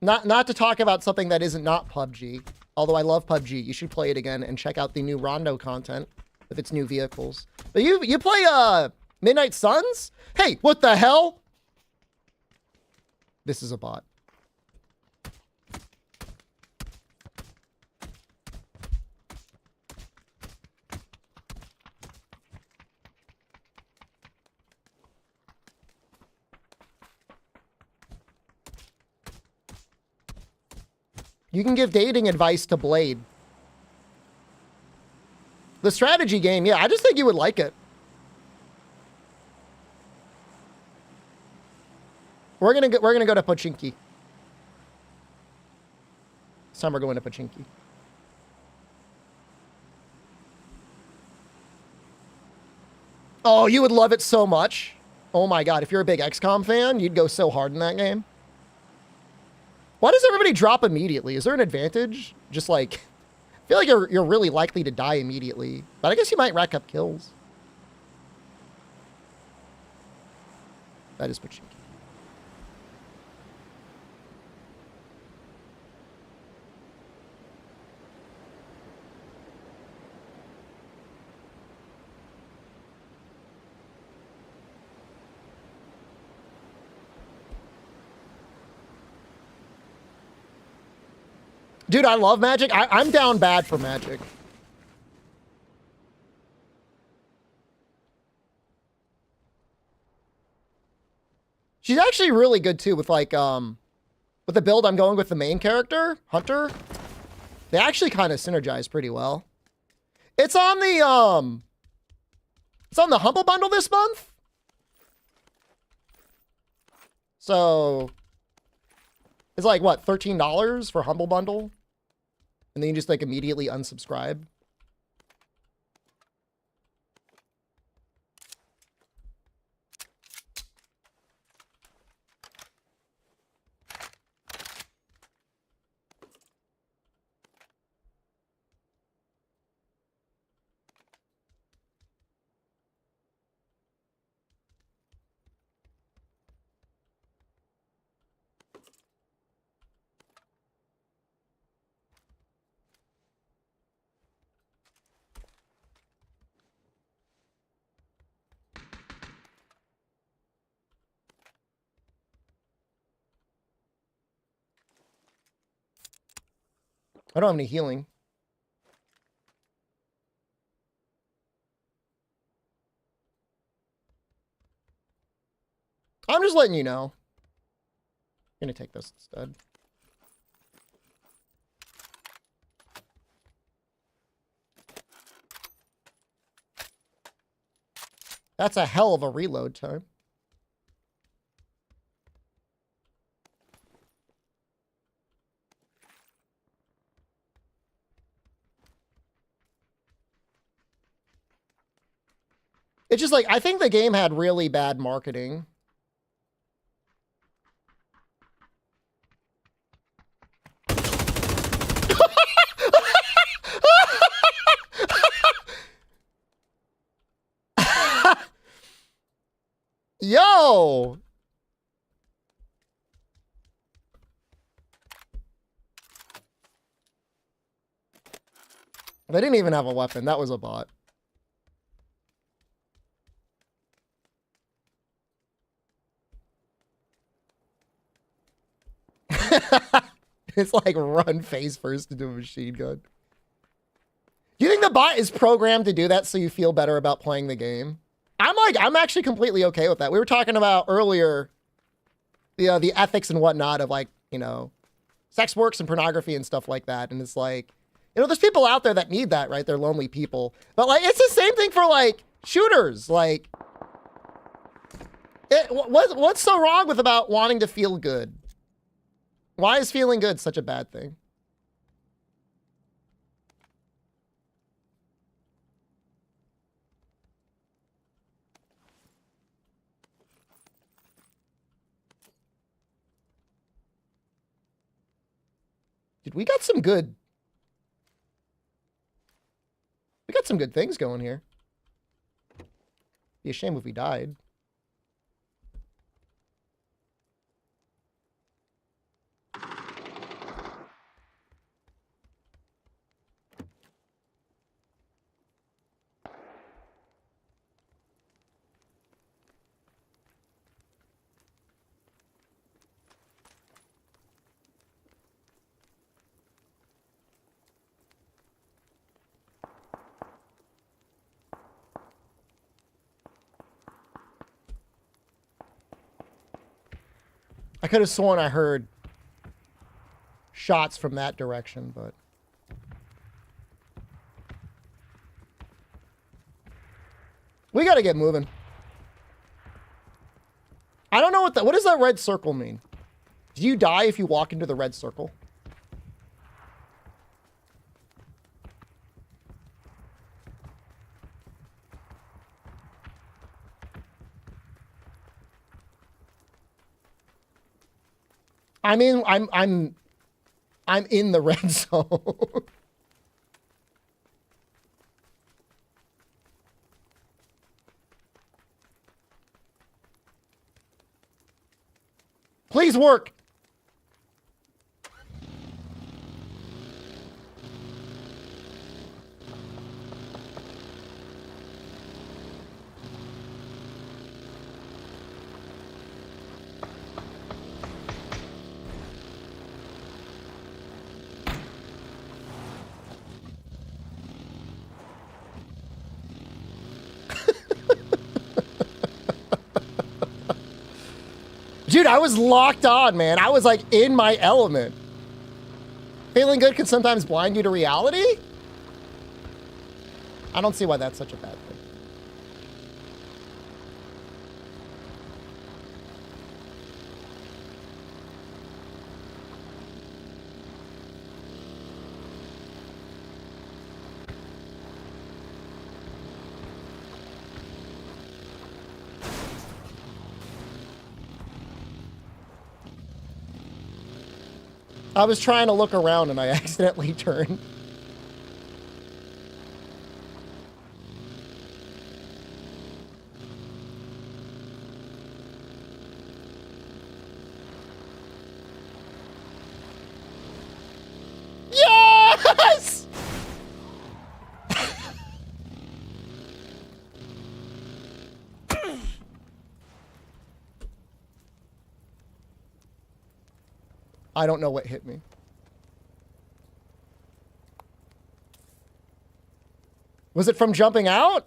Not to talk about something that isn't not PUBG. Although I love PUBG. You should play it again and check out the new Rondo content with its new vehicles. But you play Midnight Suns? Hey, what the hell? This is a bot. You can give dating advice to Blade. The strategy game, yeah, I just think you would like it. We're gonna go to Pochinki. This time we're going to Pochinki. Oh, you would love it so much. Oh my god, if you're a big XCOM fan, you'd go so hard in that game. Why does everybody drop immediately? Is there an advantage? Just like, I feel like you're really likely to die immediately. But I guess you might rack up kills. That is Pochinki. Dude, I love Magic. I'm down bad for Magic. She's actually really good too with like with the build I'm going with the main character, Hunter. They actually kind of synergize pretty well. It's on the Humble Bundle this month. So it's like what, $13 for Humble Bundle? And then you just like immediately unsubscribe. I don't have any healing. I'm just letting you know. I'm gonna take this instead. That's a hell of a reload time. It's just like, I think the game had really bad marketing. Yo! They didn't even have a weapon. That was a bot. It's like run face first into a machine gun. Do you think the bot is programmed to do that so you feel better about playing the game? I'm actually completely okay with that. We were talking about earlier the ethics and whatnot of like, you know, sex works and pornography and stuff like that. And it's like, you know, there's people out there that need that, right? They're lonely people. But like, it's the same thing for like shooters. Like, what's so wrong with about wanting to feel good? Why is feeling good such a bad thing? Dude, we got some good things going here. Be a shame if we died. I could have sworn I heard shots from that direction, but... we gotta get moving. I don't know what does that red circle mean? Do you die if you walk into the red circle? I mean, I'm in the red zone. Please work. Dude, I was locked on, man. I was like in my element. Feeling good can sometimes blind you to reality? I don't see why that's such a bad thing. I was trying to look around and I accidentally turned. Yes! I don't know what hit me. Was it from jumping out?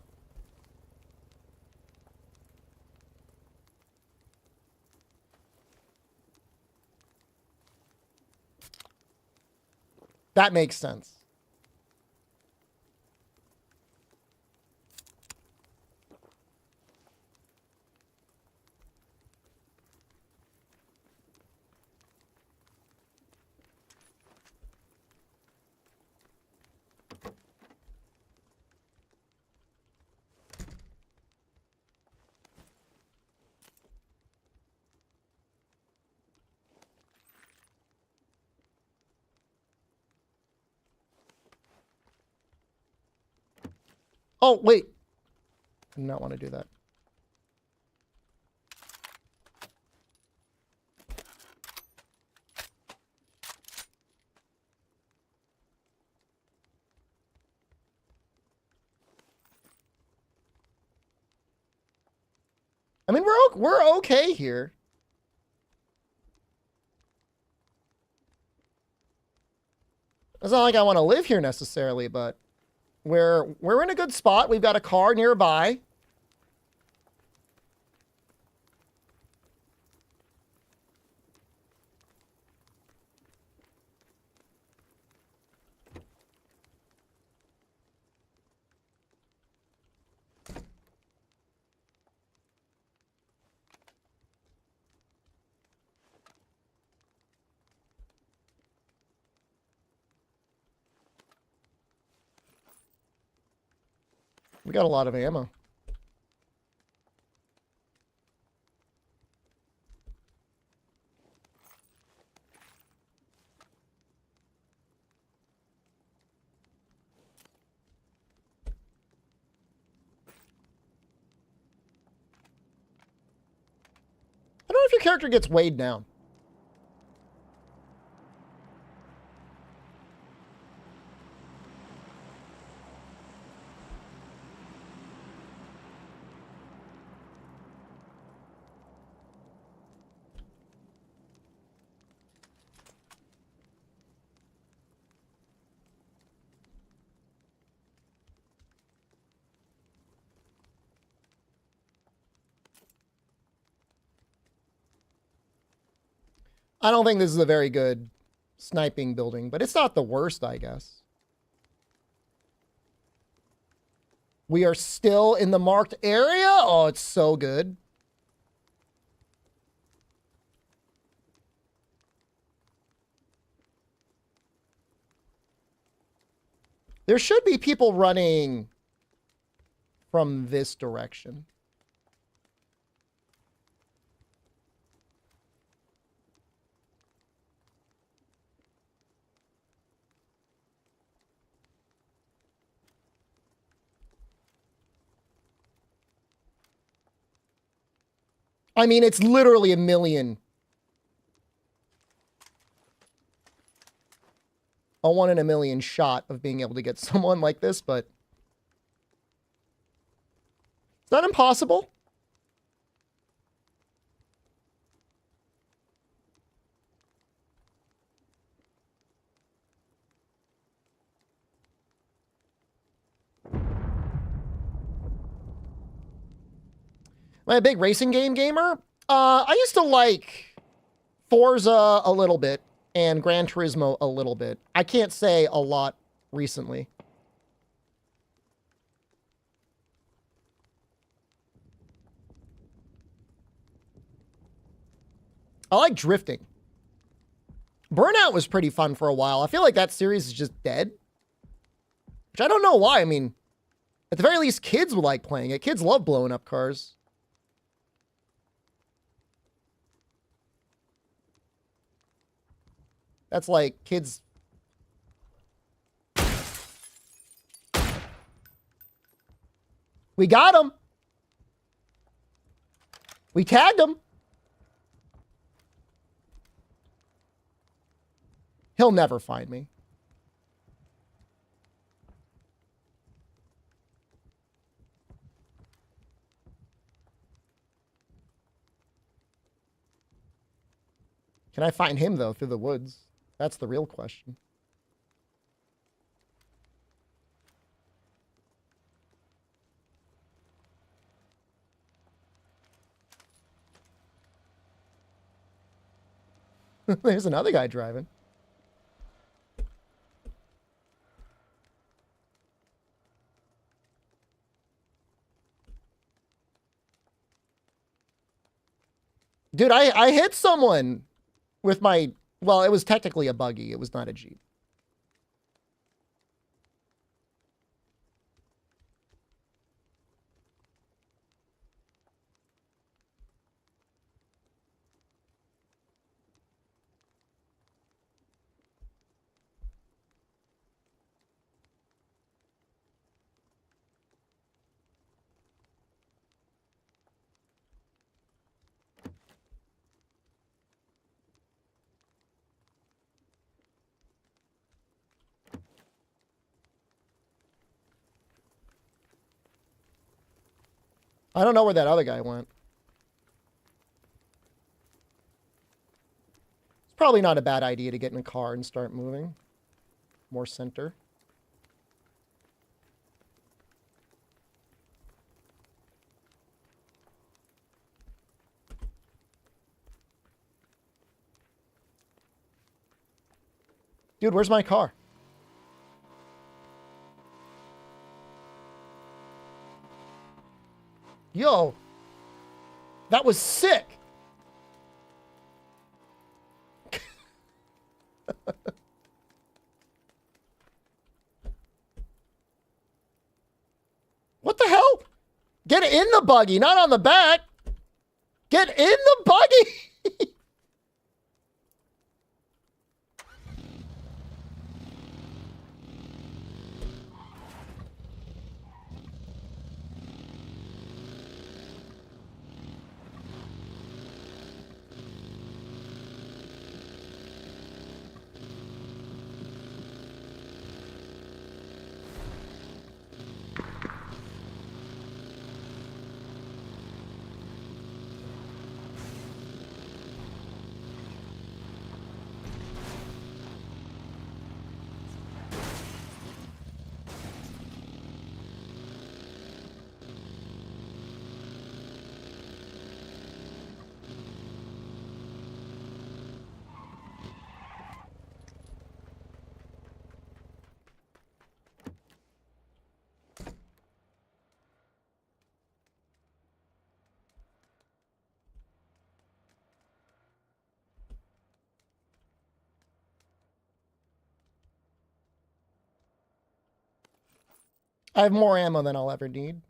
That makes sense. Oh, wait. I do not want to do that. I mean, we're okay here. It's not like I want to live here necessarily, but we're in a good spot. We've got a car nearby. We got a lot of ammo. I don't know if your character gets weighed down. I don't think this is a very good sniping building, but it's not the worst, I guess. We are still in the marked area. Oh, it's so good. There should be people running from this direction. I mean, it's literally a million. A 1 in a million shot of being able to get someone like this, but it's not impossible. Am I a big racing game gamer? I used to like Forza a little bit and Gran Turismo a little bit. I can't say a lot recently. I like drifting. Burnout was pretty fun for a while. I feel like that series is just dead. Which I don't know why. I mean, at the very least, kids would like playing it. Kids love blowing up cars. That's like kids. We got him. We tagged him. He'll never find me. Can I find him, though, through the woods? That's the real question. There's another guy driving. Dude, I hit someone with my... Well, it was technically a buggy. It was not a Jeep. I don't know where that other guy went. Probably not a bad idea to get in a car and start moving. More center. Dude, where's my car? Yo, that was sick. What the hell? Get in the buggy, not on the back. Get in the buggy. I have more ammo than I'll ever need.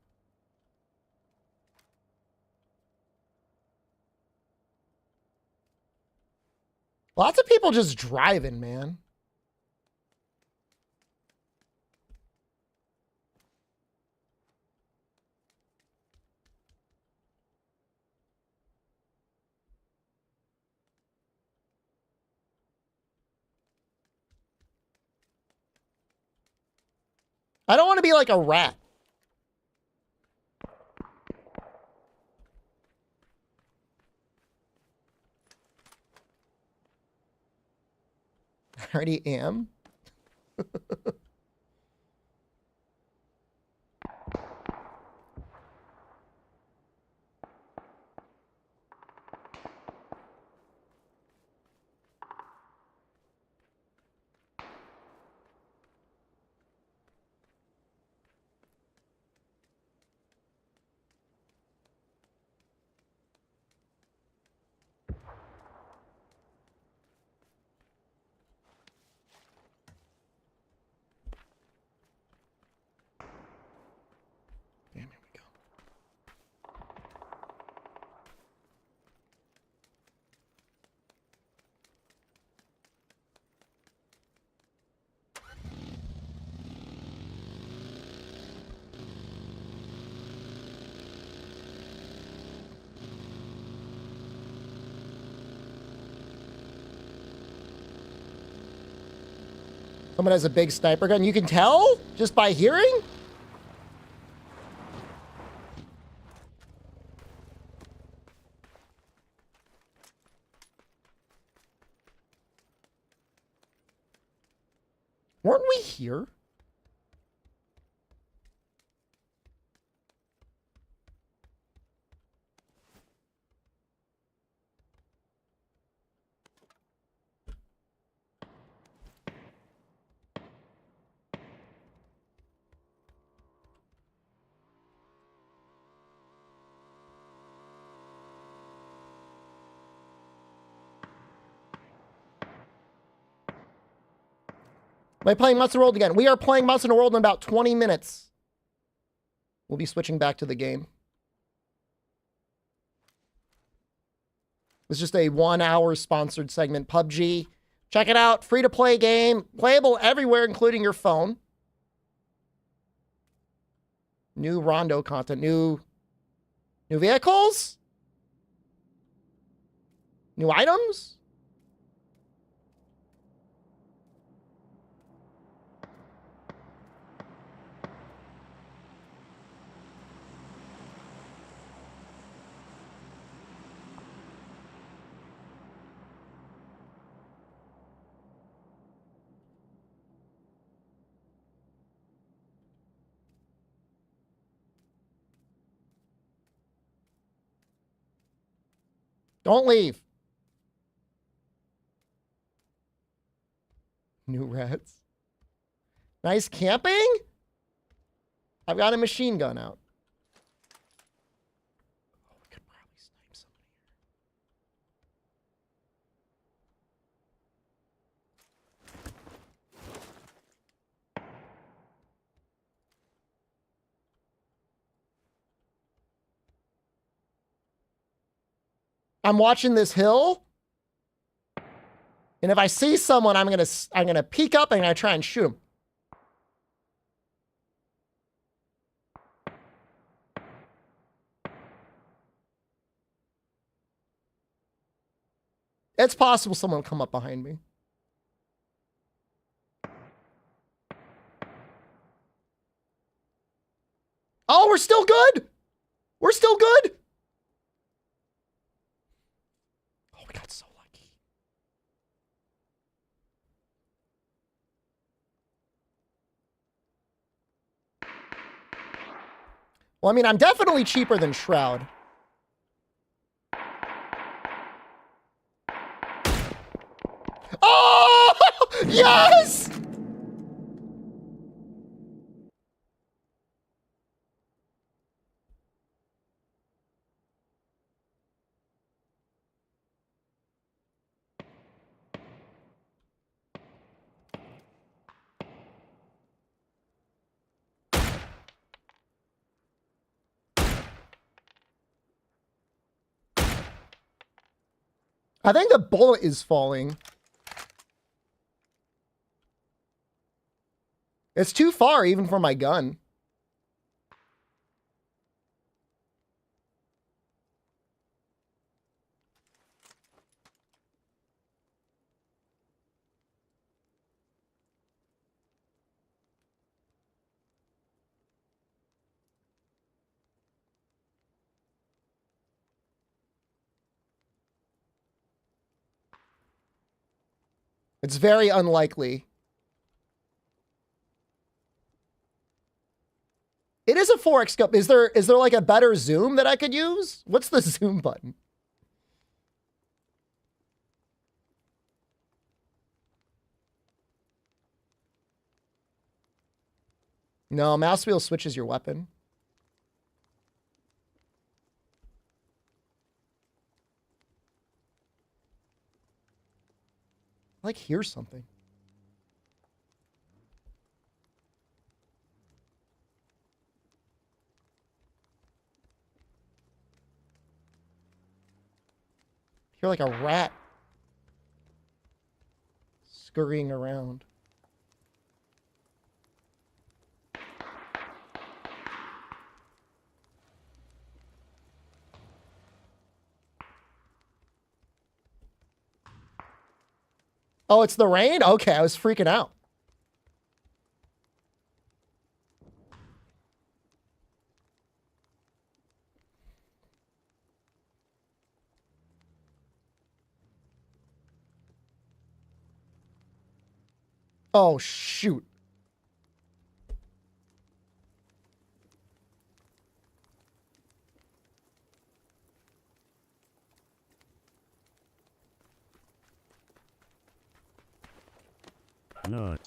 Lots of people just driving, man. I don't want to be like a rat. I already am. Damn, here we go. Someone has a big sniper gun. You can tell just by hearing? Weren't we here? Am I playing Monster World again? We are playing Monster World in about 20 minutes. We'll be switching back to the game. It's just a 1 hour sponsored segment. Pubg. Check it out. Free to play game. Playable everywhere, including your phone. New Rondo content. New vehicles? New items? Don't leave. New rats. Nice camping? I've got a machine gun out. Oh, we could probably snipe somebody here. I'm watching this hill. And if I see someone, I'm gonna peek up and I'm gonna try and shoot him. It's possible someone will come up behind me. Oh, we're still good. We're still good. Oh, we got so lucky. Well, I mean, I'm definitely cheaper than Shroud. Oh, yes! I think the bullet is falling. It's too far even for my gun. It's very unlikely. It is a 4x scope. Is there like a better zoom that I could use? What's the zoom button? No, mouse wheel switches your weapon. I like hear something. Hear like a rat scurrying around. Oh, it's the rain? Okay, I was freaking out. Oh, shoot. No.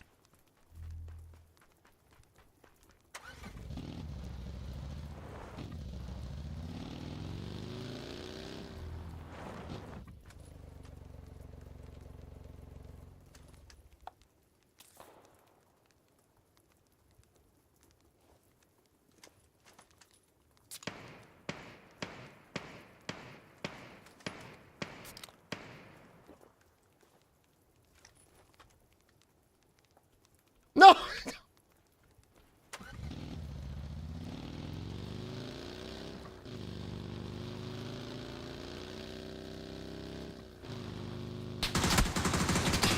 No!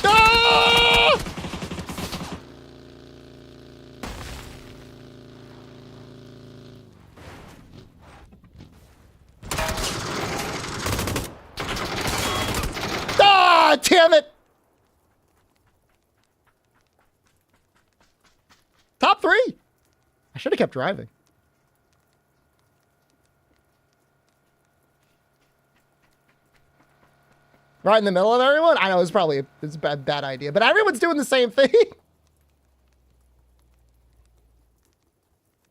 Ah! Ah, damn it! Top 3. I should have kept driving. Right in the middle of everyone? I know it's a bad idea, but everyone's doing the same thing.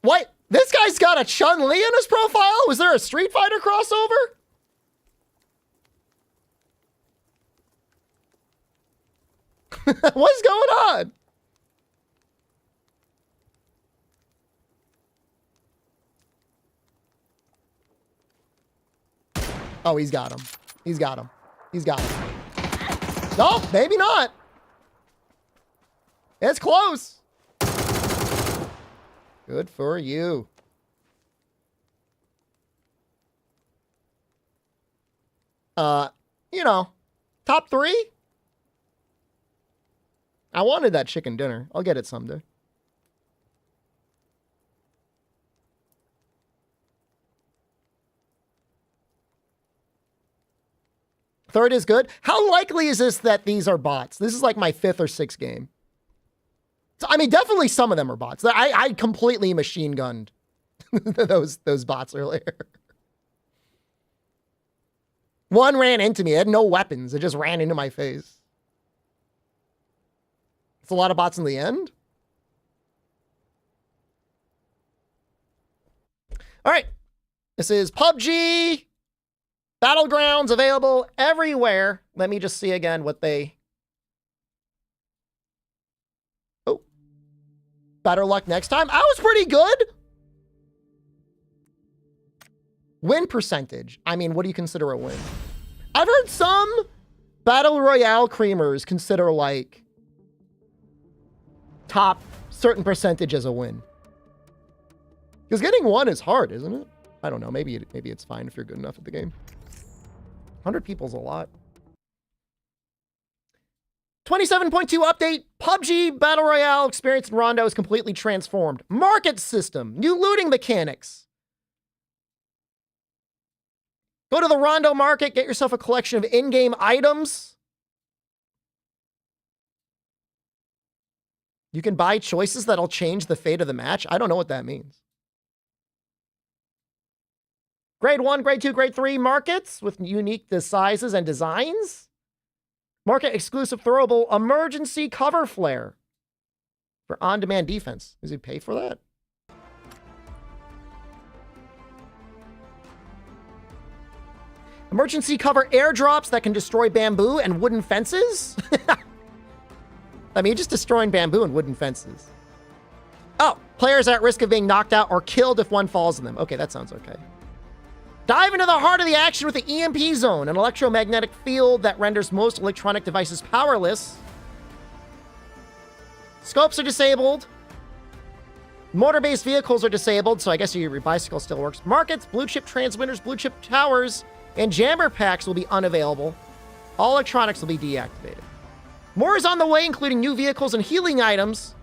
What? This guy's got a Chun-Li in his profile? Was there a Street Fighter crossover? What's going on? Oh, he's got him. He's got him. He's got him. No, maybe not. It's close. Good for you. You know, top 3? I wanted that chicken dinner. I'll get it someday. Third is good. How likely is this that these are bots? This is like my 5th or 6th game. So, I mean, definitely some of them are bots. I completely machine gunned those bots earlier. One ran into me. It had no weapons. It just ran into my face. It's a lot of bots in the end. All right. This is PUBG Battlegrounds, available everywhere. Let me just see again what they... Oh. Better luck next time. I was pretty good. Win percentage. I mean, what do you consider a win? I've heard some Battle Royale creamers consider, like, top certain percentage as a win. Because getting 1 is hard, isn't it? I don't know. Maybe it's fine if you're good enough at the game. 100 people's a lot. 27.2 update. PUBG Battle Royale experience in Rondo is completely transformed. Market system. New looting mechanics. Go to the Rondo market. Get yourself a collection of in-game items. You can buy choices that'll change the fate of the match. I don't know what that means. Grade 1, Grade 2, Grade 3 markets with unique sizes and designs. Market exclusive throwable emergency cover flare for on-demand defense. Does he pay for that? Emergency cover airdrops that can destroy bamboo and wooden fences? I mean, just destroying bamboo and wooden fences. Oh, players are at risk of being knocked out or killed if one falls in them. Okay, that sounds okay. Dive into the heart of the action with the EMP zone, an electromagnetic field that renders most electronic devices powerless. Scopes are disabled. Motor-based vehicles are disabled, so I guess your bicycle still works. Markets, blue chip transmitters, blue chip towers, and jammer packs will be unavailable. All electronics will be deactivated. More is on the way, including new vehicles and healing items.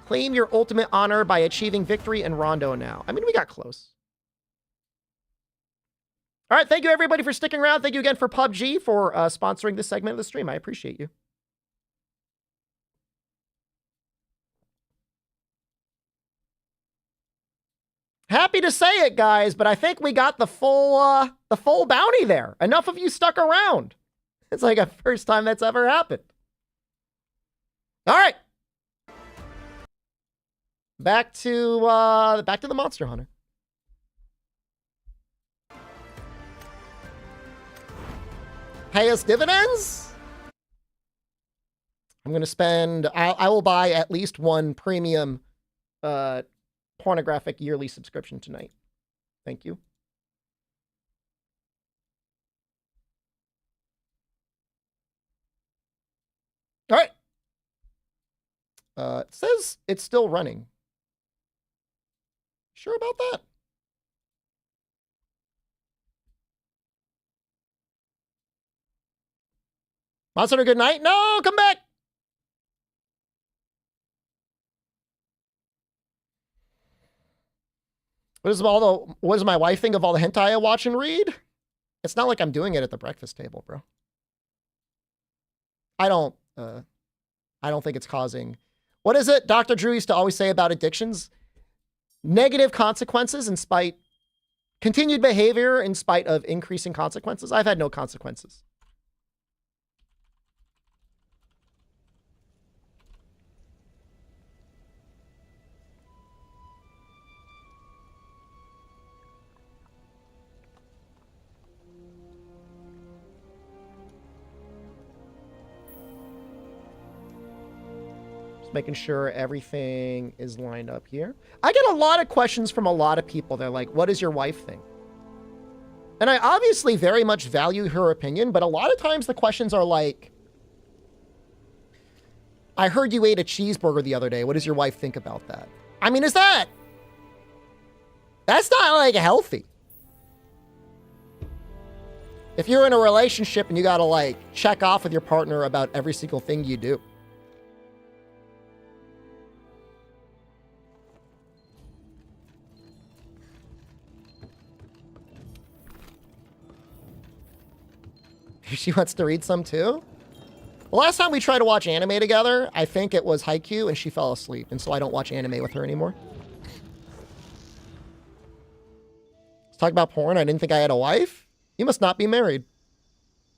Claim your ultimate honor by achieving victory in Rondo now. I mean, we got close. All right, thank you everybody for sticking around. Thank you again for PUBG for sponsoring this segment of the stream. I appreciate you. Happy to say it, guys, but I think we got the full bounty there. Enough of you stuck around. It's like a first time that's ever happened. All right. Back to the Monster Hunter. Pay us dividends? I'm going to spend... I will buy at least one premium pornographic yearly subscription tonight. Thank you. All right. It says it's still running. Sure about that? Monster, good night. No, come back. What does my wife think of all the hentai I watch and read? It's not like I'm doing it at the breakfast table, bro. I don't think it's causing... What is it Dr. Drew used to always say about addictions? Negative consequences in spite... Continued behavior in spite of increasing consequences. I've had no consequences. Just making sure everything is lined up here. I get a lot of questions from a lot of people. They're like, what does your wife think? And I obviously very much value her opinion, but a lot of times the questions are like, I heard you ate a cheeseburger the other day. What does your wife think about that? I mean, that's not like healthy. If you're in a relationship and you gotta like check off with your partner about every single thing you do. She wants to read some too? The last time we tried to watch anime together, I think it was Haikyuu, and she fell asleep, and so I don't watch anime with her anymore. Let's talk about porn. I didn't think I had a wife. You must not be married.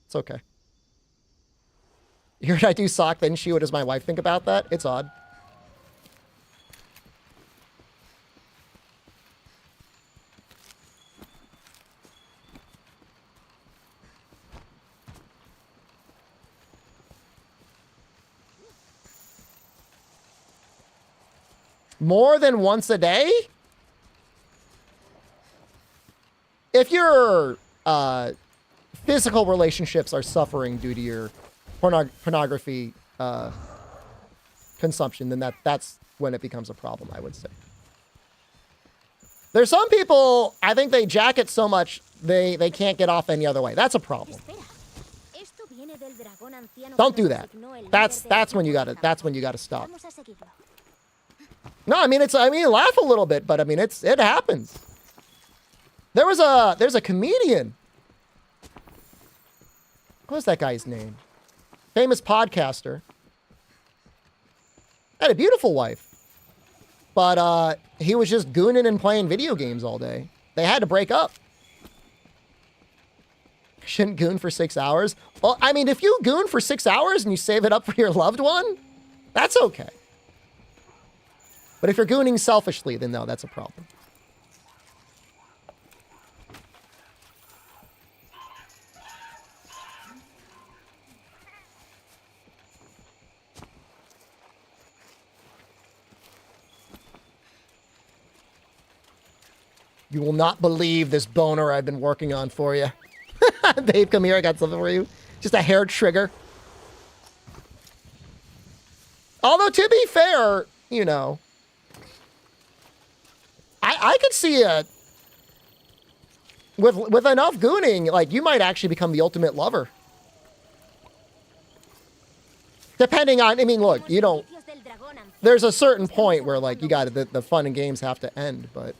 It's okay. You heard I do sock, then she, what does my wife think about that? It's odd. More than once a day? If your physical relationships are suffering due to your pornography consumption, then that's when it becomes a problem, I would say. There's some people, I think they jack it so much they can't get off any other way. That's a problem. Don't do that. That's when you gotta stop. No, I mean laugh a little bit, but I mean it happens. There's a comedian. What's that guy's name? Famous podcaster. Had a beautiful wife. But he was just gooning and playing video games all day. They had to break up. Shouldn't goon for 6 hours. Well, I mean, if you goon for 6 hours and you save it up for your loved one, that's okay. But if you're gooning selfishly, then no, that's a problem. You will not believe this boner I've been working on for you. Babe, come here. I got something for you. Just a hair trigger. Although, to be fair, you know, I could see with enough gooning, like, you might actually become the ultimate lover. Depending on, I mean, look, you don't, there's a certain point where, like, you got the fun and games have to end, but.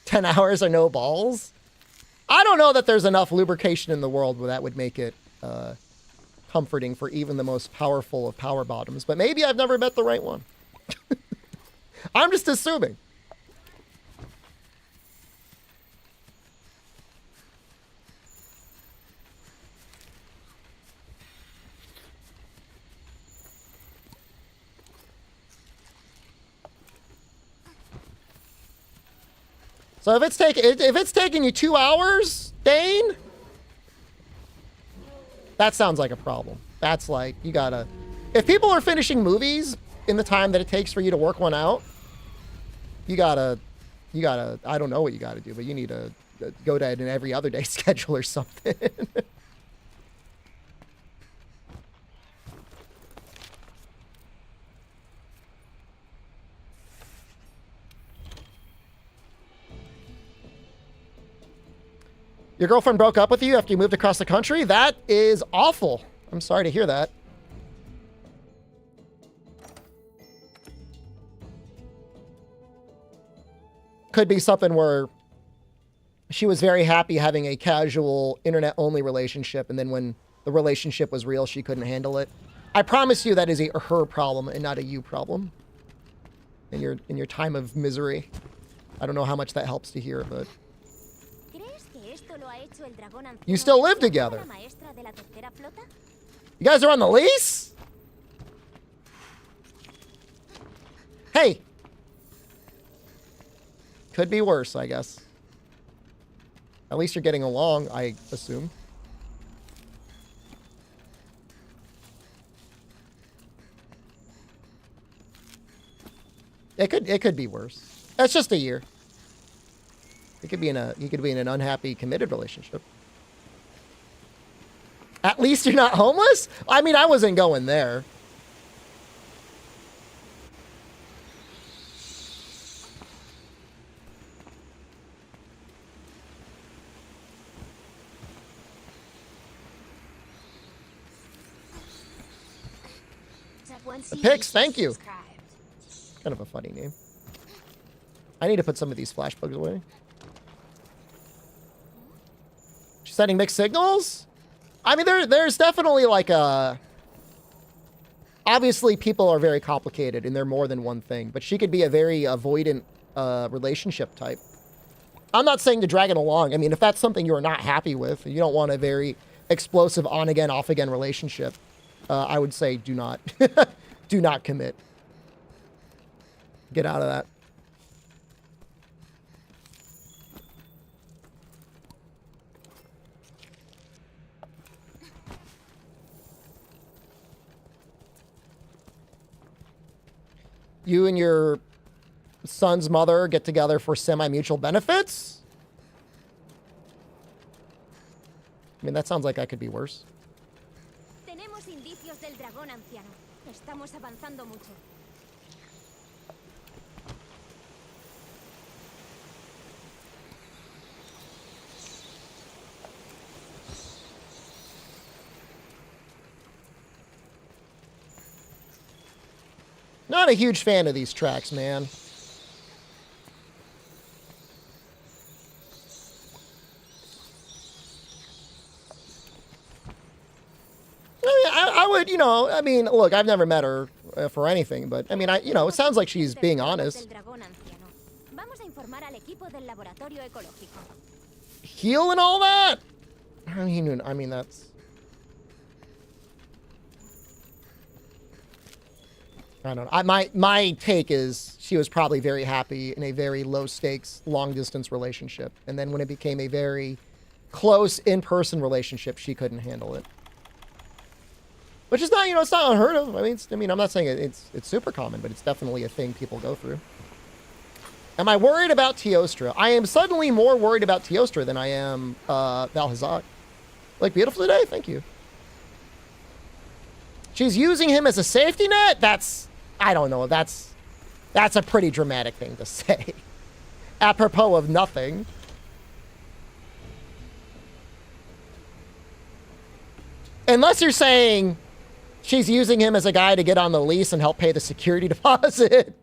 $10 hours or no balls? I don't know that there's enough lubrication in the world where that would make it comforting for even the most powerful of power bottoms. But maybe I've never met the right one. I'm just assuming. So if it's taking you 2 hours, Dane, that sounds like a problem. That's like, you gotta, if people are finishing movies in the time that it takes for you to work one out, you gotta, I don't know what you gotta do, but you need to go to an every other day schedule or something. Your girlfriend broke up with you after you moved across the country? That is awful. I'm sorry to hear that. Could be something where she was very happy having a casual internet-only relationship, and then when the relationship was real, she couldn't handle it. I promise you that is a her problem and not a you problem. In your time of misery. I don't know how much that helps to hear, but... You still live together. You guys are on the lease? Hey. Could be worse, I guess. At least you're getting along, I assume. It could be worse. That's just a year. You could be in an unhappy committed relationship. At least you're not homeless? I mean, I wasn't going there. The Pix, thank you. Kind of a funny name. I need to put some of these flash bugs away. She's sending mixed signals? I mean, there's definitely like a... Obviously, people are very complicated and they're more than one thing. But she could be a very avoidant relationship type. I'm not saying to drag it along. I mean, if that's something you're not happy with, you don't want a very explosive on-again, off-again relationship, I would say do not. Do not commit. Get out of that. You and your son's mother get together for semi-mutual benefits? I mean, that sounds like that could be worse. Tenemos indicios del dragón anciano. Estamos avanzando mucho. Not a huge fan of these tracks, man. I would, you know, I mean, look, I've never met her for anything, but I mean, you know, it sounds like she's being honest. Heal and all that? I mean, that's... I don't know. My take is she was probably very happy in a very low stakes, long distance relationship. And then when it became a very close in-person relationship, she couldn't handle it. Which is not, you know, it's not unheard of. I mean, I'm not saying it's super common, but it's definitely a thing people go through. Am I worried about Teostra? I am suddenly more worried about Teostra than I am Valhazak. Like, beautiful today? Thank you. She's using him as a safety net? That's, I don't know. That's a pretty dramatic thing to say. Apropos of nothing. Unless you're saying she's using him as a guy to get on the lease and help pay the security deposit.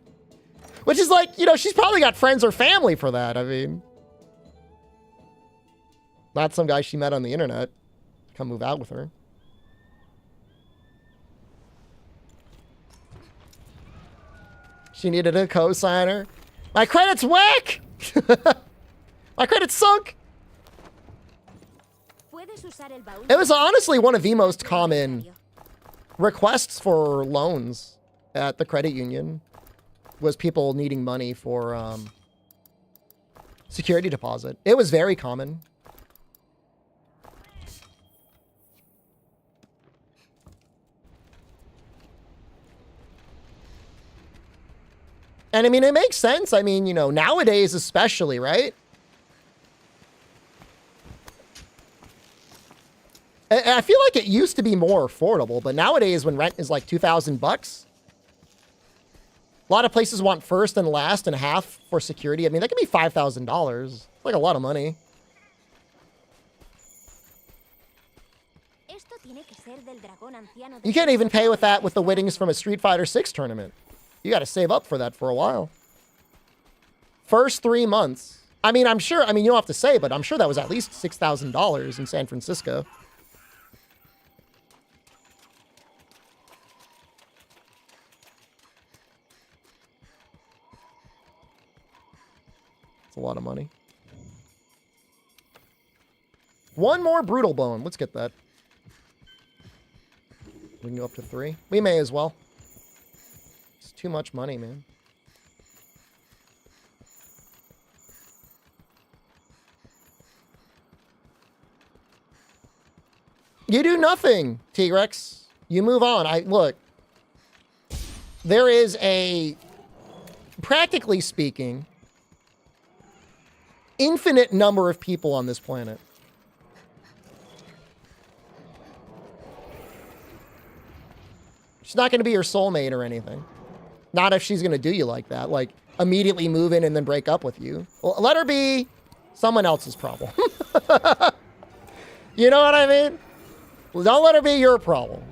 Which is like, you know, she's probably got friends or family for that. I mean, not some guy she met on the internet. Come move out with her. She needed a co-signer. My credit's whack! My credit's sunk! It was honestly one of the most common requests for loans at the credit union. Was people needing money for security deposit. It was very common. And I mean, it makes sense. I mean, you know, nowadays especially, right? I feel like it used to be more affordable, but nowadays when rent is like $2,000, a lot of places want first and last and half for security. I mean, that could be $5,000. It's like a lot of money. You can't even pay with that with the winnings from a Street Fighter 6 tournament. You got to save up for that for a while. First 3 months. I mean, I'm sure, I mean, you don't have to say, but I'm sure that was at least $6,000 in San Francisco. It's a lot of money. One more brutal bone. Let's get that. We can go up to 3. We may as well. It's too much money, man. You do nothing, T-Rex. You move on. Look. There is a, practically speaking, infinite number of people on this planet. She's not going to be your soulmate or anything. Not if she's going to do you like that. Like, immediately move in and then break up with you. Well, let her be someone else's problem. You know what I mean? Well, don't let her be your problem.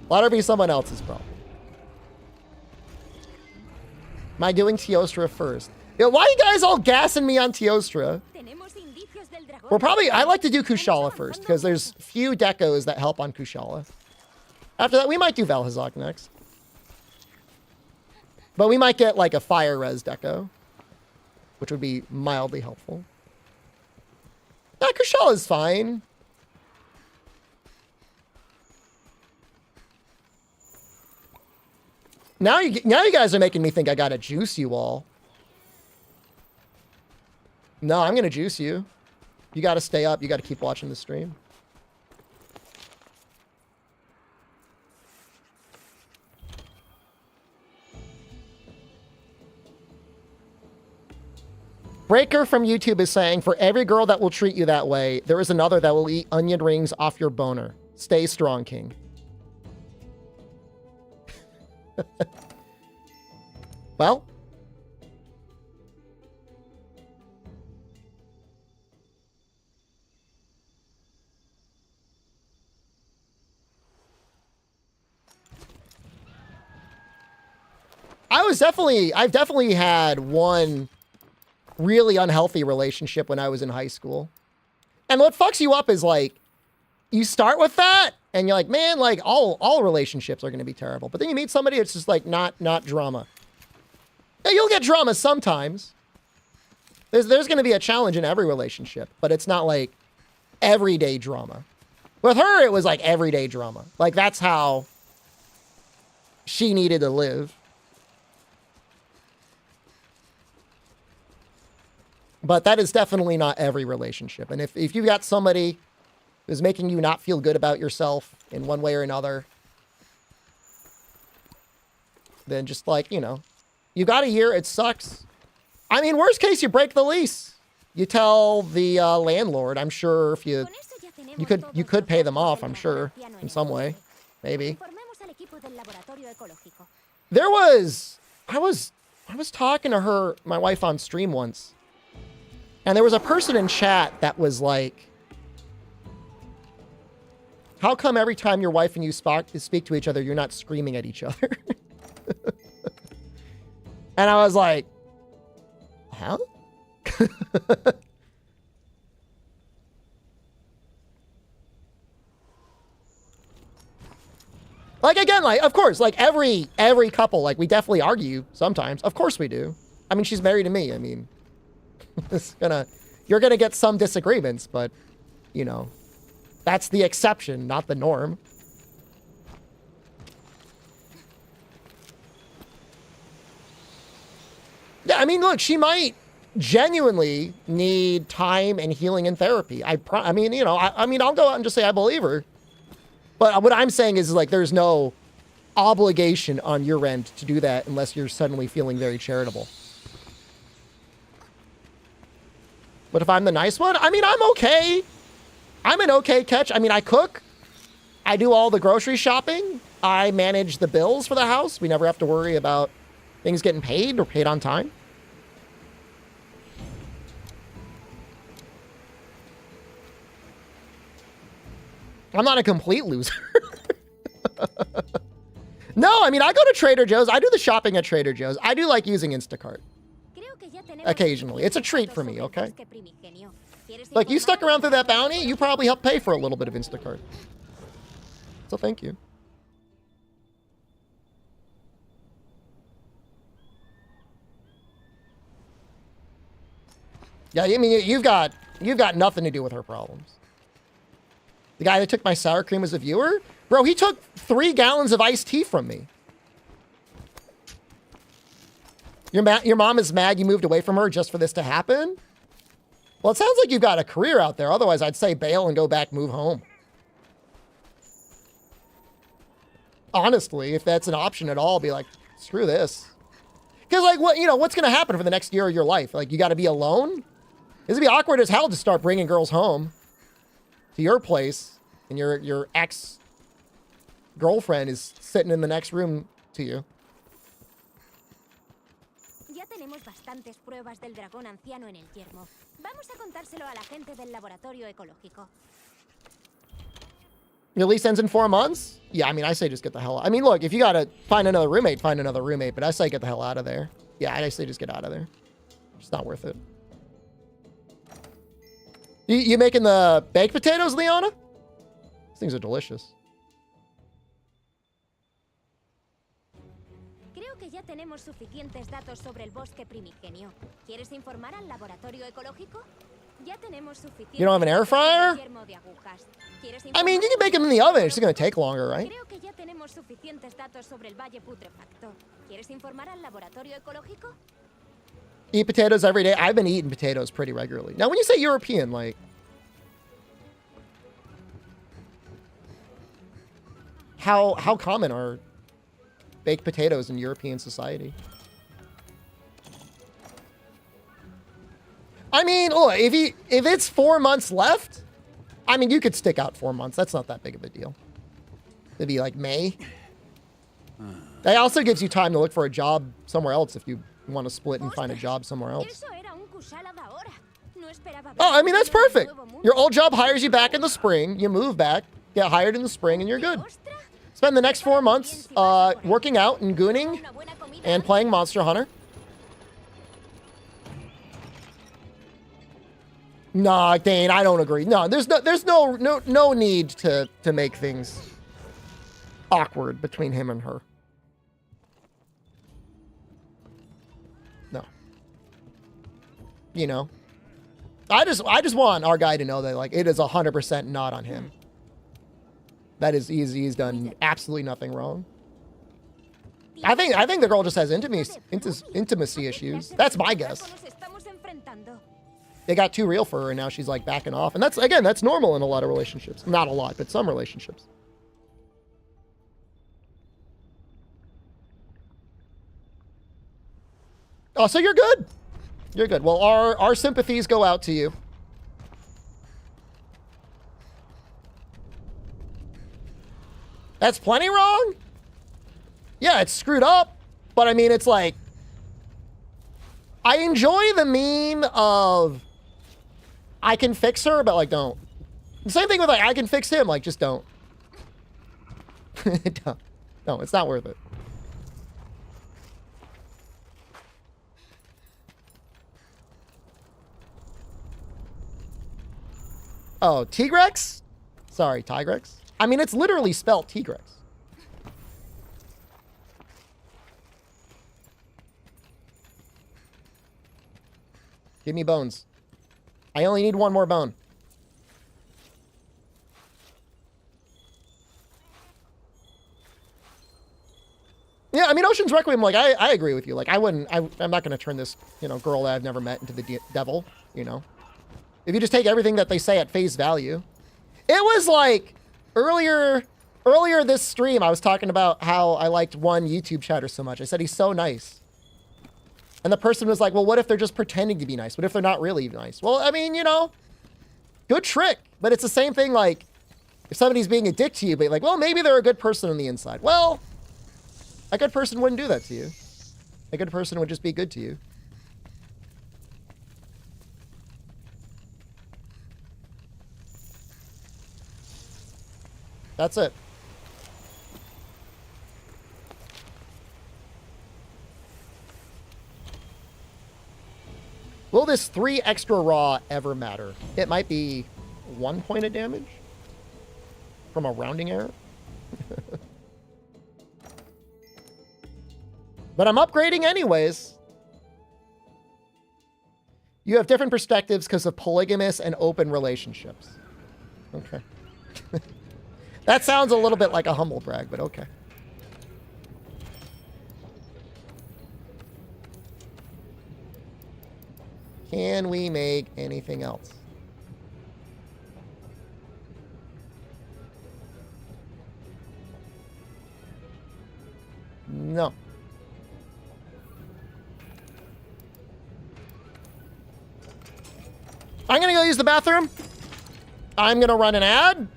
Let her be someone else's problem. Am I doing Teostra first? Yo, why are you guys all gassing me on Teostra? Well, probably, I like to do Kushala first, because there's few decos that help on Kushala. After that, we might do Valhazak next. But we might get, like, a Fire Res deco, which would be mildly helpful. Yeah, Kushala's fine. Now you guys are making me think I gotta juice you all. No, I'm gonna juice you. You gotta stay up. You gotta keep watching the stream. Breaker from YouTube is saying, for every girl that will treat you that way, there is another that will eat onion rings off your boner. Stay strong, King. Well, I've definitely had one really unhealthy relationship when I was in high school. And what fucks you up is, like, you start with that and you're like, man, like, all relationships are going to be terrible. But then you meet somebody that's just like not drama. Yeah, you'll get drama sometimes. There's going to be a challenge in every relationship, but it's not like everyday drama. With her, it was like everyday drama. Like, that's how she needed to live. But that is definitely not every relationship. And if you've got somebody who's making you not feel good about yourself in one way or another, then just, like, you know, you got a year, it sucks. I mean, worst case, you break the lease. You tell the landlord. I'm sure if you could pay them off, I'm sure, in some way. Maybe. There was, I was talking to her, my wife, on stream once. And there was a person in chat that was like, how come every time your wife and you speak to each other, you're not screaming at each other? And I was like, huh? Like, again, like, of course, like, every couple, like, we definitely argue sometimes. Of course we do. I mean, she's married to me. I mean, you're gonna get some disagreements, but, you know, that's the exception, not the norm. Yeah, I mean, look, she might genuinely need time and healing and therapy. I mean, you know, I mean, I'll go out and just say I believe her. But what I'm saying is, like, there's no obligation on your end to do that unless you're suddenly feeling very charitable. But if I'm the nice one, I mean, I'm okay. I'm an okay catch. I mean, I cook. I do all the grocery shopping. I manage the bills for the house. We never have to worry about things getting paid or paid on time. I'm not a complete loser. No, I mean, I go to Trader Joe's. I do the shopping at Trader Joe's. I do like using Instacart. Occasionally. It's a treat for me, okay? Like, you stuck around through that bounty, you probably helped pay for a little bit of Instacart. So thank you. Yeah, I mean, you've got nothing to do with her problems. The guy that took my sour cream as a viewer? Bro, he took 3 gallons of iced tea from me. Your mom is mad you moved away from her just for this to happen? Well, it sounds like you've got a career out there. Otherwise, I'd say bail and go back, move home. Honestly, if that's an option at all, be like, screw this. Because, like, what, you know, what's going to happen for the next year of your life? Like, you got to be alone? It's going to be awkward as hell to start bringing girls home to your place, and your ex-girlfriend is sitting in the next room to you. Ya tenemos bastantes pruebas del dragón anciano en el yermo. Vamos a contárselo a la gente del laboratorio ecológico. Your lease ends in 4 months? Yeah, I mean, I say just get the hell out. I mean, look, if you gotta find another roommate, find another roommate. But I say get the hell out of there. Yeah, I say just get out of there. It's not worth it. You making the baked potatoes, Leona? These things are delicious. Creo que ya tenemos suficientes datos sobre el bosque primigenio. ¿Quieres informar al laboratorio ecológico? Ya tenemos suficientes. You don't have an air fryer? I mean, you can bake them in the oven. It's just going to take longer, right? Creo que ya tenemos suficientes datos sobre el valle putrefacto. ¿Quieres informar al laboratorio ecológico? Eat potatoes every day. I've been eating potatoes pretty regularly. Now, when you say European, like, how common are baked potatoes in European society? I mean, look, if it's 4 months left, I mean, you could stick out 4 months. That's not that big of a deal. It'd be like May. That also gives you time to look for a job somewhere else if you want to split and find a job somewhere else. Oh, I mean, that's perfect. Your old job hires you back in the spring. You move back, get hired in the spring, and you're good. Spend the next 4 months working out and gooning and playing Monster Hunter. Nah, Dane, I don't agree. No, there's no need to make things awkward between him and her. No. You know, I just want our guy to know that, like, it is 100% not on him. That is easy. He's done absolutely nothing wrong. I think the girl just has intimacy issues. That's my guess. They got too real for her, and now she's like backing off. And that's normal in a lot of relationships. Not a lot, but some relationships. Oh, so you're good. You're good. Well, our sympathies go out to you. That's plenty wrong? Yeah, it's screwed up. But I mean, it's like, I enjoy the meme of I can fix her, but like, don't. The same thing with like, I can fix him. Like, just don't. Don't. No, it's not worth it. Oh, Tigrex? Sorry, Tigrex. I mean, it's literally spelled Tigrex. Give me bones. I only need one more bone. Yeah, I mean, Ocean's Requiem, like, I agree with you. Like, I'm not going to turn this, you know, girl that I've never met into the devil, you know. If you just take everything that they say at face value. It was like, earlier this stream, I was talking about how I liked one YouTube chatter so much. I said, he's so nice. And the person was like, well, what if they're just pretending to be nice? What if they're not really nice? Well, I mean, you know, good trick. But it's the same thing, like, if somebody's being a dick to you, but like, well, maybe they're a good person on the inside. Well, a good person wouldn't do that to you. A good person would just be good to you. That's it. Will this 3 extra raw ever matter? It might be 1 point of damage from a rounding error. But I'm upgrading anyways. You have different perspectives because of polygamous and open relationships. Okay. That sounds a little bit like a humble brag, but okay. Can we make anything else? No. I'm gonna go use the bathroom. I'm gonna run an ad,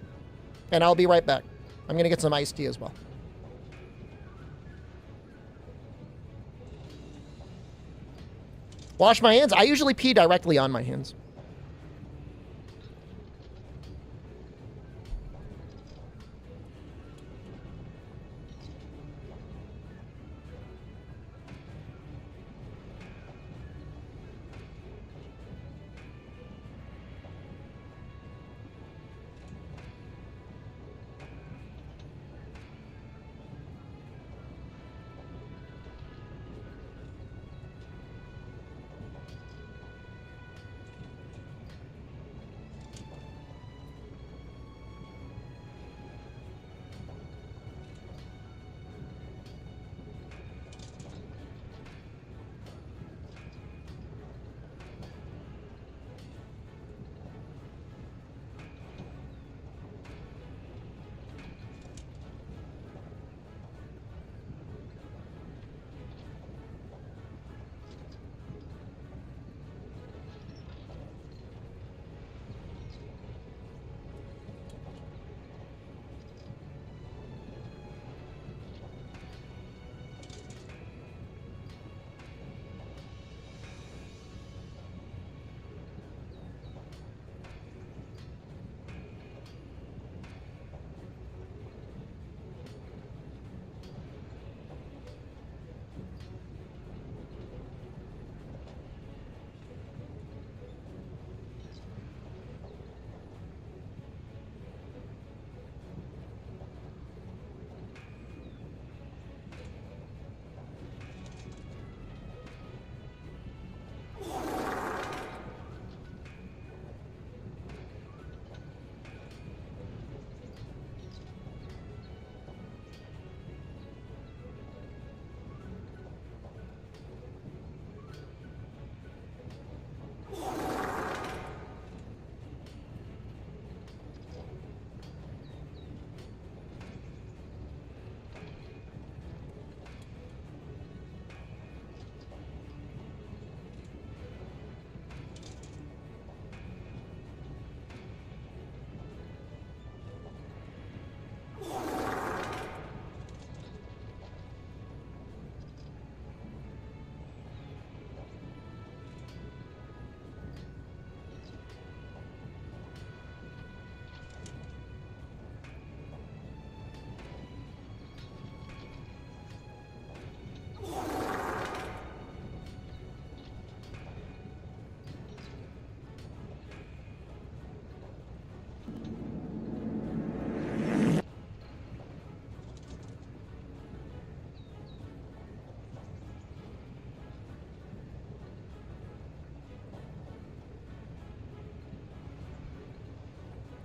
and I'll be right back. I'm gonna get some iced tea as well. Wash my hands. I usually pee directly on my hands.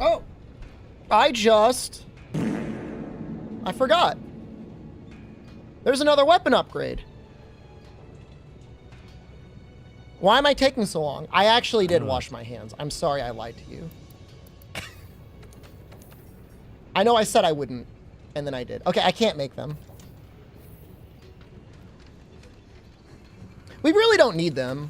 Oh, I forgot. There's another weapon upgrade. Why am I taking so long? I actually did wash my hands. I'm sorry I lied to you. I know I said I wouldn't, and then I did. Okay, I can't make them. We really don't need them.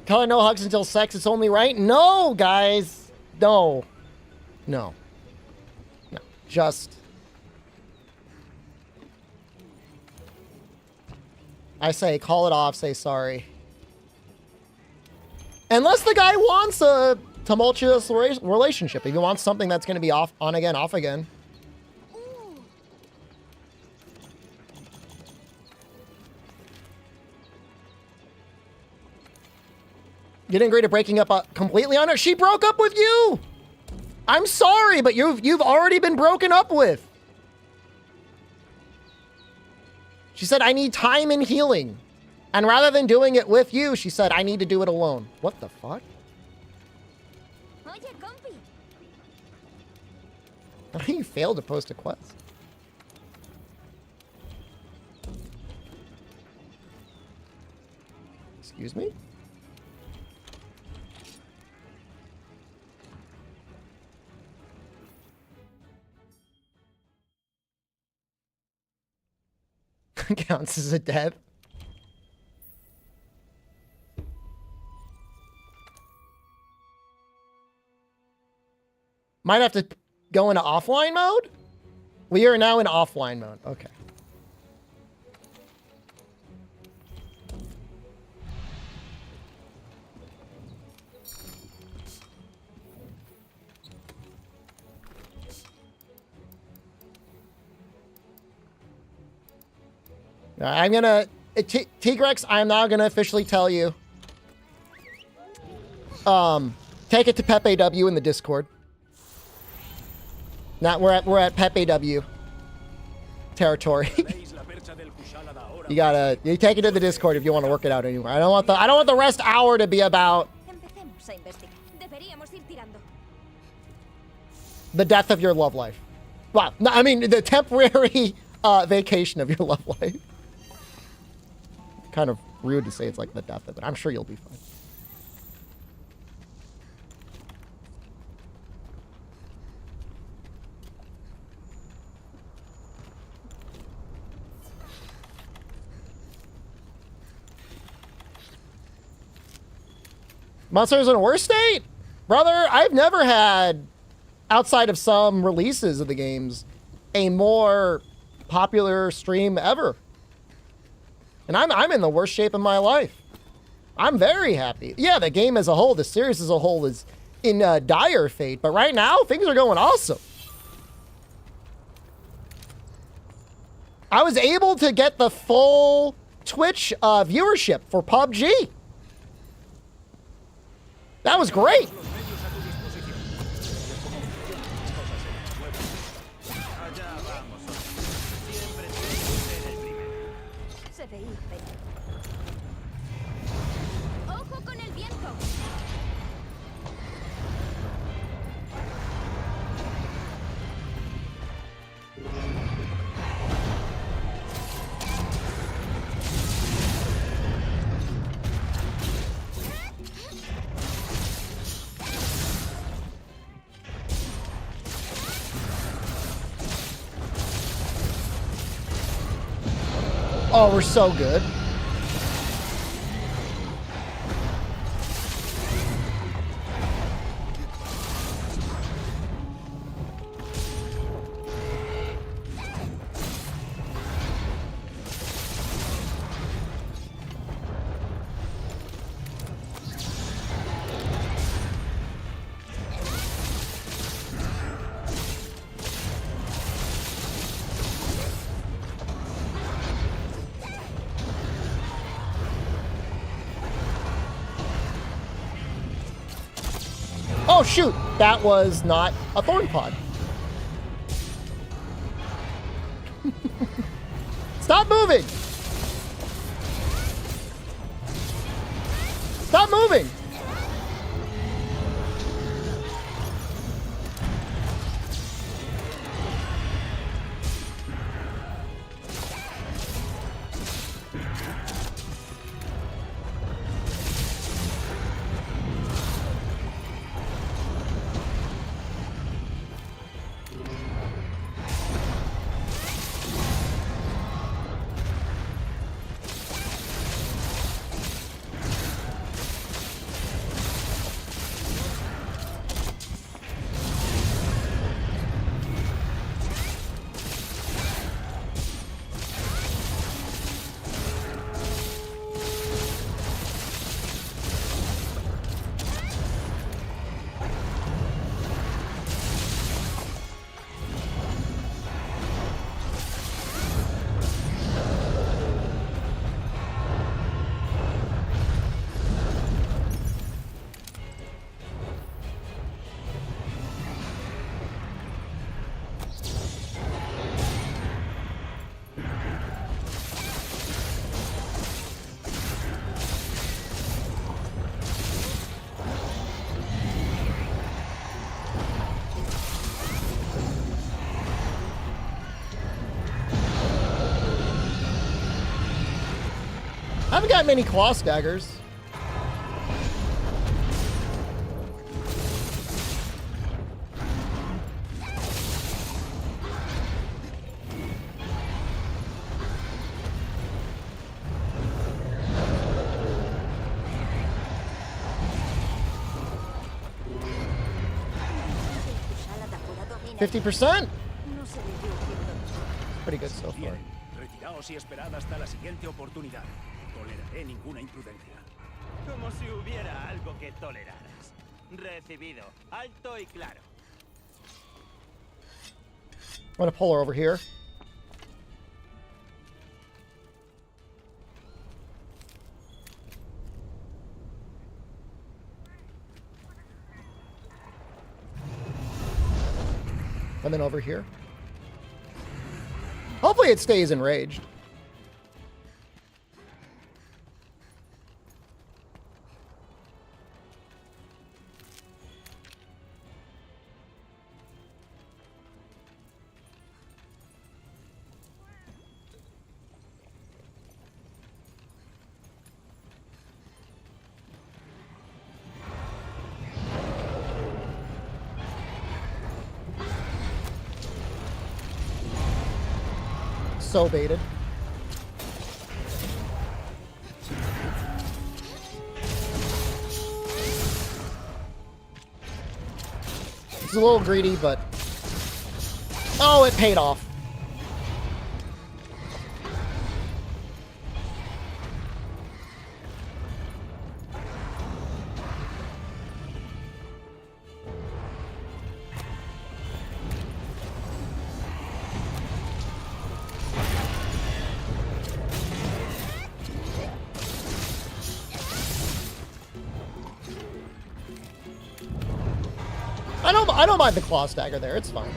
Color no hugs until sex, it's only right? No, guys. No. No. No. Just. I say, call it off, say sorry. Unless the guy wants a tumultuous relationship. If he wants something that's going to be off, on again, off again. You didn't agree to breaking up completely on her. She broke up with you. I'm sorry, but you've already been broken up with. She said, I need time and healing. And rather than doing it with you, she said, I need to do it alone. What the fuck? Oye, compi. You failed to post a quest. Excuse me? Counts as a death. Might have to go into offline mode? We are now in offline mode. Okay. I'm gonna... Tigrex, I'm now gonna officially tell you. Take it to Pepe W in the Discord. Now we're at Pepe W territory. You take it to the Discord if you want to work it out anywhere. I don't want the rest hour to be about the death of your love life. Well, no, I mean the temporary vacation of your love life. Kind of rude to say it's like the death of it. I'm sure you'll be fine. Monsters in a worse state? Brother, I've never had, outside of some releases of the games, a more popular stream ever. And I'm in the worst shape of my life. I'm very happy. Yeah, the game as a whole, the series as a whole is in dire fate. But right now, things are going awesome. I was able to get the full Twitch viewership for PUBG. That was great. Ojo con el viento. Oh, we're so good. Oh, shoot. That was not a thorn pod. Stop moving. Stop moving. I haven't got many claw staggers. Usala de afuera domina. 50%? No se le dio tiempo. Pretty good so far. Bien, retiraos y esperad hasta la siguiente oportunidad. Toleraré ninguna imprudencia. Como si hubiera algo que toleraras. Recibido. Alto y claro. I'm gonna pull her over here. And then over here. Hopefully it stays enraged. So baited. It's a little greedy, but... Oh, it paid off. I don't mind the claw stagger there. It's fine.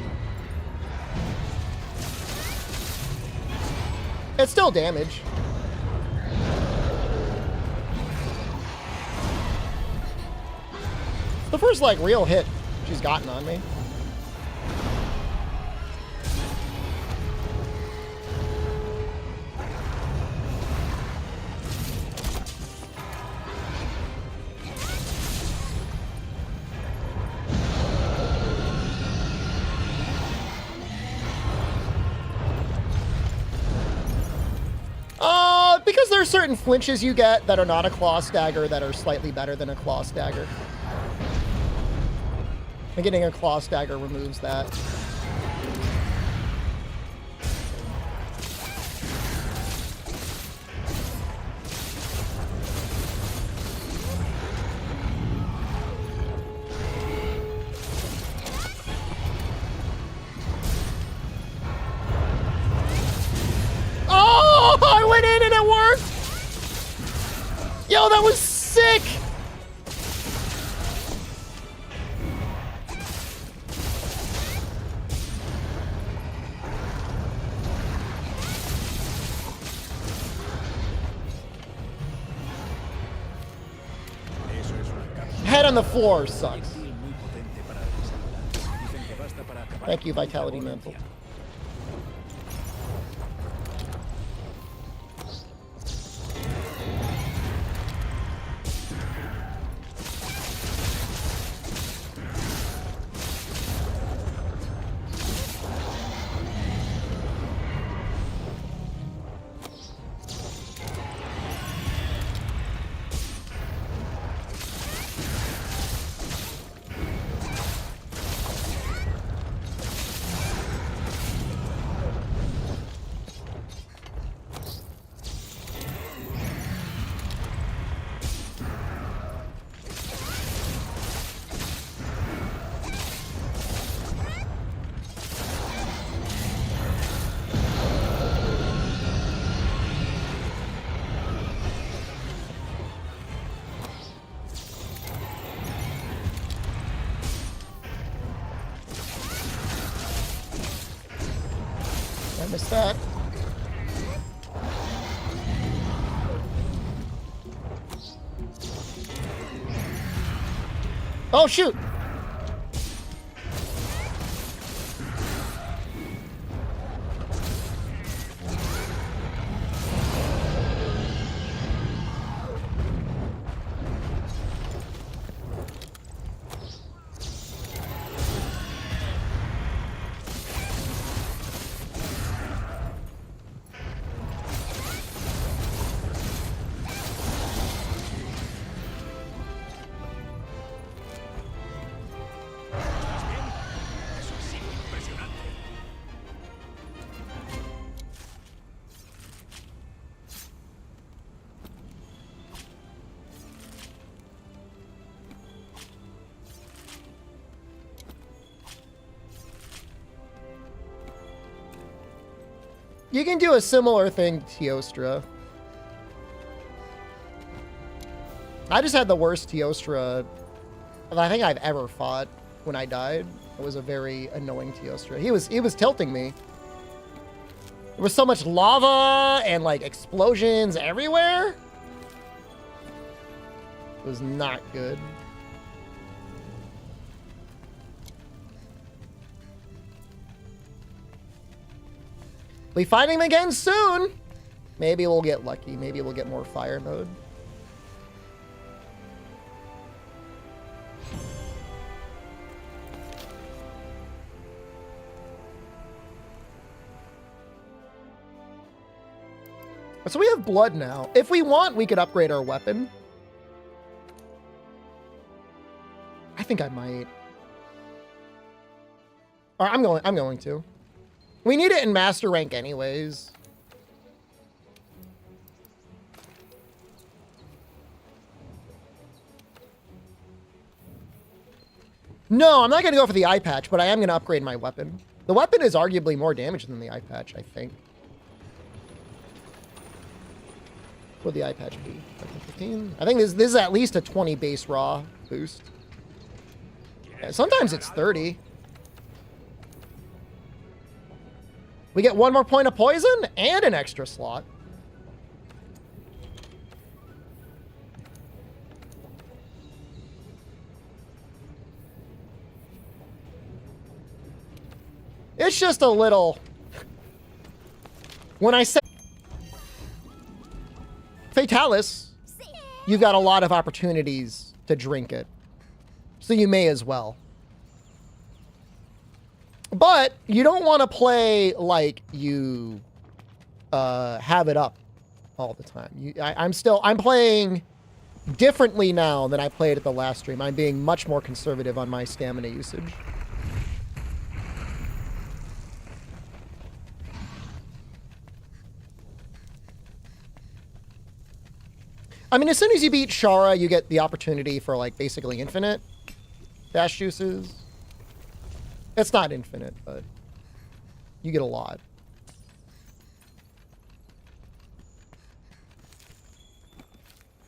It's still damage. It's the first like real hit she's gotten on me. Because there are certain flinches you get that are not a claw stagger that are slightly better than a claw stagger. And getting a claw stagger removes that. I went in and it worked! Yo, that was sick! Head on the floor sucks. Thank you, Vitality Mantle. I missed that. Oh, shoot! You can do a similar thing to Teostra. I just had the worst Teostra I think I've ever fought when I died. It was a very annoying Teostra. He was tilting me. There was so much lava and like explosions everywhere. It was not good. We find him again soon. Maybe we'll get lucky. Maybe we'll get more fire mode. So we have blood now. If we want, we could upgrade our weapon. I think I might. Or I'm going to. We need it in master rank anyways. No, I'm not going to go for the eye patch, but I am going to upgrade my weapon. The weapon is arguably more damage than the eye patch, I think. What would the eye patch be? 15? I think this is at least a 20 base raw boost. Yeah, sometimes it's 30. We get one more point of poison and an extra slot. It's just a little... When I say Fatalis, you've got a lot of opportunities to drink it. So you may as well. But you don't want to play like you have it up all the time. I'm playing differently now than I played at the last stream. I'm being much more conservative on my stamina usage. I mean, as soon as you beat Shara, you get the opportunity for, like, basically infinite dash juices. It's not infinite, but you get a lot.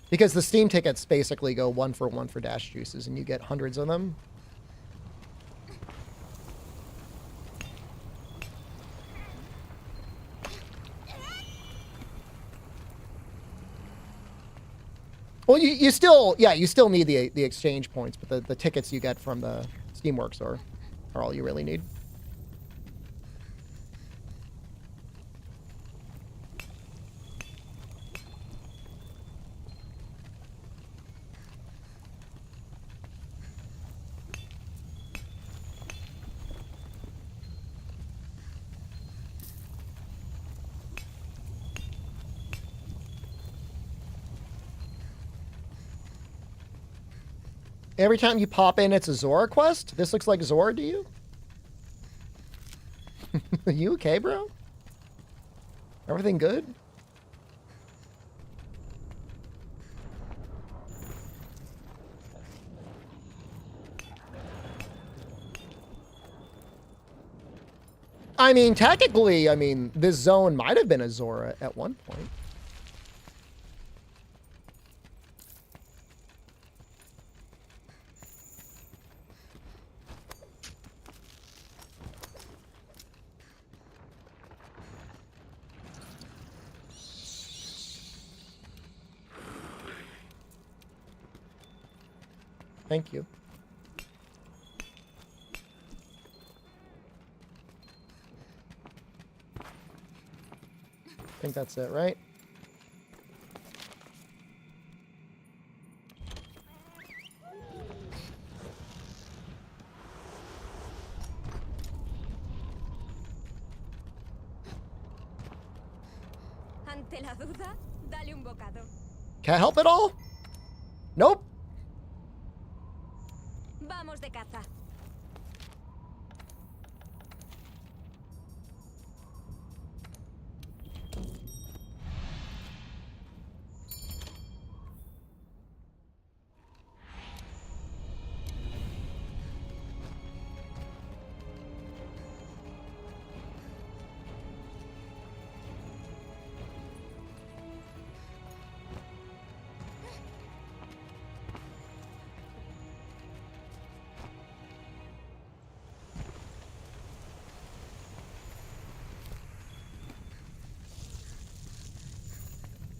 Because the Steam tickets basically go 1 for dash juices, and you get hundreds of them. Well, you still need the exchange points, but the tickets you get from the Steamworks are all you really need. Every time you pop in, it's a Zora quest? This looks like Zora to you? You okay, bro? Everything good? I mean, technically, this zone might have been a Zora at one point. Thank you. I think that's it, right? Ante la duda, dale un bocado. Can't help it all? Nope. Vamos de caza.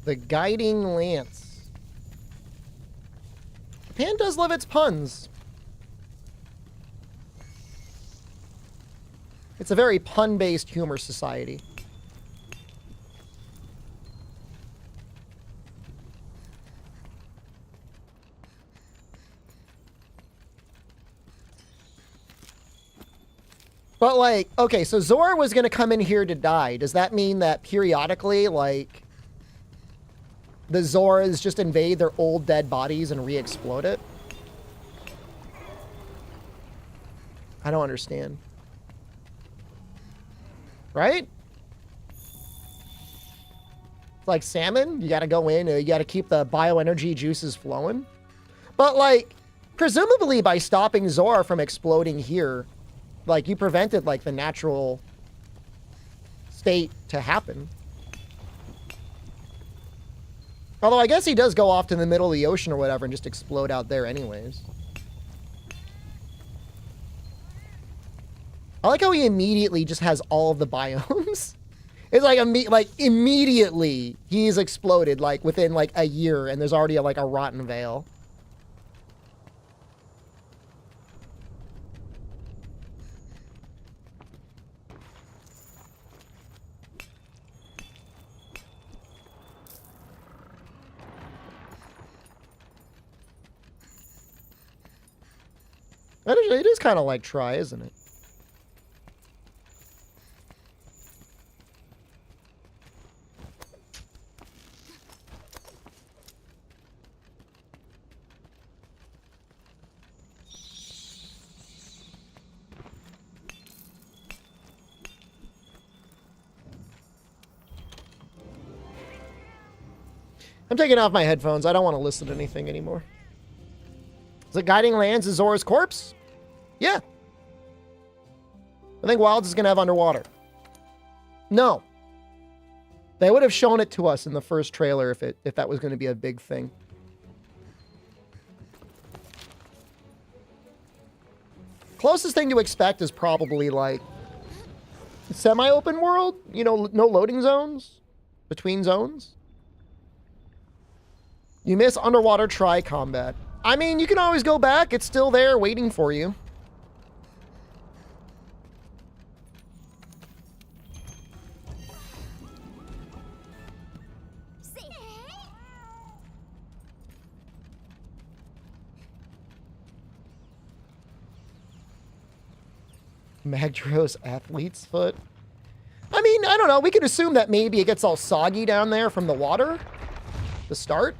The Guiding Lance. Japan does love its puns. It's a very pun-based humor society. But, like, okay, so Zora was going to come in here to die. Does that mean that periodically, like, the Zoras just invade their old dead bodies and re-explode it? I don't understand. Right? It's like salmon. You got to go in. You got to keep the bioenergy juices flowing. But, like, presumably by stopping Zora from exploding here, like, you prevented, like, the natural state to happen. Although I guess he does go off to the middle of the ocean or whatever and just explode out there anyways. I like how he immediately just has all of the biomes. It's like, immediately he's exploded, like, within, like, a year, and there's already, like, a rotten veil. It is kind of like Try, isn't it? I'm taking off my headphones. I don't want to listen to anything anymore. Is it Guiding Lands is Zora's corpse? Yeah. I think Wilds is going to have underwater. No. They would have shown it to us in the first trailer if that was going to be a big thing. Closest thing to expect is probably like semi-open world, you know, no loading zones between zones. You miss underwater Try combat. I mean, you can always go back. It's still there waiting for you. Magdros athlete's foot. I mean, I don't know. We could assume that maybe it gets all soggy down there from the water to start.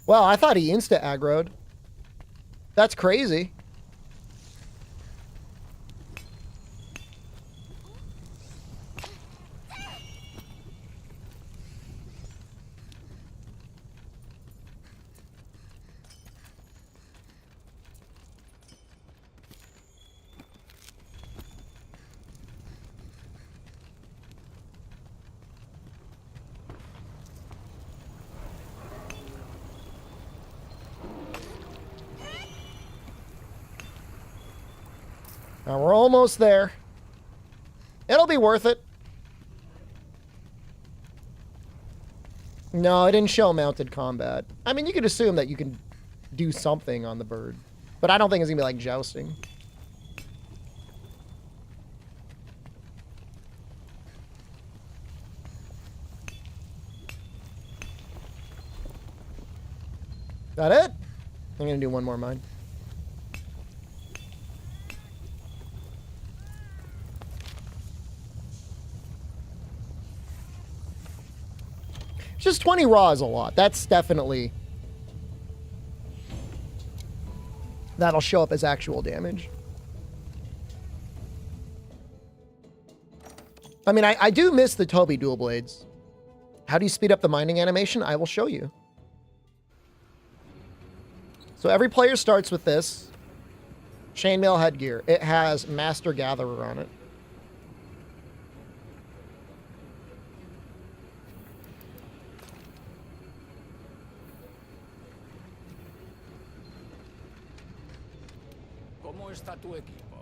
Well, I thought he insta-aggroed. That's crazy. Now we're almost there. It'll be worth it. No, it didn't show mounted combat. I mean, you could assume that you can do something on the bird. But I don't think it's going to be like jousting. That it? I'm going to do one more mine. Just 20 raw is a lot. That's definitely... That'll show up as actual damage. I mean, I do miss the Toby dual blades. How do you speed up the mining animation? I will show you. So every player starts with this. Chainmail headgear. It has Master Gatherer on it. está tu equipo?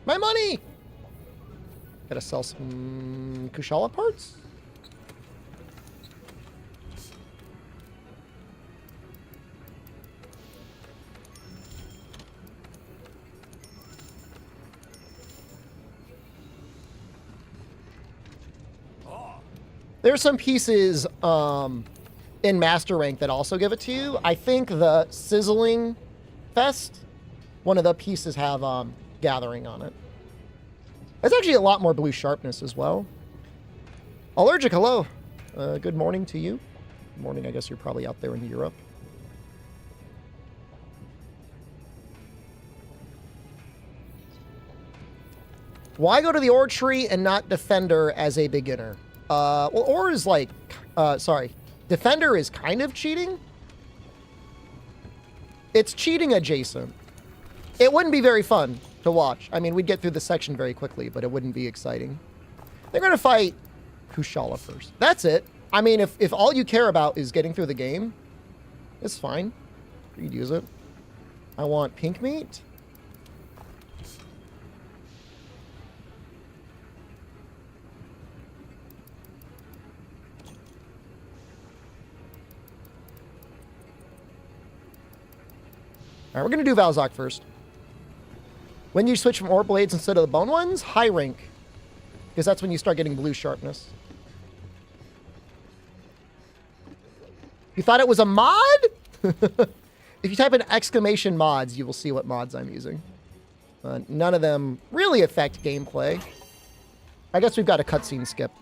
My money! Gotta sell some Kushala parts? There's some pieces in Master Rank that also give it to you. I think the Sizzling Fest, one of the pieces have Gathering on it. There's actually a lot more blue sharpness as well. Allergic, hello. Good morning to you. Good morning, I guess you're probably out there in Europe. Why go to the Ore Tree and not Defender as a beginner? Well, Ore is like, sorry. Defender is kind of cheating. It's cheating adjacent. It wouldn't be very fun to watch. I mean, we'd get through the section very quickly, but it wouldn't be exciting. They're going to fight Kushala first. That's it. I mean, if all you care about is getting through the game, it's fine. You could use it. I want pink meat. All right, we're going to do Valzok first. When you switch from ore blades instead of the bone ones, high rank. Because that's when you start getting blue sharpness. You thought it was a mod? If you type in exclamation mods, you will see what mods I'm using. None of them really affect gameplay. I guess we've got a cutscene skip.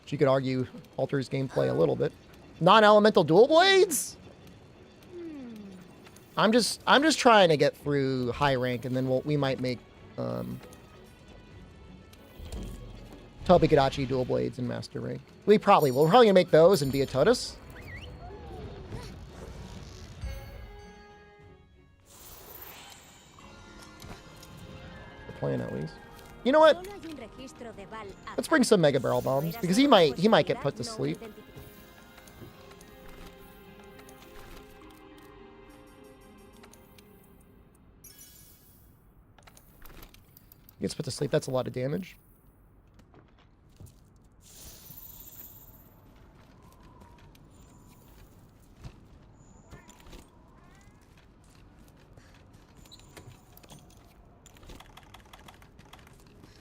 Which you could argue alters gameplay a little bit. Non-elemental dual blades? I'm just trying to get through high rank, and then we might make Tobikadachi dual blades in master rank. We're probably gonna make those and be a Totus. The plan, at least. You know what? Let's bring some Mega Barrel Bombs, because he might get put to sleep. Gets put to sleep. That's a lot of damage.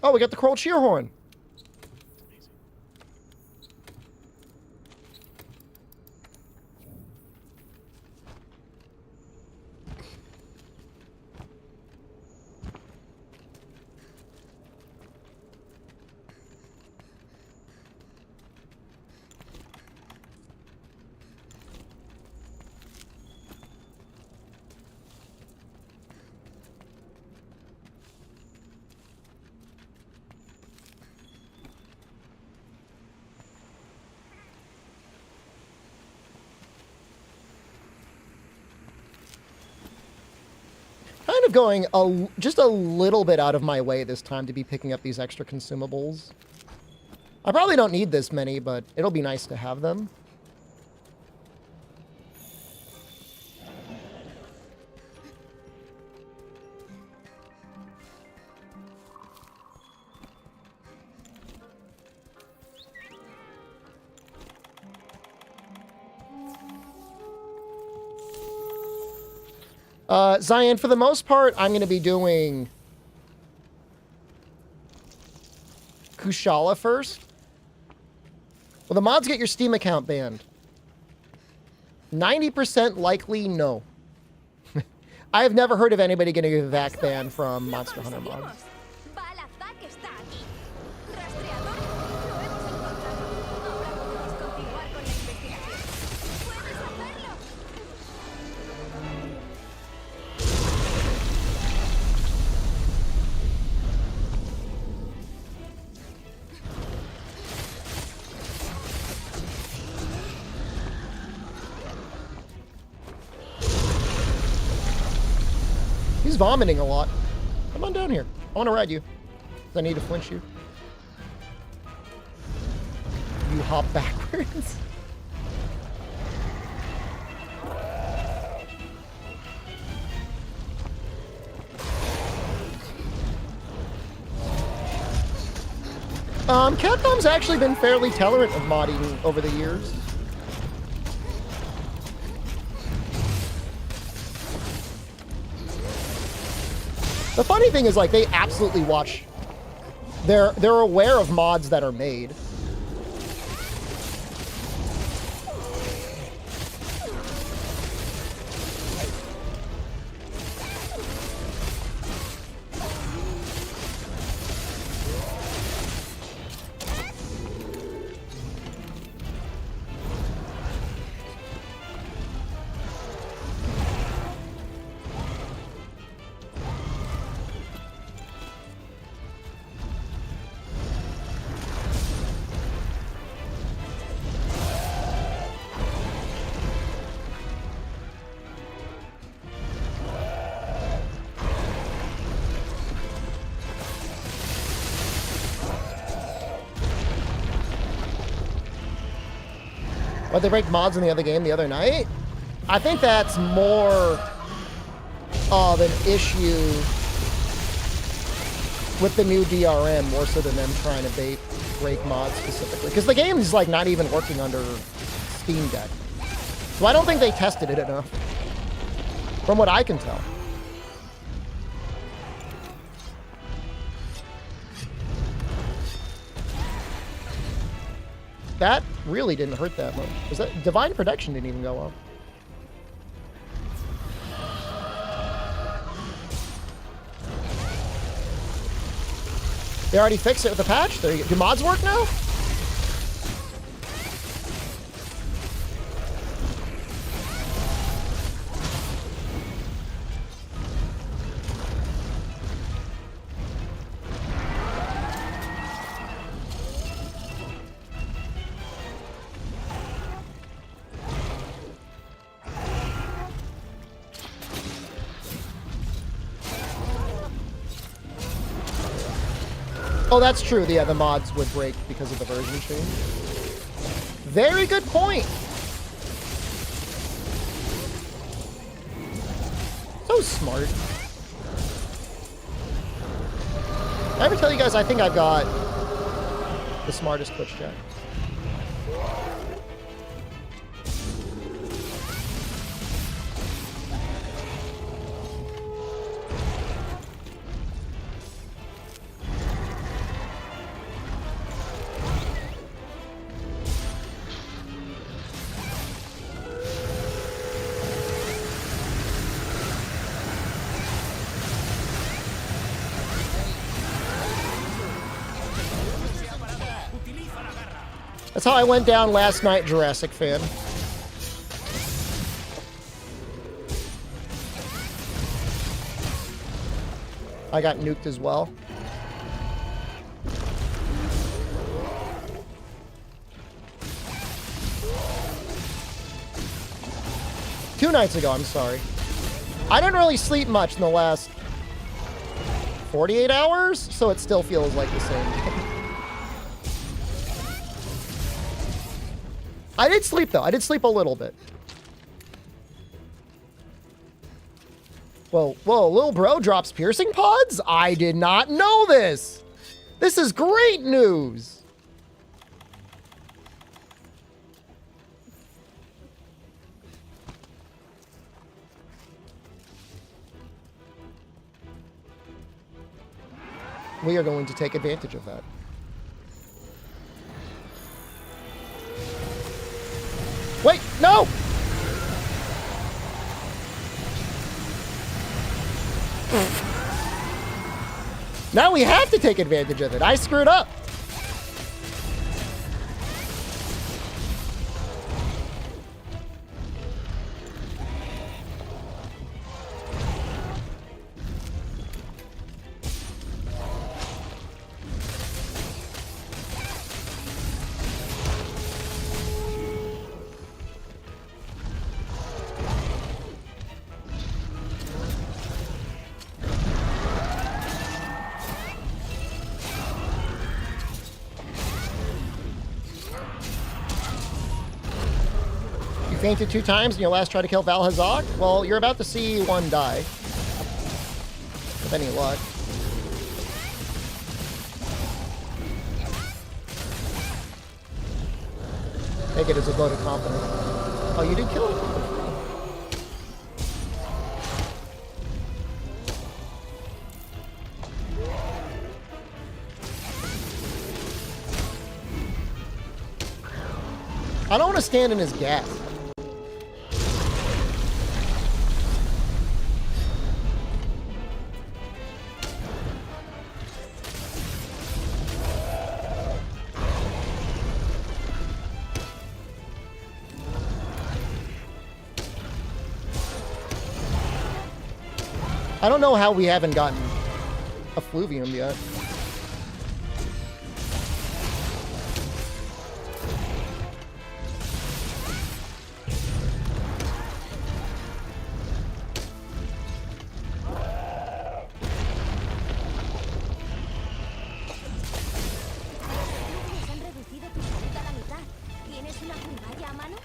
Oh, we got the Coral Shearhorn. Kind of going just a little bit out of my way this time to be picking up these extra consumables. I probably don't need this many, but it'll be nice to have them. Zion, for the most part, I'm going to be doing Kushala first. Well, the mods get your Steam account banned. 90% likely no. I have never heard of anybody getting a VAC ban from Monster Hunter mods. He's vomiting a lot. Come on down here. I want to ride you. I need to flinch you. You hop backwards. Capcom's actually been fairly tolerant of modding over the years. The funny thing is, like, they absolutely watch. They're aware of mods that are made. What, they break mods in the other game the other night? I think that's more of an issue with the new DRM, more so than them trying to break mods specifically. Because the game is like not even working under Steam Deck. So I don't think they tested it enough, from what I can tell. That really didn't hurt that much. Was that Divine Protection didn't even go up? They already fixed it with the patch? There you go. Do mods work now? Oh, that's true. Yeah, the mods would break because of the version change. Very good point. So smart. Did I ever tell you guys I think I've got the smartest Twitch chat? That's how I went down last night, Jurassic fan. I got nuked as well. Two nights ago, I'm sorry. I didn't really sleep much in the last 48 hours, so it still feels like the same. I did sleep, though. I did sleep a little bit. Whoa, little bro drops piercing pods? I did not know this. This is great news. We are going to take advantage of that. Wait, no! Now we have to take advantage of it. I screwed up. Fainted 2 times in your last try to kill Val Hazak? Well, you're about to see one die. With any luck. Take it as a vote of confidence. Oh, you did kill it? I don't want to stand in his gas. I don't know how we haven't gotten a Fluvium yet. Han reducido tu salud a la mitad. ¿Tienes una curvalla a mano?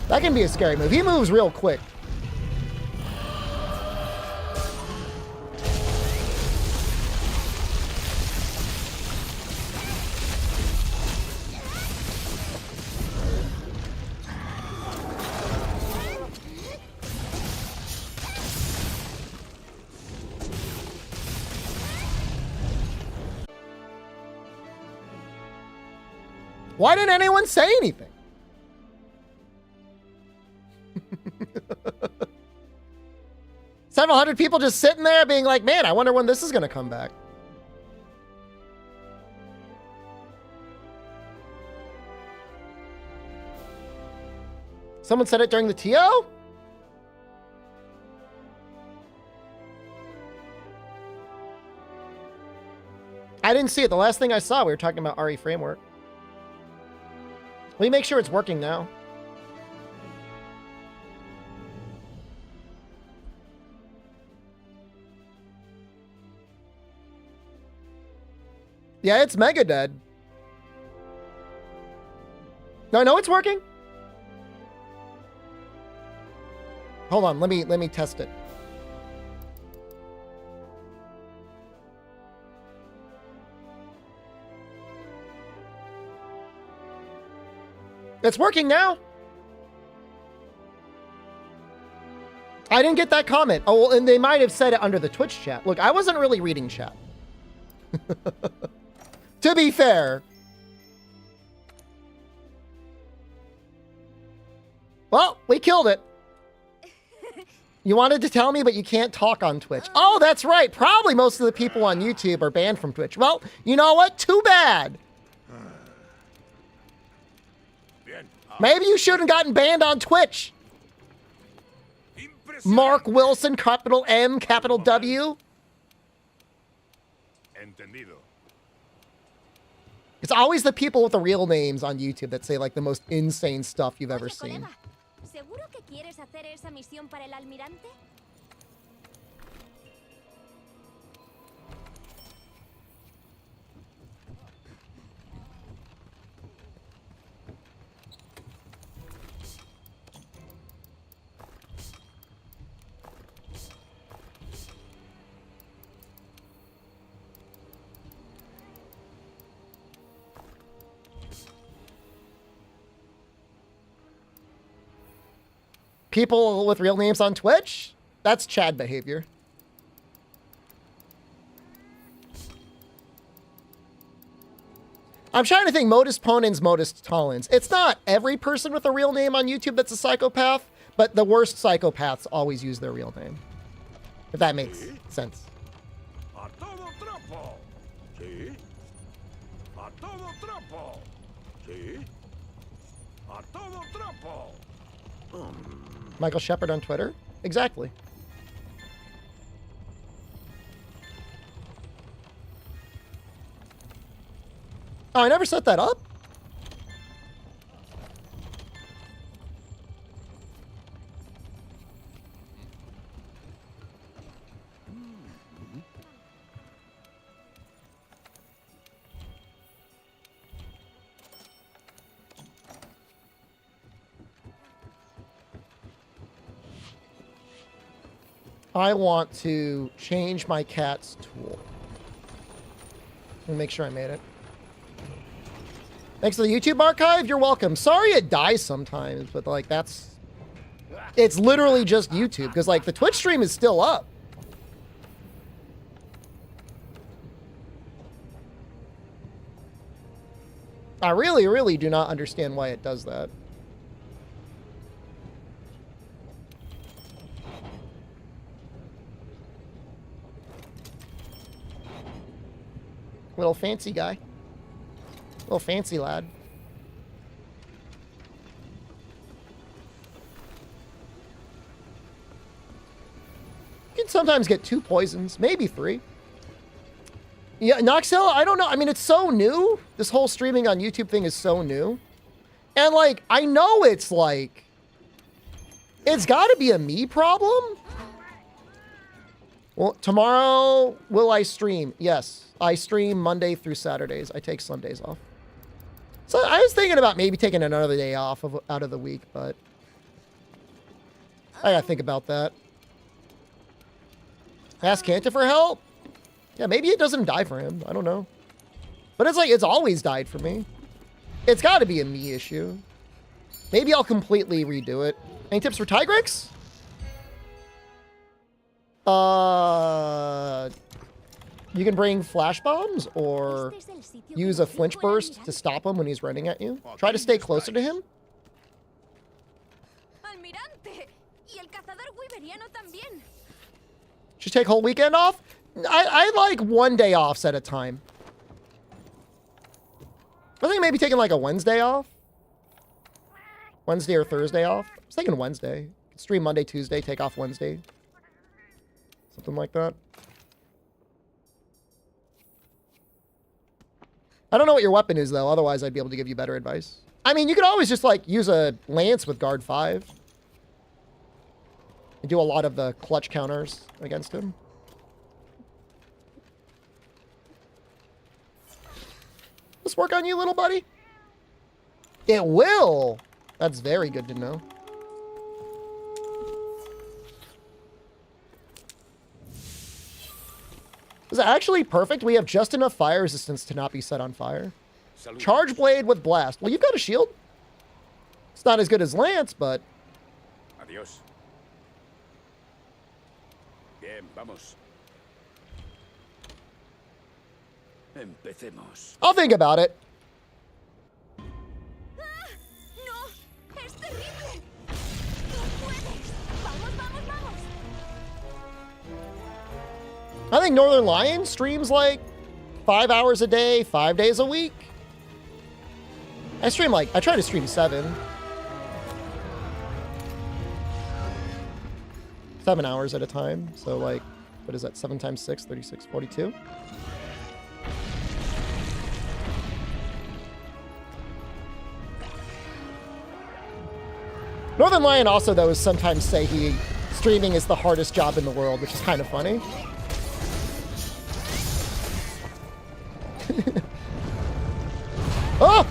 That can be a scary move. He moves real quick. Why didn't anyone say anything? Several hundred people just sitting there being like, man, I wonder when this is going to come back. Someone said it during the TO? I didn't see it. The last thing I saw, we were talking about RE Framework. Let me make sure it's working now. Yeah, it's mega dead. No, I know it's working. Hold on, let me test it. It's working now. I didn't get that comment. Oh, well, and they might have said it under the Twitch chat. Look, I wasn't really reading chat. To be fair. Well, we killed it. You wanted to tell me, but you can't talk on Twitch. Oh, that's right. Probably most of the people on YouTube are banned from Twitch. Well, you know what? Too bad. Maybe you shouldn't have gotten banned on Twitch. Mark Wilson, capital M, capital W. Entendido. It's always the people with the real names on YouTube that say like the most insane stuff you've ever Oye, seen. colega, ¿seguro que quieres hacer esa misión para el almirante? People with real names on Twitch? That's Chad behavior. I'm trying to think modus ponens, modus tollens. It's not every person with a real name on YouTube that's a psychopath, but the worst psychopaths always use their real name. If that makes sense. A todo trapo. Sí. A todo trapo. Sí. A todo trapo. Michael Shepard on Twitter? Exactly. Oh, I never set that up? I want to change my cat's tool. Let me make sure I made it. Thanks for the YouTube archive. You're welcome. Sorry it dies sometimes, but like that's... It's literally just YouTube because like the Twitch stream is still up. I really, really do not understand why it does that. Little fancy guy. Little fancy lad. You can sometimes get 2 poisons, maybe 3. Yeah, Noxel, I don't know. I mean, it's so new. This whole streaming on YouTube thing is so new. And, like, I know it's, like... It's got to be a me problem. Well, tomorrow, will I stream? Yes. I stream Monday through Saturdays. I take Sundays off. So I was thinking about maybe taking another day off out of the week, but... I gotta think about that. Ask Kanta for help? Yeah, maybe it doesn't die for him. I don't know. But it's like, it's always died for me. It's got to be a me issue. Maybe I'll completely redo it. Any tips for Tigrex? You can bring flash bombs or use a flinch burst to stop him when he's running at you. Try to stay closer to him. Should take whole weekend off? I like 1 day off at a time. I think maybe taking like a Wednesday off. Wednesday or Thursday off. I was thinking Wednesday. Stream Monday, Tuesday, take off Wednesday. Something like that. I don't know what your weapon is though, otherwise I'd be able to give you better advice. I mean, you could always just like use a lance with guard 5. And do a lot of the clutch counters against him. This work on you, little buddy? It will. That's very good to know. Is it actually perfect? We have just enough fire resistance to not be set on fire. Charge blade with blast. Well, you've got a shield. It's not as good as lance, but... Adiós. Bien, vamos. Empecemos. I'll think about it. I think Northern Lion streams like 5 hours a day, 5 days a week. I try to stream 7. 7 hours at a time. So like, what is that? 7 times 6, 36, 42. Northern Lion also, though, sometimes say streaming is the hardest job in the world, which is kind of funny. Oh!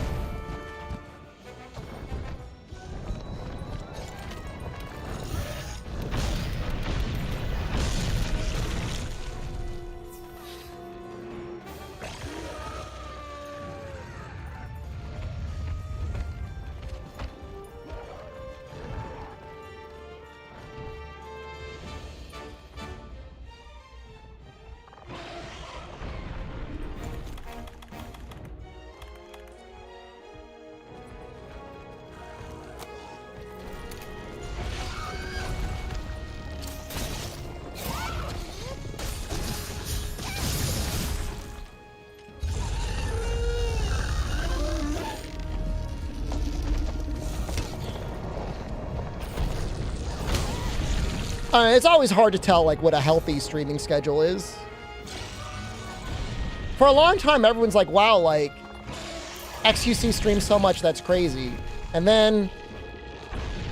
It's always hard to tell like what a healthy streaming schedule is. For a long time, everyone's like, wow, like, XQC streams so much, that's crazy. And then,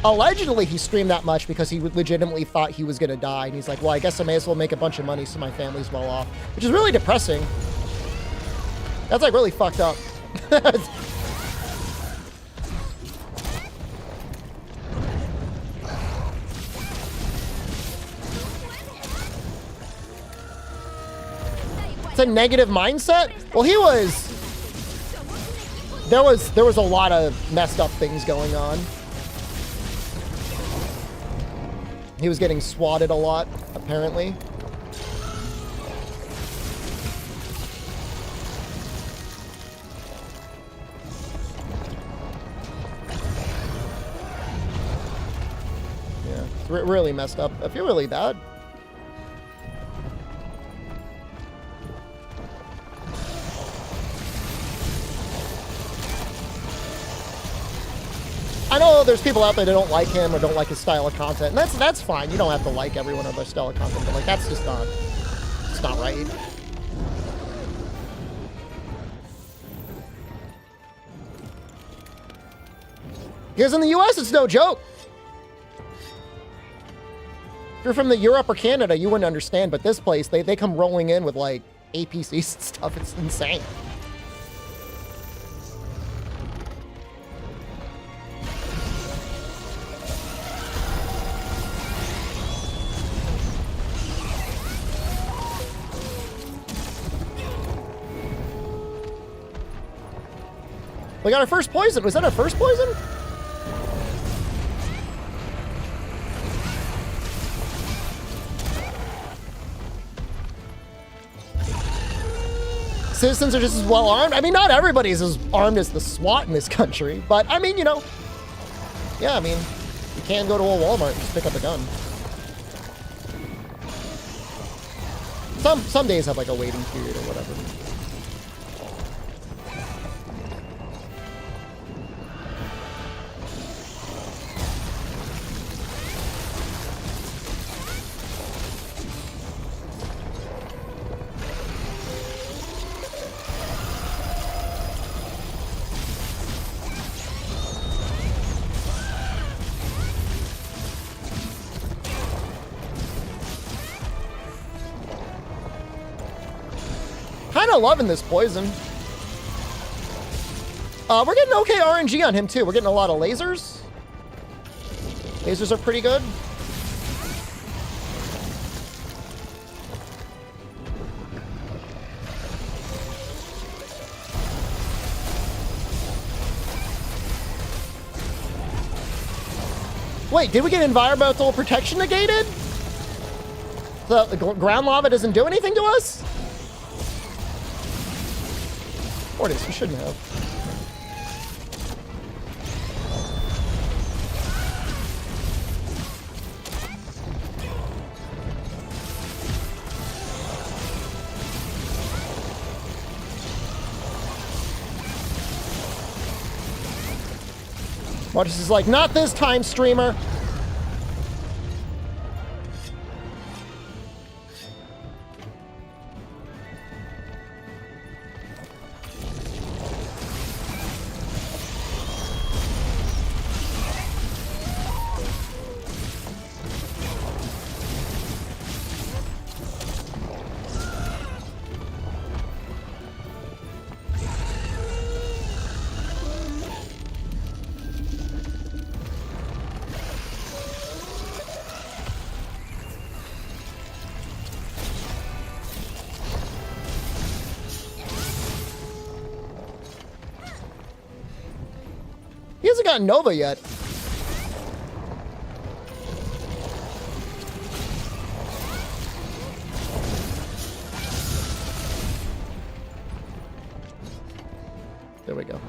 allegedly, he streamed that much because he legitimately thought he was going to die. And he's like, well, I guess I may as well make a bunch of money so my family's well off. Which is really depressing. That's like really fucked up. a negative mindset? Well, he was... There was a lot of messed up things going on. He was getting swatted a lot, apparently. Yeah, it's really messed up. I feel really bad. I know there's people out there that don't like him or don't like his style of content, and that's fine. You don't have to like everyone or their style of content, but like that's just not, it's not right. Because in the US, it's no joke. If you're from the Europe or Canada, you wouldn't understand, but this place, they come rolling in with like APCs and stuff. It's insane. We got our first poison. Was that our first poison? Citizens are just as well armed. I mean, not everybody's as armed as the SWAT in this country, but I mean, you know, yeah, I mean, you can go to a Walmart and just pick up a gun. Some days have like a waiting period or whatever. Kind of loving this poison. We're getting okay RNG on him too. We're getting a lot of lasers. Lasers are pretty good. Wait, did we get environmental protection negated? The ground lava doesn't do anything to us? Or it is, we shouldn't have. Marcus is like, not this time, streamer. He hasn't gotten Nova yet. There we go.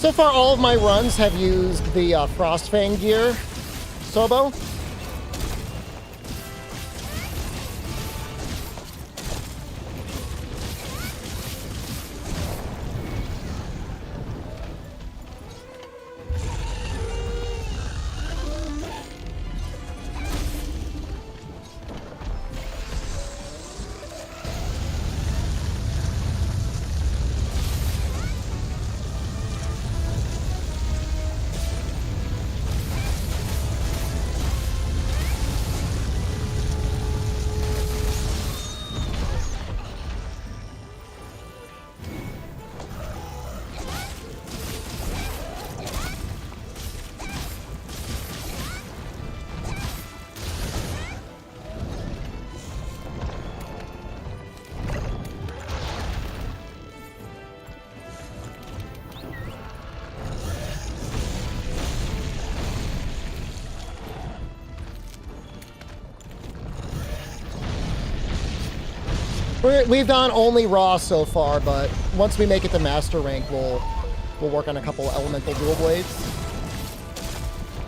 So far, all of my runs have used the Frostfang gear, Sobo. We've done only Raw so far, but once we make it to Master Rank, we'll work on a couple Elemental Dual Blades.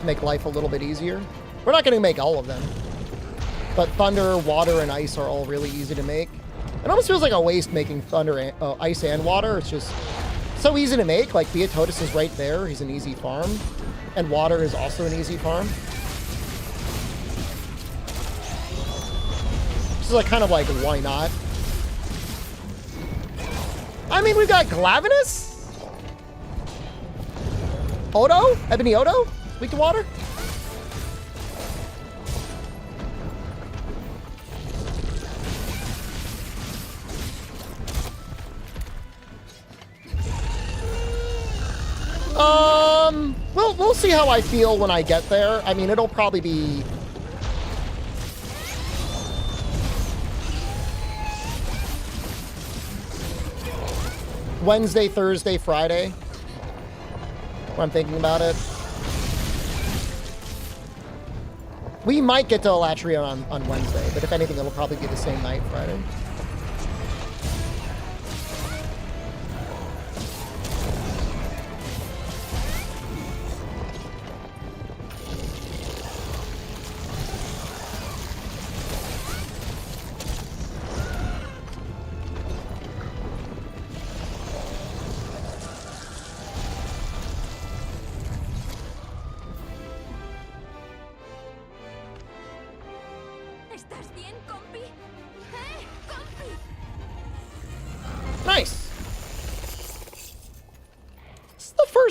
Make life a little bit easier. We're not going to make all of them. But Thunder, Water, and Ice are all really easy to make. It almost feels like a waste making Thunder, and, Ice and Water. It's just so easy to make. Like, Beatotus is right there. He's an easy farm. And Water is also an easy farm. This is like kind of like, why not? I mean, we've got Glavenus? Odo? Ebony Odo? Weak to water? We'll see how I feel when I get there. I mean, it'll probably be... Wednesday, Thursday, Friday. When I'm thinking about it. We might get to Elatria on Wednesday, but if anything, it'll probably be the same night, Friday.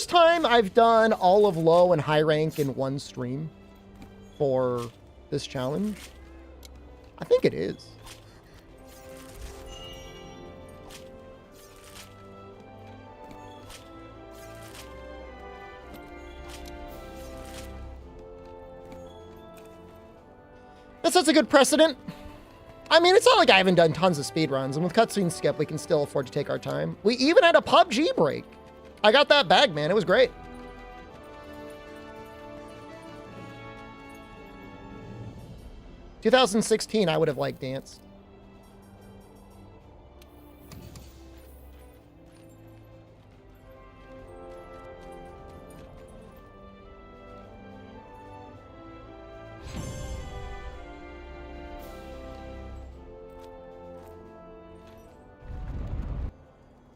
Time I've done all of low and high rank in one stream for this challenge. I think it is. That sets a good precedent. I mean, it's not like I haven't done tons of speedruns, and with cutscene skip, we can still afford to take our time. We even had a PUBG break. I got that bag, man. It was great. In 2016, I would have liked danced.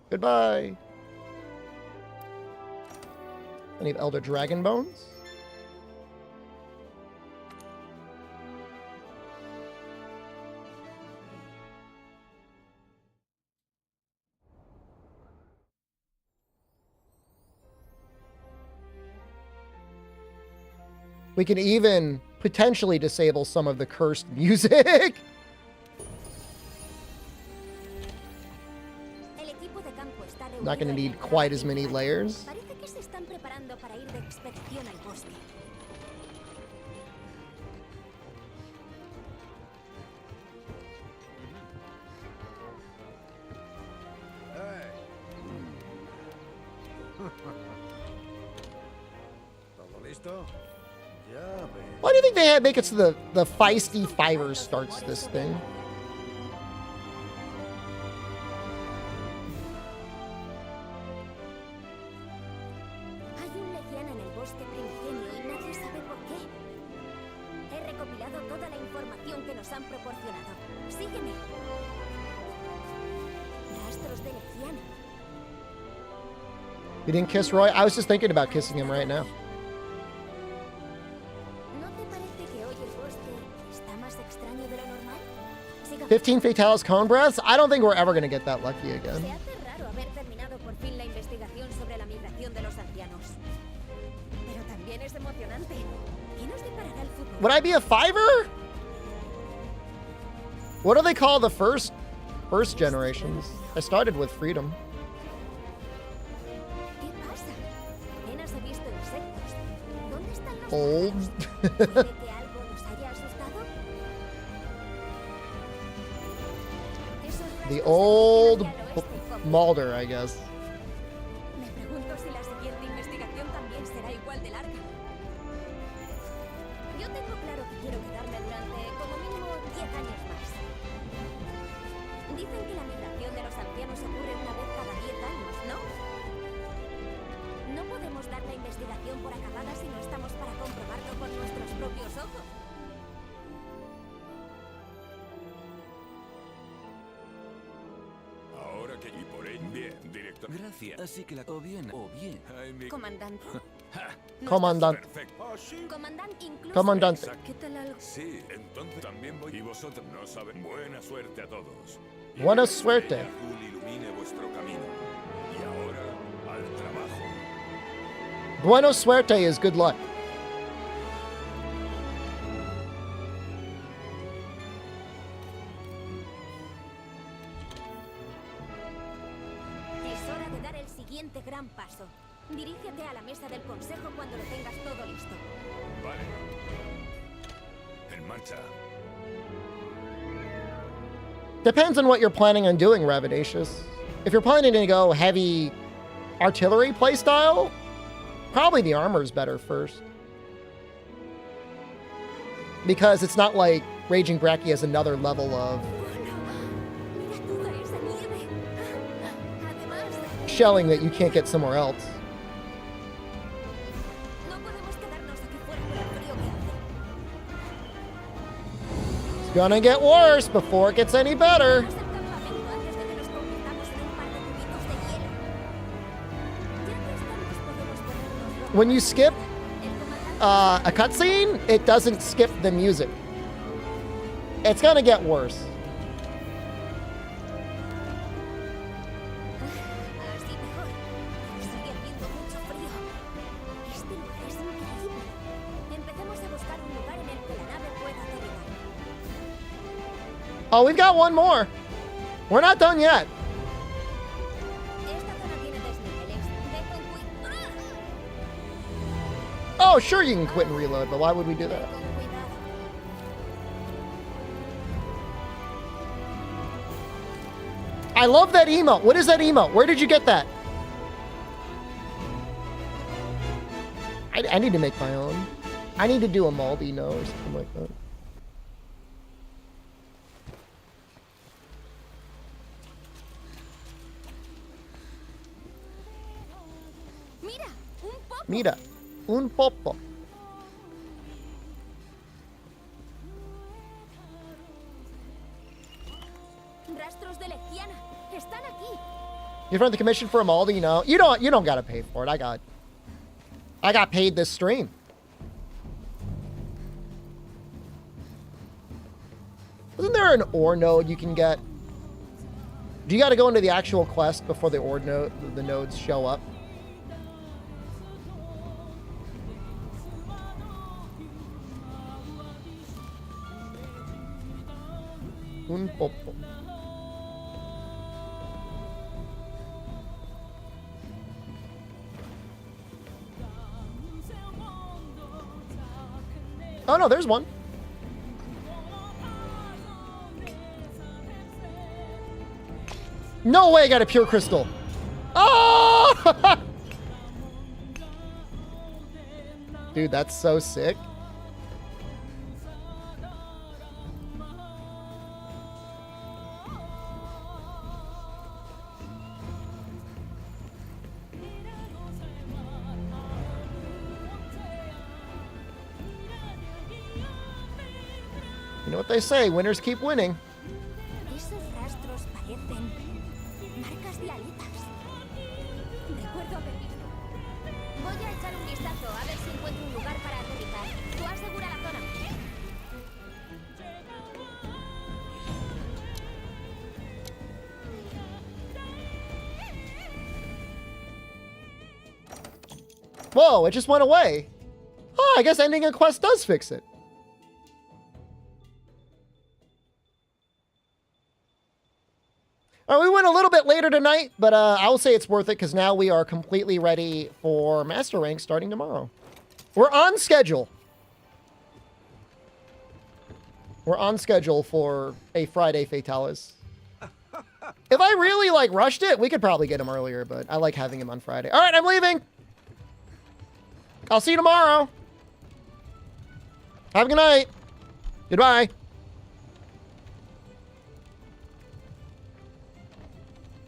Goodbye. I need Elder Dragon Bones. We can even potentially disable some of the cursed music. Not going to need quite as many layers. Why do you think they make it so the feisty fivers starts this thing? bosque primigenio y nadie sabe por qué. He recopilado toda la información que nos han proporcionado. Sígueme. Rastros de Legiana. You didn't kiss Roy? I was just thinking about kissing him right now. ¿No te parece que hoy el bosque está más extraño de lo normal? Sigamos. 15 Fatalis cone breaths? I don't think we're ever going to get that lucky again. Se hace raro haber terminado por fin la investigación sobre la migración de los ancianos. Pero también es emocionante. ¿Qué nos deparará el futuro? Would I be a fiver? What do they call the first generations? I started with freedom. ¿Qué pasa? Apenas he visto insectos. ¿Dónde están los Old. pájaros? ¿Puede que algo nos haya asustado? Esos The rastros old se dirigían hacia el oeste y fondo. Mulder, I guess. Me pregunto si la siguiente investigación también será igual de larga. Yo tengo claro que quiero quedarme durante como mínimo 10 años más. Dicen que la migración de los ancianos ocurre una vez cada 10 años, ¿no? No podemos dar la investigación por acabada si no estamos para comprobarlo con nuestros propios ojos. Ahora que... Y por ello... Bien, director. Gracias. Así que la... O bien. Ay, mi... Comandante. Comandante. Perfecto. Comandante incluso. Comandante. ¿Qué tal algo? Sí, entonces también voy... Y vosotros no saben. Buena suerte a todos. Y Buena que suerte. el azul ilumine vuestro camino. Y ahora, al trabajo. Buena suerte is good luck. Es hora de dar el siguiente gran paso. Dirígete a la mesa del consejo cuando lo tengas todo listo. Vale. En marcha. Depends on what you're planning on doing, Ravidacious. If you're planning to go heavy artillery playstyle, probably the armor's better first. Because it's not like Raging Bracky has another level of Mira toda esa nieve. Además, shelling that you can't get somewhere else. no podemos quedarnos aquí fuera por el frío que hace. It's gonna get worse before it gets any better. Vamos al campamento antes de que nos convirtamos en un par de cubitos de hielo. Ya que estamos, podemos ponernos ropa. When you skip El comandante a cutscene, it doesn't skip the music. It's gonna get worse. así mejor. Sigue haciendo mucho frío. Este lugar es increíble. Empecemos a buscar un lugar en el que la nave pueda aterrizar. Oh, we've got one more. We're not done yet. Esta zona tiene desniveles. Ve con cuidado. Oh, sure, you can quit and reload, but why would we do that? Con cuidado. I love that emote. What is that emote? Where did you get that? I need to make my own. I need to do a Maldino or something like that. Mira, un poco. Mira, un popo. Rastros de Legiana. Están aquí. You've run the commission for a Maldino. You don't gotta pay for it. I got paid this stream. Isn't there an ore node you can get? Do you got to go into the actual quest before the ore node, the nodes show up? Un popo. Oh no, there's one. No way I got a pure crystal. Oh! Dude, that's so sick. You know what they say, winners keep winning. Esos rastros parecen marcas de alitas. Recuerdo haber visto. Voy a echar un vistazo a ver si encuentro un lugar para aterrizar. Tú asegura la zona. Whoa, it just went away. Oh, I guess ending a quest does fix it. All right, we went a little bit later tonight, but I will say it's worth it because now we are completely ready for Master Rank starting tomorrow. We're on schedule. We're on schedule for a Friday Fatalis. If I really, like, rushed it, we could probably get him earlier, but I like having him on Friday. All right, I'm leaving. I'll see you tomorrow. Have a good night. Goodbye.